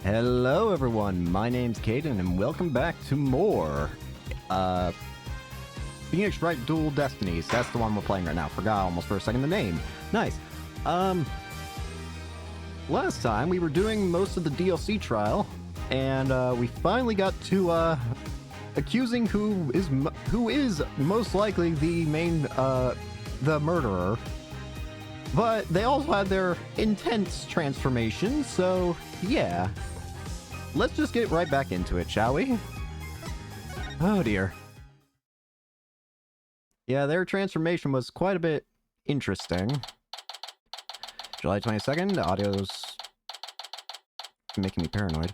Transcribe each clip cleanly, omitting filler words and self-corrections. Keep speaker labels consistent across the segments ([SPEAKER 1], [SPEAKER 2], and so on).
[SPEAKER 1] Hello everyone, my name's Caden and welcome back to more Phoenix Wright Dual Destinies. That's the one we're playing right now. Forgot almost for a second the name. Nice. Last time we were doing most of the DLC trial and we finally got to accusing who is most likely the main the murderer. But they also had their intense transformation, so yeah. Let's just get right back into it, shall we? Oh dear. Yeah, their transformation was quite a bit interesting. July 22nd, the audio's making me paranoid.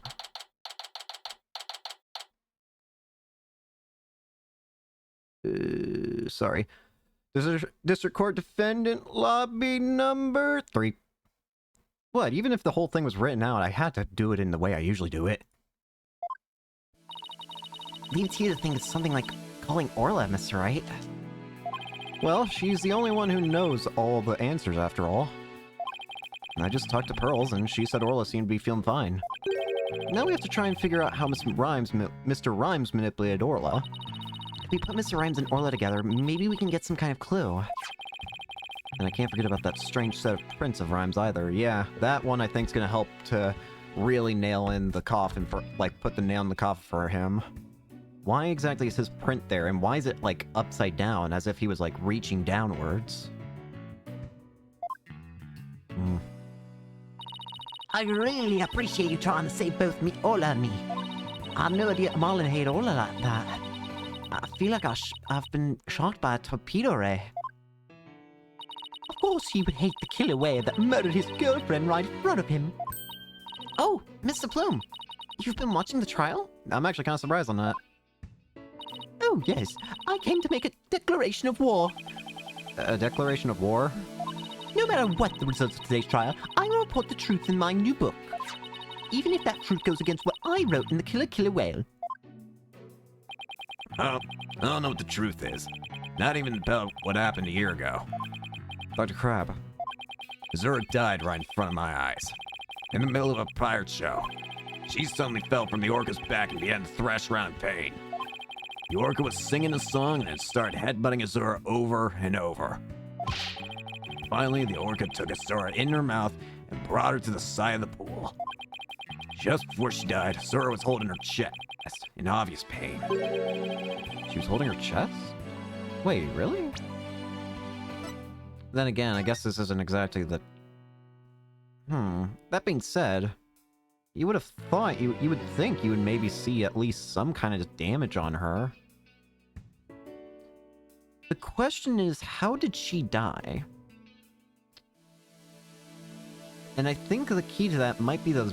[SPEAKER 1] Sorry. District Court Defendant Lobby number 3. What? Even if the whole thing was written out, I had to do it in the way I usually do it.
[SPEAKER 2] Leaves you to think it's something like calling Orla, Mr. Wright.
[SPEAKER 1] Well, she's the only one who knows all the answers after all. And I just talked to Pearls, and she said Orla seemed to be feeling fine. Now we have to try and figure out how Mr. Rhymes manipulated Orla.
[SPEAKER 2] If we put Mr. Rhymes and Orla together, maybe we can get some kind of clue.
[SPEAKER 1] And I can't forget about that strange set of prints of Rhymes either. Yeah, that one I think is gonna help to really nail in the coffin for, like, put the nail in the coffin for him. Why exactly is his print there, and why is it, like, upside down, as if he was, like, reaching downwards?
[SPEAKER 2] I really appreciate you trying to save both me, Orla and me. I had no idea Marlin hated Orla like that. I feel like I've been shocked by a torpedo ray. Of course he would hate the killer whale that murdered his girlfriend right in front of him. Oh, Mr. Plume, you've been watching the trial?
[SPEAKER 1] I'm actually kind of surprised on that.
[SPEAKER 2] Oh, yes. I came to make a declaration of war.
[SPEAKER 1] A declaration of war?
[SPEAKER 2] No matter what the results of today's trial, I will report the truth in my new book. Even if that truth goes against what I wrote in the Killer Whale.
[SPEAKER 3] I don't know what the truth is. Not even about what happened a year ago.
[SPEAKER 1] Dr. Crab.
[SPEAKER 3] Azura died right in front of my eyes. In the middle of a pirate show. She suddenly fell from the orca's back and began to thrash around in pain. The orca was singing a song and it started headbutting Azura over and over. Finally, the orca took Azura in her mouth and brought her to the side of the pool. Just before she died, Azura was holding her chest in obvious pain.
[SPEAKER 1] She was holding her chest? Wait, really? Then again, I guess this isn't exactly the... That being said, you would have thought, you would think you would maybe see at least some kind of damage on her. The question is, how did she die? And I think the key to that might be those...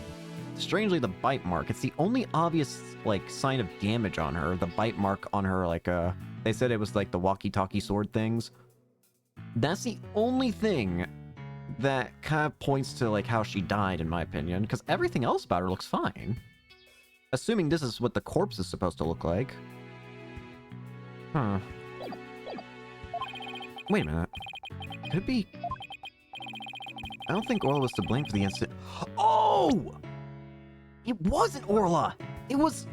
[SPEAKER 1] Strangely, the bite mark. It's the only obvious, like, sign of damage on her. The bite mark on her, like, they said it was, like, the walkie-talkie sword things. That's the only thing that kind of points to, like, how she died, in my opinion. Because everything else about her looks fine. Assuming this is what the corpse is supposed to look like. Huh. Wait a minute. Could it be... I don't think Orla was to blame for the incident. Oh! It wasn't Orla! It was...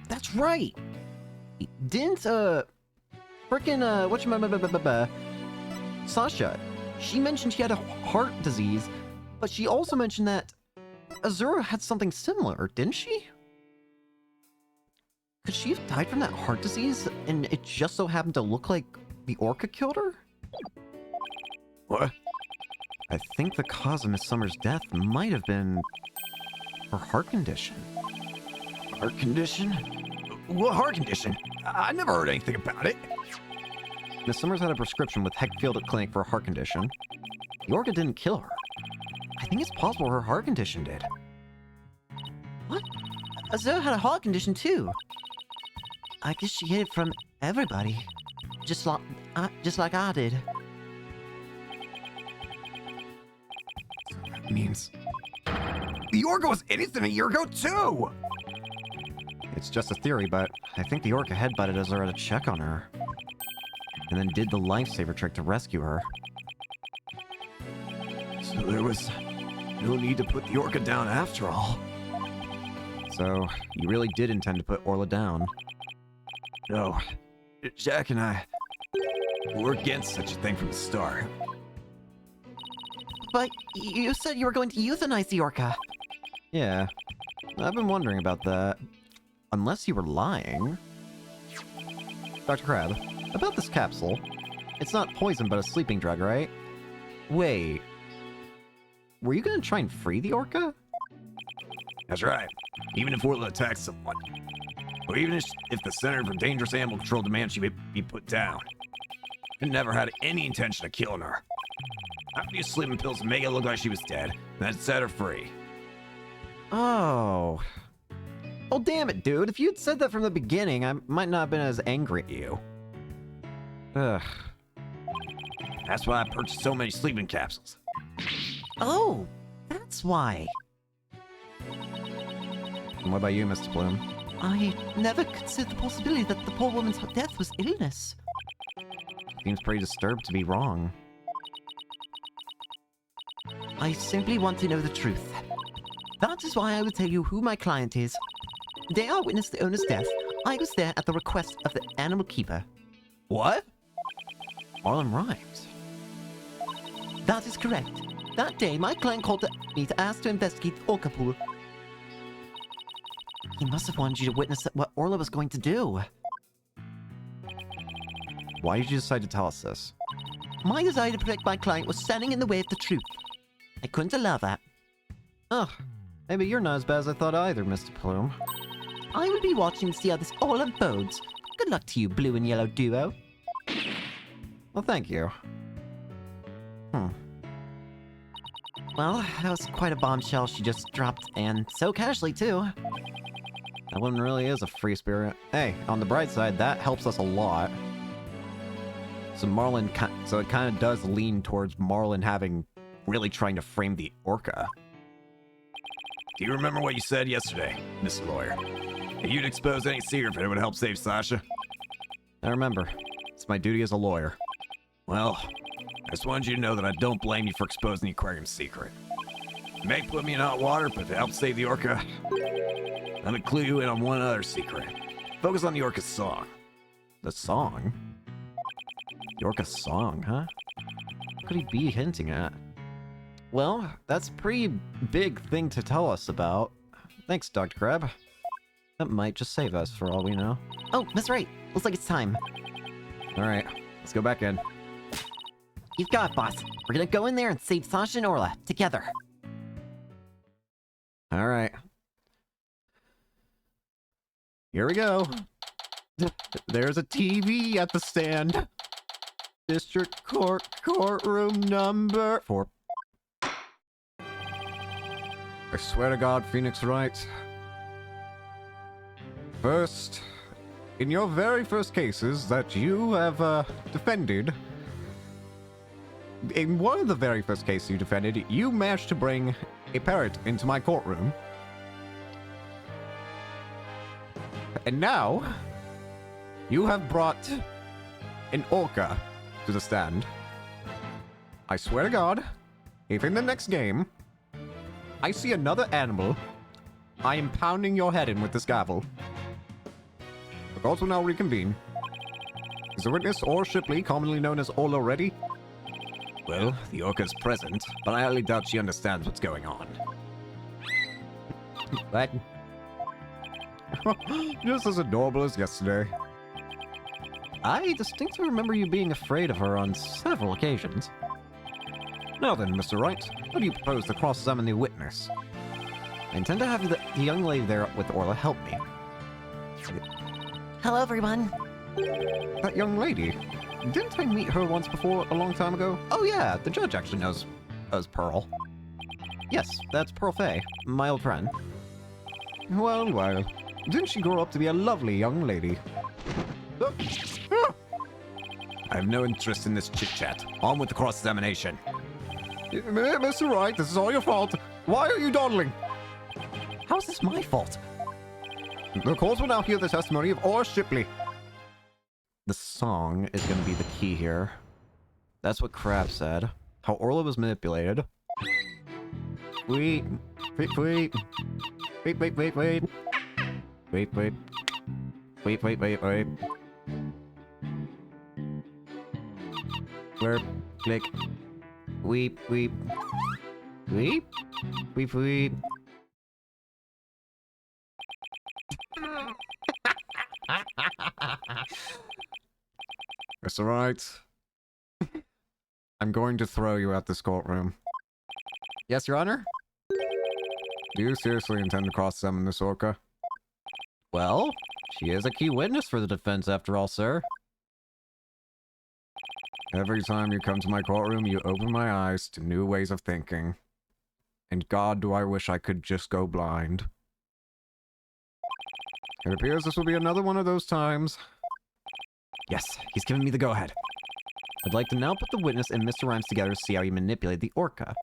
[SPEAKER 1] That's right! Didn't, frickin', Sasha, she mentioned she had a heart disease, but she also mentioned that Azura had something similar, didn't she? Could she have died from that heart disease, and it just so happened to look like the orca killed her?
[SPEAKER 3] What?
[SPEAKER 1] I think the cause of Miss Summer's death might have been her heart condition.
[SPEAKER 3] Heart condition? What heart condition? I never heard anything about it.
[SPEAKER 1] Miss Summers had a prescription with Heckfield Clinic for a heart condition. The orca didn't kill her. I think it's possible her heart condition did.
[SPEAKER 2] What? Azura had a heart condition too. I guess she hid it from everybody. Just like I did.
[SPEAKER 3] That means... The orca was innocent a year ago too!
[SPEAKER 1] It's just a theory, but I think the orca headbutted Azura to check on her. And then did the lifesaver trick to rescue her.
[SPEAKER 3] So there was No need to put the orca down after all.
[SPEAKER 1] So, you really did intend to put Orla down.
[SPEAKER 3] No, Jack and I were against such a thing from the start.
[SPEAKER 2] But you said you were going to euthanize the orca.
[SPEAKER 1] Yeah, I've been wondering about that. Unless you were lying. Dr. Crab, about this capsule. It's not poison, but a sleeping drug, right? Wait. Were you gonna try and free the orca?
[SPEAKER 3] That's right. Even if Orla attacks someone, or even if the Center for Dangerous Animal Control demands she be put down, I never had any intention of killing her. I used sleeping pills to make it look like she was dead, and then set her free.
[SPEAKER 1] Oh. Oh, damn it, dude. If you'd said that from the beginning, I might not have been as angry at you. Ugh.
[SPEAKER 3] That's why I purchased so many sleeping capsules.
[SPEAKER 2] Oh, that's why.
[SPEAKER 1] And what about you, Mr. Bloom?
[SPEAKER 2] I never considered the possibility that the poor woman's death was illness.
[SPEAKER 1] Seems pretty disturbed to be wrong.
[SPEAKER 2] I simply want to know the truth. That is why I will tell you who my client is. The day I witnessed the owner's death, I was there at the request of the animal keeper.
[SPEAKER 1] What? Marlon Rhymes.
[SPEAKER 2] That is correct. That day, my client called me to ask to investigate the orca pool. He must have wanted you to witness what Orla was going to do.
[SPEAKER 1] Why did you decide to tell us this?
[SPEAKER 2] My desire to protect my client was standing in the way of the truth. I couldn't allow that.
[SPEAKER 1] Ugh. Maybe you're not as bad as I thought either, Mr. Plume.
[SPEAKER 2] I will be watching to see how this all unfolds. Good luck to you, blue and yellow duo.
[SPEAKER 1] Well, thank you.
[SPEAKER 2] Well, that was quite a bombshell she just dropped, and so casually, too.
[SPEAKER 1] That one really is a free spirit. Hey, on the bright side, that helps us a lot. So so it kind of does lean towards Marlon really trying to frame the orca.
[SPEAKER 3] Do you remember what you said yesterday, Mr. Lawyer? That you'd expose any secret if it would help save Sasha?
[SPEAKER 1] I remember. It's my duty as a lawyer.
[SPEAKER 3] Well, I just wanted you to know that I don't blame you for exposing the aquarium's secret. It may put me in hot water, but to help save the orca, let me clue you in on one other secret. Focus on the orca's song.
[SPEAKER 1] The song? The orca's song, huh? What could he be hinting at? Well, that's a pretty big thing to tell us about. Thanks, Dr. Crab. That might just save us for all we know.
[SPEAKER 2] Oh, that's right. Looks like it's time.
[SPEAKER 1] Alright, let's go back in.
[SPEAKER 2] You've got it, boss. We're gonna go in there and save Sasha and Orla, together.
[SPEAKER 1] Alright. Here we go. There's a TV at the stand. District Court, courtroom number 4. I swear to God, Phoenix Wright. First, in your very first cases that you have defended, in one of the very first cases you defended, you managed to bring a parrot into my courtroom. And now, you have brought an orca to the stand. I swear to God, if in the next game, I see another animal, I am pounding your head in with this gavel. The court will now reconvene. Is the witness or Shipley, commonly known as Orla, ready?
[SPEAKER 3] Well, the orca's present, but I highly doubt she understands what's going on.
[SPEAKER 1] What? Just as adorable as yesterday. I distinctly remember you being afraid of her on several occasions. Now then, Mr. Wright, how do you propose to cross-examine the witness? I intend to have the young lady there with Orla help me.
[SPEAKER 2] Hello, everyone.
[SPEAKER 1] That young lady? Didn't I meet her once before, a long time ago? Oh yeah, the judge actually knows Pearl. Yes, that's Pearl Fay, my old friend. Well, well. Didn't she grow up to be a lovely young lady?
[SPEAKER 3] I have no interest in this chit-chat. On with the cross-examination.
[SPEAKER 1] Mr. Wright, this is all your fault. Why are you dawdling?
[SPEAKER 2] How is this my fault?
[SPEAKER 1] The court will now hear the testimony of Orla Shipley. The song is going to be the key here. That's what Crab said. How Orla was manipulated. Wait. Wait, wait. Wait, wait, wait, wait. Wait, wait. Wait, wait, wait, wait. Where? Click. Weep, weep. Weep? Weep, weep. Mr. Wright. I'm going to throw you out this courtroom. Yes, Your Honor? Do you seriously intend to cross-summon this orca? Well, she is a key witness for the defense after all, sir. Every time you come to my courtroom, you open my eyes to new ways of thinking. And God, do I wish I could just go blind. It appears this will be another one of those times. Yes, he's giving me the go-ahead. I'd like to now put the witness and Mr. Rhymes together to see how you manipulate the orca.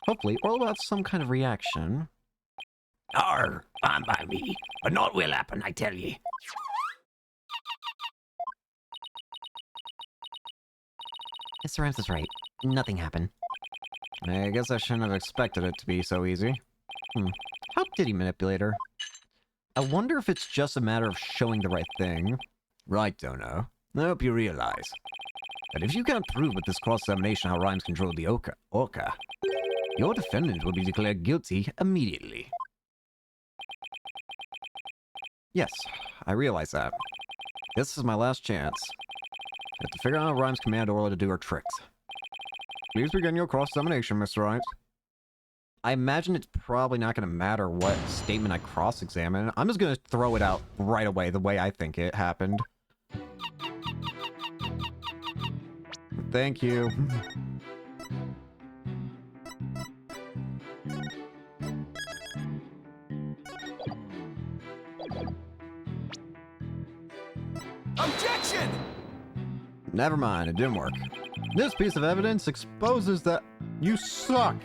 [SPEAKER 1] Hopefully, Orla will have some kind of reaction.
[SPEAKER 3] Arr, fine by me, but not will happen, I tell ye.
[SPEAKER 2] Mr. Rhymes is right. Nothing happened.
[SPEAKER 1] I guess I shouldn't have expected it to be so easy. How did he manipulate her? I wonder if it's just a matter of showing the right thing.
[SPEAKER 3] Right, Dono. I hope you realize that if you can't prove with this cross-examination how Rhymes controlled the orca, your defendant will be declared guilty immediately.
[SPEAKER 1] Yes, I realize that. This is my last chance. I have to figure out how Rhymes command Orla to do her tricks. Please begin your cross-examination, Mr. Wright. I imagine it's probably not going to matter what statement I cross-examine. I'm just going to throw it out right away the way I think it happened. Thank you.
[SPEAKER 3] Objection!
[SPEAKER 1] Never mind, it didn't work. This piece of evidence exposes that you suck.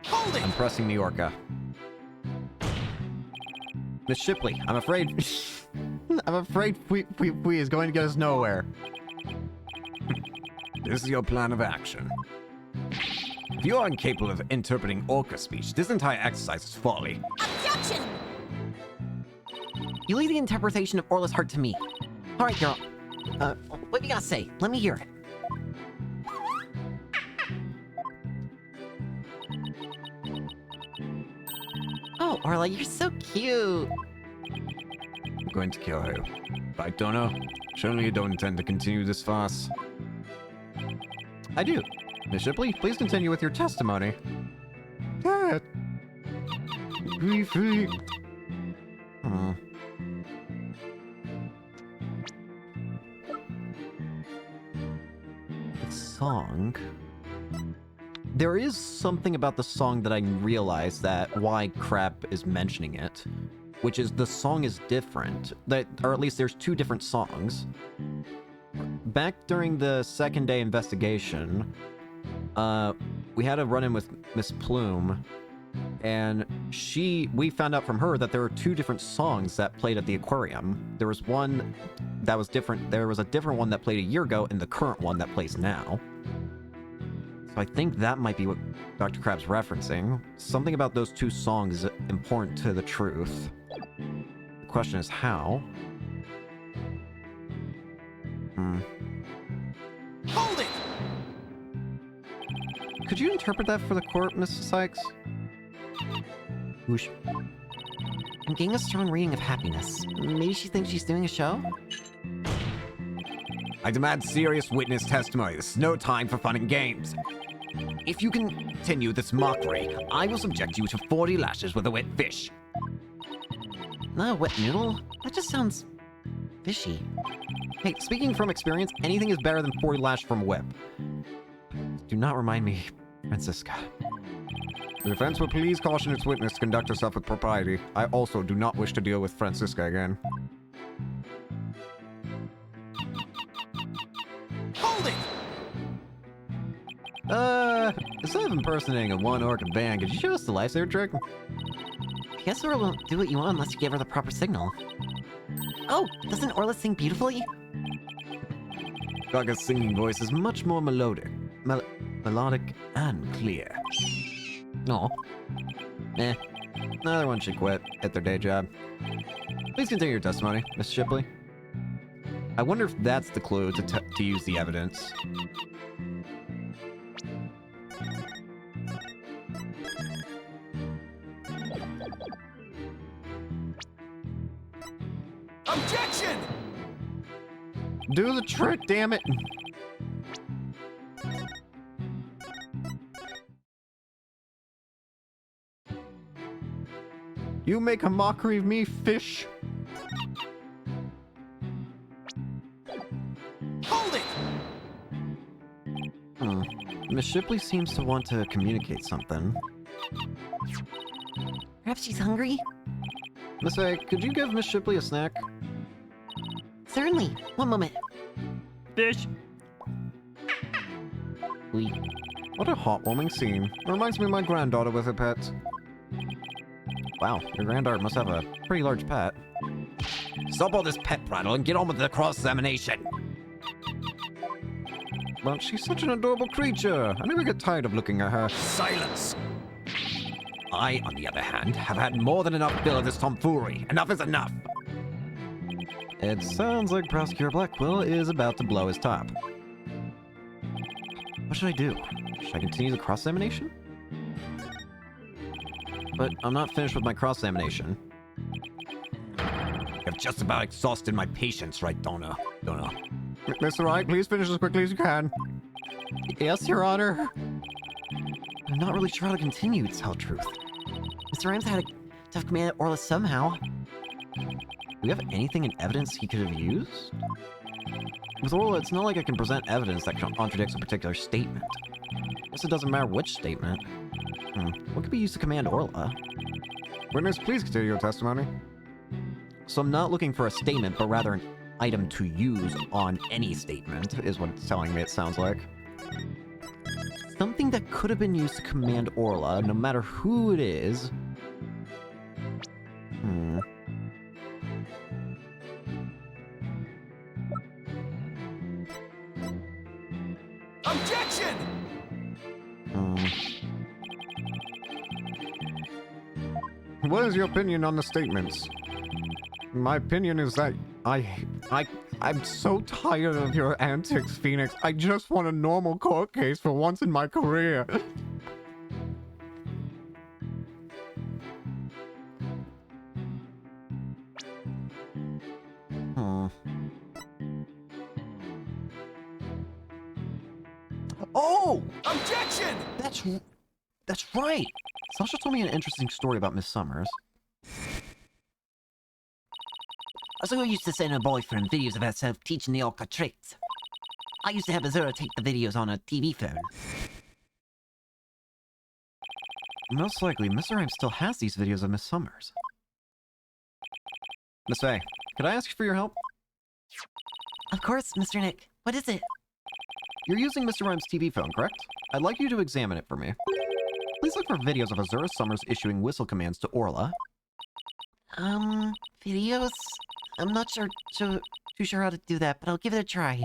[SPEAKER 3] Hold it!
[SPEAKER 1] I'm pressing the orca. Miss Shipley, I'm afraid... I'm afraid we is going to get us nowhere.
[SPEAKER 3] This is your plan of action. If you are incapable of interpreting orca speech, this entire exercise is folly.
[SPEAKER 4] Objection!
[SPEAKER 2] You leave the interpretation of Orla's heart to me. Alright, girl. What do you gotta say? Let me hear it. Oh, Orla, you're so cute.
[SPEAKER 3] I'm going to kill you. Right, Dono? Surely you don't intend to continue this farce?
[SPEAKER 1] I do. Miss Shipley, please continue with your testimony. Dad. Beefy. The song. There is something about the song that I realize that why Crab is mentioning it, which is the song is different. Or at least there's two different songs. Back during the second day investigation, we had a run-in with Miss Plume, and we found out from her that there were two different songs that played at the aquarium. There was one that was different. There was a different one that played a year ago, and the current one that plays now. So I think that might be what Dr. Crab's referencing. Something about those two songs is important to the truth. The question is how.
[SPEAKER 3] Hold it!
[SPEAKER 1] Could you interpret that for the court, Mrs. Sykes? Whoosh.
[SPEAKER 2] I'm getting a strong reading of happiness. Maybe she thinks she's doing a show?
[SPEAKER 3] I demand serious witness testimony. This is no time for fun and games. If you continue this mockery, I will subject you to 40 lashes with a wet fish.
[SPEAKER 2] Not a wet noodle? That just sounds... fishy.
[SPEAKER 1] Hey, speaking from experience, anything is better than 40 lash from a whip. Do not remind me, Francisca. The defense will please caution its witness to conduct herself with propriety. I also do not wish to deal with Francisca again.
[SPEAKER 3] Hold it!
[SPEAKER 1] Instead of impersonating a one-orca band, could you show us the lifesaver trick?
[SPEAKER 2] I guess Orla won't do what you want unless you give her the proper signal. Oh, doesn't Orla sing beautifully?
[SPEAKER 1] Gaga's singing voice is much more melodic. Melodic and clear. Aw. Neither one should quit at their day job. Please continue your testimony, Miss Shipley. I wonder if that's the clue to use the evidence.
[SPEAKER 3] Objection!
[SPEAKER 1] Do the trick, damn it! You make a mockery of me, fish?
[SPEAKER 3] Hold it!
[SPEAKER 1] Miss Shipley seems to want to communicate something.
[SPEAKER 2] Perhaps she's hungry?
[SPEAKER 1] Miss A, could you give Miss Shipley a snack?
[SPEAKER 2] Certainly. One moment.
[SPEAKER 1] Fish! What a heartwarming scene. Reminds me of my granddaughter with her pets. Wow, your granddaughter must have a pretty large pet.
[SPEAKER 3] Stop all this pet prattle and get on with the cross-examination.
[SPEAKER 1] But she's such an adorable creature. I never get tired of looking at her.
[SPEAKER 3] Silence! I, on the other hand, have had more than enough fill of this tomfoolery. Enough is enough!
[SPEAKER 1] It sounds like Prosecutor Blackwell is about to blow his top. What should I do? Should I continue the cross-examination? But I'm not finished with my cross-examination.
[SPEAKER 3] You've just about exhausted my patience, right, Donna?
[SPEAKER 1] Mr. Wright, please finish as quickly as you can. Yes, Your Honor.
[SPEAKER 2] I'm not really sure how to continue, to tell the truth. Mr. Rhymes had to have commanded Orla somehow.
[SPEAKER 1] Do we have anything in evidence he could have used? With Orla, it's not like I can present evidence that contradicts a particular statement. Guess it doesn't matter which statement. What could be used to command Orla? Witness, please continue your testimony. So I'm not looking for a statement, but rather an item to use on any statement, is what it's telling me it sounds like. Something that could have been used to command Orla, no matter who it is.
[SPEAKER 3] Objection!
[SPEAKER 1] What is your opinion on the statements? My opinion is that I'm so tired of your antics, Phoenix. I just want a normal court case for once in my career. Oh!
[SPEAKER 3] Objection!
[SPEAKER 1] That's right! Sasha told me an interesting story about Miss Summers.
[SPEAKER 2] So I used to send her boyfriend videos of herself teaching the Orca tricks. I used to have Azura take the videos on her TV phone.
[SPEAKER 1] Most likely, Mr. Rhymes still has these videos of Miss Summers. Miss Faye, could I ask for your help?
[SPEAKER 2] Of course, Mr. Nick. What is it?
[SPEAKER 1] You're using Mr. Rhymes' TV phone, correct? I'd like you to examine it for me. Please look for videos of Azura Summers issuing whistle commands to Orla.
[SPEAKER 2] Videos? I'm not too sure how to do that, but I'll give it a try.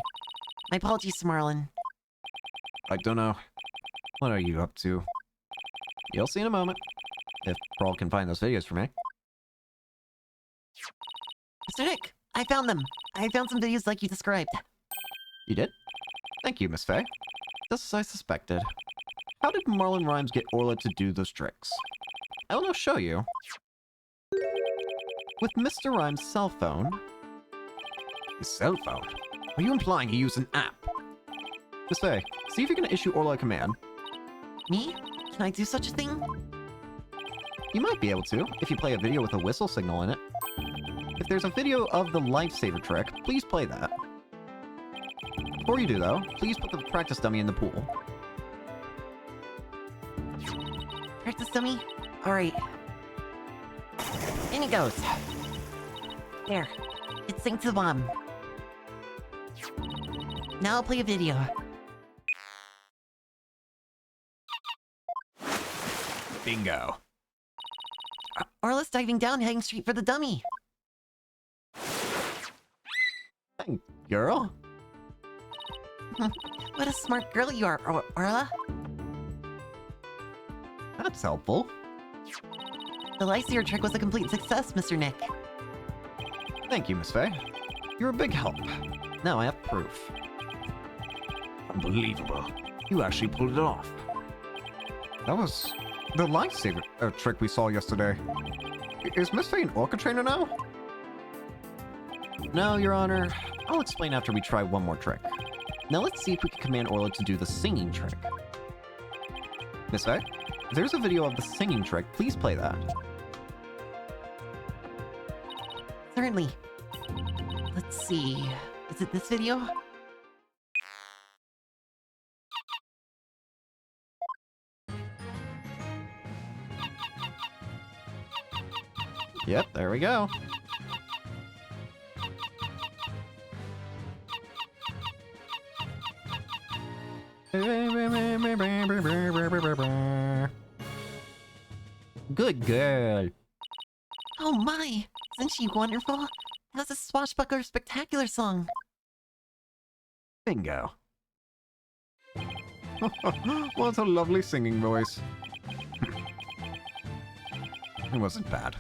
[SPEAKER 2] My apologies, Marlin.
[SPEAKER 1] I don't know. What are you up to? You'll see in a moment. If Brawl can find those videos for me.
[SPEAKER 2] Mr. Nick, I found them. I found some videos like you described.
[SPEAKER 1] You did? Thank you, Miss Faye. Just as I suspected. How did Marlin Rhymes get Orla to do those tricks? I will now show you. With Mr. Rhymes' cell phone...
[SPEAKER 3] His cell phone? Are you implying he used an app?
[SPEAKER 1] Miss Faye, see if you can issue Orla a command.
[SPEAKER 2] Me? Can I do such a thing?
[SPEAKER 1] You might be able to, if you play a video with a whistle signal in it. If there's a video of the lifesaver trick, please play that. Before you do, though, please put the practice dummy in the pool.
[SPEAKER 2] Practice dummy? Alright. In he goes. There. It's synced to the bomb. Now I'll play a video.
[SPEAKER 3] Bingo.
[SPEAKER 2] Orla's diving down, heading straight for the dummy.
[SPEAKER 1] Girl?
[SPEAKER 2] What a smart girl you are, Orla.
[SPEAKER 1] That's helpful.
[SPEAKER 2] The Lysair trick was a complete success, Mr. Nick.
[SPEAKER 1] Thank you, Miss Faye. You're a big help. Now I have proof.
[SPEAKER 3] Unbelievable. You actually pulled it off.
[SPEAKER 1] That was the lifesaver trick we saw yesterday. Is Miss Faye an orca trainer now? No, Your Honor. I'll explain after we try one more trick. Now let's see if we can command Orla to do the singing trick. Miss Faye, if there's a video of the singing trick, please play that.
[SPEAKER 2] Certainly. Let's see. Is it this video?
[SPEAKER 1] Yep, there we go. Good girl.
[SPEAKER 2] Oh my! Isn't she wonderful? That's a swashbuckler spectacular song.
[SPEAKER 1] Bingo. What a lovely singing voice. It wasn't bad.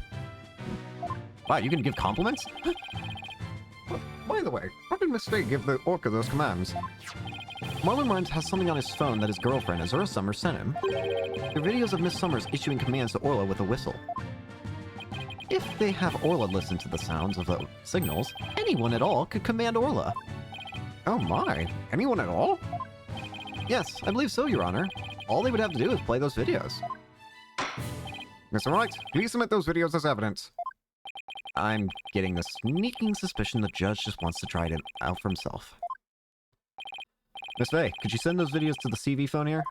[SPEAKER 1] Wow, you can give compliments? By the way, how did Miss Faye give the orca those commands? Marlon Rhymes has something on his phone that his girlfriend, Azura Summers, sent him. They're videos of Miss Summers issuing commands to Orla with a whistle. If they have Orla listen to the sounds of the signals, anyone at all could command Orla. Oh my, anyone at all? Yes, I believe so, Your Honor. All they would have to do is play those videos. Mr. Wright, please submit those videos as evidence. I'm getting the sneaking suspicion the judge just wants to try it out for himself. Miss Faye, could you send those videos to the CV phone here?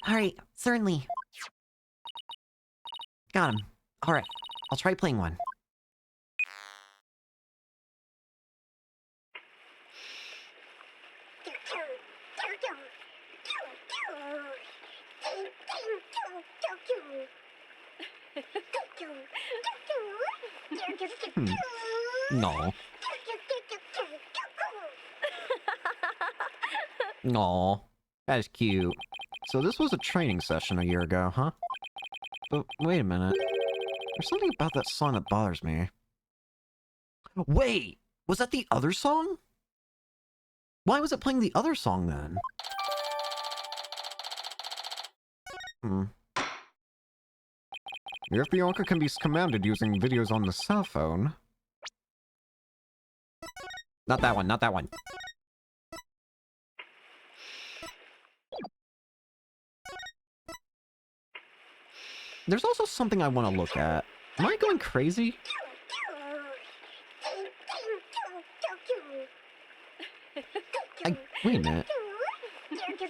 [SPEAKER 2] Alright, certainly. Got him. Alright, I'll try playing one.
[SPEAKER 1] No. Aw, that is cute. So this was a training session a year ago, huh? But wait a minute. There's something about that song that bothers me. Wait! Was that the other song? Why was it playing the other song then? If the orca can be commanded using videos on the cell phone... Not that one, not that one. There's also something I want to look at. Am I going crazy? Wait a minute.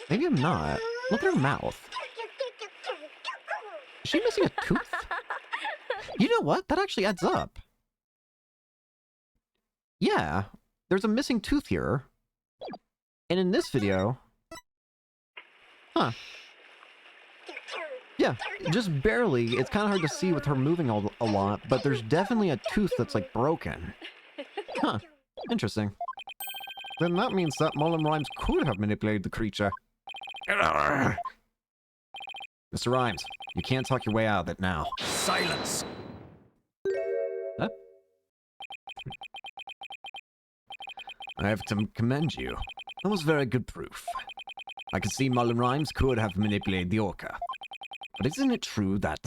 [SPEAKER 1] Maybe I'm not. Look at her mouth. Is she missing a tooth? You know what? That actually adds up. Yeah, there's a missing tooth here. And in this video... Huh. Yeah, just barely. It's kind of hard to see with her moving a lot, but there's definitely a tooth that's, like, broken. Huh. Interesting. Then that means that Marlon Rhymes could have manipulated the creature. Mr. Rhymes, you can't talk your way out of it now.
[SPEAKER 3] Silence!
[SPEAKER 1] Huh?
[SPEAKER 3] I have to commend you. That was very good proof. I can see Marlon Rhymes could have manipulated the orca. But isn't it true that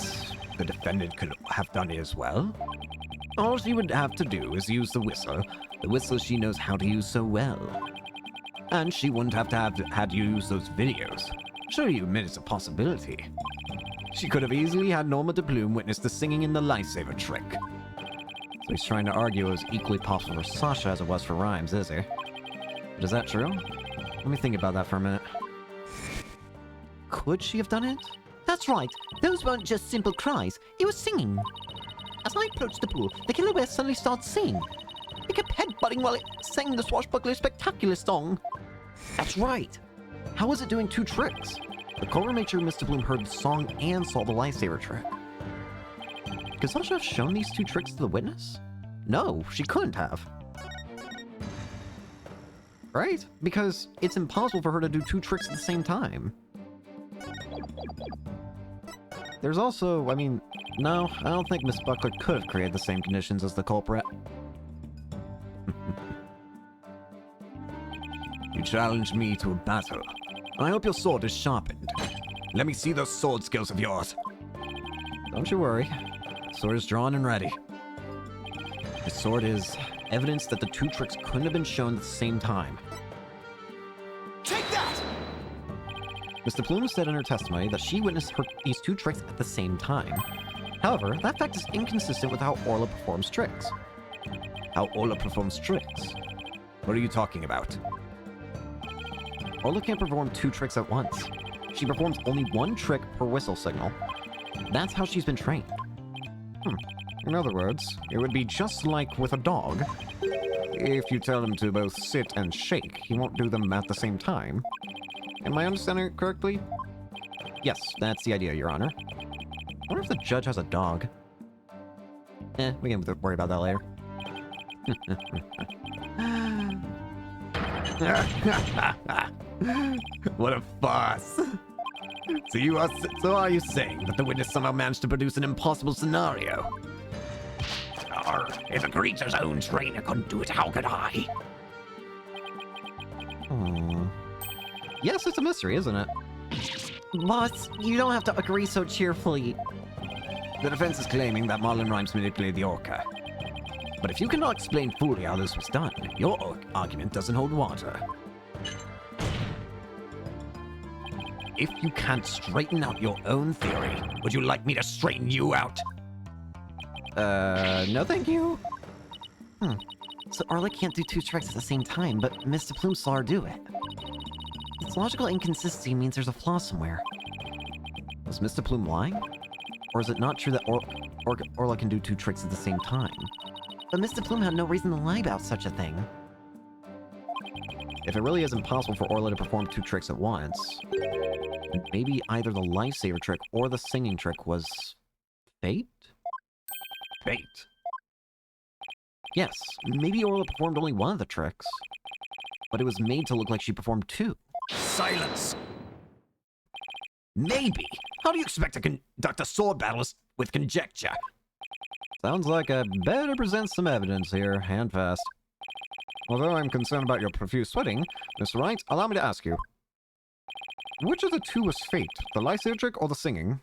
[SPEAKER 3] the defendant could have done it as well? All she would have to do is use the whistle she knows how to use so well. And she wouldn't have to have had you use those videos. Sure, you admit it's a possibility. She could have easily had Norma de Plume witness the singing in the lifesaver trick. So he's trying to argue it was equally possible for Sasha as it was for Rhymes, is he? But is that true? Let me think about that for a minute. Could she have done it?
[SPEAKER 2] That's right. Those weren't just simple cries. It was singing. As I approached the pool, the killer bear suddenly started singing. It kept headbutting while it sang the swashbuckler spectacular song.
[SPEAKER 1] That's right. How was it doing two tricks? The caller made sure Mr. Bloom heard the song and saw the lifesaver trick. Could Sasha have shown these two tricks to the witness? No, she couldn't have. Right? Because it's impossible for her to do 2 tricks at the same time. There's also, I mean, no, I don't think Miss Buckler could have created the same conditions as the culprit.
[SPEAKER 3] You challenge me to a battle. I hope your sword is sharpened. Let me see those sword skills of yours.
[SPEAKER 1] Don't you worry. Sword is drawn and ready. The sword is evidence that the 2 tricks couldn't have been shown at the same time.
[SPEAKER 3] Take that!
[SPEAKER 1] Mr. Plume said in her testimony that she witnessed these 2 tricks at the same time. However, that fact is inconsistent with how Orla performs tricks.
[SPEAKER 3] How Orla performs tricks? What are you talking about?
[SPEAKER 1] Orla can't perform 2 tricks at once. She performs only 1 trick per whistle signal. That's how she's been trained.
[SPEAKER 3] In other words, it would be just like with a dog. If you tell him to both sit and shake, he won't do them at the same time. Am I understanding it correctly?
[SPEAKER 1] Yes, that's the idea, Your Honor. I wonder if the judge has a dog. We can worry about that later.
[SPEAKER 3] What a farce! So are you saying that the witness somehow managed to produce an impossible scenario? If a creature's own trainer couldn't do it, how could I?
[SPEAKER 1] Yes, it's a mystery, isn't it?
[SPEAKER 2] Boss, you don't have to agree so cheerfully.
[SPEAKER 3] The defense is claiming that Marlon Rhymes manipulated the orca. But if you cannot explain fully how this was done, your argument doesn't hold water. If you can't straighten out your own theory, would you like me to straighten you out?
[SPEAKER 1] No thank you.
[SPEAKER 2] So Orla can't do 2 tricks at the same time, but Mr. Plume saw her do it. This logical inconsistency means there's a flaw somewhere.
[SPEAKER 1] Was Mr. Plume lying? Or is it not true that Orla can do 2 tricks at the same time?
[SPEAKER 2] But Mr. Plume had no reason to lie about such a thing.
[SPEAKER 1] If it really is impossible for Orla to perform 2 tricks at once, then maybe either the lifesaver trick or the singing trick was fate?
[SPEAKER 3] Fate.
[SPEAKER 1] Yes, maybe Orla performed only 1 of the tricks, but it was made to look like she performed 2.
[SPEAKER 3] Silence! Maybe. How do you expect to conduct a sword battle with conjecture?
[SPEAKER 1] Sounds like I better present some evidence here, hand fast.
[SPEAKER 3] Although I'm concerned about your profuse sweating, Mr. Wright, allow me to ask you. Which of the 2 was fate? The lifesaver trick or the singing?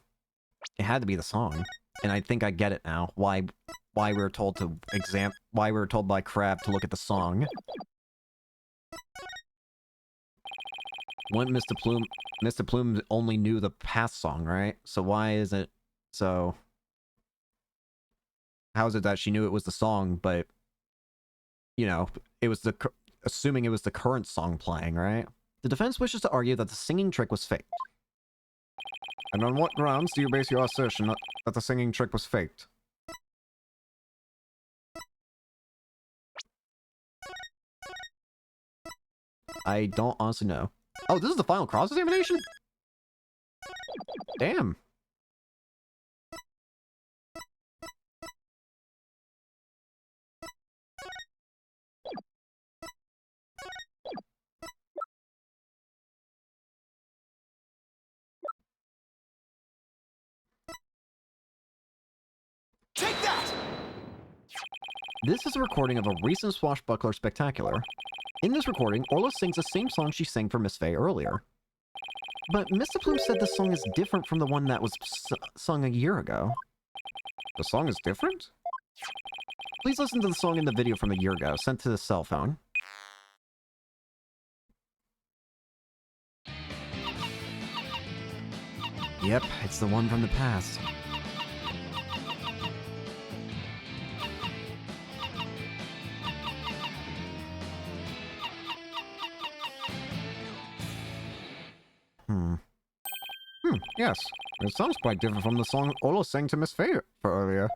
[SPEAKER 1] It had to be the song, and I think I get it now. Why we were told to why we were told by Crab to look at the song. When Mr. Plume only knew the past song, right? So why is it so? How is it that she knew it was the song, but you know, it was assuming it was the current song playing, right? The defense wishes to argue that the singing trick was faked.
[SPEAKER 3] And on what grounds do you base your assertion that the singing trick was faked?
[SPEAKER 1] I don't honestly know. Oh, this is the final cross-examination? Damn.
[SPEAKER 3] Take that!
[SPEAKER 1] This is a recording of a recent Swashbuckler Spectacular. In this recording, Orla sings the same song she sang for Miss Faye earlier. But Mr. Plume said the song is different from the one that was sung a year ago.
[SPEAKER 3] The song is different?
[SPEAKER 1] Please listen to the song in the video from a year ago, sent to the cell phone. Yep, it's the one from the past.
[SPEAKER 3] Yes. It sounds quite different from the song Orla sang to Miss Faye for earlier.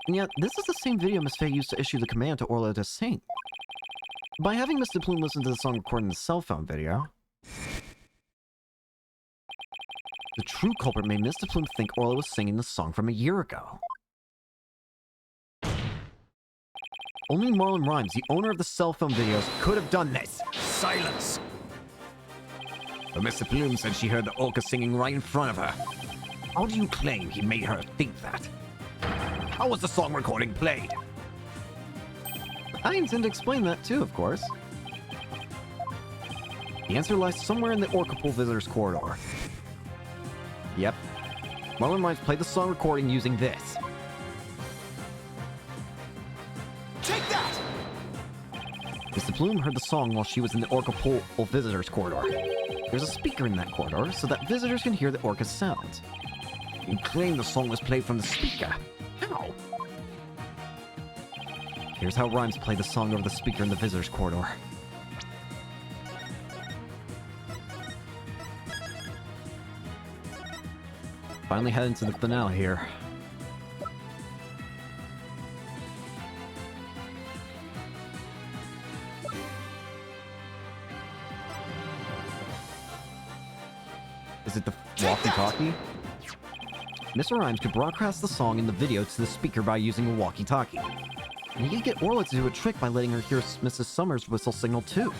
[SPEAKER 1] And yet, this is the same video Miss Faye used to issue the command to Orla to sing. By having Mr. Plume listen to the song recorded in the cell phone video, the true culprit made Mr. Plume think Orla was singing the song from a year ago. Only Marlon Rhymes, the owner of the cell phone videos, could have done this.
[SPEAKER 3] Silence! But Mr. Plume said she heard the orca singing right in front of her. How do you claim he made her think that? How was the song recording played?
[SPEAKER 1] I intend to explain that too, of course. The answer lies somewhere in the Orca Pool Visitors Corridor. Yep. Marlon Rhymes played the song recording using this.
[SPEAKER 3] Take that!
[SPEAKER 1] Mr. Plume heard the song while she was in the Orca Pool Visitors Corridor. There's a speaker in that corridor so that visitors can hear the orca's sounds.
[SPEAKER 3] You claim the song was played from the speaker. How?
[SPEAKER 1] Here's how Rhymes played the song over the speaker in the visitors corridor. Finally heading to the finale here. Is it the walkie-talkie? Mr. Rhymes could broadcast the song in the video to the speaker by using a walkie-talkie. And he could get Orla to do a trick by letting her hear Mrs. Summers' whistle signal too.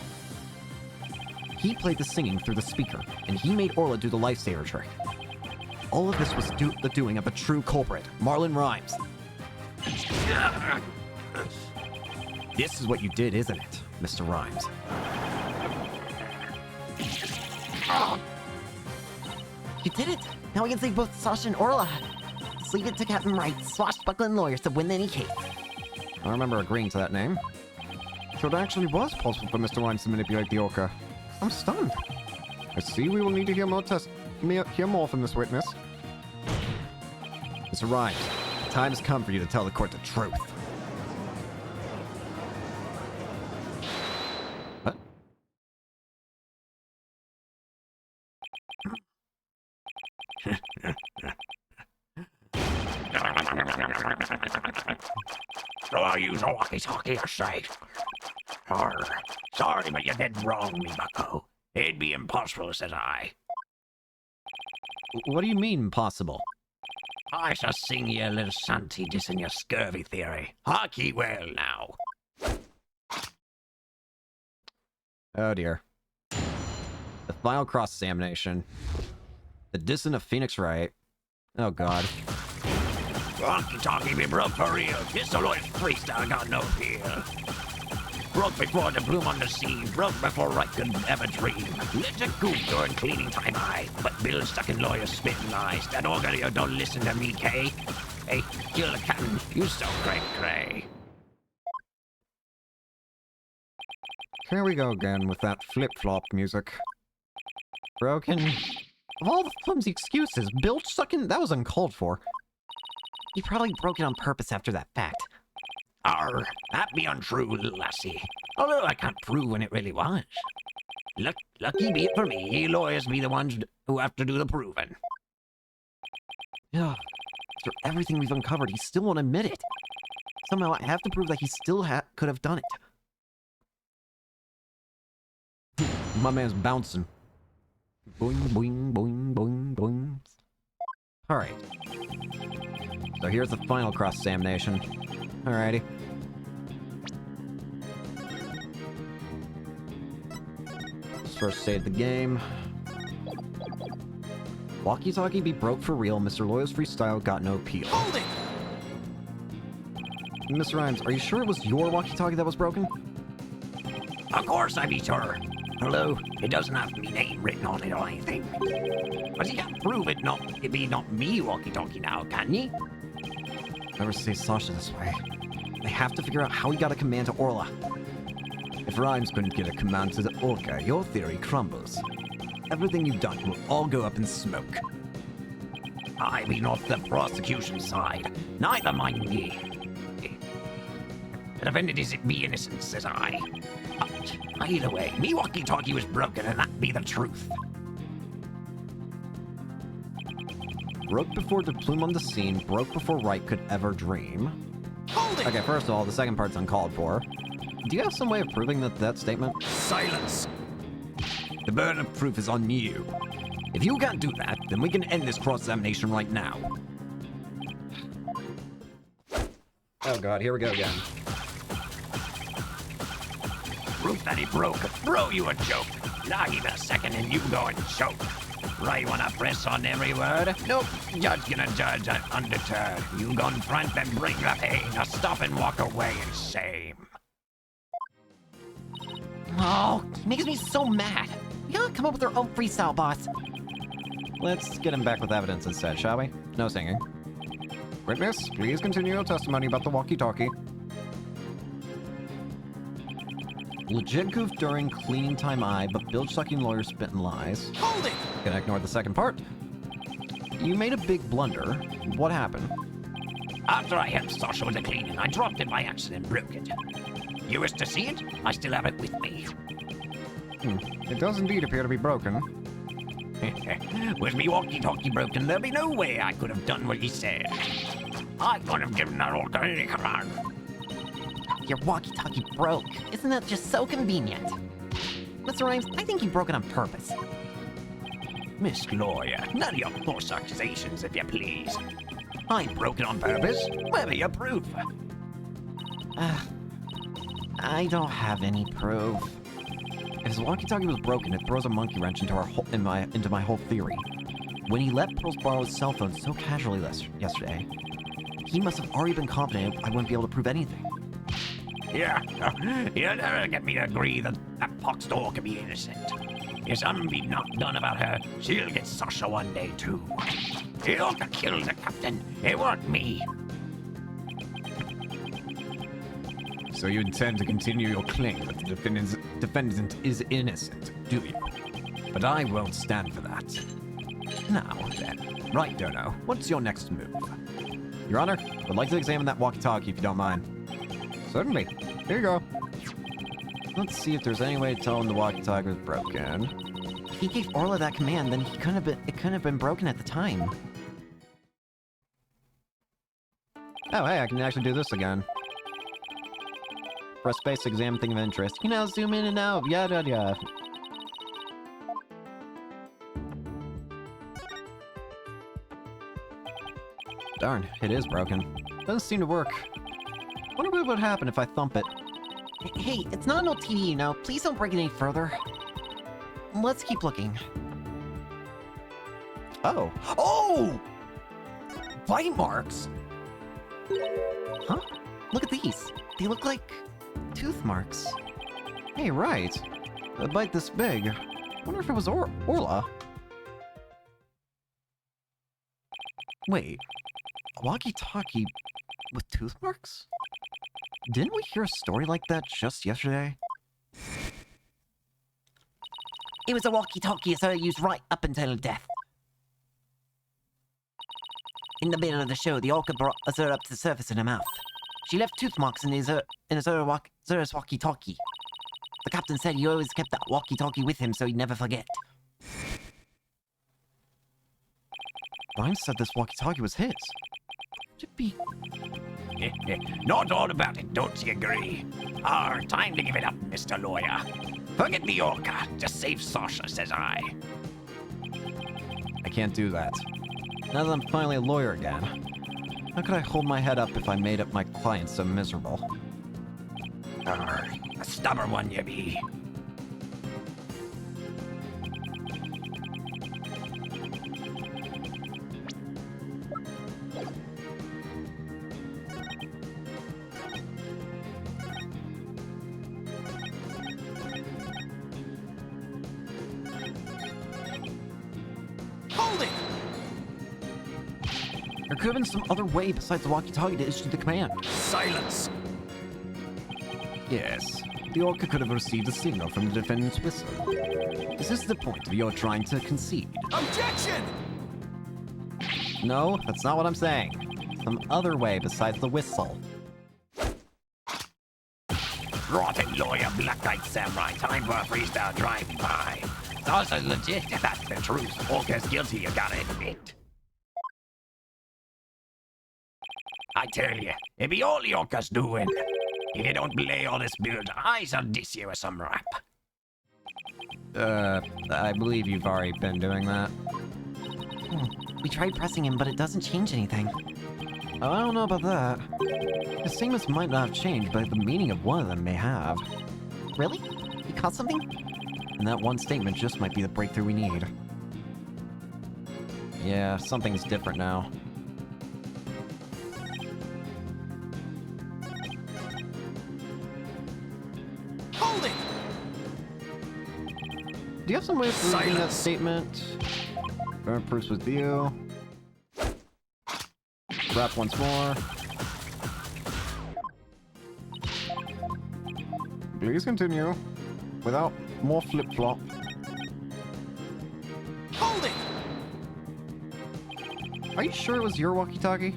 [SPEAKER 1] He played the singing through the speaker, and he made Orla do the lifesaver trick. All of this was the doing of a true culprit, Marlon Rhymes. This is what you did, isn't it, Mr. Rhymes?
[SPEAKER 2] You did it! Now we can save both Sasha and Orla. Let's leave it to Captain Wright's swashbuckling lawyers to win any case.
[SPEAKER 1] I remember agreeing to that name. So it actually was possible for Mr. Rhymes to manipulate the orca. I'm stunned. I see we will need to hear more from this witness. Mr. Rhymes, the time has come for you to tell the court the truth. What?
[SPEAKER 3] So I'll use a walkie-talkie, I say. Sorry, but you did wrong me, bucko. It'd be impossible, says I.
[SPEAKER 1] What do you mean, impossible?
[SPEAKER 3] I shall sing ye a little shanty dissing your scurvy theory. Hark ye well now.
[SPEAKER 1] Oh dear. The final cross-examination. The dissing of Phoenix Wright. Oh god.
[SPEAKER 3] Walkie-talkie be broke for real. This alloys freestyle got no appeal. Broke before the bloom on the scene. Broke before Wright could ever dream. Legit goop during cleaning time I. But Bill stuck in lawyer spitting lies. That organ don't listen to me, Kay. Hey, kill the captain. You so cray-cray.
[SPEAKER 1] Here we go again with that flip-flop music. Broken. Of all the flimsy excuses, Bill sucking, that was uncalled for.
[SPEAKER 2] He probably broke it on purpose after that fact.
[SPEAKER 3] Arr, that be untrue, little lassie. Although I can't prove when it really was. Lucky be it for me, lawyers be the ones who have to do the proving.
[SPEAKER 1] Yeah. After everything we've uncovered, he still won't admit it. Somehow I have to prove that he still could have done it. My man's bouncing. Boing, boing, boing, boing, boing. Alright. So here's the final cross-examination. Alrighty. Let's first save the game. Walkie-talkie be broke for real. Mr. Loyal's freestyle got no appeal.
[SPEAKER 3] Hold it!
[SPEAKER 1] Mr. Rhymes, are you sure it was your walkie-talkie that was broken?
[SPEAKER 3] Of course I be sure. Although, it doesn't have me name written on it or anything. But you can't prove it be not me walkie-talkie now, can ye?
[SPEAKER 1] Never say Sasha this way. They have to figure out how he got a command to Orla. If Rhymes couldn't get a command to the Orca, your theory crumbles. Everything you've done will all go up in smoke.
[SPEAKER 3] I be not the prosecution side. Neither mind ye. The defendant is it be innocent, says I. But either way, me walkie-talkie was broken and that be the truth.
[SPEAKER 1] Broke before the plume on the scene, broke before Wright could ever dream.
[SPEAKER 3] Hold it!
[SPEAKER 1] Okay, first of all, the second part's uncalled for. Do you have some way of proving that statement?
[SPEAKER 3] Silence! The burden of proof is on you. If you can't do that, then we can end this cross-examination right now.
[SPEAKER 1] Oh god, here we go again.
[SPEAKER 3] proof that he broke. Bro, you a joke. Not even a second and you go and choke. Right wanna press on every word? Nope, judge gonna judge undeterred. You gon' front and bring the pain. Now stop and walk away in shame.
[SPEAKER 2] Oh, he makes me so mad. We gotta come up with our own freestyle, boss.
[SPEAKER 1] Let's get him back with evidence instead, shall we? No singing. Witness, please continue your testimony about the walkie-talkie. Legit goof during cleaning time but bilge-sucking lawyer spitting lies.
[SPEAKER 3] Hold it!
[SPEAKER 1] Gonna ignore the second part. You made a big blunder. What happened?
[SPEAKER 3] After I helped Sasha with the cleaning, I dropped it by accident and broke it. You wish to see it? I still have it with me.
[SPEAKER 1] It does indeed appear to be broken.
[SPEAKER 3] With me walkie-talkie broken, there'd be no way I could have done what he said. I couldn't have given that orca any command.
[SPEAKER 2] Your walkie-talkie broke. Isn't that just so convenient? Mr. Rhymes, I think you broke it on purpose.
[SPEAKER 3] Miss Lawyer, none of your false accusations, if you please. I broke it on purpose. Where be your proof?
[SPEAKER 2] I don't have any proof.
[SPEAKER 1] If his walkie-talkie was broken, it throws a monkey wrench into into my whole theory. When he let Pearls borrow his cell phone so casually yesterday, he must have already been confident I wouldn't be able to prove anything.
[SPEAKER 3] Yeah, you'll never get me to agree that that pox doll can be innocent. If something be not done about her, she'll get Sasha one day too. The orca killed the captain. It weren't me.
[SPEAKER 1] So you intend to continue your claim that the defendant is innocent, do you? But I won't stand for that. Now then, right, Dono, what's your next move? Your Honor, would like to examine that walkie-talkie if you don't mind. Certainly. Here you go. Let's see if there's any way to tell him the walkie-talkie was broken.
[SPEAKER 2] If he gave Orla that command, then it couldn't have been broken at the time.
[SPEAKER 1] Oh, hey, I can actually do this again. Press space to examine thing of interest. You know, zoom in and out, yada yada. Darn, it is broken. Doesn't seem to work. Wonder what would happen if I thump it.
[SPEAKER 2] Hey, it's not an old TV, you know. Please don't break it any further. Let's keep looking.
[SPEAKER 1] Oh. Oh! Bite marks!
[SPEAKER 2] Huh? Look at these. They look like tooth marks.
[SPEAKER 1] Hey, right. A bite this big. Wonder if it was Orla. Wait. A walkie-talkie with tooth marks? Didn't we hear a story like that just yesterday?
[SPEAKER 2] It was a walkie-talkie I used right up until death. In the middle of the show, the orca brought Azura up to the surface in her mouth. She left tooth marks in Azura's walkie-talkie. The captain said he always kept that walkie-talkie with him so he'd never forget.
[SPEAKER 1] Rhymes said this walkie-talkie was his. Could it be?
[SPEAKER 3] Not all about it, don't you agree? Time to give it up, Mr. Lawyer. Forget the orca. Just save Sasha, says I.
[SPEAKER 1] I can't do that. Now that I'm finally a lawyer again, how could I hold my head up if I made up my client so miserable?
[SPEAKER 3] A stubborn one you be.
[SPEAKER 2] Hold it!
[SPEAKER 1] There could have been some other way besides the walkie-talkie to issue the command.
[SPEAKER 3] Silence!
[SPEAKER 1] Yes, the orca could have received a signal from the defendant's whistle. Is this the point you're trying to concede?
[SPEAKER 3] Objection!
[SPEAKER 1] No, that's not what I'm saying. Some other way besides the whistle.
[SPEAKER 3] Rotten lawyer, black-eyed samurai, time for a freestyle drive-by. Salsa's legit, that's the truth. Orca's guilty, you gotta admit. I tell you, it be all the orca's doing. If you don't belay all this build, I shall diss you with some rap.
[SPEAKER 1] I believe you've already been doing that.
[SPEAKER 2] We tried pressing him, but it doesn't change anything.
[SPEAKER 1] Oh, I don't know about that. His statements might not have changed, but the meaning of one of them may have.
[SPEAKER 2] Really? You caught something?
[SPEAKER 1] And that one statement just might be the breakthrough we need. Yeah, something's different now.
[SPEAKER 3] Hold it!
[SPEAKER 1] Do you have some way of proving that statement? Current proofs with you. Wrap once more. Please continue. Without more flip-flop.
[SPEAKER 3] Hold it!
[SPEAKER 1] Are you sure it was your walkie-talkie?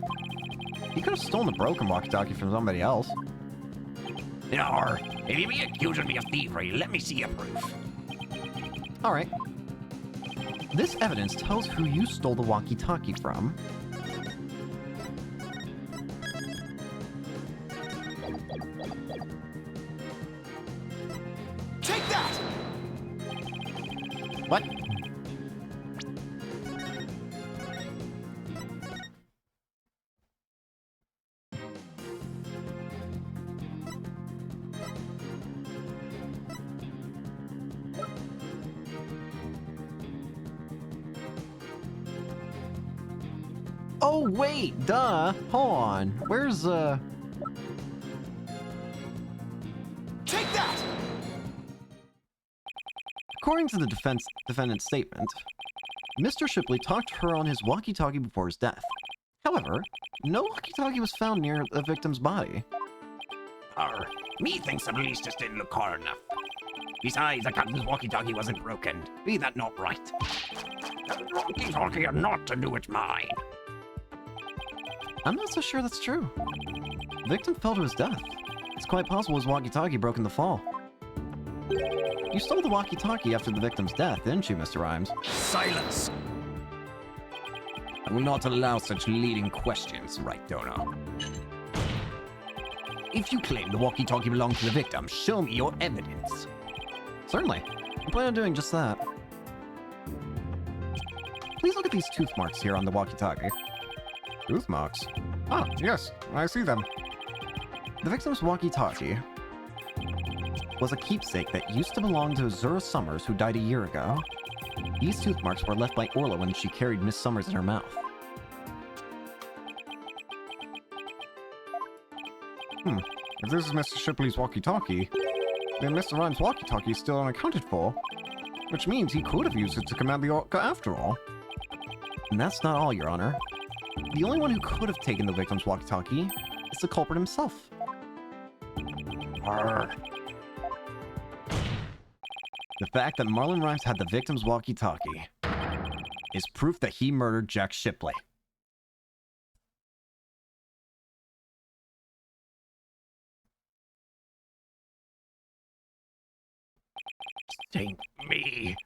[SPEAKER 1] You could have stolen the broken walkie-talkie from somebody else.
[SPEAKER 3] No, if you be accusing me of thievery, let me see your proof.
[SPEAKER 1] Alright. This evidence tells who you stole the walkie-talkie from.
[SPEAKER 3] Take that!
[SPEAKER 1] What? Oh, wait, duh. Hold on. Where's,
[SPEAKER 3] Take that!
[SPEAKER 1] According to the defendant's statement, Mr. Shipley talked to her on his walkie-talkie before his death. However, no walkie-talkie was found near the victim's body.
[SPEAKER 3] Me thinks the police just didn't look hard enough. Besides, the captain's walkie-talkie wasn't broken. Be that not right? The walkie-talkie had not to do with mine.
[SPEAKER 1] I'm not so sure that's true. The victim fell to his death. It's quite possible his walkie-talkie broke in the fall. You stole the walkie-talkie after the victim's death, didn't you, Mr. Rhymes?
[SPEAKER 3] Silence! I will not allow such leading questions, right, Dono? If you claim the walkie-talkie belonged to the victim, show me your evidence.
[SPEAKER 1] Certainly. I plan on doing just that. Please look at these tooth marks here on the walkie-talkie. Tooth marks? Ah, yes, I see them. The victim's walkie-talkie was a keepsake that used to belong to Azura Summers, who died a year ago. These tooth marks were left by Orla when she carried Miss Summers in her mouth. If this is Mr. Shipley's walkie-talkie, then Mr. Rhymes' walkie-talkie is still unaccounted for, which means he could have used it to command the Orca after all. And that's not all, Your Honor. The only one who could have taken the victim's walkie-talkie is the culprit himself. The fact that Marlon Rhymes had the victim's walkie-talkie is proof that he murdered Jack Shipley.
[SPEAKER 3] Thank me.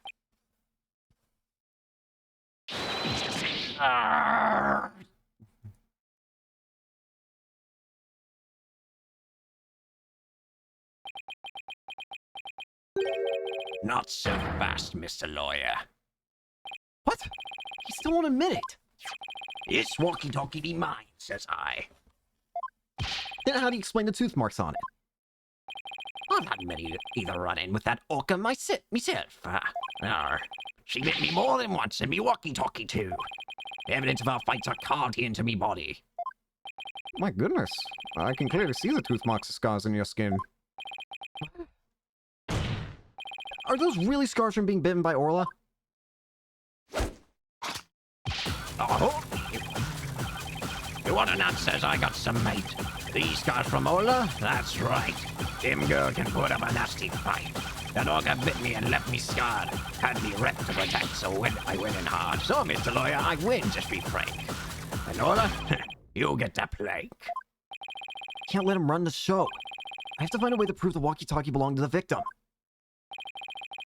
[SPEAKER 3] Not so fast, Mr. Lawyer.
[SPEAKER 1] What? He still won't admit it.
[SPEAKER 3] This walkie-talkie be mine, says I.
[SPEAKER 1] Then how do you explain the tooth marks on it?
[SPEAKER 3] I've had many either run-in with that orca myself. She bit me more than once, and me walkie-talkie too. Evidence of our fights are carved into me body.
[SPEAKER 1] My goodness. I can clearly see the tooth marks and scars in your skin. Are those really scars from being bitten by Orla?
[SPEAKER 3] Oh, you want an answer? I got some mate. These scars from Ola? That's right. Him girl can put up a nasty fight. That orca bit me and left me scarred. Had me rep to protect, so I went in hard. So, Mr. Lawyer, I win, just be frank. And Ola, you get the plank.
[SPEAKER 1] Can't let him run the show. I have to find a way to prove the walkie-talkie belonged to the victim.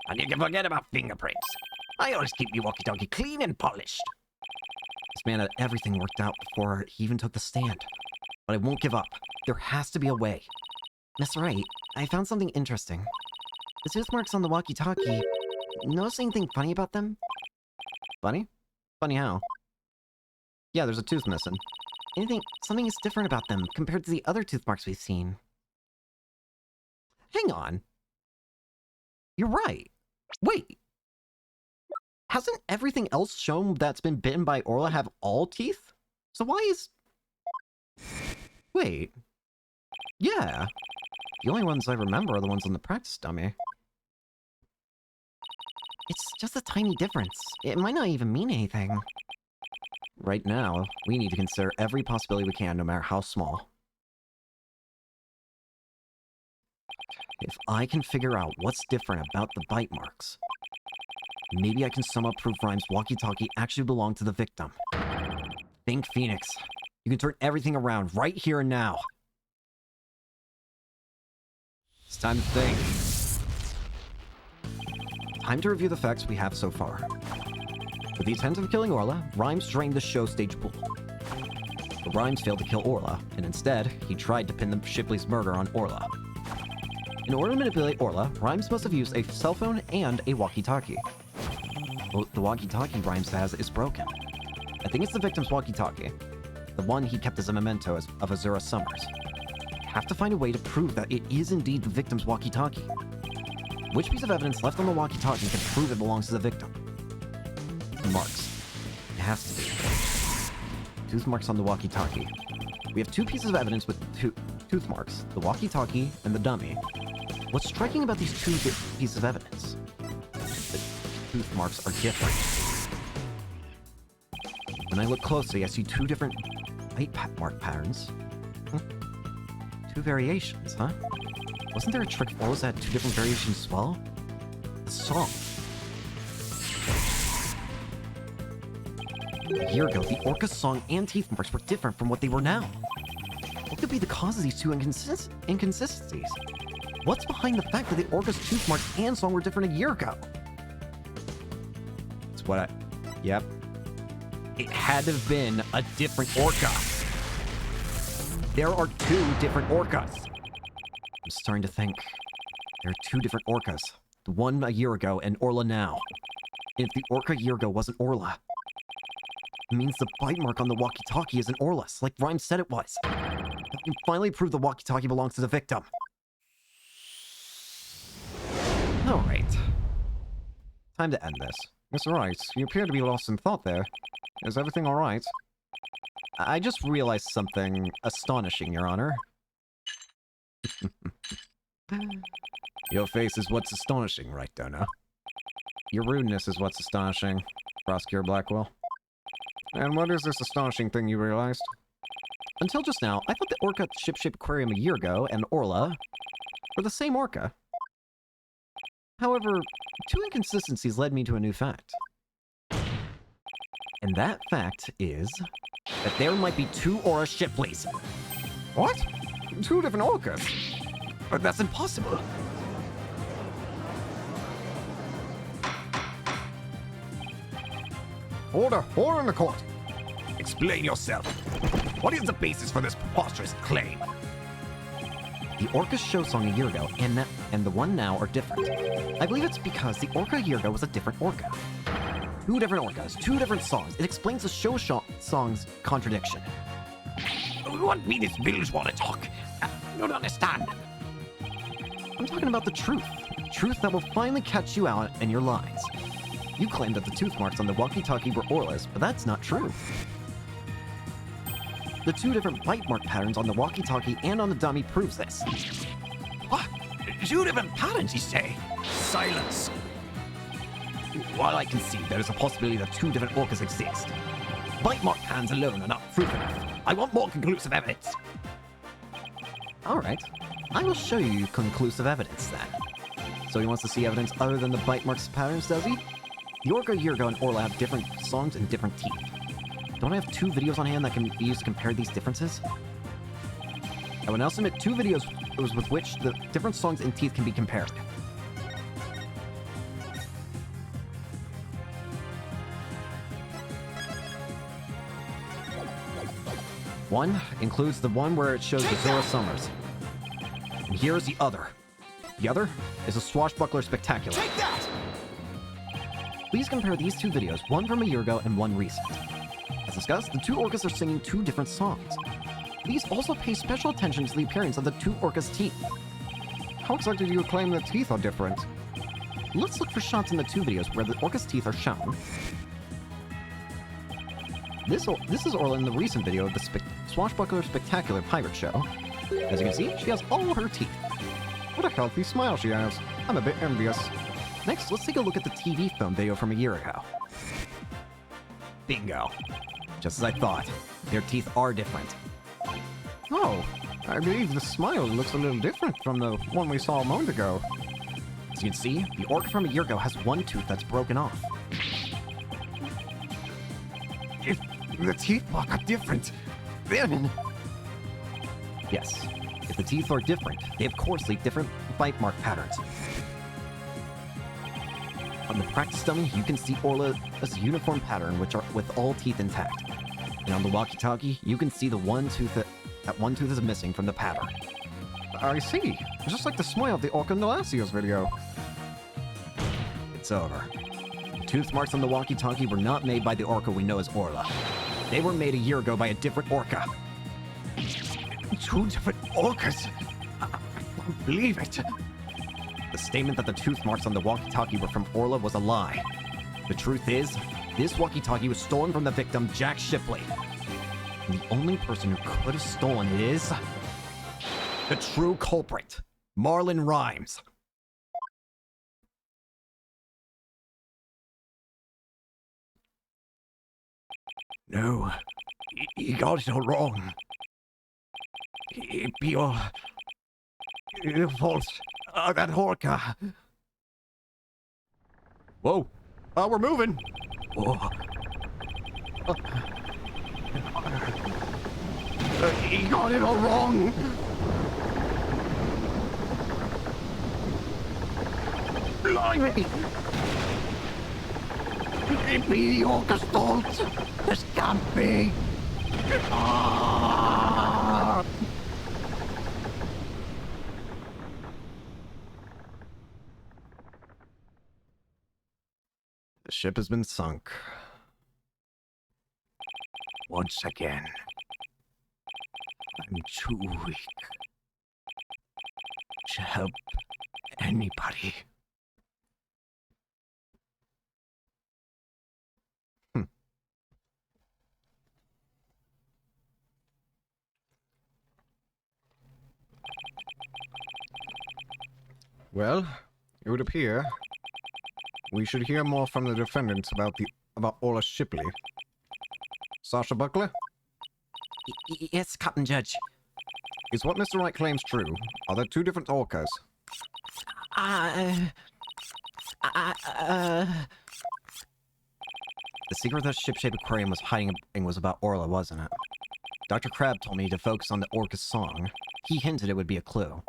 [SPEAKER 3] And you can forget about fingerprints. I always keep me walkie-talkie clean and polished.
[SPEAKER 1] This man had everything worked out before he even took the stand. But I won't give up. There has to be a way. Miss Wright, I found something interesting. The tooth marks on the walkie-talkie. Notice anything funny about them? Funny? Funny how? Yeah, there's a tooth missing. Something is different about them compared to the other tooth marks we've seen. Hang on. You're right. Wait. Hasn't everything else shown that's been bitten by Orla have all teeth? So why is... Wait. Yeah. The only ones I remember are the ones on the practice dummy.
[SPEAKER 2] It's just a tiny difference. It might not even mean anything.
[SPEAKER 1] Right now, we need to consider every possibility we can, no matter how small. If I can figure out what's different about the bite marks, maybe I can somehow prove Rhyme's walkie-talkie actually belonged to the victim. Think, Phoenix. You can turn everything around right here and now. It's time to think. Time to review the facts we have so far. With the intent of killing Orla, Rhymes drained the show stage pool. But Rhymes failed to kill Orla, and instead, he tried to pin the Shipley's murder on Orla. In order to manipulate Orla, Rhymes must have used a cell phone and a walkie-talkie. Well, the walkie-talkie Rhymes has is broken. I think it's the victim's walkie-talkie. The one he kept as a memento of Azura Summers. Have to find a way to prove that it is indeed the victim's walkie-talkie. Which piece of evidence left on the walkie-talkie can prove it belongs to the victim? The marks. It has to be. Tooth marks on the walkie-talkie. We have two pieces of evidence with tooth marks, the walkie-talkie and the dummy. What's striking about these two pieces of evidence? The tooth marks are different. When I look closely, I see two different bite mark patterns. Two variations, huh? Wasn't there a trick Orla's that had two different variations as well? The song. A year ago, the Orca's song and teeth marks were different from what they were now. What could be the cause of these two inconsistencies? What's behind the fact that the Orca's tooth marks and song were different a year ago? It's what I... Yep. It had to have been a different Orca. There are two different Orcas. I'm starting to think there are two different Orcas. The one a year ago and Orla now. And if the Orca a year ago wasn't Orla, it means the bite mark on the walkie-talkie isn't Orla's, like Rhyme said it was. We can finally prove the walkie-talkie belongs to the victim. Alright. Time to end this. Mr. Wright, you appear to be lost in thought there. Is everything alright? I just realized something astonishing, Your Honor. Your face is what's astonishing, right, Dona? Your rudeness is what's astonishing, Prosecutor Blackwell. And what is this astonishing thing you realized? Until just now, I thought the Orca at the Ship Aquarium a year ago and Orla were the same Orca. However, two inconsistencies led me to a new fact. And that fact is that there might be two Aura Shipleys. What? Two different Orcas? But that's impossible.
[SPEAKER 3] Order in the court. Explain yourself. What is the basis for this preposterous claim?
[SPEAKER 1] The Orca's show song a year ago and the one now are different. I believe it's because the Orca a year ago was a different Orca. Two different Orcas, two different songs. It explains the show song's contradiction.
[SPEAKER 3] What me this village want to talk? I don't understand.
[SPEAKER 1] I'm talking about the truth. Truth that will finally catch you out in your lies. You claim that the tooth marks on the walkie-talkie were Orla's, but that's not true. The two different bite mark patterns on the walkie-talkie and on the dummy proves this.
[SPEAKER 3] What? Two different patterns, you say? Silence. While I can see there is a possibility that two different Orcas exist, bite mark patterns alone are not proof enough. I want more conclusive evidence.
[SPEAKER 1] Alright. I will show you conclusive evidence then. So he wants to see evidence other than the bite marks patterns, does he? The Orca a year ago and Orla have different songs and different teeth. Don't I have two videos on hand that can be used to compare these differences? I will now submit two videos with which the different songs and teeth can be compared. One includes the one where it shows Azura Summers. And here's the other. The other is a Swashbuckler Spectacular.
[SPEAKER 3] Take that!
[SPEAKER 1] Please compare these two videos, one from a year ago and one recent. As discussed, the two Orcas are singing two different songs. Please also pay special attention to the appearance of the two Orcas' teeth. How exactly do you claim the teeth are different? let's look for shots in the two videos where the orca's teeth are shown. This is Orla in the recent video of the Swashbuckler Spectacular Pirate Show. As you can see, she has all her teeth. What a healthy smile she has. I'm a bit envious. Next, let's take a look at the TV film video from a year ago.
[SPEAKER 3] Bingo. Just as I thought. Their teeth are different.
[SPEAKER 1] Oh, I believe the smile looks a little different from the one we saw a moment ago.
[SPEAKER 3] As you can see, the orca from a year ago has one tooth that's broken off. If the teeth mark are different, then... Yes, if the teeth are different, they have coarsely different bite mark patterns. On the practice dummy, you can see Orla's uniform pattern, which are with all teeth intact. And on the walkie-talkie, you can see the one tooth that one tooth is missing from the pattern.
[SPEAKER 1] I see. Just like the smile of the orca in the last year's video.
[SPEAKER 3] It's over. The tooth marks on the walkie-talkie were not made by the orca we know as Orla. They were made a year ago by a different orca. Two different orcas? I can't believe it. The statement that the tooth marks on the walkie-talkie were from Orla was a lie. The truth is, this walkie-talkie was stolen from the victim, Jack Shipley. And the only person who could have stolen it is... the true culprit, Marlon Rhymes. No, he got it all wrong. It'd be all the fault of that orca.
[SPEAKER 1] Whoa. We're moving.
[SPEAKER 3] Oh. He got it all wrong. Blimey! It'd be the orca's fault. This can't be. Ah!
[SPEAKER 1] The ship has been sunk.
[SPEAKER 3] Once again. I'm too weak to help anybody.
[SPEAKER 1] Well, it would appear we should hear more from the defendants about Orla Shipley. Sasha Buckler?
[SPEAKER 2] Yes, Captain Judge.
[SPEAKER 1] Is what Mr. Wright claims true? Are there two different orcas?
[SPEAKER 2] The
[SPEAKER 1] secret that ship-shaped aquarium was hiding was about Orla, wasn't it? Dr. Crab told me to focus on the orca's song. He hinted it would be a clue.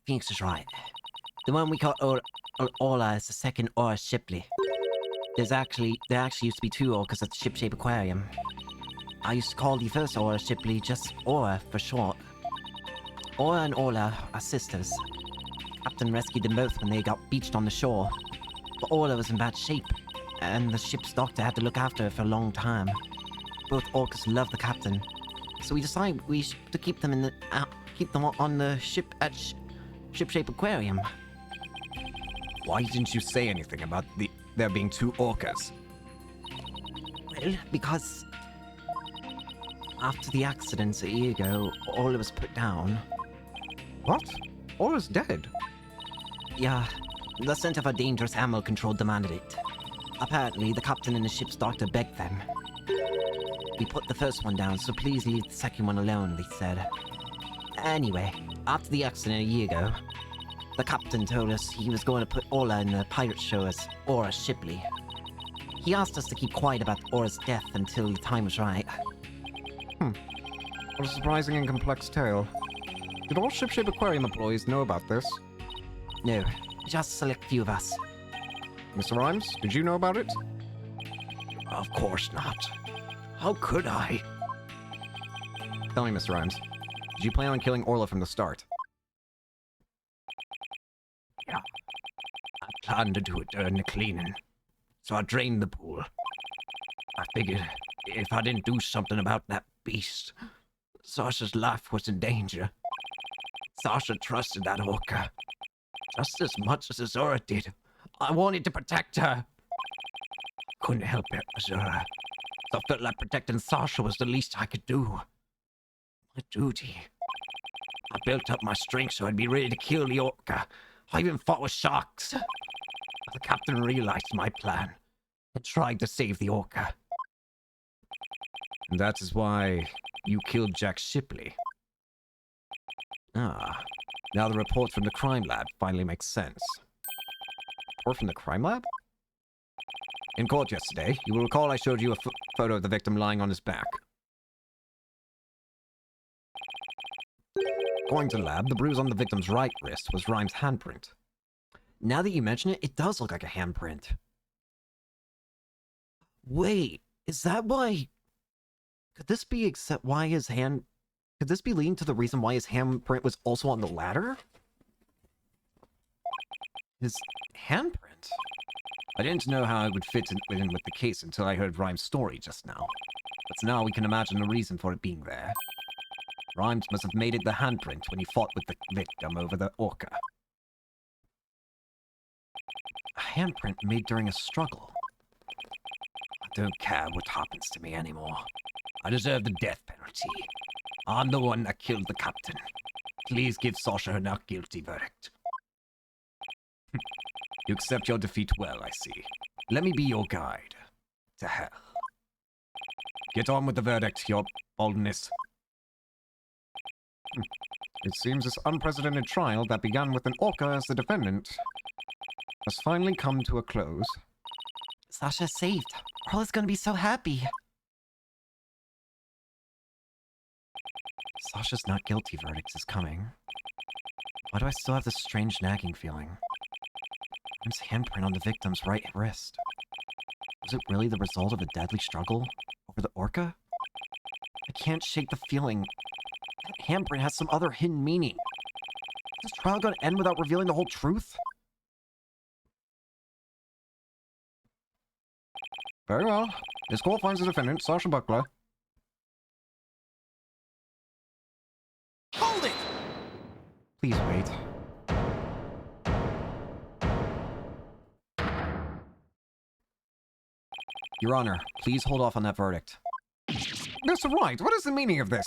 [SPEAKER 2] Phoenix is right. The one we call Orla is the second Orla Shipley. There actually used to be two orcas at the ship-shaped aquarium. I used to call the first Orla Shipley just Orla for short. Orla and Orla are sisters. Captain rescued them both when they got beached on the shore. But Orla was in bad shape, and the ship's doctor had to look after her for a long time. Both orcas loved the captain, so we decided to keep them on the ship at ship-shaped aquarium.
[SPEAKER 3] Why didn't you say anything about there being two orcas?
[SPEAKER 2] Well, because after the accident a year ago, Orla was put down.
[SPEAKER 1] What? Orla's dead?
[SPEAKER 2] Yeah, the Center for Dangerous Animal Control demanded it. Apparently, the captain and the ship's doctor begged them. We put the first one down, so please leave the second one alone, they said. Anyway, after the accident a year ago, the captain told us he was going to put Orla in the pirate show as Orla Shipley. He asked us to keep quiet about Orla's death until the time was right.
[SPEAKER 1] What a surprising and complex tale. Did all ship-shaped aquarium employees know about this?
[SPEAKER 2] No, just a select few of us.
[SPEAKER 1] Mr. Rhymes, did you know about it?
[SPEAKER 3] Of course not. How could I?
[SPEAKER 1] Tell me, Mr. Rhymes, did you plan on killing Orla from the start?
[SPEAKER 3] Yeah. I planned to do it during the cleaning, so I drained the pool. I figured if I didn't do something about that beast, Sasha's life was in danger.
[SPEAKER 2] Sasha trusted that orca. Just as much as Azura did. I wanted to protect her. Couldn't help it, Azura. I felt like protecting Sasha was the least I could do. My duty. I built up my strength so I'd be ready to kill the orca. I even fought with sharks. But the captain realized my plan and tried to save the orca.
[SPEAKER 1] And that is why you killed Jack Shipley. Ah, now the report from the crime lab finally makes sense. Report from the crime lab? In court yesterday, you will recall I showed you a photo of the victim lying on his back. According to the lab, the bruise on the victim's right wrist was Rhyme's handprint. Now that you mention it, it does look like a handprint. Wait, is that why... Could this be Could this be leading to the reason why his handprint was also on the ladder? His handprint? I didn't know how it would fit in with the case until I heard Rhyme's story just now. But now we can imagine the reason for it being there. Rhymes must have made it the handprint when he fought with the victim over the orca. A handprint made during a struggle. I don't care what happens to me anymore. I deserve the death penalty. I'm the one that killed the captain. Please give Sasha her not guilty verdict. You accept your defeat well, I see. Let me be your guide. To hell. Get on with the verdict, your boldness. It seems this unprecedented trial that began with an orca as the defendant has finally come to a close.
[SPEAKER 2] Sasha's saved. Orla's gonna be so happy.
[SPEAKER 1] Sasha's not guilty verdict is coming. Why do I still have this strange nagging feeling? Rhyme's handprint on the victim's right wrist. Was it really the result of a deadly struggle over the orca? I can't shake the feeling that handprint has some other hidden meaning. Is this trial going to end without revealing the whole truth? Very well. This court finds the defendant, Sasha Buckler.
[SPEAKER 2] Hold it!
[SPEAKER 1] Please wait. Your Honor, please hold off on that verdict. Mr. Wright, what is the meaning of this?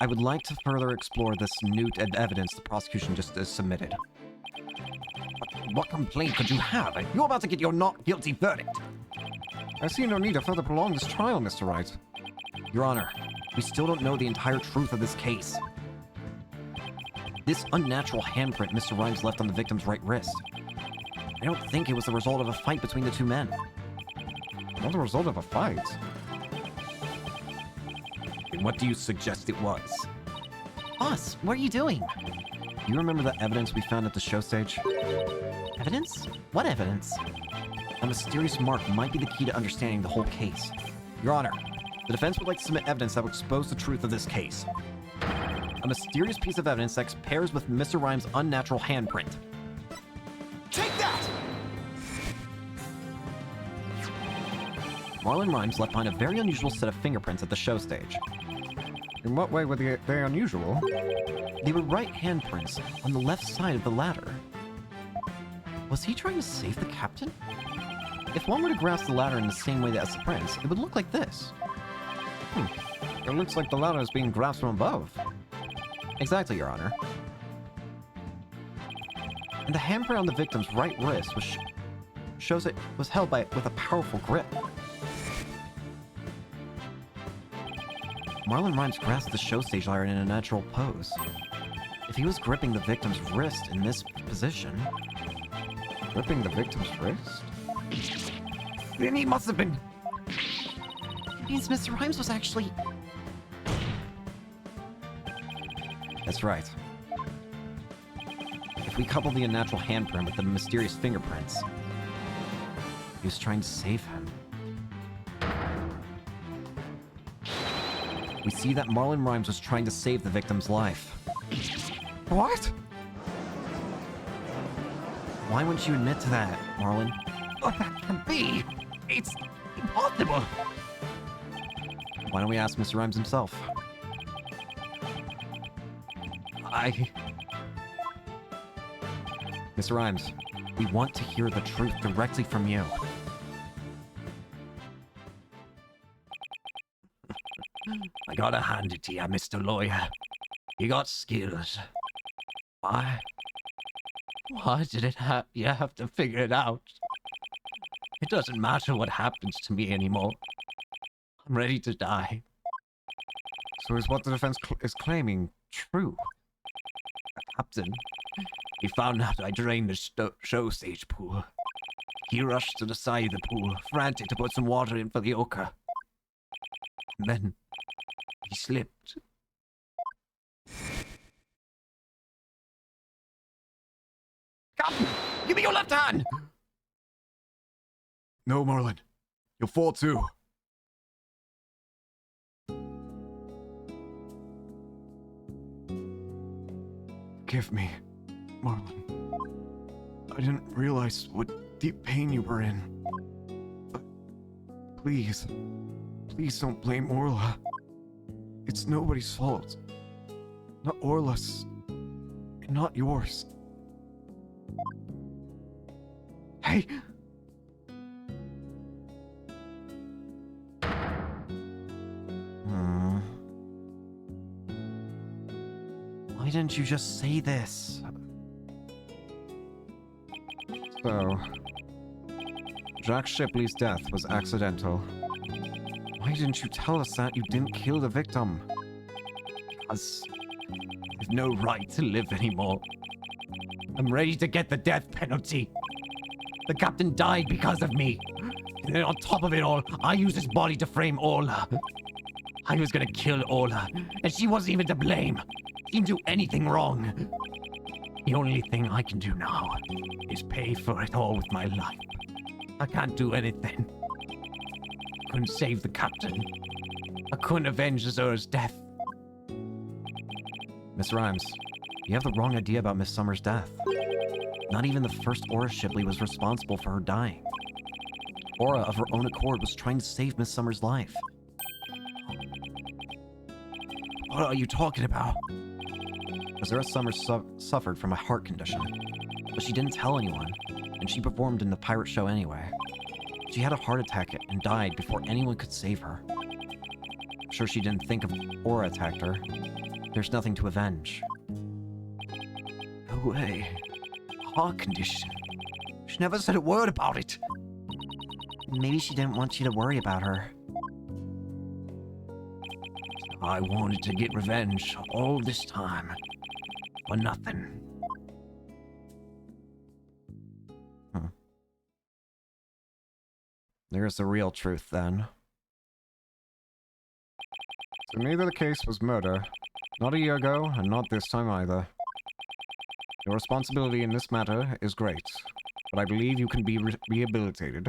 [SPEAKER 1] I would like to further explore this new evidence the prosecution just submitted. What complaint could you have? You're about to get your not guilty verdict. I see no need to further prolong this trial, Mr. Wright. Your Honor, we still don't know the entire truth of this case. This unnatural handprint Mr. Rhymes left on the victim's right wrist. I don't think it was the result of a fight between the two men. Not the result of a fight? Then what do you suggest it was?
[SPEAKER 2] Boss, what are you doing?
[SPEAKER 1] Do you remember the evidence we found at the show stage?
[SPEAKER 2] Evidence? What evidence?
[SPEAKER 1] A mysterious mark might be the key to understanding the whole case. Your Honor, the defense would like to submit evidence that will expose the truth of this case. A mysterious piece of evidence that pairs with Mr. Rhymes' unnatural handprint.
[SPEAKER 2] Take that!
[SPEAKER 1] Marlon Rhymes left behind a very unusual set of fingerprints at the show stage. In what way were they unusual? They were right handprints on the left side of the ladder. Was he trying to save the captain? If one were to grasp the ladder in the same way as the prints, it would look like this. It looks like the ladder is being grasped from above. Exactly, Your Honor. And the handprint on the victim's right wrist shows it was held with a powerful grip. Marlon Rhymes grasped the show stage ladder in a natural pose. If he was gripping the victim's wrist in this position... Gripping the victim's wrist? Then he must have been...
[SPEAKER 2] It means Mr. Rhymes was actually...
[SPEAKER 1] That's right. If we couple the unnatural handprint with the mysterious fingerprints, he was trying to save him. We see that Marlon Rhymes was trying to save the victim's life. What? Why wouldn't you admit to that, Marlon?
[SPEAKER 2] What that can be? It's impossible!
[SPEAKER 1] Why don't we ask Mr. Rhymes himself? Mr. Rhymes, we want to hear the truth directly from you.
[SPEAKER 3] I gotta hand it to you, Mr. Lawyer. You got skills. Why? Why did you have to figure it out? It doesn't matter what happens to me anymore. I'm ready to die.
[SPEAKER 1] So is what the defense is claiming true?
[SPEAKER 3] Captain, he found out I drained the show stage pool. He rushed to the side of the pool, frantic to put some water in for the ochre. And then he slipped.
[SPEAKER 1] Captain, give me your left hand!
[SPEAKER 3] No, Merlin. You'll fall too.
[SPEAKER 4] Forgive me, Marlon. I didn't realize what deep pain you were in. But please don't blame Orla. It's nobody's fault. Not Orla's, and not yours. Hey!
[SPEAKER 1] Why didn't you just say this? So, Jack Shipley's death was accidental. Why didn't you tell us that you didn't kill the victim?
[SPEAKER 3] Because I've no right to live anymore. I'm ready to get the death penalty. The captain died because of me. And then on top of it all, I used his body to frame Orla. I was gonna kill Orla, and she wasn't even to blame. She didn't do anything wrong. The only thing I can do now is pay for it all with my life. I can't do anything. I couldn't save the captain. I couldn't avenge Azura's death.
[SPEAKER 1] Miss Rhymes, you have the wrong idea about Miss Summer's death. Not even the first Aura Shipley was responsible for her dying. Aura, of her own accord, was trying to save Miss Summer's life.
[SPEAKER 3] What are you talking about?
[SPEAKER 1] Azura Summers suffered from a heart condition, but she didn't tell anyone, and she performed in the pirate show anyway. She had a heart attack and died before anyone could save her. I'm sure she didn't think of Aura attacked her. There's nothing to avenge.
[SPEAKER 3] No way. Heart condition. She never said a word about it.
[SPEAKER 1] Maybe she didn't want you to worry about her.
[SPEAKER 3] I wanted to get revenge all this time. For nothing.
[SPEAKER 1] There's the real truth, then.
[SPEAKER 4] So neither the case was murder. Not a year ago, and not this time either. Your responsibility in this matter is great, but I believe you can be rehabilitated.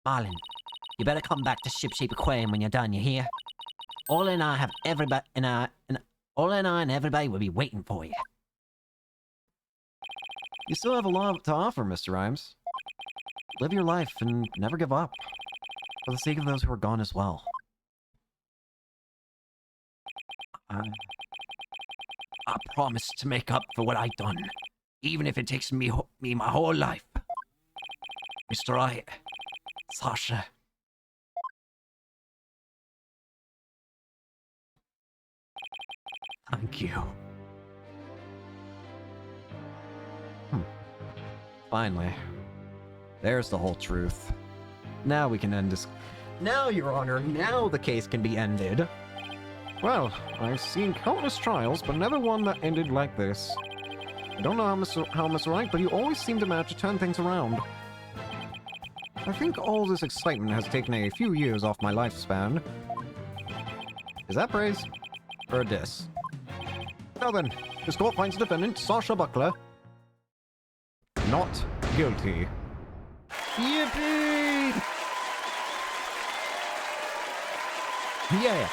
[SPEAKER 2] Marlin, you better come back to Shipshape Aquarium when you're done, you hear? Orla and I and everybody will be waiting for you.
[SPEAKER 1] You still have a lot to offer, Mr. Rhymes. Live your life and never give up. For the sake of those who are gone as well.
[SPEAKER 3] I promise to make up for what I've done, even if it takes me my whole life. Mr. Wright, Sasha. Thank you.
[SPEAKER 1] Finally. There's the whole truth. Now we can end this. Now, Your Honor, now the case can be ended.
[SPEAKER 4] Well, I've seen countless trials, but never one that ended like this. I don't know how Mr. Wright, but you always seem to manage to turn things around. I think all this excitement has taken a few years off my lifespan.
[SPEAKER 1] Is that praise? Or a diss?
[SPEAKER 4] Now then, this court finds the defendant, Sasha Buckler, not guilty.
[SPEAKER 1] Yippee! Yeah.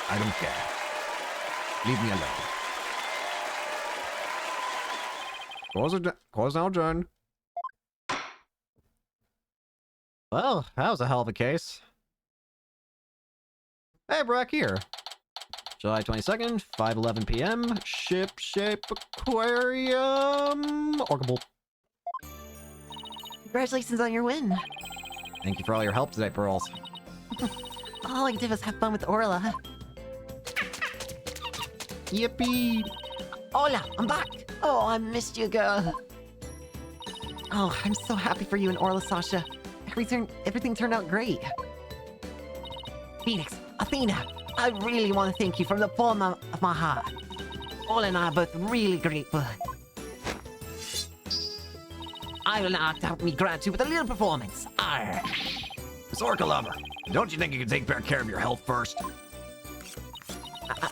[SPEAKER 3] I don't care. Leave me alone.
[SPEAKER 4] Cause now adjourned.
[SPEAKER 1] Well, that was a hell of a case. Hey, we're back here. July 22nd, 5:11 p.m. Ship Shape Aquarium. Orcable.
[SPEAKER 2] Congratulations on your win.
[SPEAKER 1] Thank you for all your help today, Pearls.
[SPEAKER 2] All I did was have fun with Orla.
[SPEAKER 1] Yippee!
[SPEAKER 2] Hola, I'm back. Oh, I missed you, girl. Oh, I'm so happy for you and Orla, Sasha. Everything turned out great. Phoenix, Athena, I really want to thank you from the bottom of my heart. Orla and I are both really grateful. I will now act out me gratitude with a little performance. Arr.
[SPEAKER 3] Miss Orca Lover, don't you think you can take better care of your health first?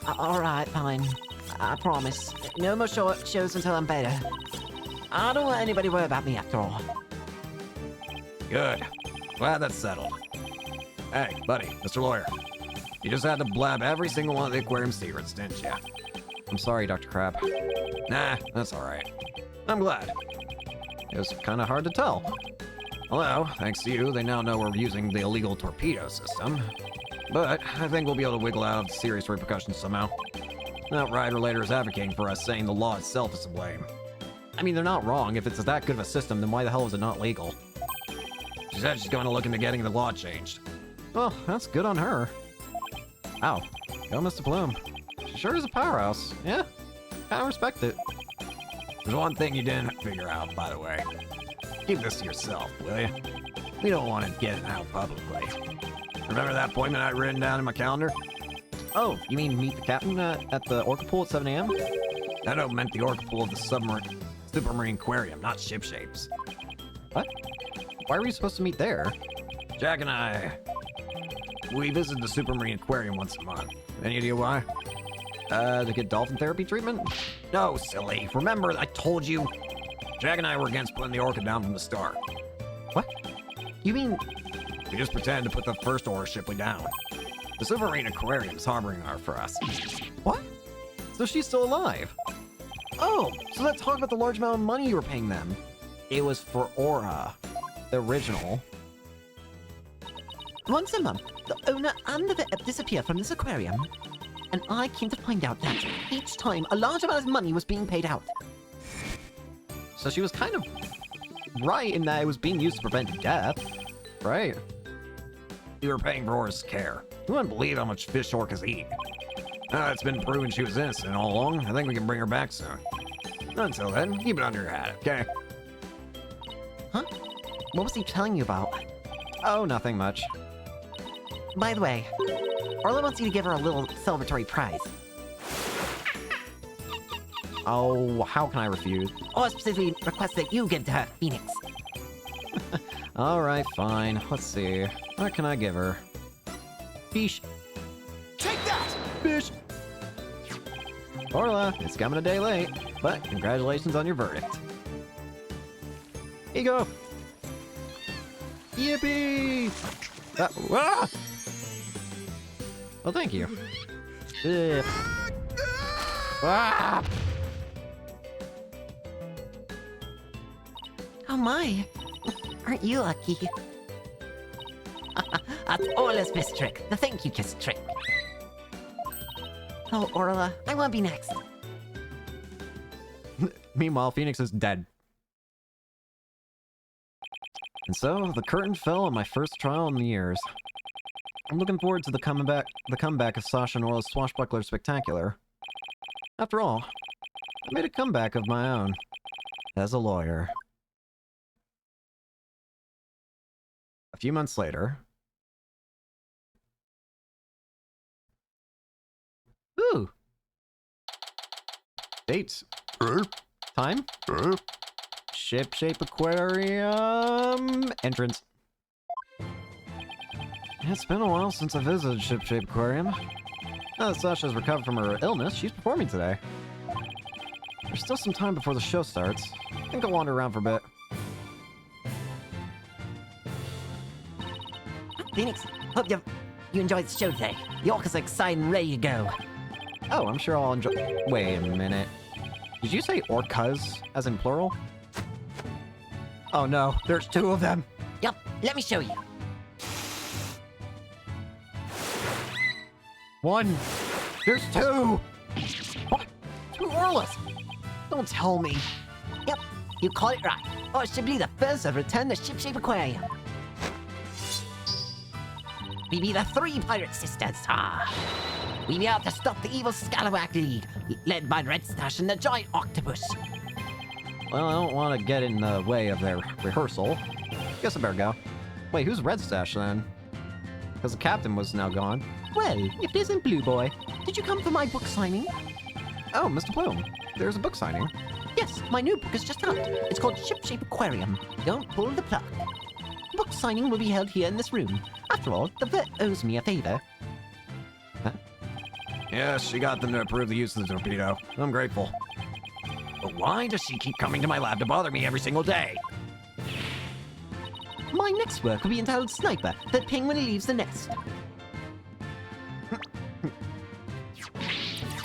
[SPEAKER 2] Alright, fine. I promise. No more shows until I'm better. I don't want anybody to worry about me after all.
[SPEAKER 3] Good. Glad that's settled. Hey, buddy, Mr. Lawyer. You just had to blab every single one of the aquarium secrets, didn't you?
[SPEAKER 1] I'm sorry, Dr. Crab.
[SPEAKER 3] Nah, that's alright. I'm glad.
[SPEAKER 1] It was kind of hard to tell.
[SPEAKER 3] Although, thanks to you, they now know we're using the illegal torpedo system. But I think we'll be able to wiggle out of serious repercussions somehow. That Ryder later is advocating for us, saying the law itself is to blame.
[SPEAKER 1] I mean, they're not wrong. If it's that good of a system, then why the hell is it not legal?
[SPEAKER 3] She said she's going to look into getting the law changed.
[SPEAKER 1] Well, that's good on her. Ow. Go, Mr. Bloom. She sure is a powerhouse. Yeah, kinda respect it.
[SPEAKER 3] There's one thing you didn't figure out, by the way. Keep this to yourself, will you? We don't want it getting out publicly. Remember that appointment I'd written down in my calendar?
[SPEAKER 1] Oh, you mean meet the captain at the Orca Pool at 7 a.m.?
[SPEAKER 3] That note meant the Orca Pool of the Supermarine Aquarium, not Ship Shapes.
[SPEAKER 1] What? Why were you supposed to meet there?
[SPEAKER 3] Jack and I... we visit the Supermarine Aquarium once a month. Any idea why?
[SPEAKER 1] To get dolphin therapy treatment?
[SPEAKER 3] No, silly. Remember, I told you. Jack and I were against putting the Orca down from the start.
[SPEAKER 1] What? You mean...
[SPEAKER 3] We just pretended to put the first Orca Shipley down. The Supermarine Aquarium's harboring her for us.
[SPEAKER 1] What? So she's still alive? Oh, so let's talk about the large amount of money you were paying them. It was for Aura, the original.
[SPEAKER 2] Once a month, the owner and the vet disappear from this aquarium. And I came to find out that each time a large amount of money was being paid out.
[SPEAKER 1] So she was kind of right in that it was being used to prevent death, right?
[SPEAKER 3] We were paying for Aura's care. You wouldn't believe how much fish orcas eat. Now it's been proven she was innocent all along. I think we can bring her back soon. Until then, keep it under your hat, okay?
[SPEAKER 2] Huh? What was he telling you about?
[SPEAKER 1] Oh, nothing much.
[SPEAKER 2] By the way, Orla wants you to give her a little celebratory prize.
[SPEAKER 1] Oh, how can I refuse?
[SPEAKER 2] Or specifically request that you give to her, Phoenix.
[SPEAKER 1] Alright, fine. Let's see. What can I give her? Fish.
[SPEAKER 3] Take that!
[SPEAKER 1] Fish! Orla, it's coming a day late, but congratulations on your verdict. Here you go! Yippee! Ah! Well, thank you. Ugh. Ah!
[SPEAKER 2] Oh my. Aren't you lucky? That's Orla's best trick, the thank you kiss trick. Oh, Orla, I want to be next.
[SPEAKER 1] Meanwhile, Phoenix is dead. And so, the curtain fell on my first trial in the years. I'm looking forward to the comeback of Sasha and Orla's Swashbuckler Spectacular. After all, I made a comeback of my own. As a lawyer. A few months later... Ooh! Dates. Time? Ship Shape Aquarium... Entrance. It's been a while since I visited Ship Shape Aquarium. Now that Sasha's recovered from her illness, she's performing today. There's still some time before the show starts. I think I'll wander around for a bit.
[SPEAKER 2] Phoenix, hope you enjoyed the show today. The orcas are excited and ready to go.
[SPEAKER 1] Oh, I'm sure I'll enjoy... Wait a minute. Did you say orcas, as in plural? Oh no, there's two of them!
[SPEAKER 2] Yup, let me show you.
[SPEAKER 4] One. There's two. What? Two Orlas. Don't tell me.
[SPEAKER 2] Yep, you caught it right. Or it should be the first of return the ship-shape aquarium. We be the three pirate sisters, We be out to stop the evil Scalawag League, led by Red Stash and the giant octopus.
[SPEAKER 1] Well, I don't want to get in the way of their rehearsal. Guess I better go. Wait, who's Red Stash then? Because the captain was now gone.
[SPEAKER 2] Well, if it isn't Blue Boy, did you come for my book signing?
[SPEAKER 1] Oh, Mr. Bloom. There's a book signing.
[SPEAKER 2] Yes, my new book is just out. It's called Ship-Shape Aquarium. Don't pull the plug. Book signing will be held here in this room. After all, the vet owes me a favor.
[SPEAKER 3] Yeah, she got them to approve the use of the torpedo. I'm grateful. But why does she keep coming to my lab to bother me every single day?
[SPEAKER 2] My next work will be entitled Sniper, the penguin who leaves the nest.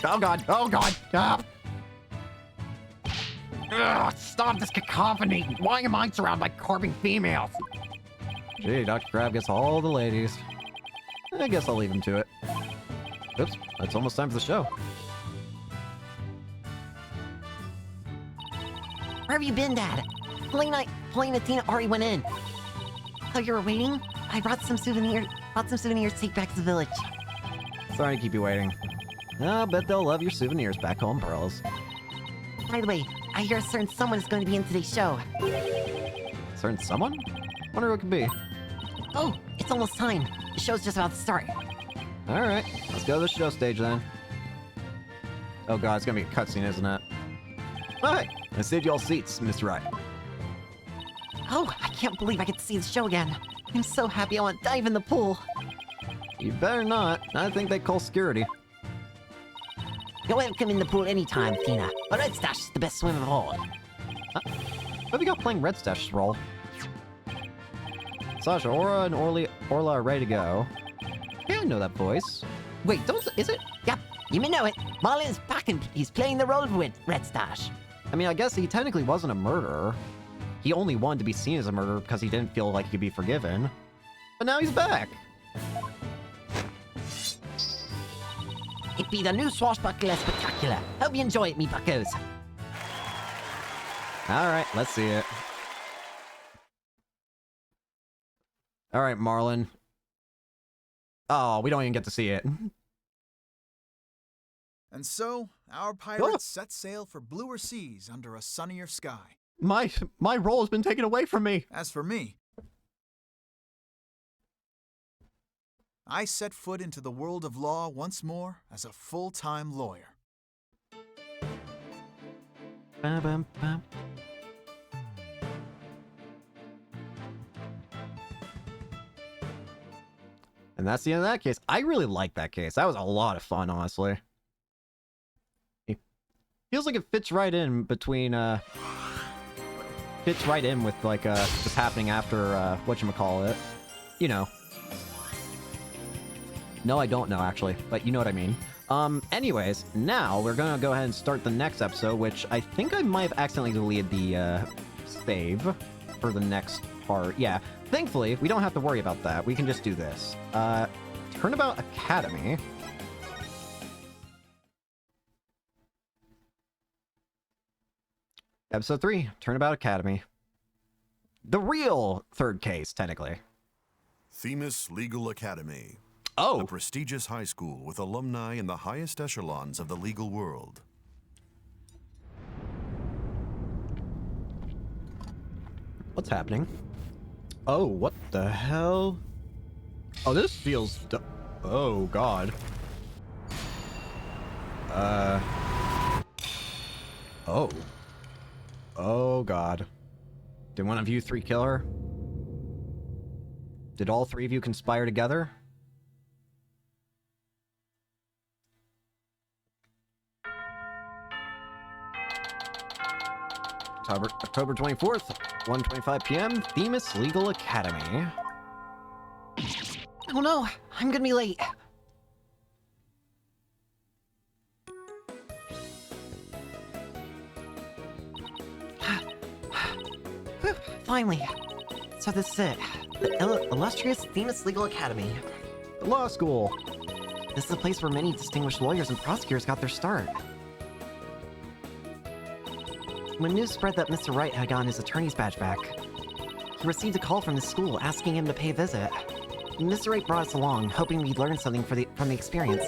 [SPEAKER 4] Oh god. Oh god. Ah. Ugh, stop this cacophony. Why am I surrounded by carping females?
[SPEAKER 1] Gee, Dr. Crab gets all the ladies. I guess I'll leave him to it. Oops, it's almost time for the show.
[SPEAKER 2] Where have you been, Dad? Plain and Tina already went in. Oh, you were waiting? I brought some souvenirs to take back to the village.
[SPEAKER 1] Sorry to keep you waiting. I bet they'll love your souvenirs back home, Pearls.
[SPEAKER 2] By the way, I hear a certain someone is going to be in today's show.
[SPEAKER 1] Certain someone? Wonder who it could be.
[SPEAKER 2] Oh, it's almost time. The show's just about to start.
[SPEAKER 1] Alright, let's go to the show stage then. Oh god, it's gonna be a cutscene, isn't it?
[SPEAKER 3] Hi, I saved you all seats, Mr. Wright.
[SPEAKER 2] Oh, I can't believe I get to see the show again. I'm so happy I want to dive in the pool.
[SPEAKER 1] You better not. I think they call security.
[SPEAKER 2] You're welcome in the pool anytime, Tina. But Red Stash is the best swimmer of all.
[SPEAKER 1] What have you got playing Red Stash's role? Sasha, Aura, and Orla are ready to go. Yeah, I know that voice. Wait, is it?
[SPEAKER 2] Yep, you may know it. Marlin is back and he's playing the role of Red Stash.
[SPEAKER 1] I mean, I guess he technically wasn't a murderer. He only wanted to be seen as a murderer because he didn't feel like he could be forgiven. But now he's back.
[SPEAKER 2] It be the new Swashbuckler Spectacular. Hope you enjoy it, me buckos.
[SPEAKER 1] Alright, let's see it. Alright, Marlin. Oh, we don't even get to see it.
[SPEAKER 5] And so, our pirates set sail for bluer seas under a sunnier sky.
[SPEAKER 1] My role has been taken away from me.
[SPEAKER 5] As for me, I set foot into the world of law once more as a full-time lawyer.
[SPEAKER 1] Bum, bum. And that's the end of that case. I really like that case. That was a lot of fun, honestly. It feels like it fits right in between, fits right in with, like, what's happening after, whatchamacallit. You know. No, I don't know, actually, but you know what I mean. Anyways, now we're gonna go ahead and start the next episode, which I think I might have accidentally deleted the, save for the next part. Yeah, thankfully, we don't have to worry about that. We can just do this. Turnabout Academy. Episode 3, Turnabout Academy. The real third case, technically.
[SPEAKER 6] Themis Legal Academy.
[SPEAKER 1] Oh!
[SPEAKER 6] A prestigious high school with alumni in the highest echelons of the legal world.
[SPEAKER 1] What's happening? Oh, what the hell? Oh, this feels... Oh, God. Oh. Oh, God. Did one of you three kill her? Did all three of you conspire together? October 24th, 1:25 p.m., Themis Legal Academy.
[SPEAKER 2] Oh no, I'm gonna be late. Finally. So this is it. The illustrious Phoenix Legal Academy.
[SPEAKER 1] The law school.
[SPEAKER 2] This is a place where many distinguished lawyers and prosecutors got their start. When news spread that Mr. Wright had gotten his attorney's badge back, he received a call from the school asking him to pay a visit. Mr. Wright brought us along, hoping we'd learn something from the experience.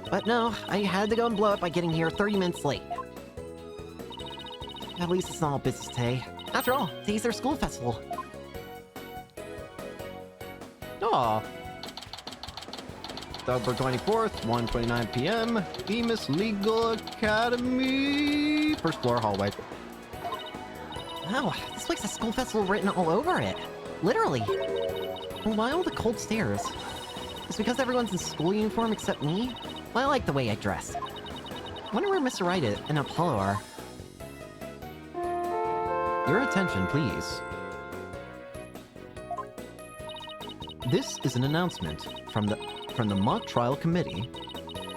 [SPEAKER 2] But no, I had to go and blow it by getting here 30 minutes late. At least it's not all business today. After all, today's their school festival.
[SPEAKER 1] Aw. October 24th, 1:29 p.m. Phoenix Legal Academy. First floor hallway.
[SPEAKER 2] Wow, this place has school festival written all over it. Literally. And why all the cold stares? It's because everyone's in school uniform except me? Well, I like the way I dress. Wonder where Mr. Wright and Apollo are.
[SPEAKER 1] Your attention, please. This is an announcement from the mock trial committee.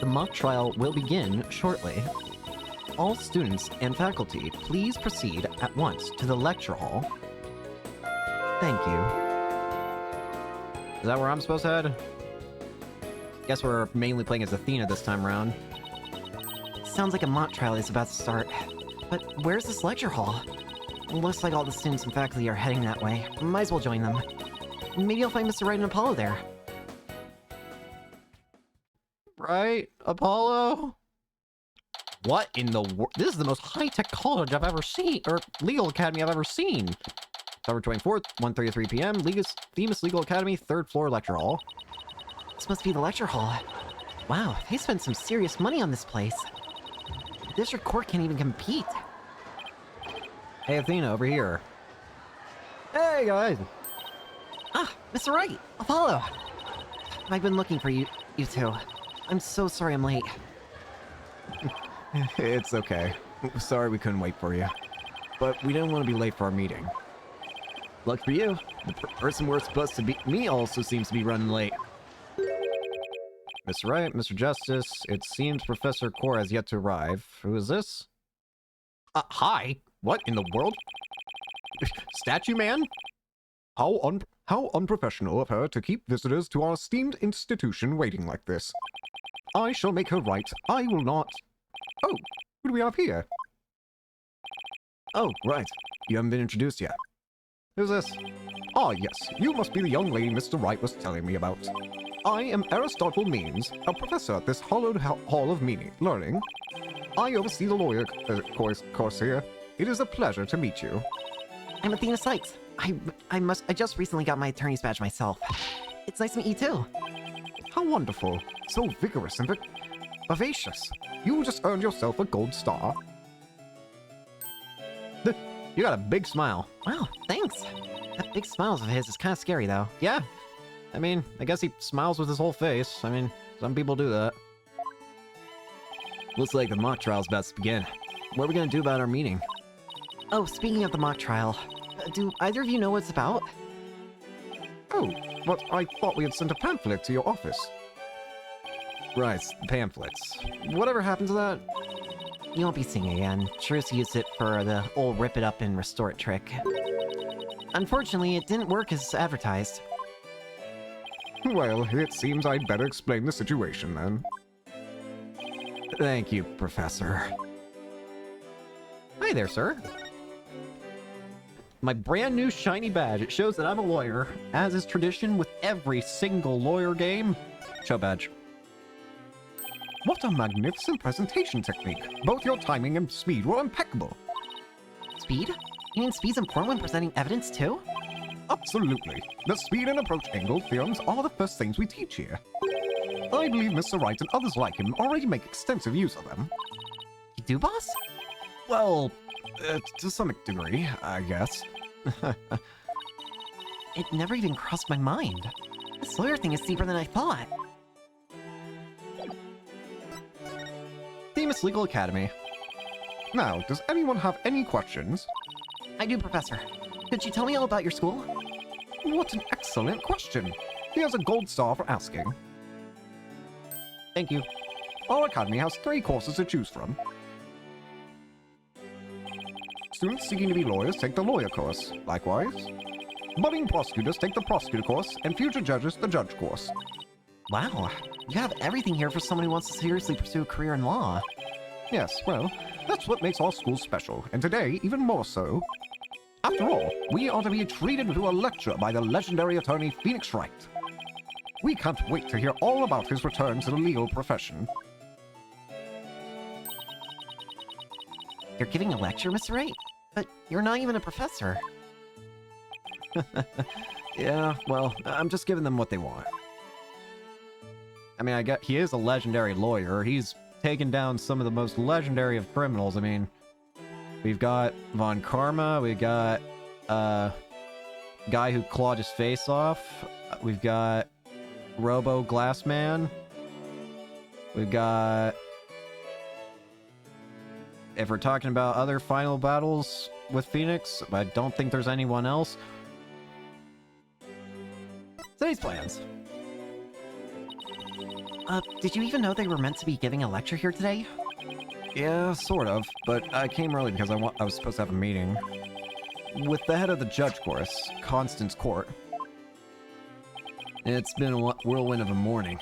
[SPEAKER 1] The mock trial will begin shortly. All students and faculty, please proceed at once to the lecture hall. Thank you. Is that where I'm supposed to head? Guess we're mainly playing as Athena this time around.
[SPEAKER 2] Sounds like a mock trial is about to start. But where's this lecture hall? Looks like all the students and faculty are heading that way. Might as well join them. Maybe I'll find Mr. Wright and Apollo there.
[SPEAKER 1] Right, Apollo? What in the world? This is the most high-tech college I've ever seen, or legal academy I've ever seen. October 24th, 1:33 p.m. Phoenix Legal Academy, 3rd floor lecture hall.
[SPEAKER 2] This must be the lecture hall. Wow, they spent some serious money on this place. The district court can't even compete.
[SPEAKER 1] Hey, Athena, over here. Hey, guys.
[SPEAKER 2] Ah, Mr. Wright, Apollo. I've been looking for you two. I'm so sorry I'm late.
[SPEAKER 1] It's okay. Sorry we couldn't wait for you. But we didn't want to be late for our meeting. Luck for you. The person we're supposed to be me also seems to be running late. Mr. Wright, Mr. Justice, it seems Professor Core has yet to arrive. Who is this? Hi? What in the world? Statue man?
[SPEAKER 4] How unprofessional of her to keep visitors to our esteemed institution waiting like this. I shall make her right. I will not. Oh, who do we have here?
[SPEAKER 1] Oh, right. You haven't been introduced yet.
[SPEAKER 4] Who's this? Ah, yes, you must be the young lady Mr. Wright was telling me about. I am Aristotle Means, a professor at this hallowed hall of learning. I oversee the lawyer course here. It is a pleasure to meet you.
[SPEAKER 2] I'm Athena Sykes. I just recently got my attorney's badge myself. It's nice to meet you too.
[SPEAKER 4] How wonderful. So vigorous and vivacious. You just earned yourself a gold star.
[SPEAKER 1] You got a big smile.
[SPEAKER 2] Wow, thanks. That big smile of his is kind of scary though.
[SPEAKER 1] Yeah. I mean, I guess he smiles with his whole face. I mean, some people do that. Looks like the mock trial's about to begin. What are we gonna do about our meeting?
[SPEAKER 2] Oh, speaking of the mock trial, do either of you know what it's about?
[SPEAKER 4] Oh, but I thought we had sent a pamphlet to your office.
[SPEAKER 1] Right, pamphlets. Whatever happened to that?
[SPEAKER 2] You won't be seeing it again. Truce used it for the old rip it up and restore it trick. Unfortunately, it didn't work as advertised.
[SPEAKER 4] Well, it seems I'd better explain the situation then.
[SPEAKER 1] Thank you, Professor. Hi there, sir. My brand new shiny badge. It shows that I'm a lawyer, as is tradition with every single lawyer game. Show badge.
[SPEAKER 4] What a magnificent presentation technique. Both your timing and speed were impeccable.
[SPEAKER 2] Speed? You mean speed's important when presenting evidence too?
[SPEAKER 4] Absolutely. The speed and approach angle theorems are the first things we teach here. I believe Mr. Wright and others like him already make extensive use of them.
[SPEAKER 2] You do, boss?
[SPEAKER 1] Well, to some degree, I guess.
[SPEAKER 2] It never even crossed my mind. This lawyer thing is deeper than I thought.
[SPEAKER 1] Phoenix Legal Academy.
[SPEAKER 4] Now, does anyone have any questions?
[SPEAKER 2] I do, Professor. Could you tell me all about your school?
[SPEAKER 4] What an excellent question. Here's a gold star for asking.
[SPEAKER 1] Thank you.
[SPEAKER 4] Our academy has 3 courses to choose from. Students seeking to be lawyers take the lawyer course. Likewise, Budding prosecutors take the prosecutor course, and future judges the judge course.
[SPEAKER 2] Wow, you have everything here for someone who wants to seriously pursue a career in law.
[SPEAKER 4] Yes, well, that's what makes our school special, and today even more so. After all, we are to be treated to a lecture by the legendary attorney Phoenix Wright. We can't wait to hear all about his return to the legal profession.
[SPEAKER 2] You're giving a lecture, Mr. Wright? But you're not even a professor.
[SPEAKER 1] Yeah, well, I'm just giving them what they want. I mean, he is a legendary lawyer. He's taken down some of the most legendary of criminals. I mean, we've got Von Karma, we got guy who clawed his face off, we've got Robo Glassman, we've got, if we're talking about other final battles with Phoenix, I don't think there's anyone else. Today's plans.
[SPEAKER 2] Did you even know they were meant to be giving a lecture here today?
[SPEAKER 1] Yeah, sort of, but I came early because I was supposed to have a meeting with the head of the judge course, Constance Court. It's been a whirlwind of a morning.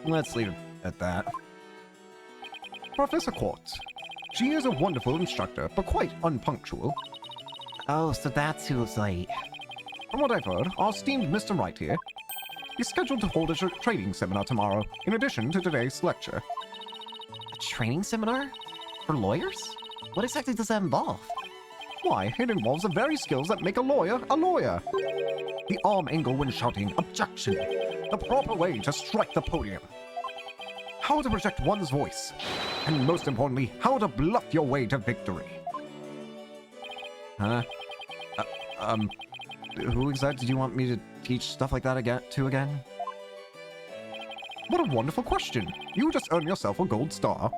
[SPEAKER 1] Let's leave it at that.
[SPEAKER 4] Professor Court. She is a wonderful instructor, but quite unpunctual.
[SPEAKER 2] Oh, so that's who's late.
[SPEAKER 4] From what I've heard, our esteemed Mr. Wright here is scheduled to hold a training seminar tomorrow, in addition to today's lecture.
[SPEAKER 2] A training seminar? For lawyers? What exactly does that involve?
[SPEAKER 4] Why, it involves the very skills that make a lawyer a lawyer. The arm angle when shouting, objection. The proper way to strike the podium. How to project one's voice. And most importantly, how to bluff your way to victory.
[SPEAKER 1] Huh? Who exactly did you want me to teach stuff like that again?
[SPEAKER 4] What a wonderful question. You just earned yourself a gold star.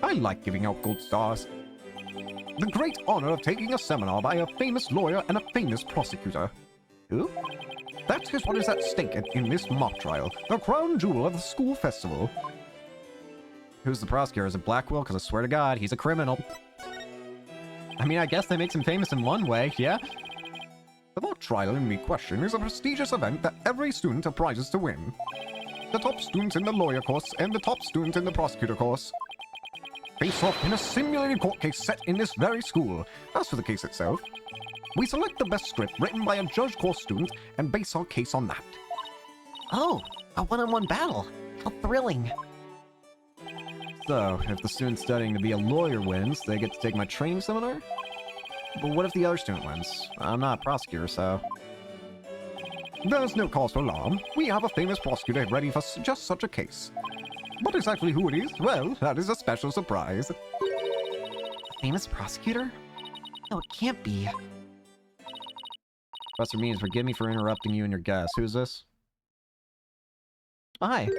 [SPEAKER 4] I like giving out gold stars. The great honor of taking a seminar by a famous lawyer and a famous prosecutor. Who? That is what is at stake in this mock trial, the crown jewel of the school festival.
[SPEAKER 1] Who's the prosecutor? Is it Blackwell? Because I swear to God, he's a criminal. I mean, I guess that makes him famous in one way, yeah?
[SPEAKER 4] The mock trial in question is a prestigious event that every student apprises to win. The top student in the lawyer course and the top student in the prosecutor course face off in a simulated court case set in this very school. As for the case itself, we select the best script written by a judge course student and base our case on that.
[SPEAKER 2] Oh, a one-on-one battle. How thrilling.
[SPEAKER 1] So, if the student studying to be a lawyer wins, they get to take my training seminar? But what if the other student wins? I'm not a prosecutor, so...
[SPEAKER 4] There's no cause for alarm. We have a famous prosecutor ready for just such a case. But exactly who it is, well, that is a special surprise.
[SPEAKER 2] A famous prosecutor? No, it can't be.
[SPEAKER 1] Professor Means, forgive me for interrupting you and your guess. Who's this? Hi.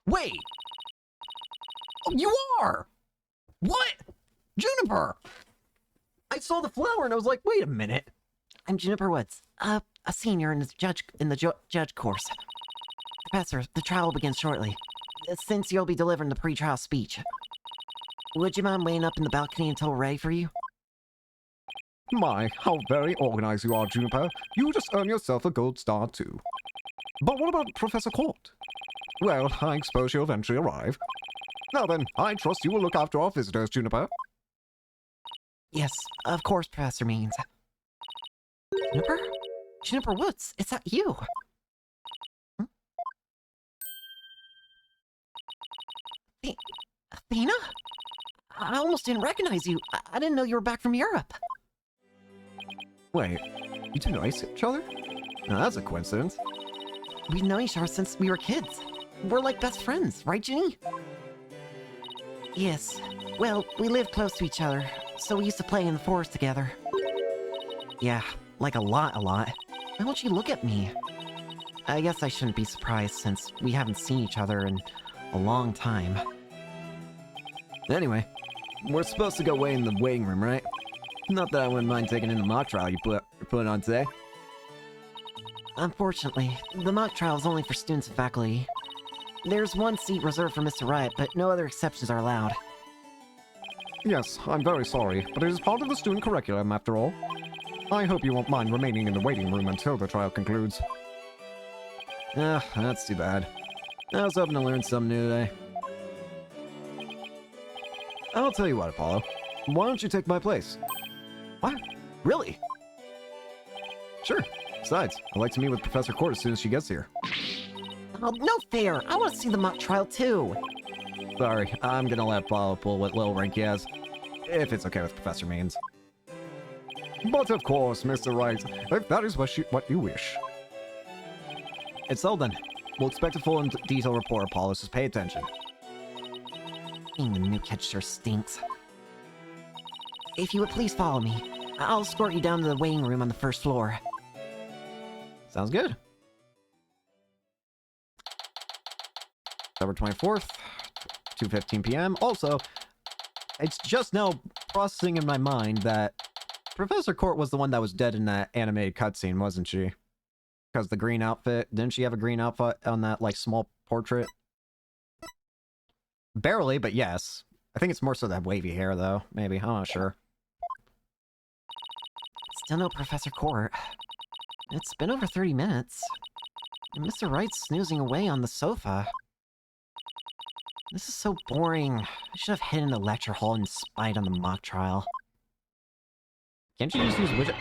[SPEAKER 1] Wait! Oh, you are! What? Juniper! I saw the flower and I was like, wait a minute.
[SPEAKER 2] I'm Juniper Woods, a senior in the judge course. Professor, the trial will begin shortly. Since you'll be delivering the pre-trial speech, would you mind waiting up in the balcony until we're ready for you?
[SPEAKER 4] My, how very organized you are, Juniper. You just earned yourself a gold star, too. But what about Professor Court? Well, I suppose she'll eventually arrive. Now then, I trust you will look after our visitors, Juniper.
[SPEAKER 2] Yes, of course, Professor Means. Juniper? Juniper Woods, is that you? Hmm? Athena? I almost didn't recognize you. I didn't know you were back from Europe.
[SPEAKER 1] Wait, you two know each other? Now that's a coincidence.
[SPEAKER 2] We've known each other since we were kids. We're like best friends, right, Ginny? Yes. Well, we lived close to each other, so we used to play in the forest together. Yeah, like a lot. Why don't you look at me? I guess I shouldn't be surprised since we haven't seen each other in a long time.
[SPEAKER 1] Anyway, we're supposed to go weigh in the waiting room, right? Not that I wouldn't mind taking in the mock trial you're putting on today.
[SPEAKER 2] Unfortunately, the mock trial is only for students and faculty. There's one seat reserved for Mr. Wright, but no other exceptions are allowed.
[SPEAKER 4] Yes, I'm very sorry, but it is part of the student curriculum, after all. I hope you won't mind remaining in the waiting room until the trial concludes.
[SPEAKER 1] Ah, that's too bad. I was hoping to learn something new today. I'll tell you what, Apollo. Why don't you take my place? What? Really? Sure. Besides, I'd like to meet with Professor Court as soon as she gets here.
[SPEAKER 2] Oh, no fair. I want to see the mock trial too.
[SPEAKER 1] Sorry, I'm gonna let Apollo pull what little rank he has. If it's okay with Professor Means.
[SPEAKER 4] But of course, Mr. Wright, if that is what you wish.
[SPEAKER 1] It's all done. We'll expect a full and detailed report, Apollo, so pay attention.
[SPEAKER 2] Being the new kid sure stinks. If you would please follow me, I'll escort you down to the waiting room on the first floor.
[SPEAKER 1] Sounds good. October 24th, 2:15 p.m. Also, it's just now processing in my mind that Professor Court was the one that was dead in that animated cutscene, wasn't she? Because the green outfit, didn't she have a green outfit on that, like, small portrait? Barely, but yes. I think it's more so that wavy hair, though. Maybe, I'm not sure.
[SPEAKER 2] Still no Professor Court. It's been over 30 minutes. And Mr. Wright's snoozing away on the sofa. This is so boring. I should have hidden in the lecture hall and spied on the mock trial.
[SPEAKER 1] Can't you just use widget?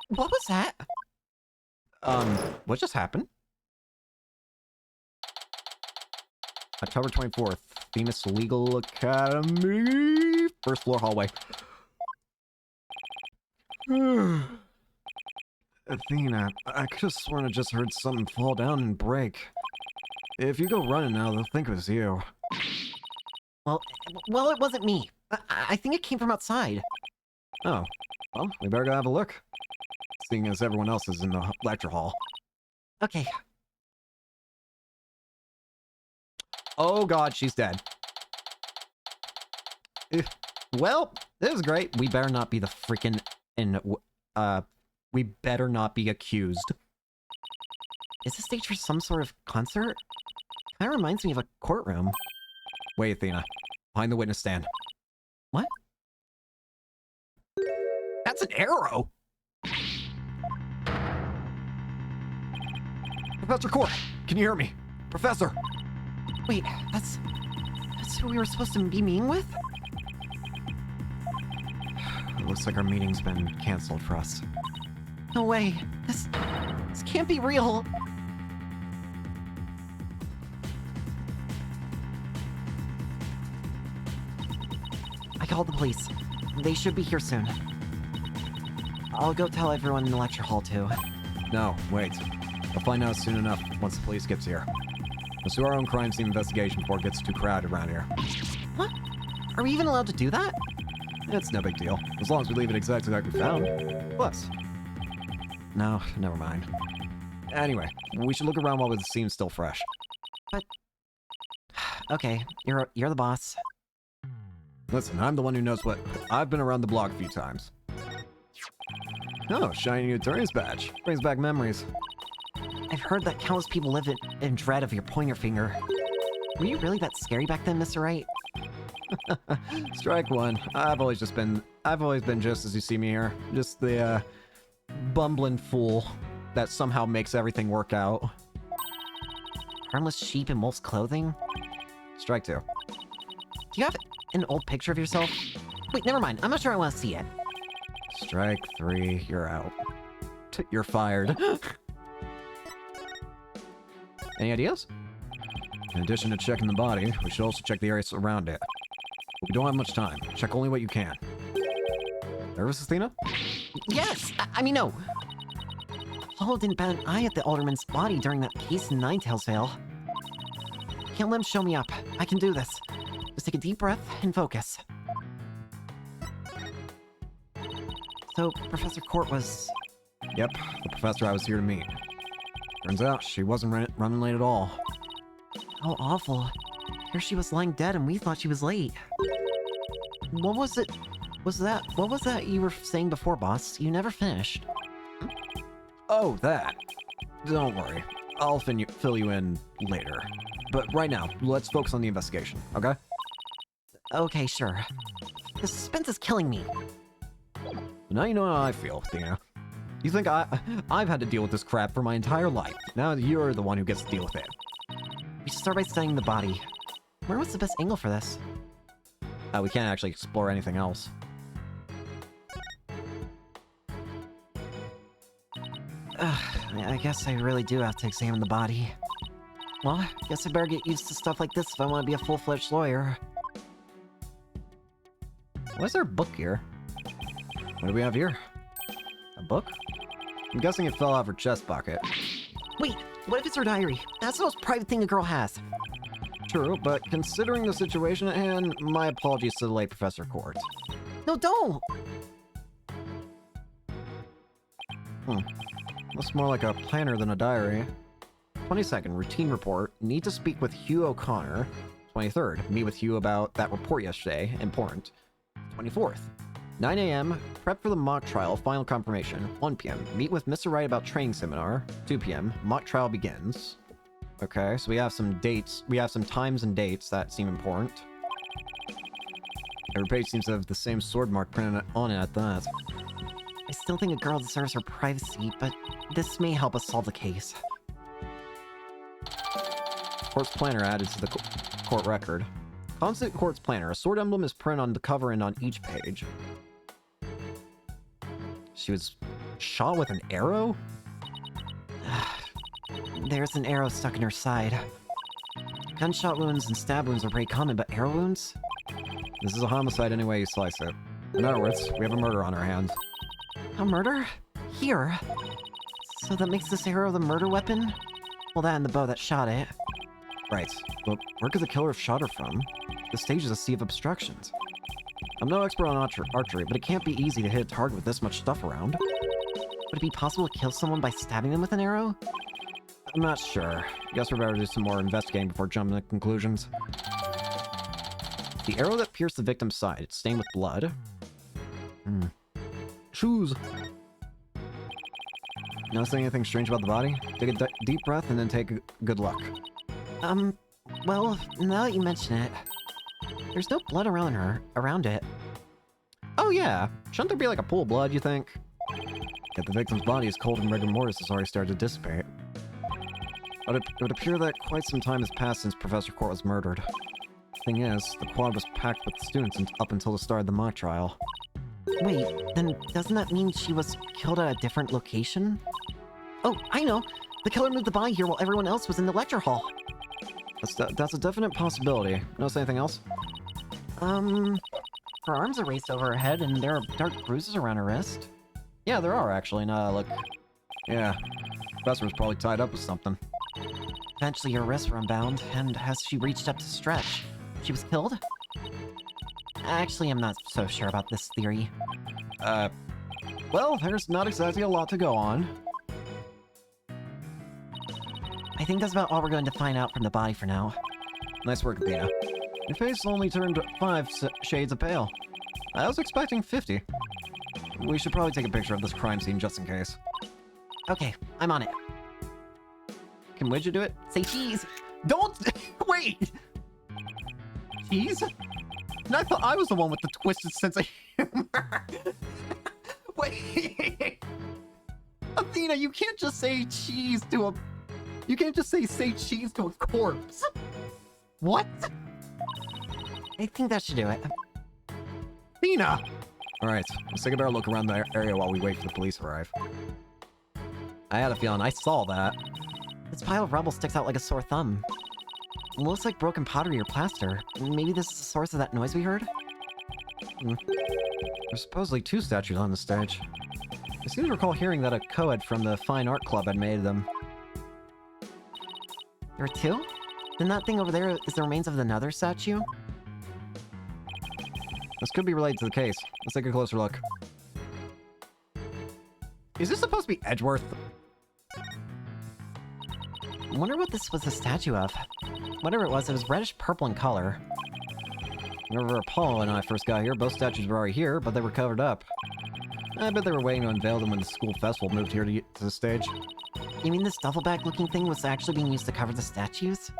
[SPEAKER 2] What was that?
[SPEAKER 1] What just happened? October 24th, Phoenix Legal Academy, first floor hallway.
[SPEAKER 4] Athena, I could have sworn I just heard something fall down and break. If you go running now, they'll think it was you.
[SPEAKER 2] Well, it wasn't me. I think it came from outside.
[SPEAKER 1] Oh, well, we better go have a look. Seeing as everyone else is in the lecture hall.
[SPEAKER 2] Okay.
[SPEAKER 1] Oh god, she's dead. Well, this is great. We better not be the freaking... we better not be accused.
[SPEAKER 2] Is this stage for some sort of concert? Kinda reminds me of a courtroom.
[SPEAKER 1] Wait, Athena. Behind the witness stand.
[SPEAKER 2] What?
[SPEAKER 1] That's an arrow! Professor Court! Can you hear me? Professor!
[SPEAKER 2] Wait, that's who we were supposed to be meeting with?
[SPEAKER 1] It looks like our meeting's been canceled for us.
[SPEAKER 2] No way. This can't be real. I called the police. They should be here soon. I'll go tell everyone in the lecture hall too.
[SPEAKER 1] No, wait. We'll find out soon enough once the police gets here. Let's do our own crime scene investigation before it gets too crowded around here.
[SPEAKER 2] What? Are we even allowed to do that?
[SPEAKER 1] It's no big deal, as long as we leave it exactly like we found. Plus. No, never mind. Anyway, we should look around while the scene's still fresh.
[SPEAKER 2] But... Okay, you're the boss.
[SPEAKER 1] Listen, I'm the one who knows what... I've been around the block a few times. Oh, shiny new attorney's badge. Brings back memories.
[SPEAKER 2] I've heard that countless people live in dread of your pointer finger. Were you really that scary back then, Mr. Wright?
[SPEAKER 1] Strike one. I've always been just as you see me here. Just the, bumbling fool that somehow makes everything work out.
[SPEAKER 2] Harmless sheep in wolf's clothing?
[SPEAKER 1] Strike two.
[SPEAKER 2] Do you have an old picture of yourself? Wait, never mind. I'm not sure I want to see it.
[SPEAKER 1] Strike three. You're out. You're fired. Any ideas? In addition to checking the body, we should also check the areas around it. We don't have much time. Check only what you can. Nervous, Athena?
[SPEAKER 2] Yes! I mean, no. Apollo didn't bat an eye at the alderman's body during that case in Ninetales Vale. Can't let him show me up. I can do this. Just take a deep breath and focus. So, Professor Court was...
[SPEAKER 1] Yep, the professor I was here to meet. Turns out she wasn't running late at all.
[SPEAKER 2] How awful. Here she was lying dead and we thought she was late. What was it? What was that you were saying before, boss? You never finished.
[SPEAKER 1] Oh, that. Don't worry. I'll fill you in later. But right now, let's focus on the investigation, okay?
[SPEAKER 2] Okay, sure. The suspense is killing me.
[SPEAKER 1] Now you know how I feel, Athena. You think I've had to deal with this crap for my entire life. Now you're the one who gets to deal with it.
[SPEAKER 2] We should start by studying the body. Where was the best angle for this?
[SPEAKER 1] We can't actually explore anything else.
[SPEAKER 2] I guess I really do have to examine the body. Well, I guess I better get used to stuff like this if I want to be a full-fledged lawyer.
[SPEAKER 1] Why is there a book here? What do we have here? A book? I'm guessing it fell out of her chest pocket.
[SPEAKER 2] Wait, what if it's her diary? That's the most private thing a girl has.
[SPEAKER 1] True, but considering the situation at hand, my apologies to the late Professor Court.
[SPEAKER 2] No, don't!
[SPEAKER 1] Looks more like a planner than a diary. 22nd, routine report. Need to speak with Hugh O'Connor. 23rd, meet with Hugh about that report yesterday. Important. 24th, 9 a.m., prep for the mock trial, final confirmation. 1 p.m., meet with Mr. Wright about training seminar. 2 p.m., mock trial begins. Okay, so we have some dates. We have some times and dates that seem important. Every page seems to have the same sword mark printed on it at that.
[SPEAKER 2] I still think a girl deserves her privacy, but this may help us solve the case.
[SPEAKER 1] Court's planner added to the court record. Constant Court's planner. A sword emblem is printed on the cover and on each page. She was shot with an arrow?
[SPEAKER 2] There's an arrow stuck in her side. Gunshot wounds and stab wounds are pretty common, but arrow wounds?
[SPEAKER 1] This is a homicide any way you slice it. In other words, we have a murder on our hands.
[SPEAKER 2] A murder? Here? So that makes this arrow the murder weapon? Well, that and the bow that shot it.
[SPEAKER 1] Right, but where could the killer have shot her from? The stage is a sea of obstructions. I'm no expert on archery, but it can't be easy to hit a target with this much stuff around.
[SPEAKER 2] Would it be possible to kill someone by stabbing them with an arrow?
[SPEAKER 1] I'm not sure. Guess we better do some more investigating before jumping to conclusions. The arrow that pierced the victim's side, it's stained with blood. Shoes! Notice anything strange about the body? Take a deep breath and then take a good look.
[SPEAKER 2] Well, now that you mention it, there's no blood around it.
[SPEAKER 1] Oh yeah, shouldn't there be like a pool of blood, you think? Yet the victim's body is cold and rigor mortis has already started to dissipate. But it would appear that quite some time has passed since Professor Court was murdered. Thing is, the quad was packed with students up until the start of the mock trial.
[SPEAKER 2] Wait, then doesn't that mean she was killed at a different location? Oh, I know! The killer moved the body here while everyone else was in the lecture hall.
[SPEAKER 1] That's a definite possibility. Notice anything else?
[SPEAKER 2] Her arms are raised over her head and there are dark bruises around her wrist.
[SPEAKER 1] Yeah, there are actually. Now look. Yeah, Professor was probably tied up with something.
[SPEAKER 2] Eventually her wrists were unbound, and as she reached up to stretch, she was killed? Actually, I'm not so sure about this theory.
[SPEAKER 1] Well, there's not exactly a lot to go on.
[SPEAKER 2] I think that's about all we're going to find out from the body for now.
[SPEAKER 1] Nice work, Athena. Your face only turned 5 shades of pale. I was expecting 50. We should probably take a picture of this crime scene just in case.
[SPEAKER 2] Okay, I'm on it.
[SPEAKER 1] Can Widget do it?
[SPEAKER 2] Say cheese!
[SPEAKER 1] Don't... Wait! Cheese? And I thought I was the one with the twisted sense of humor. Wait! Athena, you can't just say cheese to a... You can't just say cheese to a corpse. What?
[SPEAKER 2] I think that should do it.
[SPEAKER 1] Athena! Alright, let's take a better look around the area while we wait for the police to arrive. I had a feeling I saw that.
[SPEAKER 2] This pile of rubble sticks out like a sore thumb. It looks like broken pottery or plaster. Maybe this is the source of that noise we heard?
[SPEAKER 1] There's supposedly 2 statues on the stage. I seem to recall hearing that a co-ed from the Fine Art Club had made them.
[SPEAKER 2] There are 2? Then that thing over there is the remains of another statue?
[SPEAKER 1] This could be related to the case. Let's take a closer look. Is this supposed to be Edgeworth?
[SPEAKER 2] I wonder what this was a statue of. Whatever it was reddish purple in color.
[SPEAKER 1] Whenever Apollo and I first got here, both statues were already here, but they were covered up. I bet they were waiting to unveil them when the school festival moved here to the stage.
[SPEAKER 2] You mean this duffel-bag looking thing was actually being used to cover the statues?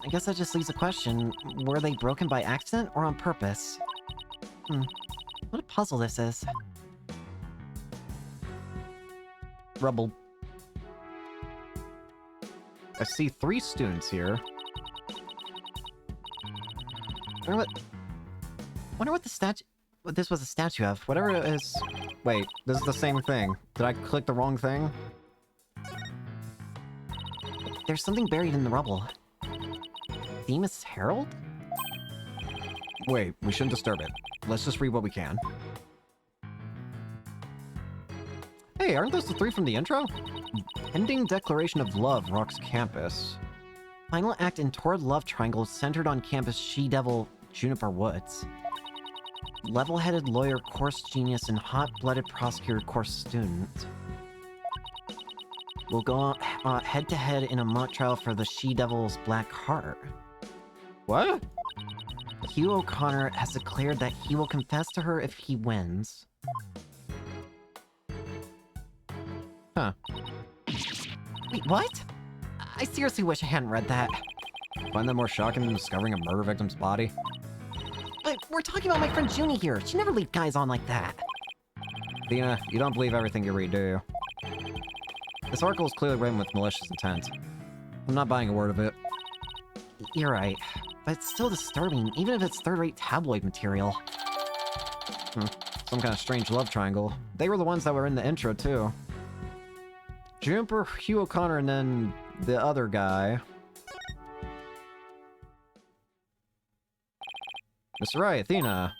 [SPEAKER 2] I guess that just leaves a question. Were they broken by accident or on purpose? What a puzzle this is.
[SPEAKER 1] rubble. I see 3 students here.
[SPEAKER 2] Wonder what the statue... What this was a statue of.
[SPEAKER 1] Whatever it is... Wait, this is the same thing. Did I click the wrong thing?
[SPEAKER 2] There's something buried in the rubble. Themis Herald?
[SPEAKER 1] Wait, we shouldn't disturb it. Let's just read what we can. Hey, aren't those the 3 from the intro? Ending declaration of love rocks campus.
[SPEAKER 2] Final act in Torrid Love Triangle centered on campus She-Devil Juniper Woods. Level-headed lawyer, course genius, and hot-blooded prosecutor, course student will go head-to-head in a mock trial for the She-Devil's Black Heart.
[SPEAKER 1] What?
[SPEAKER 2] Hugh O'Connor has declared that he will confess to her if he wins.
[SPEAKER 1] Huh.
[SPEAKER 2] Wait, what? I seriously wish I hadn't read that.
[SPEAKER 1] Find that more shocking than discovering a murder victim's body?
[SPEAKER 2] But we're talking about my friend Junie here. She never lead guys on like that.
[SPEAKER 1] Athena, you don't believe everything you read, do you? This article is clearly written with malicious intent. I'm not buying a word of it.
[SPEAKER 2] You're right. But it's still disturbing, even if it's third-rate tabloid material.
[SPEAKER 1] Some kind of strange love triangle. They were the ones that were in the intro, too. Juniper, Hugh O'Connor, and then the other guy. Mr. Wright, Athena.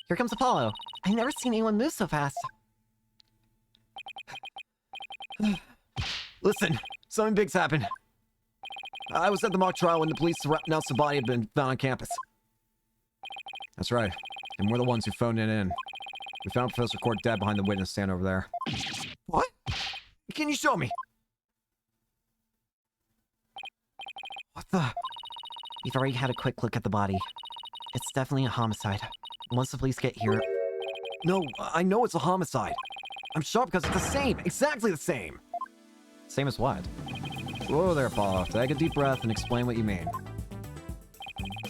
[SPEAKER 2] Here comes Apollo. I've never seen anyone move so fast.
[SPEAKER 1] Listen, something big's happened. I was at the mock trial when the police announced the body had been found on campus. That's right, and we're the ones who phoned it in. We found Professor Court dead behind the witness stand over there. What? Can you show me?
[SPEAKER 2] What the? We've already had a quick look at the body. It's definitely a homicide. Once the police get here...
[SPEAKER 1] No, I know it's a homicide. I'm shocked because it's the same, exactly the same. Same as what? Whoa there, Apollo. Take a deep breath and explain what you mean.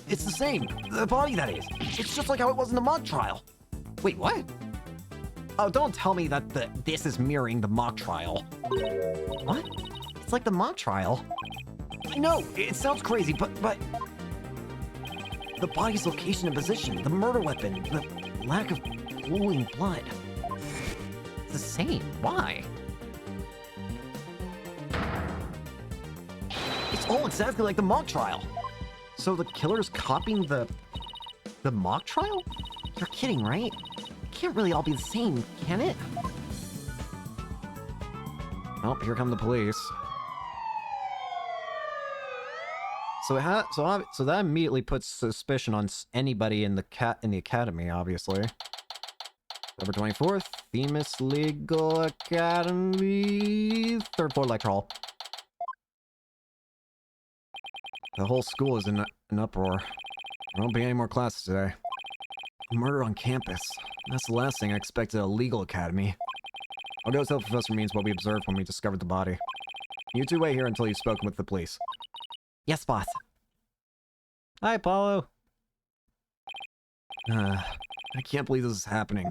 [SPEAKER 1] It's the same. The body, that is. It's just like how it was in the mock trial. Wait, what? Oh, don't tell me that this is mirroring the mock trial.
[SPEAKER 2] What? It's like the mock trial.
[SPEAKER 1] I know, it sounds crazy, but... The body's location and position, the murder weapon, the lack of pooling blood.
[SPEAKER 2] It's the same. Why?
[SPEAKER 1] It's all exactly like the mock trial. So the killer's copying the mock trial?
[SPEAKER 2] You're kidding, right? It can't really all be the same, can it?
[SPEAKER 1] Oh, here come the police. So that immediately puts suspicion on anybody in the academy, obviously. November 24th, Themis Legal Academy, 3rd floor lecture hall. The whole school is in an uproar. There won't be any more classes today. Murder on campus. That's the last thing I expected at a legal academy. I'll go tell Professor Means what we observed when we discovered the body. You two wait here until you've spoken with the police.
[SPEAKER 2] Yes, boss.
[SPEAKER 1] Hi, Apollo. I can't believe this is happening.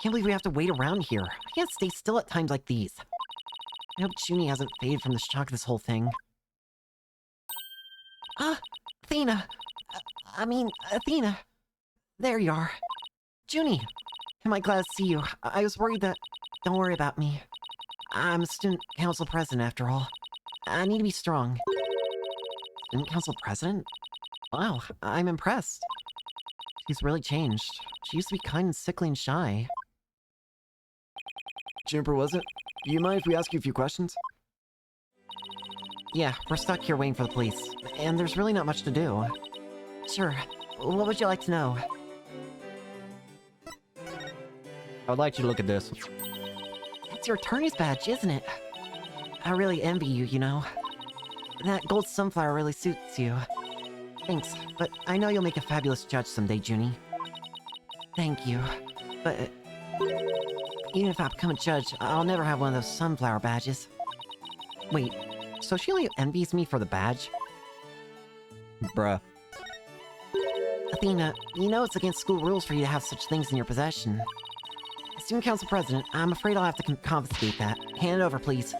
[SPEAKER 2] Can't believe we have to wait around here. I can't stay still at times like these. I hope Junie hasn't faded from the shock of this whole thing. Athena! Athena! There you are. Junie! Am I glad to see you? I was worried that... Don't worry about me. I'm a student council president, after all. I need to be strong. Student council president? Wow, I'm impressed. She's really changed. She used to be kind and sickly and shy.
[SPEAKER 1] Juniper, was it? You mind if we ask you a few questions?
[SPEAKER 2] Yeah, we're stuck here waiting for the police. And there's really not much to do. Sure. What would you like to know?
[SPEAKER 1] I would like you to look at this.
[SPEAKER 2] It's your attorney's badge, isn't it? I really envy you, you know. That gold sunflower really suits you. Thanks, but I know you'll make a fabulous judge someday, Junie. Thank you. But even if I become a judge, I'll never have one of those sunflower badges. Wait, so she only envies me for the badge?
[SPEAKER 1] Bruh.
[SPEAKER 2] Athena, you know it's against school rules for you to have such things in your possession. Student Council President, I'm afraid I'll have to confiscate that. Hand it over, please.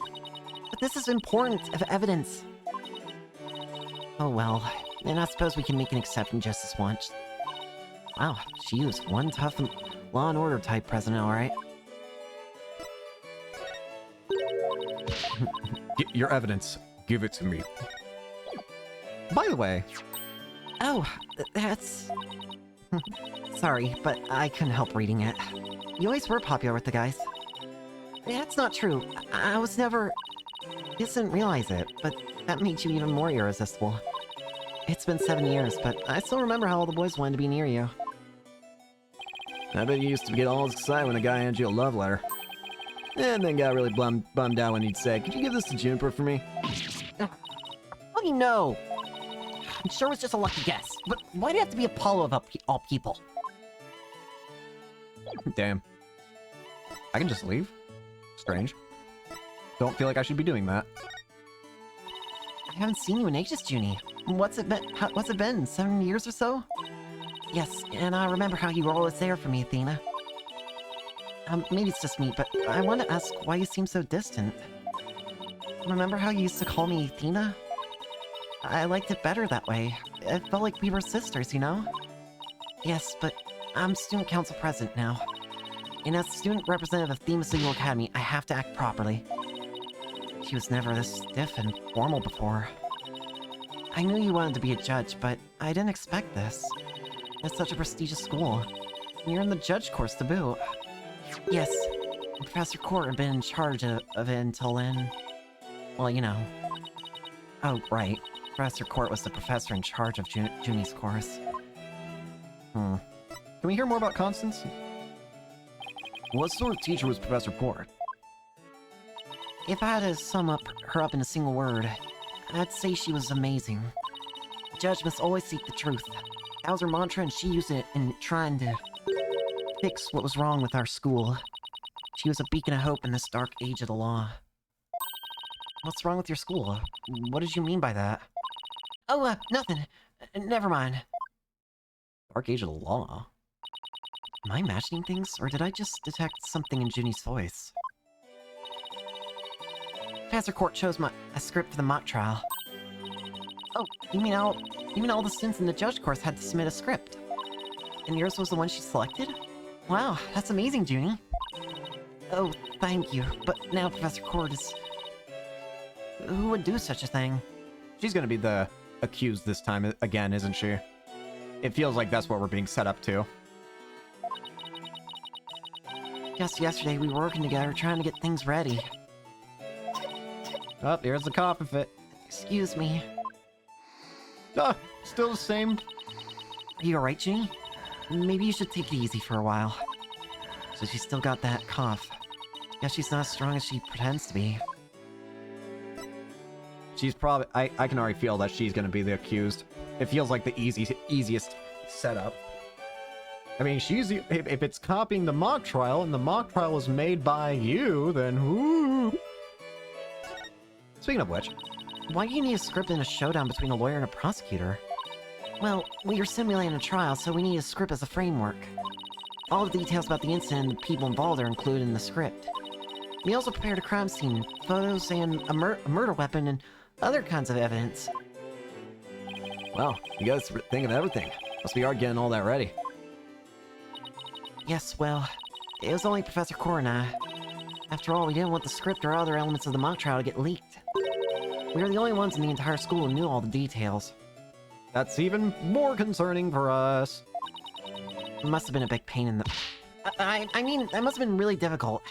[SPEAKER 2] But this is important evidence. Oh well, then I suppose we can make an exception just as once. Wow, she was one tough law and order type president, alright?
[SPEAKER 4] Get your evidence. Give it to me. By the way,
[SPEAKER 2] Oh, that's... Sorry, but I couldn't help reading it. You always were popular with the guys. That's not true. I was never... Just didn't realize it, but that made you even more irresistible. It's been 7 years, but I still remember how all the boys wanted to be near you.
[SPEAKER 1] I bet you used to get all excited when a guy handed you a love letter. And then got really bummed out when he'd say, "Could you give this to Juniper for me?"
[SPEAKER 2] How do you know? I'm sure it was just a lucky guess, but why'd it have to be Apollo of all people?
[SPEAKER 4] damn. I can just leave? Strange. Don't feel like I should be doing that.
[SPEAKER 2] I haven't seen you in ages, Junie. What's it been? 7 years or so? Yes, and I remember how you were always there for me, Athena. Maybe it's just me, but I want to ask why you seem so distant. Remember how you used to call me Athena? I liked it better that way. It felt like we were sisters, you know? Yes, but I'm student council president now. And as student representative of Themis Legal Academy, I have to act properly. She was never this stiff and formal before. I knew you wanted to be a judge, but I didn't expect this. It's such a prestigious school. And you're in the judge course to boot. Yes, Professor Court had been in charge of it until then. Well, you know. Oh, right. Professor Court was the professor in charge of Junie's course.
[SPEAKER 4] Can we hear more about Constance?
[SPEAKER 1] What sort of teacher was Professor Court?
[SPEAKER 2] If I had to sum her up in a single word, I'd say she was amazing. The judge must always seek the truth. That was her mantra, and she used it in trying to fix what was wrong with our school. She was a beacon of hope in this dark age of the law. What's wrong with your school? What did you mean by that? Oh, nothing. Never mind.
[SPEAKER 1] Dark Age of the Law?
[SPEAKER 2] Am I imagining things, or did I just detect something in Junie's voice? Professor Court chose a script for the mock trial. Oh, you mean all the students in the judge course had to submit a script? And yours was the one she selected? Wow, that's amazing, Junie. Oh, thank you. But now Professor Court is... Who would do such a thing?
[SPEAKER 4] She's gonna be the accused this time again, isn't she? It feels like that's what we're being set up to.
[SPEAKER 2] Just yesterday, we were working together trying to get things ready.
[SPEAKER 4] Oh, here's the coffin fit.
[SPEAKER 2] Excuse me.
[SPEAKER 4] Ah, still the same.
[SPEAKER 2] Are you alright, Junie? Maybe you should take it easy for a while. So she's still got that cough. Guess she's not as strong as she pretends to be.
[SPEAKER 4] She's probably... I can already feel that she's gonna be the accused. It feels like the easiest setup. I mean, if it's copying the mock trial, and the mock trial was made by you, then who? Speaking of which...
[SPEAKER 2] Why do you need a script in a showdown between a lawyer and a prosecutor? Well, we are simulating a trial, so we need a script as a framework. All the details about the incident and the people involved are included in the script. We also prepared a crime scene, photos, and a murder weapon, and other kinds of evidence.
[SPEAKER 1] Wow, you guys think of everything. Must be hard getting all that ready.
[SPEAKER 2] Yes, well, it was only Professor Core and I. After all, we didn't want the script or other elements of the mock trial to get leaked. We were the only ones in the entire school who knew all the details.
[SPEAKER 4] That's even more concerning for us.
[SPEAKER 2] It must have been a big pain in the... I mean, that must have been really difficult.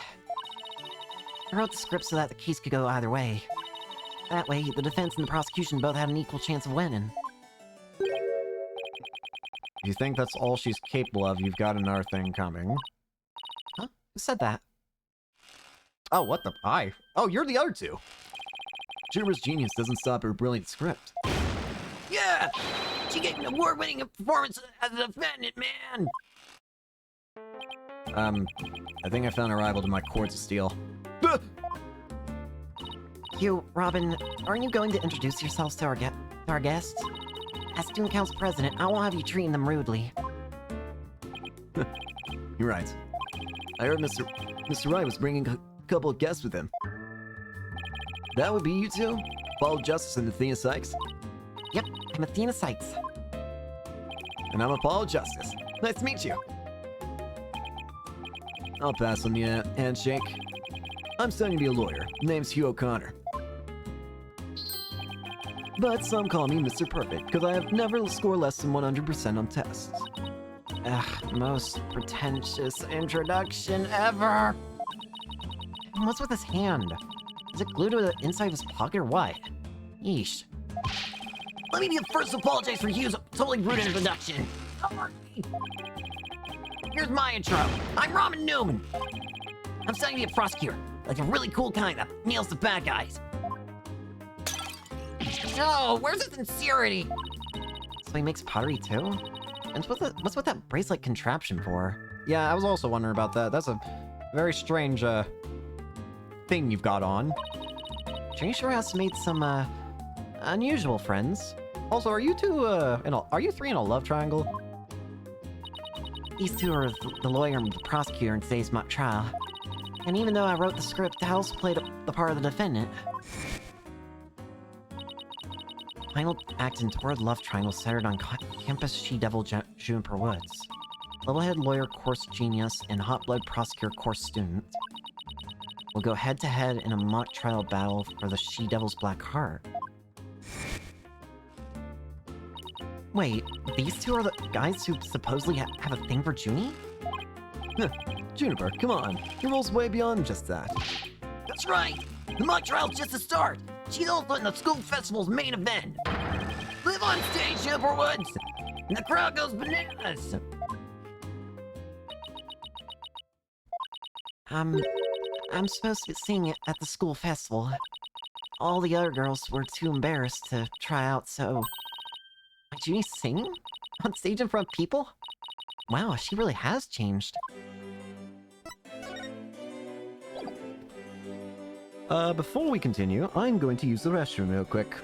[SPEAKER 2] I wrote the script so that the case could go either way. That way, the defense and the prosecution both had an equal chance of winning.
[SPEAKER 4] If you think that's all she's capable of, you've got another thing coming.
[SPEAKER 2] Huh? Who said that?
[SPEAKER 4] Oh, what the... Oh, you're the other two.
[SPEAKER 1] Juniper's genius doesn't stop her brilliant script.
[SPEAKER 2] Yeah! She gave an award-winning performance as a defendant, man!
[SPEAKER 1] I think I found a rival to my Quartz of Steel.
[SPEAKER 2] You, Robin, aren't you going to introduce yourselves to our guests? As student council president, I won't have you treating them rudely.
[SPEAKER 1] You're right.
[SPEAKER 3] I heard Mr. Wright was bringing a couple of guests with him. That would be you two? Paul Justice and Athena Sykes?
[SPEAKER 2] Yep, I'm Athena Sykes.
[SPEAKER 3] And I'm Apollo Justice. Nice to meet you. I'll pass on the handshake. I'm studying to be a lawyer. Name's Hugh O'Connor. But some call me Mr. Perfect, because I have never scored less than 100% on tests.
[SPEAKER 2] Ugh, most pretentious introduction ever. And what's with his hand? Is it glued to the inside of his pocket or what? Yeesh.
[SPEAKER 7] Let me first apologize for Hugh's totally rude introduction. Here's my intro. I'm Ramen Newman. I'm studying to be a prosecutor, like a really cool kind that nails the bad guys. No, where's the sincerity?
[SPEAKER 2] So he makes pottery too? And what's with that bracelet contraption for?
[SPEAKER 1] Yeah, I was also wondering about that. That's a very strange, thing you've got on.
[SPEAKER 2] Jimmy sure has made some, unusual friends.
[SPEAKER 1] Also, are you two, are you three in a love triangle?
[SPEAKER 2] These two are the lawyer and the prosecutor in today's mock trial. And even though I wrote the script, I also played the part of the defendant. Final act in Torrid Love Triangle centered on campus she-devil Juniper Woods. Level-head lawyer course genius and hot-blood prosecutor course student will go head-to-head in a mock trial battle for the she-devil's black heart. Wait, these two are the guys who supposedly have a thing for Junie?
[SPEAKER 3] Juniper, come on. Your role's way beyond just that.
[SPEAKER 7] That's right. The mock trial's just the start. She's also in the school festival's main event. Live on stage, Juniper Woods, and the crowd goes bananas.
[SPEAKER 2] I'm supposed to be singing it at the school festival. All the other girls were too embarrassed to try out, so... Wait, Junie singing? On stage in front of people? Wow, she really has changed.
[SPEAKER 1] Before we continue, I'm going to use the restroom real quick.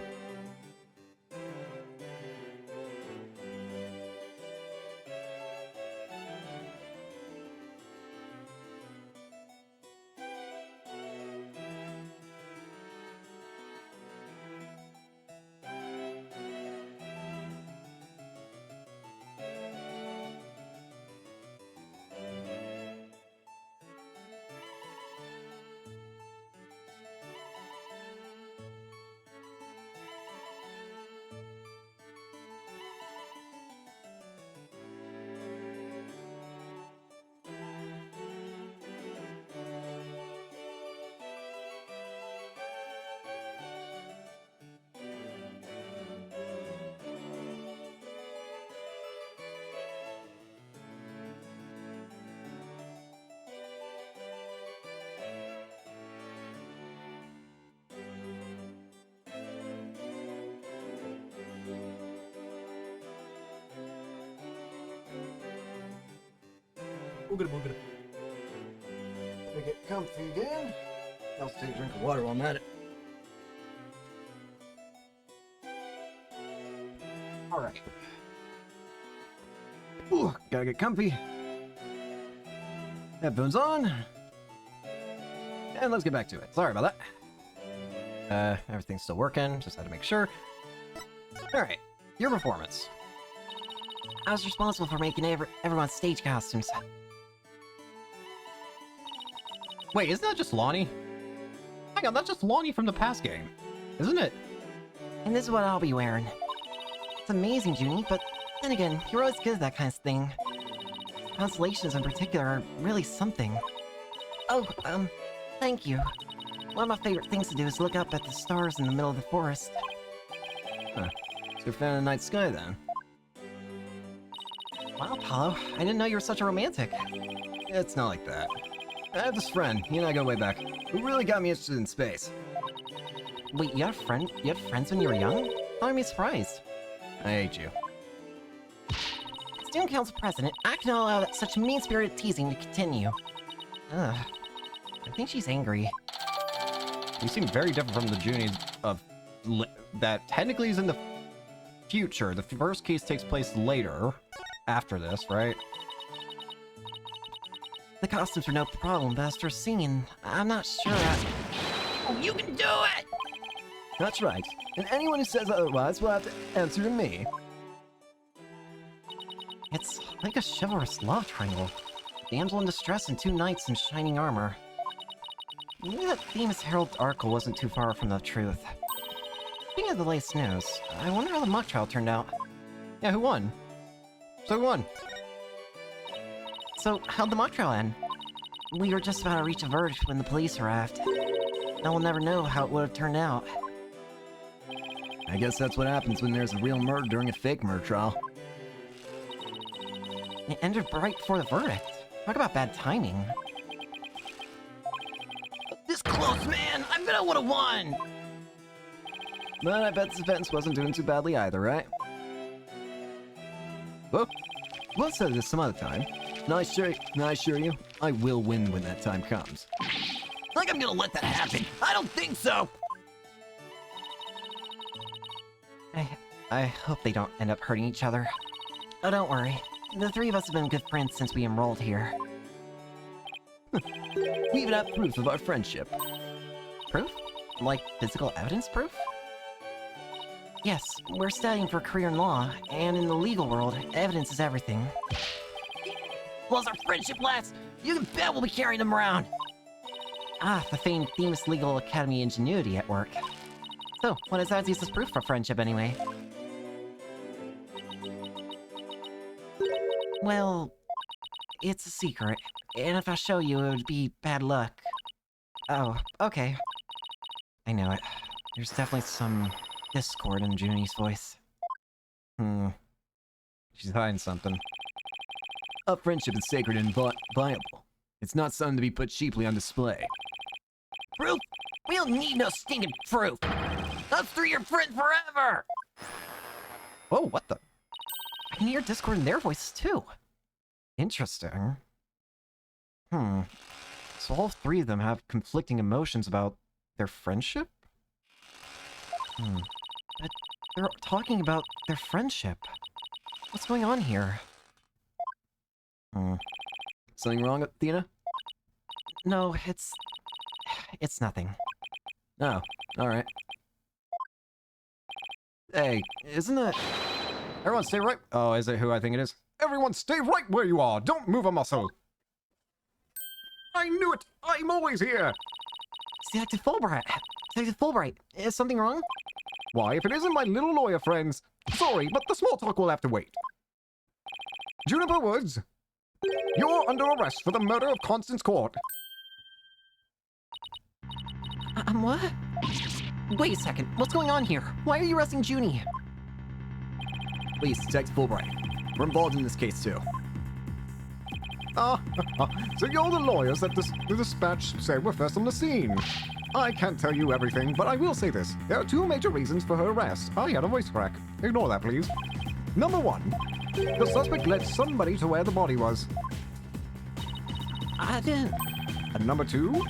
[SPEAKER 3] Boogada. Make it comfy again. I'll take a drink of water while I'm at it.
[SPEAKER 1] Alright. Ooh, gotta get comfy. Headphones on. And let's get back to it. Sorry about that. Everything's still working, just had to make sure. Alright, your performance.
[SPEAKER 2] I was responsible for making everyone's stage costumes.
[SPEAKER 1] Wait, isn't that just Lonnie? Hang on, that's just Lonnie from the past game, isn't it?
[SPEAKER 2] And this is what I'll be wearing. It's amazing, Junie, but then again, you're always good at that kind of thing. Constellations in particular are really something. Oh, thank you. One of my favorite things to do is look up at the stars in the middle of the forest.
[SPEAKER 1] Huh. So you're a fan of the night sky, then?
[SPEAKER 2] Wow, Apollo, I didn't know you were such a romantic.
[SPEAKER 1] It's not like that. I have this friend, he and I go way back, who really got me interested in space.
[SPEAKER 2] Wait, you had friends when you were young? How am I surprised?
[SPEAKER 1] I hate you.
[SPEAKER 2] Student Council President, I cannot allow that such mean-spirited teasing to continue. Ugh. I think she's angry.
[SPEAKER 1] You seem very different from the Junies of... that technically is in the future. The first case takes place later, after this, right?
[SPEAKER 2] The costumes were no problem, but as for singing, I'm not sure.
[SPEAKER 7] Oh, you can do it!
[SPEAKER 3] That's right. And anyone who says otherwise will have to answer to me.
[SPEAKER 2] It's like a chivalrous love triangle. Damsel in distress and two knights in shining armor. Maybe that famous Herald article wasn't too far from the truth. Speaking of the latest news, I wonder how the mock trial turned out.
[SPEAKER 1] Yeah, who won? So who won?
[SPEAKER 2] So, how'd the mock trial end? We were just about to reach a verdict when the police arrived. Now we'll never know how it would have turned out.
[SPEAKER 3] I guess that's what happens when there's a real murder during a fake murder trial.
[SPEAKER 2] It ended right before the verdict. Talk about bad timing.
[SPEAKER 7] This close, man! I bet I would've won!
[SPEAKER 3] But I bet this fence wasn't doing too badly either, right? Well, we'll say this some other time. I assure you, I will win when that time comes.
[SPEAKER 7] Like I'm gonna let that happen. I don't think so!
[SPEAKER 2] I hope they don't end up hurting each other. Oh, don't worry. The three of us have been good friends since we enrolled here.
[SPEAKER 3] We even have proof of our friendship.
[SPEAKER 2] Proof? Like physical evidence proof? Yes, we're studying for a career in law, and in the legal world, evidence is everything.
[SPEAKER 7] Well, as our friendship lasts, you can bet we'll be carrying them around.
[SPEAKER 2] Ah, the famed Themis Legal Academy ingenuity at work. So, what is that useless proof for friendship anyway? Well, it's a secret, and if I show you, it would be bad luck. Oh, okay. I know it. There's definitely some discord in Junie's voice.
[SPEAKER 1] She's hiding something.
[SPEAKER 3] A friendship is sacred and viable. It's not something to be put cheaply on display.
[SPEAKER 7] Proof? We don't need no stinking proof! Us three are friends forever!
[SPEAKER 1] Oh, what the?
[SPEAKER 2] I can hear discord in their voices too.
[SPEAKER 1] Interesting. So all three of them have conflicting emotions about their friendship?
[SPEAKER 2] But they're talking about their friendship. What's going on here?
[SPEAKER 3] Something wrong, Athena?
[SPEAKER 2] No, it's nothing.
[SPEAKER 3] Oh, alright.
[SPEAKER 1] Hey, isn't that... Everyone stay right... Oh, is it who I think it is?
[SPEAKER 4] Everyone stay right where you are! Don't move a muscle! I knew it! I'm always here!
[SPEAKER 2] Detective Fulbright! Detective Fulbright, is something wrong?
[SPEAKER 4] Why, if it isn't my little lawyer friends... Sorry, but the small talk will have to wait. Juniper Woods, you're under arrest for the murder of Constance Court.
[SPEAKER 2] What? Wait a second, what's going on here? Why are you arresting Junie?
[SPEAKER 3] Please, Detective Fulbright. We're involved in this case too.
[SPEAKER 4] So you're the lawyers that the dispatch said were first on the scene. I can't tell you everything, but I will say this. There are two major reasons for her arrest. I had a voice crack. Ignore that, please. Number one, the suspect led somebody to where the body was.
[SPEAKER 2] I didn't...
[SPEAKER 4] And number two,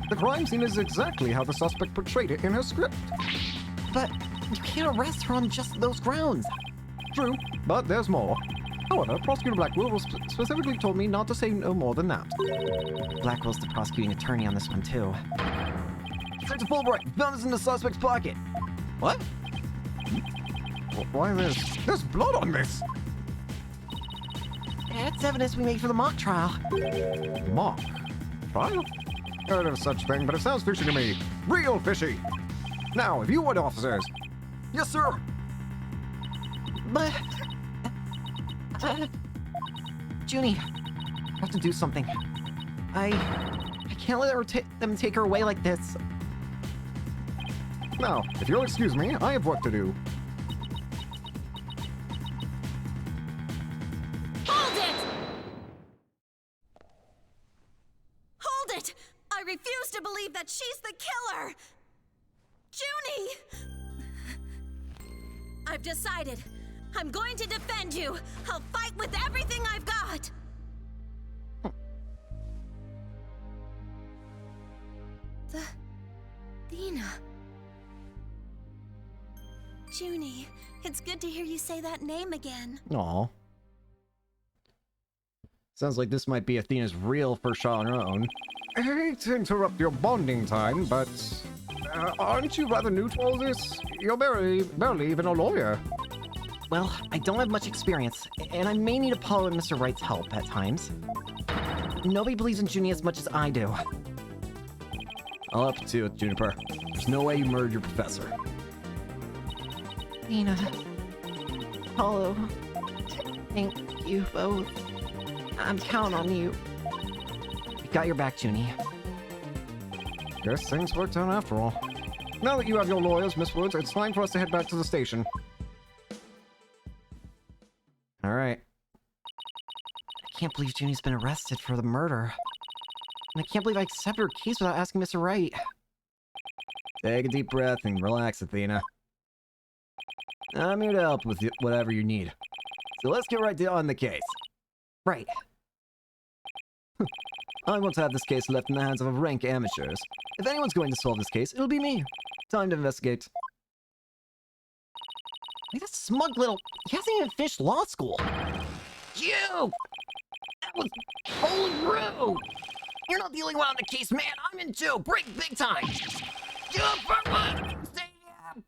[SPEAKER 4] the crime scene is exactly how the suspect portrayed it in her script.
[SPEAKER 2] But you can't arrest her on just those grounds.
[SPEAKER 4] True, but there's more. However, Prosecutor Blackwell specifically told me not to say no more than that.
[SPEAKER 2] Blackwell's the prosecuting attorney on this one, too.
[SPEAKER 3] Detective Fulbright, found this in the suspect's pocket.
[SPEAKER 1] What?
[SPEAKER 4] Why there's blood on this?
[SPEAKER 2] That's evidence we made for the mock trial.
[SPEAKER 4] Mock trial? Heard of such thing, but it sounds fishy to me. Real fishy. Now, if you would, officers.
[SPEAKER 3] Yes, sir.
[SPEAKER 2] But... Junie, I have to do something. I can't let them take her away like this.
[SPEAKER 4] Now, if you'll excuse me, I have work to do.
[SPEAKER 8] Hold it! Hold it! I refuse to believe that she's the killer! Junie! I've decided. I'm going to defend you. I'll fight with everything I've got. Athena. Junie, it's good to hear you say that name again.
[SPEAKER 1] Aw. Sounds like this might be Athena's real first shot on her own.
[SPEAKER 4] I hate to interrupt your bonding time, but aren't you rather new to all this? You're barely even a lawyer.
[SPEAKER 2] Well, I don't have much experience, and I may need Apollo and Mr. Wright's help at times. Nobody believes in Junie as much as I do.
[SPEAKER 1] I'll up to it, Juniper. There's no way you murdered your professor.
[SPEAKER 2] Nina, Apollo, thank you both. I'm counting on you. We got your back, Junie.
[SPEAKER 4] Guess things worked out after all. Now that you have your lawyers, Miss Woods, it's time for us to head back to the station.
[SPEAKER 1] Alright.
[SPEAKER 2] I can't believe Junie's been arrested for the murder. And I can't believe I accepted her case without asking Mr. Wright.
[SPEAKER 1] Take a deep breath and relax, Athena. I'm here to help with whatever you need. So let's get right on the case.
[SPEAKER 2] Right.
[SPEAKER 1] I want to have this case left in the hands of a rank amateurs. If anyone's going to solve this case, it'll be me. Time to investigate.
[SPEAKER 2] Hey, that smug little... He hasn't even finished law school.
[SPEAKER 7] You! That was totally rude! You're not the only one on the case, man. I'm in too. Break big time. Jump for one! Stadium!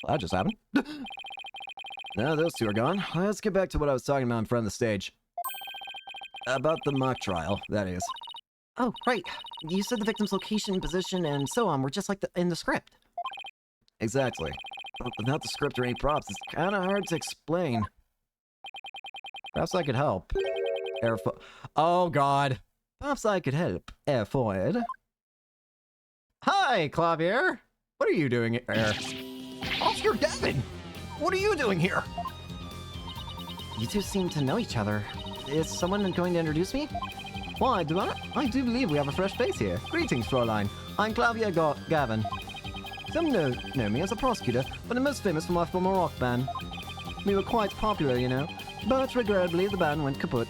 [SPEAKER 1] That just happened. Now those two are gone. Let's get back to what I was talking about in front of the stage. About the mock trial, that is.
[SPEAKER 2] Oh, right. You said the victim's location, position, and so on were just like in the script.
[SPEAKER 1] Exactly. But without the script or any props, it's kind of hard to explain. Perhaps I could help. Oh, God. Perhaps I could help. Air forward. Hi, Clavier. What are you doing here?
[SPEAKER 7] Oscar Devin! What are you doing here?
[SPEAKER 2] You two seem to know each other. Is someone going to introduce me?
[SPEAKER 1] Why, I do believe we have a fresh face here. Greetings, Fräulein. I'm Clavier Gavin. Some know me as a prosecutor, but I'm most famous for my former rock band. We were quite popular, you know, but regrettably the band went kaput.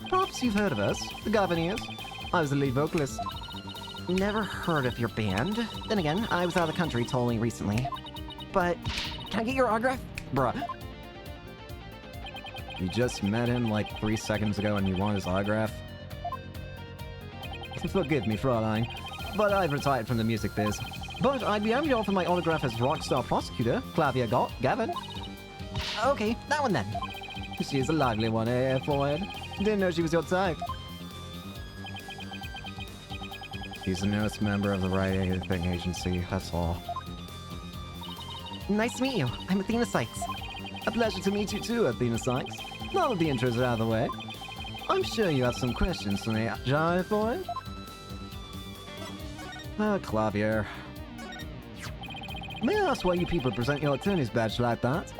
[SPEAKER 1] Perhaps you've heard of us, the Gaviniers. I was the lead vocalist.
[SPEAKER 2] Never heard of your band. Then again, I was out of the country till only recently. But, can I get your autograph?
[SPEAKER 1] Bruh. You just met him like 3 seconds ago and you want his autograph? Forgive me, Fräulein, but I've retired from the music biz. But I'd be happy to offer my autograph as rockstar prosecutor, Clavier Gavin.
[SPEAKER 2] Okay, that one then.
[SPEAKER 1] She's a lively one, eh, Floyd? Didn't know she was your type. He's the newest member of the Wright Thing Agency, that's all.
[SPEAKER 2] Nice to meet you. I'm Athena Sykes.
[SPEAKER 1] A pleasure to meet you too, Athena Sykes. Now that the intros are out of the way, I'm sure you have some questions for me, Jai Floyd? Clavier. May I ask why you people present your attorney's badge like that?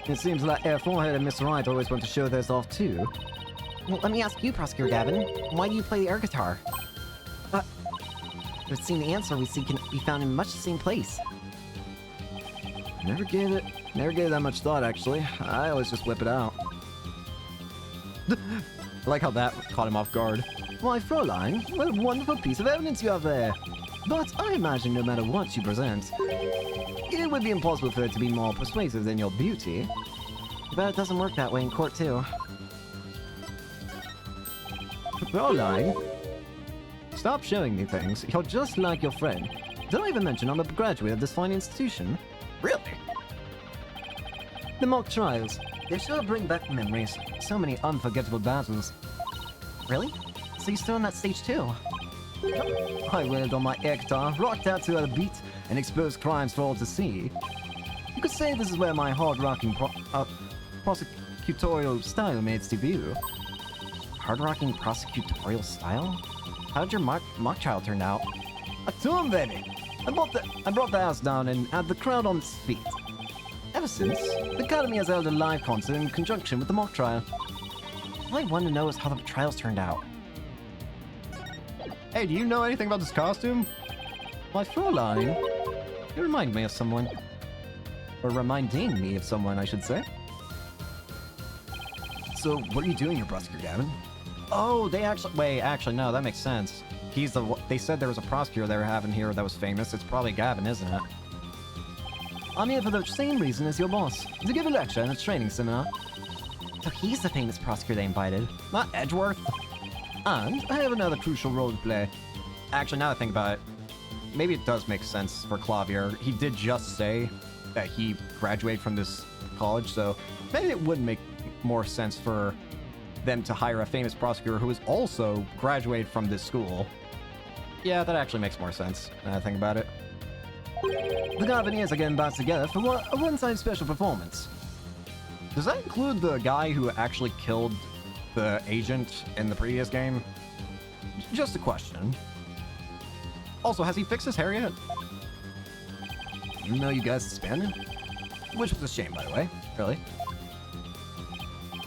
[SPEAKER 1] It seems like Air Forehead and Mr. Wright always want to show theirs off too.
[SPEAKER 2] Well, let me ask you, Prosecutor Gavin. Why do you play the air guitar? It would seem the answer we seek can be found in much the same place.
[SPEAKER 1] Never gave it that much thought, actually. I always just whip it out. I like how that caught him off guard. Why, Fräulein, what a wonderful piece of evidence you have there. But I imagine no matter what you present, it would be impossible for it to be more persuasive than your beauty.
[SPEAKER 2] But it doesn't work that way in court, too.
[SPEAKER 1] Fräulein, stop showing me things. You're just like your friend. Did I even mention I'm a graduate of this fine institution?
[SPEAKER 7] Really?
[SPEAKER 1] The mock trials. They sure bring back memories. So many unforgettable battles.
[SPEAKER 2] Really? So you're still on that stage, too?
[SPEAKER 1] I wailed on my air guitar, rocked out to a beat, and exposed crimes for all to see. You could say this is where my hard-rocking prosecutorial style made its debut.
[SPEAKER 2] Hard-rocking prosecutorial style? How did your mock trial turn out?
[SPEAKER 1] A tomb, baby! I brought the house down and had the crowd on its feet. Ever since, the Academy has held a live concert in conjunction with the mock trial.
[SPEAKER 2] All I want to know is how the trials turned out.
[SPEAKER 1] Hey, do you know anything about this costume? Why, Fräulein, you remind me of someone. Or reminding me of someone, I should say. So, what are you doing here, Prosecutor Gavin?
[SPEAKER 2] Oh, actually, no, that makes sense. They said there was a prosecutor they were having here that was famous. It's probably Gavin, isn't it?
[SPEAKER 1] I'm here for the same reason as your boss, to give a lecture and a training seminar.
[SPEAKER 2] So he's the famous prosecutor they invited.
[SPEAKER 1] Not Edgeworth. And I have another crucial role to play. Actually, now that I think about it, maybe it does make sense for Clavier. He did just say that he graduated from this college, so maybe it would make more sense for them to hire a famous prosecutor who is also graduated from this school. Yeah, that actually makes more sense now that I think about it. The Carbineers are getting back together for a one-time special performance. Does that include the guy who actually killed the agent in the previous game? Just a question. Also, has he fixed his hair yet? Even though you guys disbanded? Which was a shame, by the way. Really.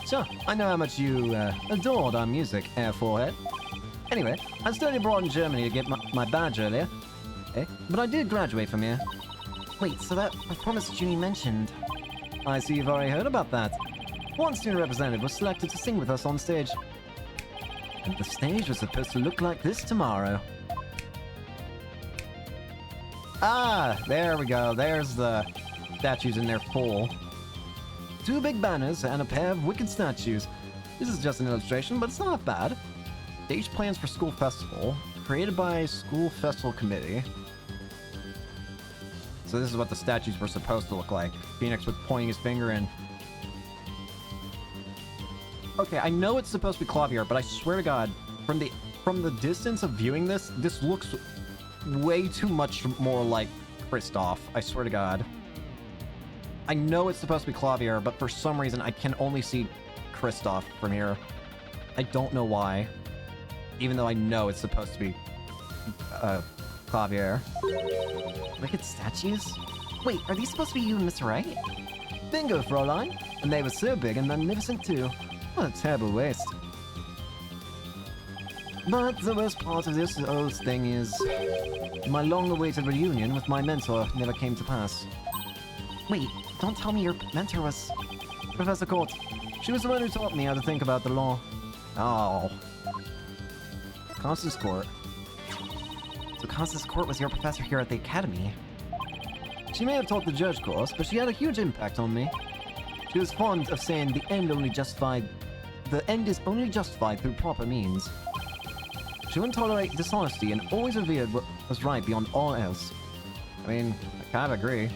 [SPEAKER 1] So, I know how much you adored our music, Air Forehead. Anyway, I studied abroad in Germany to get my badge earlier. But I did graduate from here.
[SPEAKER 2] Wait, so that performance Junie mentioned...
[SPEAKER 1] I see you've already heard about that. One student representative was selected to sing with us on stage. And the stage was supposed to look like this tomorrow. Ah, there we go. There's the statues in their full. 2 big banners and a pair of wicked statues. This is just an illustration, but it's not bad. Stage plans for school festival, created by school festival committee. So this is what the statues were supposed to look like. Phoenix was pointing his finger in. Okay, I know it's supposed to be Clavier, but I swear to God, from the distance of viewing this, this looks way too much more like Kristoff. I swear to God. I know it's supposed to be Clavier, but for some reason I can only see Kristoff from here. I don't know why. Even though I know it's supposed to be Clavier.
[SPEAKER 2] Wicked statues? Wait, are these supposed to be you and Mr. Wright?
[SPEAKER 1] Bingo, Fräulein! And they were so big and magnificent too. What a terrible waste. But the worst part of this whole thing is... my long-awaited reunion with my mentor never came to pass.
[SPEAKER 2] Wait, don't tell me your mentor was...
[SPEAKER 1] Professor Court. She was the one who taught me how to think about the law. Oh. Constance Court.
[SPEAKER 2] So Constance Court was your professor here at the academy?
[SPEAKER 1] She may have taught the judge course, but she had a huge impact on me. She was fond of saying the end is only justified through proper means. She wouldn't tolerate dishonesty and always revered what was right beyond all else. I mean, I kind of agree.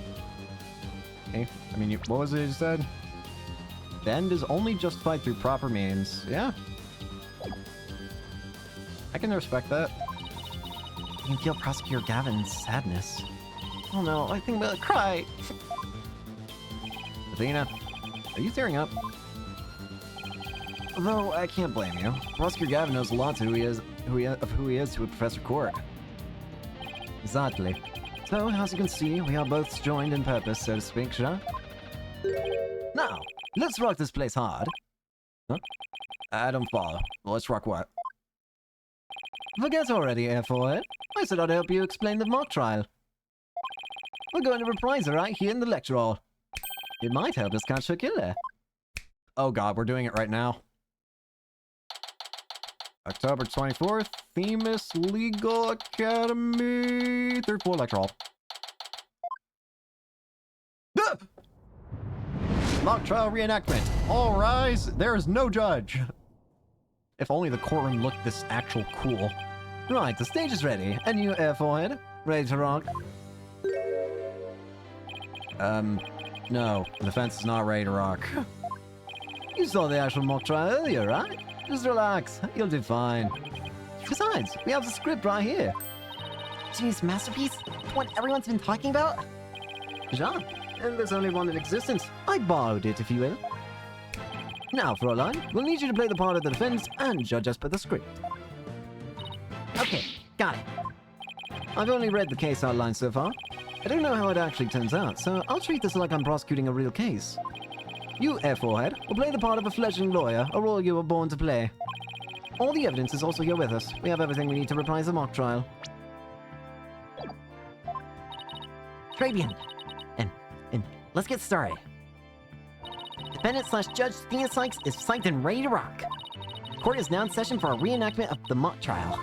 [SPEAKER 1] Okay. I mean, what was it you said? The end is only justified through proper means. Yeah. I can respect that.
[SPEAKER 2] You can feel Prosecutor Gavin's sadness.
[SPEAKER 1] Oh no, I think I'm gonna cry. Athena, are you tearing up? Though I can't blame you. Prosecutor Gavin knows a lot to who he is to Professor Court. Exactly. So, as you can see, we are both joined in purpose, so to speak, Sha. Now, let's rock this place hard. Huh? I don't follow. Let's rock what? Forget already, Air Forehead. I said I'd help you explain the mock trial. We're going to reprise it right here in the lecture hall. It might help us catch the killer. Oh god, we're doing it right now. October 24th, Themis Legal Academy, 3rd floor lecture hall. Ah! Mock trial reenactment. All rise, there is no judge. If only the courtroom looked this actual cool. Right, the stage is ready. And you, Air Forehead, ready to rock? No, the defense is not ready to rock. You saw the actual mock trial earlier, right? Just relax, you'll do fine. Besides, we have the script right here.
[SPEAKER 2] Geez, masterpiece? What everyone's been talking about?
[SPEAKER 1] Jean, and there's only one in existence. I borrowed it, if you will. Now, Fräulein, we'll need you to play the part of the defense and judge us per the script.
[SPEAKER 2] Okay, got it.
[SPEAKER 1] I've only read the case outline so far. I don't know how it actually turns out, so I'll treat this like I'm prosecuting a real case. You, Air Forehead, will play the part of a fledgling lawyer, a role you were born to play. All the evidence is also here with us. We have everything we need to reprise the mock trial.
[SPEAKER 2] Très bien. And let's get started. Defendant/Judge Thea Sykes is psyched and ready to rock. Court is now in session for a reenactment of the mock trial.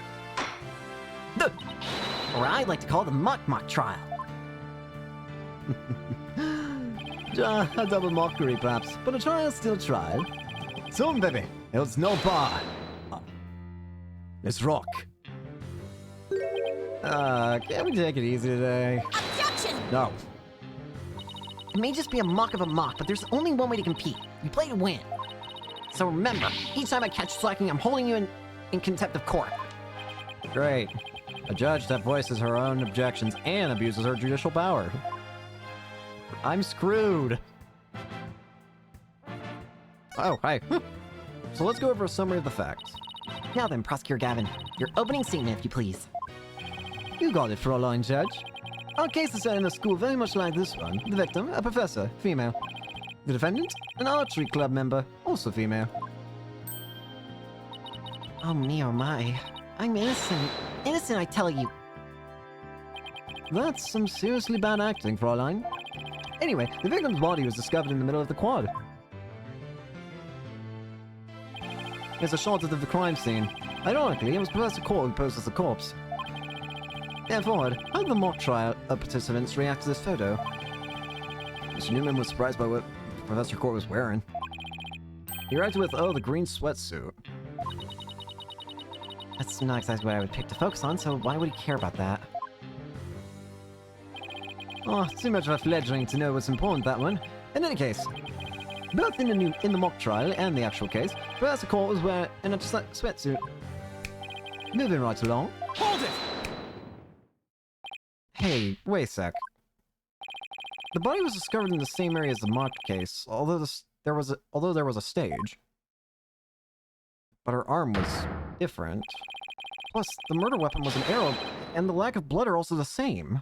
[SPEAKER 2] Or I'd like to call the mock trial.
[SPEAKER 1] A double mockery, perhaps, but a trial still trial. Soon, baby. It's no bar. Let's rock. Can we take it easy today?
[SPEAKER 8] Objection!
[SPEAKER 1] No.
[SPEAKER 2] It may just be a mock of a mock, but there's only one way to compete. You play to win. So remember, each time I catch you slacking, I'm holding you in contempt of court.
[SPEAKER 1] Great. A judge that voices her own objections and abuses her judicial power. I'm screwed. Oh, hi. So let's go over a summary of the facts.
[SPEAKER 2] Now then, Prosecutor Gavin, your opening statement, if you please.
[SPEAKER 1] You got it, Fräulein Judge. Our case is set in a school very much like this one. The victim, a professor, female. The defendant, an archery club member, also female.
[SPEAKER 2] Oh me, oh my. I'm innocent. Innocent, I tell you.
[SPEAKER 1] That's some seriously bad acting, Fräulein. Anyway, the victim's body was discovered in the middle of the quad. There's a shot of the crime scene. Ironically, it was Professor Court who posed as the corpse. Yeah, forward. How did the mock trial participants react to this photo? Mr. Newman was surprised by what Professor Court was wearing. He reacted with, oh, the green sweatsuit.
[SPEAKER 2] That's not exactly what I would pick to focus on, so why would he care about that?
[SPEAKER 1] Oh, too much of a fledgling to know what's important, that one. In any case, both in the mock trial and the actual case, Professor Court was wearing a sweatsuit. Moving right along.
[SPEAKER 5] Hold it!
[SPEAKER 1] Hey, wait a sec. The body was discovered in the same area as the mock case, although there was a stage. But her arm was different. Plus, the murder weapon was an arrow, and the lack of blood are also the same.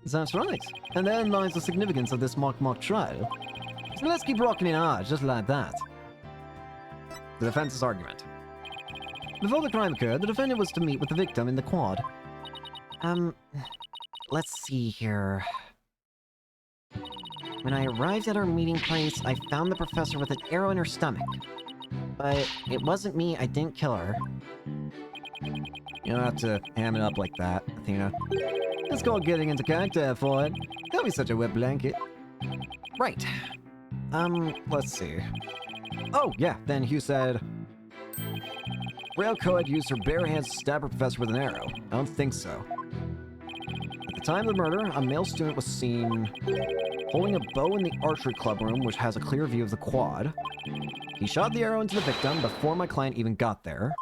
[SPEAKER 1] That's right. And therein lies the significance of this mock trial. So let's keep rocking it hard, just like that. The defense's argument. Before the crime occurred, the defendant was to meet with the victim in the quad.
[SPEAKER 2] Let's see here. When I arrived at our meeting place, I found the professor with an arrow in her stomach. But it wasn't me, I didn't kill her.
[SPEAKER 1] You don't have to ham it up like that, Athena. It's called getting into character, Floyd. Don't be such a wet blanket.
[SPEAKER 2] Right.
[SPEAKER 1] Let's see. Oh, yeah, then Hugh said... Rail Co-Ed used her bare hands to stab her professor with an arrow. I don't think so. At the time of the murder, a male student was seen holding a bow in the archery club room, which has a clear view of the quad. He shot the arrow into the victim before my client even got there.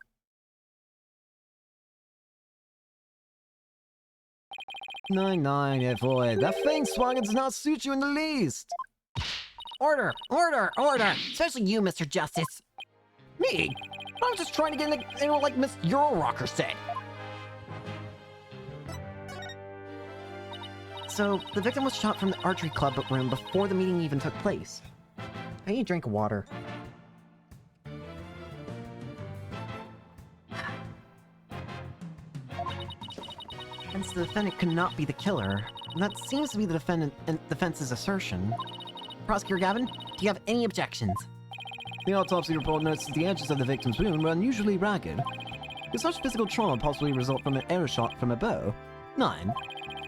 [SPEAKER 1] Nine, Floyd. That fang swagging does not suit you in the least.
[SPEAKER 2] Order! Order! Order! Especially you, Mr. Justice.
[SPEAKER 7] Me? I was just trying to get in, like Miss Eurorocker said.
[SPEAKER 2] So, the victim was shot from the archery club room before the meeting even took place. I need a drink of water. Hence, the defendant could not be the killer. And that seems to be the defense's assertion. Prosecutor Gavin, do you have any objections?
[SPEAKER 1] The autopsy report notes that the edges of the victim's wound were unusually ragged. Could such physical trauma possibly result from an arrow shot from a bow? 9.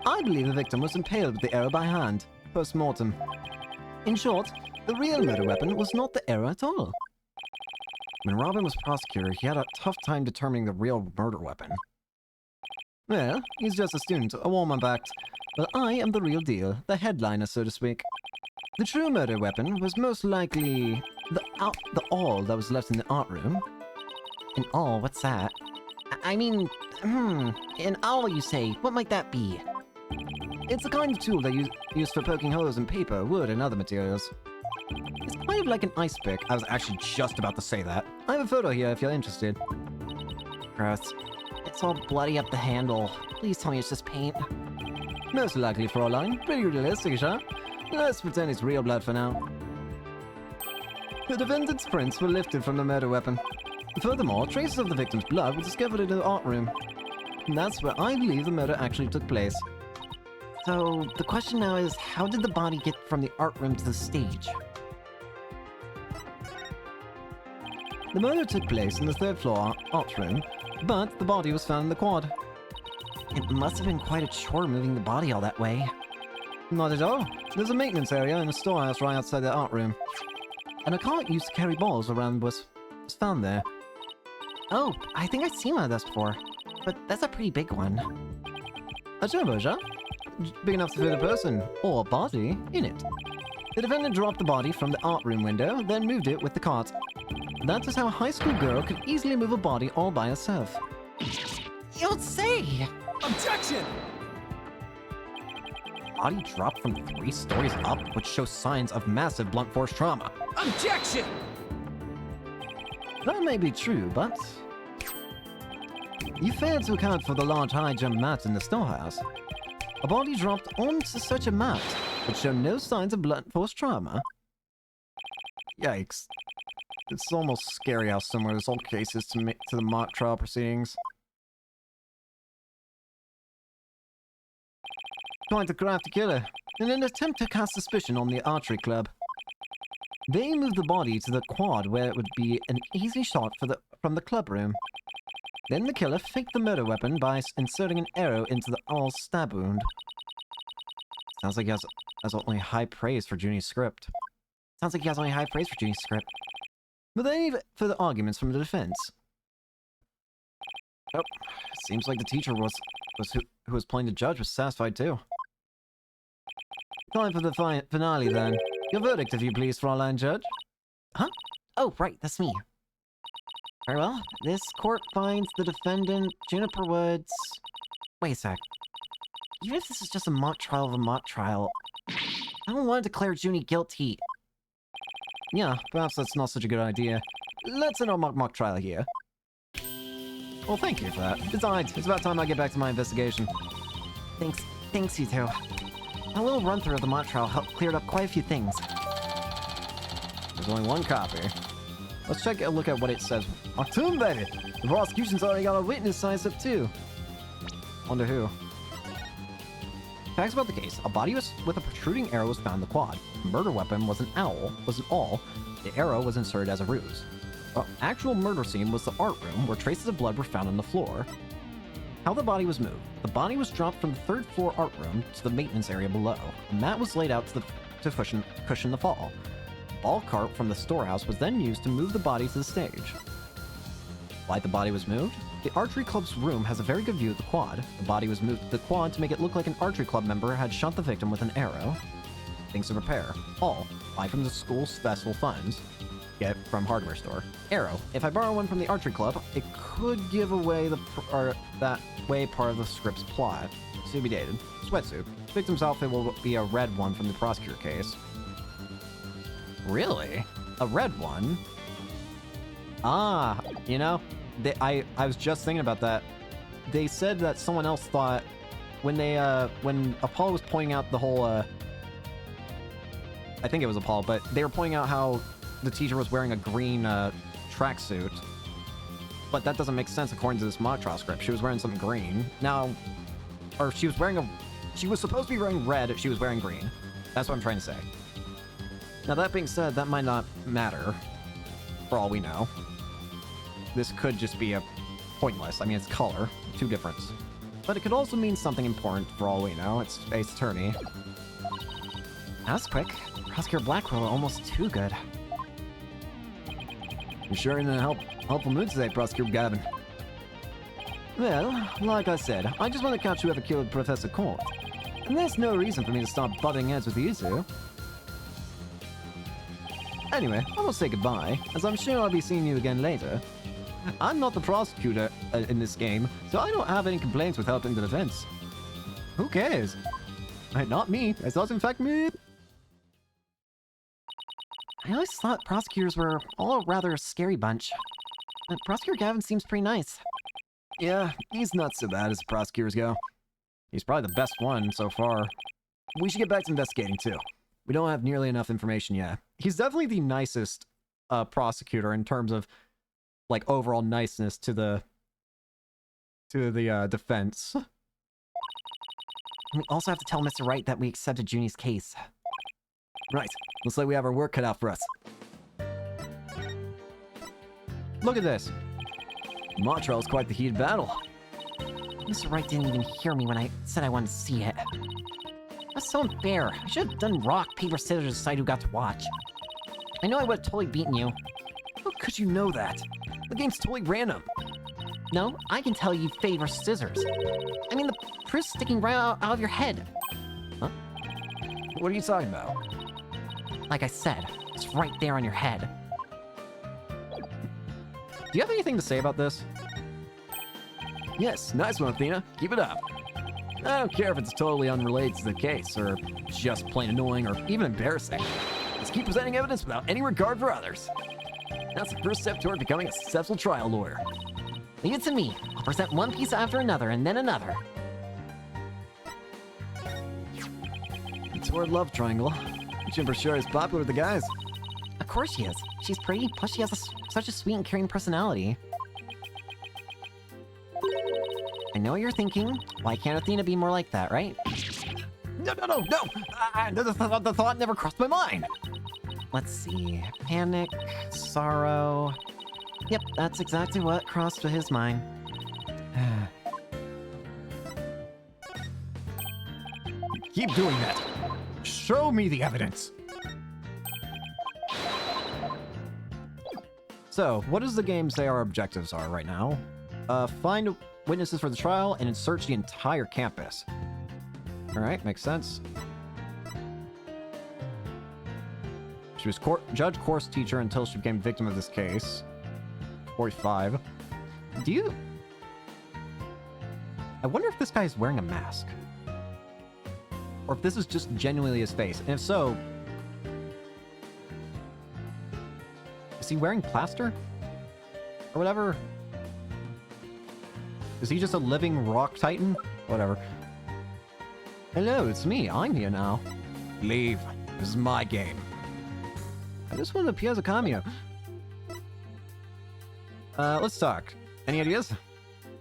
[SPEAKER 1] I believe the victim was impaled with the arrow by hand, post-mortem. In short, the real murder weapon was not the arrow at all. When Robin was prosecutor, he had a tough time determining the real murder weapon. Well, he's just a student, a warm-up act, but I am the real deal, the headliner, so to speak. The true murder weapon was most likely the awl that was left in the art room.
[SPEAKER 2] An awl? What's that? I mean, an owl, you say? What might that be?
[SPEAKER 1] It's the kind of tool they use for poking holes in paper, wood, and other materials. It's kind of like an ice pick. I was actually just about to say that. I have a photo here if you're interested.
[SPEAKER 2] Gross. It's all bloody up the handle. Please tell me it's just paint.
[SPEAKER 1] Most likely, Fräulein. Pretty realistic, huh? Let's pretend it's real blood for now. The defendant's prints were lifted from the murder weapon. Furthermore, traces of the victim's blood were discovered in the art room. And that's where I believe the murder actually took place.
[SPEAKER 2] So, the question now is, how did the body get from the art room to the stage?
[SPEAKER 1] The murder took place in the third floor art room, but the body was found in the quad.
[SPEAKER 2] It must have been quite a chore moving the body all that way.
[SPEAKER 4] Not at all. There's a maintenance area in the storehouse right outside the art room. And a cart used to carry balls around was found there.
[SPEAKER 2] Oh, I think I've seen one of those before. But that's a pretty big one.
[SPEAKER 4] A turbojat? Big enough to fit a person, or a body, in it. The defendant dropped the body from the art room window, then moved it with the cart. That is how a high school girl could easily move a body all by herself.
[SPEAKER 2] You don't say!
[SPEAKER 5] Objection!
[SPEAKER 1] Body dropped from 3 stories up, which shows signs of massive blunt force trauma.
[SPEAKER 5] Objection!
[SPEAKER 4] That may be true, but... you failed to account for the large high jump mat in the storehouse. A body dropped onto such a mat would show no signs of blunt force trauma. Yikes. It's almost scary how similar this whole case is to the mock trial proceedings. Quite a crafty killer, in an attempt to cast suspicion on the archery club. They moved the body to the quad where it would be an easy shot from the club room. Then the killer faked the murder weapon by inserting an arrow into the owl's stab wound.
[SPEAKER 1] Sounds like he has only high praise for Junie's script.
[SPEAKER 2] Sounds like he has only high praise for Junie's script.
[SPEAKER 4] But any further arguments from the defense?
[SPEAKER 1] Oh, seems like the teacher who was playing the judge was satisfied too.
[SPEAKER 4] Time for the finale then. Your verdict, if you please, Fraulein Judge.
[SPEAKER 2] Huh? Oh, right, that's me. Very well. This court finds the defendant, Juniper Woods... Wait a sec. Even if this is just a mock trial of a mock trial, I don't want to declare Junie guilty.
[SPEAKER 4] Yeah, perhaps that's not such a good idea. Let's end our mock trial here. Well, thank you for that. Besides, it's about time I get back to my investigation.
[SPEAKER 2] Thanks you two. A little run-through of the mock trial helped cleared up quite a few things.
[SPEAKER 4] There's only one copy. Let's take a look at what it says. Our tomb, baby! The prosecution's already got a witness sized up too. Wonder who?
[SPEAKER 1] Facts about the case. A body with a protruding arrow was found in the quad. The murder weapon was an awl. The arrow was inserted as a ruse. The actual murder scene was the art room, where traces of blood were found on the floor. How the body was moved. The body was dropped from the 3rd floor art room to the maintenance area below. A mat was laid out to cushion the fall. A ball cart from the storehouse was then used to move the body to the stage. Why the body was moved? The archery club's room has a very good view of the quad. The body was moved to the quad to make it look like an archery club member had shot the victim with an arrow. Things to repair. All. Buy from the school's festival funds. Get from hardware store. Arrow. If I borrow one from the archery club, it could give away part of the script's plot. To be dated. Sweatsuit. Victim's outfit will be a red one from the prosecutor case. Really? A red one? Ah, you know, I was just thinking about that. They said that someone else thought when Apollo was pointing out the whole I think it was Apollo, but they were pointing out how the teacher was wearing a green tracksuit. But that doesn't make sense according to this mock trial script. She was wearing something green. Now, or she was supposed to be wearing red if she was wearing green. That's what I'm trying to say. Now that being said, that might not matter, for all we know. This could just be a pointless. I mean, it's color, 2 difference. But it could also mean something important, for all we know. It's Ace Attorney.
[SPEAKER 2] That was quick. Prosecutor Blackwell almost too good.
[SPEAKER 4] You're sure in a helpful mood today, Prosecutor Gavin. Well, like I said, I just want to catch whoever killed Professor Court. And there's no reason for me to start butting heads with you two. Anyway, I will say goodbye, as I'm sure I'll be seeing you again later. I'm not the prosecutor in this game, so I don't have any complaints with helping the defense. Who cares? Not me. It's not in fact me.
[SPEAKER 2] I always thought prosecutors were all a rather scary bunch. But Prosecutor Gavin seems pretty nice.
[SPEAKER 4] Yeah, he's not so bad as prosecutors go. He's probably the best one so far. We should get back to investigating too. We don't have nearly enough information yet. He's definitely the nicest prosecutor in terms of like overall niceness to the defense.
[SPEAKER 2] We also have to tell Mr. Wright that we accepted Junie's case.
[SPEAKER 4] Right. Looks like we have our work cut out for us. Look at this. Mock trial's quite the heated battle.
[SPEAKER 2] Mr. Wright didn't even hear me when I said I wanted to see it. That's so unfair. I should have done rock, paper, scissors to decide who got to watch. I know I would have totally beaten you.
[SPEAKER 3] How could you know that? The game's totally random.
[SPEAKER 2] No, I can tell you favor scissors. I mean the proof's sticking right out of your head.
[SPEAKER 3] Huh? What are you talking about?
[SPEAKER 2] Like I said, it's right there on your head.
[SPEAKER 1] Do you have anything to say about this?
[SPEAKER 3] Yes, nice one, Athena. Keep it up. I don't care if it's totally unrelated to the case, or just plain annoying, or even embarrassing. Just keep presenting evidence without any regard for others. That's the first step toward becoming a successful trial lawyer.
[SPEAKER 2] Leave it to me. I'll present one piece after another, and then another.
[SPEAKER 3] The toward love triangle. Jim sure is popular with the guys.
[SPEAKER 2] Of course she is. She's pretty, plus she has such a sweet and caring personality. I know what you're thinking. Why can't Athena be more like that, right?
[SPEAKER 3] No! The thought never crossed my mind.
[SPEAKER 2] Let's see. Panic, sorrow. Yep, that's exactly what crossed his mind.
[SPEAKER 3] Keep doing that. Show me the evidence.
[SPEAKER 1] So, what does the game say our objectives are right now? Find witnesses for the trial and search the entire campus. Alright, makes sense. She was judge, course teacher until she became victim of this case. 45. Do you... I wonder if this guy's wearing a mask. Or if this is just genuinely his face. And if so... Is he wearing plaster? Or whatever? Is he just a living rock titan? Whatever. Hello, it's me. I'm here now.
[SPEAKER 3] Leave. This is my game.
[SPEAKER 1] I just wanted to appear as a cameo. Let's talk. Any ideas?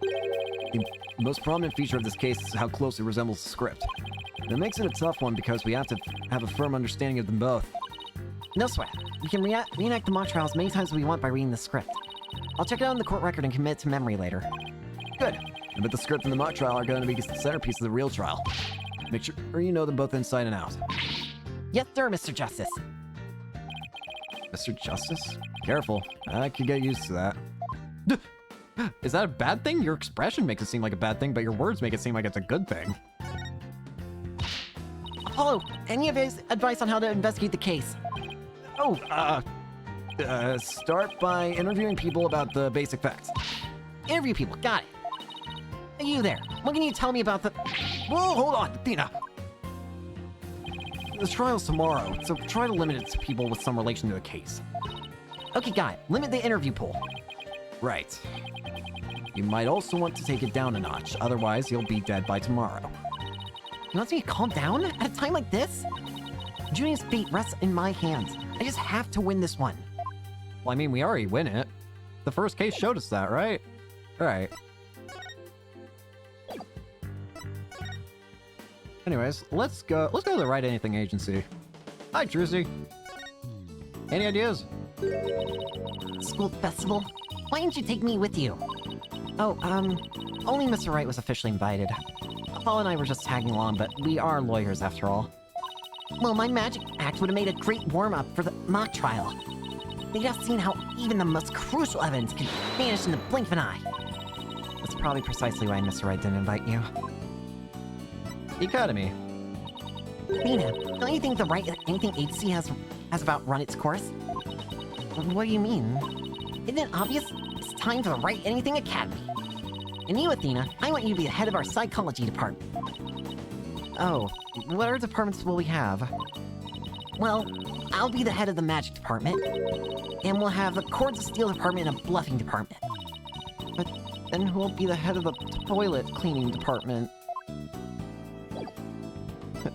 [SPEAKER 3] The most prominent feature of this case is how closely it resembles the script. That makes it a tough one because we have to have a firm understanding of them both.
[SPEAKER 2] No sweat. We can reenact the mock trial as many times as we want by reading the script. I'll check it out in the court record and commit it to memory later.
[SPEAKER 3] Good. But the script and the mock trial are going to be the centerpiece of the real trial. Make sure you know them both inside and out.
[SPEAKER 2] Yes, sir, Mr. Justice.
[SPEAKER 1] Mr. Justice? Careful. I could get used to that. Is that a bad thing? Your expression makes it seem like a bad thing, but your words make it seem like it's a good thing.
[SPEAKER 2] Apollo, any of his advice on how to investigate the case?
[SPEAKER 3] Start by interviewing people about the basic facts.
[SPEAKER 2] Interview people, got it. Hey, you there, what can you tell me about the...
[SPEAKER 3] Whoa, hold on, Athena!
[SPEAKER 1] The trial's tomorrow, so try to limit it to people with some relation to the case.
[SPEAKER 2] Okay, got it. Limit the interview pool.
[SPEAKER 1] Right. You might also want to take it down a notch, otherwise you'll be dead by tomorrow.
[SPEAKER 2] You want me to calm down at a time like this? Junior's fate rests in my hands. I just have to win this one.
[SPEAKER 1] Well, I mean, we already win it. The first case showed us that, right? Alright. Anyways, let's go to the Write Anything agency. Hi, Druzy. Any ideas?
[SPEAKER 2] School festival? Why didn't you take me with you? Oh, only Mr. Wright was officially invited. Paul and I were just tagging along, but we are lawyers after all. Well, my magic act would have made a great warm-up for the mock trial. They'd have seen how even the most crucial evidence can vanish in the blink of an eye. That's probably precisely why Mr. Wright didn't invite you.
[SPEAKER 1] Academy.
[SPEAKER 2] Lena, don't you think the Write Anything agency has about run its course? What do you mean? Isn't it obvious? It's time for the Write Anything Academy. And you, Athena, I want you to be the head of our psychology department. Oh, what other departments will we have? Well, I'll be the head of the magic department, and we'll have the cords of steel department and a bluffing department. But then who will be the head of the toilet cleaning department?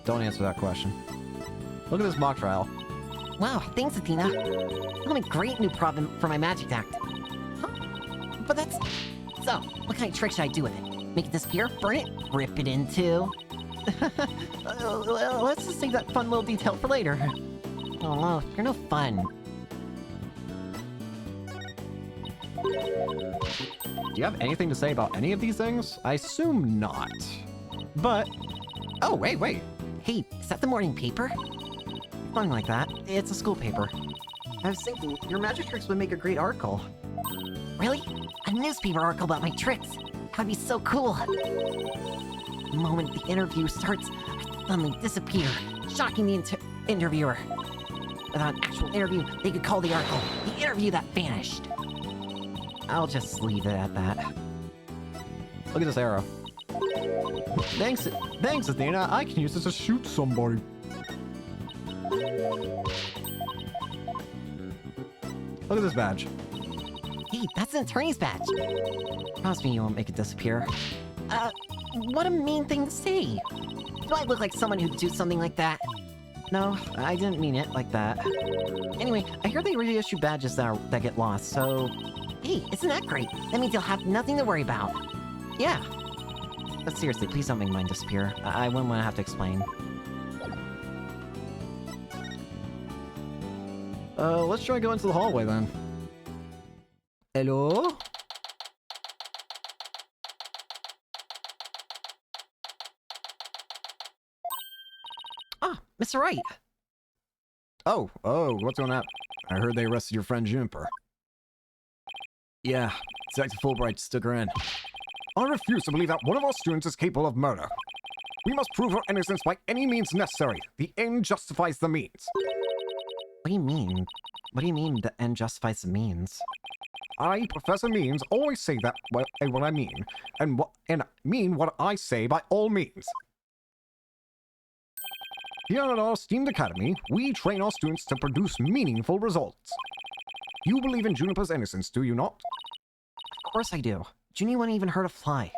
[SPEAKER 1] Don't answer that question. Look at this mock trial.
[SPEAKER 2] Wow, thanks, Athena. That'll make a great new problem for my magic act. Huh? But that's... So, what kind of trick should I do with it? Make it disappear? Burn it? Rip it into? Let's just save that fun little detail for later. Oh no, you're no fun.
[SPEAKER 1] do you have anything to say about any of these things? I assume not. But... Oh, wait.
[SPEAKER 2] Hey, is that the morning paper? Something like that. It's a school paper. I was thinking, your magic tricks would make a great article. Really? A newspaper article about my tricks? That'd be so cool. The moment the interview starts, I suddenly disappear, shocking the interviewer. Without an actual interview, they could call the article the interview that vanished. I'll just leave it at that.
[SPEAKER 1] Look at this arrow. Thanks, Athena. I can use this to shoot somebody. Look at this badge.
[SPEAKER 2] Hey, that's an attorney's badge. Promise me you won't make it disappear. What a mean thing to say. Do I look like someone who'd do something like that? No, I didn't mean it like that. Anyway, I hear they reissue badges that get lost, so... Hey, isn't that great? That means you'll have nothing to worry about. Yeah. But seriously, please don't make mine disappear. I wouldn't want to have to explain.
[SPEAKER 1] Let's try going to the hallway then.
[SPEAKER 2] Hello? Ah, Mr. Wright.
[SPEAKER 1] Oh, what's going on? I heard they arrested your friend Juniper. Yeah, Detective Fulbright stuck her in.
[SPEAKER 4] I refuse to believe that one of our students is capable of murder. We must prove her innocence by any means necessary. The end justifies the means.
[SPEAKER 2] What do you mean? What do you mean the end justifies the means?
[SPEAKER 4] I, Professor Means, always say that what I mean, and mean what I say by all means. Here at our esteemed academy, we train our students to produce meaningful results. You believe in Juniper's innocence, do you not?
[SPEAKER 2] Of course I do. Junie wouldn't even hurt a fly.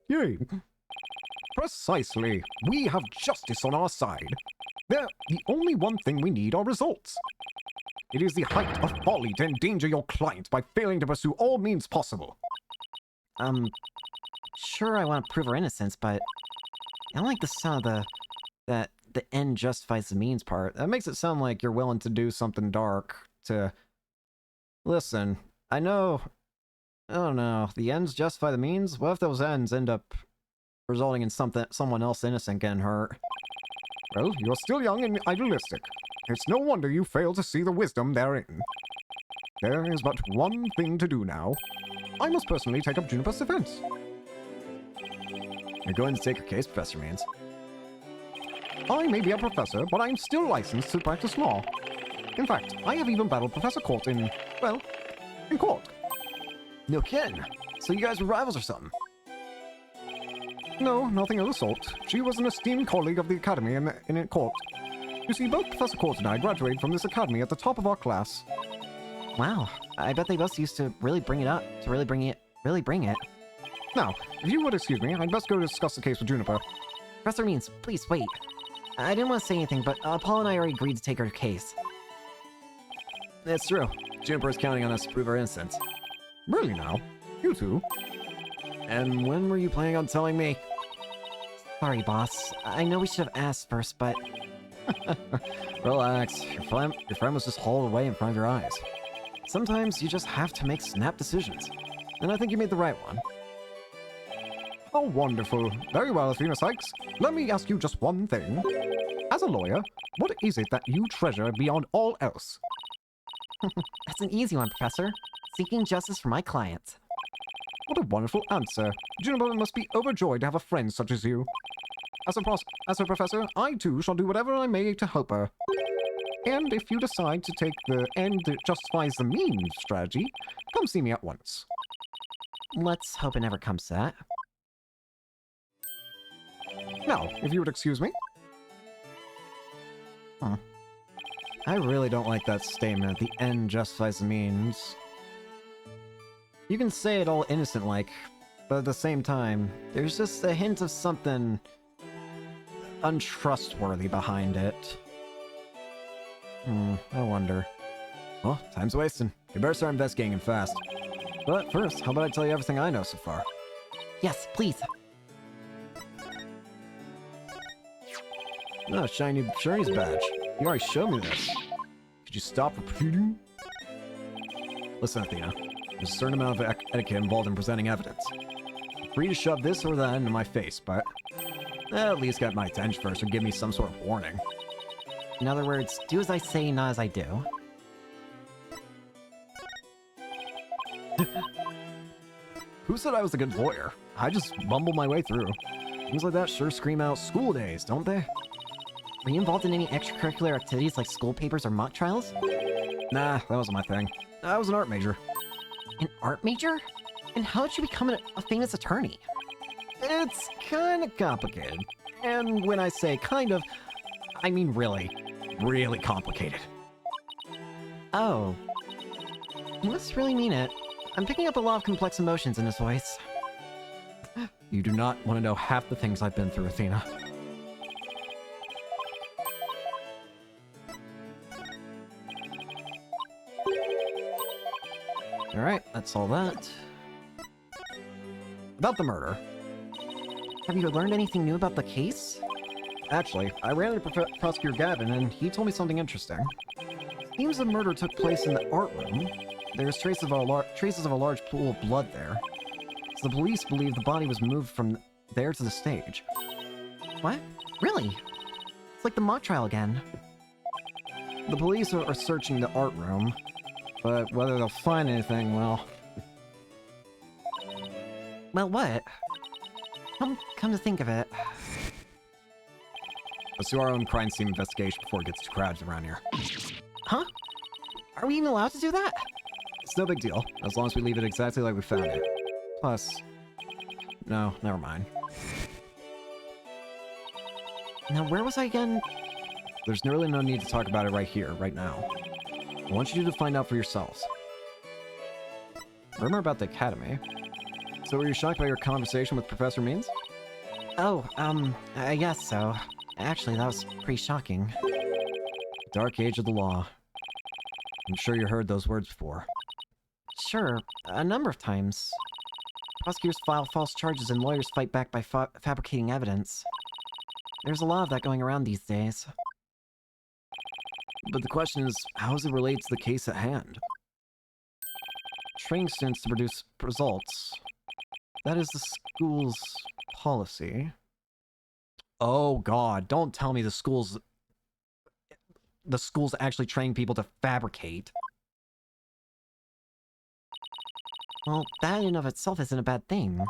[SPEAKER 4] Yay. Precisely. We have justice on our side. The only one thing we need are results. It is the height of folly to endanger your client by failing to pursue all means possible.
[SPEAKER 2] Sure I want to prove her innocence, but I don't like the sound of the end justifies the means part.
[SPEAKER 1] That makes it sound like you're willing to do something dark to... Listen, I know... I don't know. The ends justify the means? What if those ends end up resulting in someone else innocent getting hurt?
[SPEAKER 4] Well, you're still young and idealistic. It's no wonder you fail to see the wisdom therein. There is but one thing to do now. I must personally take up Juniper's defense.
[SPEAKER 1] You're going to take her case, Professor Means.
[SPEAKER 4] I may be a professor, but I'm still licensed to practice law. In fact, I have even battled Professor Court in court.
[SPEAKER 1] No kidding. So you guys were rivals or something?
[SPEAKER 4] No, nothing of the sort. She was an esteemed colleague of the academy in court. You see, both Professor Court and I graduated from this academy at the top of our class.
[SPEAKER 2] Wow, I bet they both used to really bring it up, to really bring it.
[SPEAKER 4] Now, if you would excuse me, I'd best go discuss the case with Juniper.
[SPEAKER 2] Professor Means, please wait. I didn't want to say anything, but Paul and I already agreed to take her case.
[SPEAKER 1] That's true. Juniper's counting on us to prove her innocence.
[SPEAKER 4] Really now? You two?
[SPEAKER 1] And when were you planning on telling me?
[SPEAKER 2] Sorry, boss. I know we should have asked first, but...
[SPEAKER 1] Relax. Your friend was just hauled away in front of your eyes. Sometimes you just have to make snap decisions. And I think you made the right one.
[SPEAKER 4] Oh, wonderful. Very well, Athena Sykes. Let me ask you just one thing. As a lawyer, what is it that you treasure beyond all else?
[SPEAKER 2] That's an easy one, Professor. Seeking justice for my client.
[SPEAKER 4] What a wonderful answer. Juniper must be overjoyed to have a friend such as you. As a professor, I too shall do whatever I may to help her. And if you decide to take the end that justifies the means strategy, come see me at once.
[SPEAKER 2] Let's hope it never comes to that.
[SPEAKER 4] Now, if you would excuse me.
[SPEAKER 1] I really don't like that statement, the end justifies the means. You can say it all innocent-like, but at the same time, there's just a hint of something untrustworthy behind it. I wonder. Well, time's wasting. You better start investigating and fast. But first, how about I tell you everything I know so far?
[SPEAKER 2] Yes, please.
[SPEAKER 1] Oh, shiny Journey's badge. You already showed me this. Could you stop repeating? Listen, Athena. There's a certain amount of etiquette involved in presenting evidence. Free to shove this or that into my face, but at least get my attention first or give me some sort of warning.
[SPEAKER 2] In other words, do as I say, not as I do.
[SPEAKER 1] Who said I was a good lawyer? I just bumbled my way through. Things like that sure scream out school days, don't they?
[SPEAKER 2] Were you involved in any extracurricular activities like school papers or mock trials?
[SPEAKER 1] Nah, that wasn't my thing. I was an art major.
[SPEAKER 2] An art major? And how did you become a famous attorney?
[SPEAKER 1] It's kind of complicated. And when I say kind of, I mean really, really complicated.
[SPEAKER 2] Oh. You must really mean it. I'm picking up a lot of complex emotions in his voice.
[SPEAKER 1] You do not want to know half the things I've been through, Athena. Alright, that's all that. About the murder.
[SPEAKER 2] Have you learned anything new about the case?
[SPEAKER 1] Actually, I ran into Prosecutor Gavin, and he told me something interesting. Seems the murder took place in the art room. There's traces of a large pool of blood there. So the police believe the body was moved from there to the stage.
[SPEAKER 2] What? Really? It's like the mock trial again.
[SPEAKER 1] The police are searching the art room, but whether they'll find anything, well...
[SPEAKER 2] Well, what? Come to think of it.
[SPEAKER 1] Let's do our own crime scene investigation before it gets too crowded around here.
[SPEAKER 2] Huh? Are we even allowed to do that?
[SPEAKER 1] It's no big deal, as long as we leave it exactly like we found it. Plus... No, never mind.
[SPEAKER 2] Now, where was I again?
[SPEAKER 1] There's really no need to talk about it right here, right now. I want you to find out for yourselves. Rumor about the Academy. So were you shocked by your conversation with Professor Means?
[SPEAKER 2] Oh, I guess so. Actually, that was pretty shocking.
[SPEAKER 1] Dark age of the law. I'm sure you heard those words before.
[SPEAKER 2] Sure, a number of times. Prosecutors file false charges and lawyers fight back by fabricating evidence. There's a lot of that going around these days.
[SPEAKER 1] But the question is, how does it relate to the case at hand? Training students to produce results. That is the school's policy. Oh god, don't tell me the school's actually training people to fabricate.
[SPEAKER 2] Well, that in and of itself isn't a bad thing.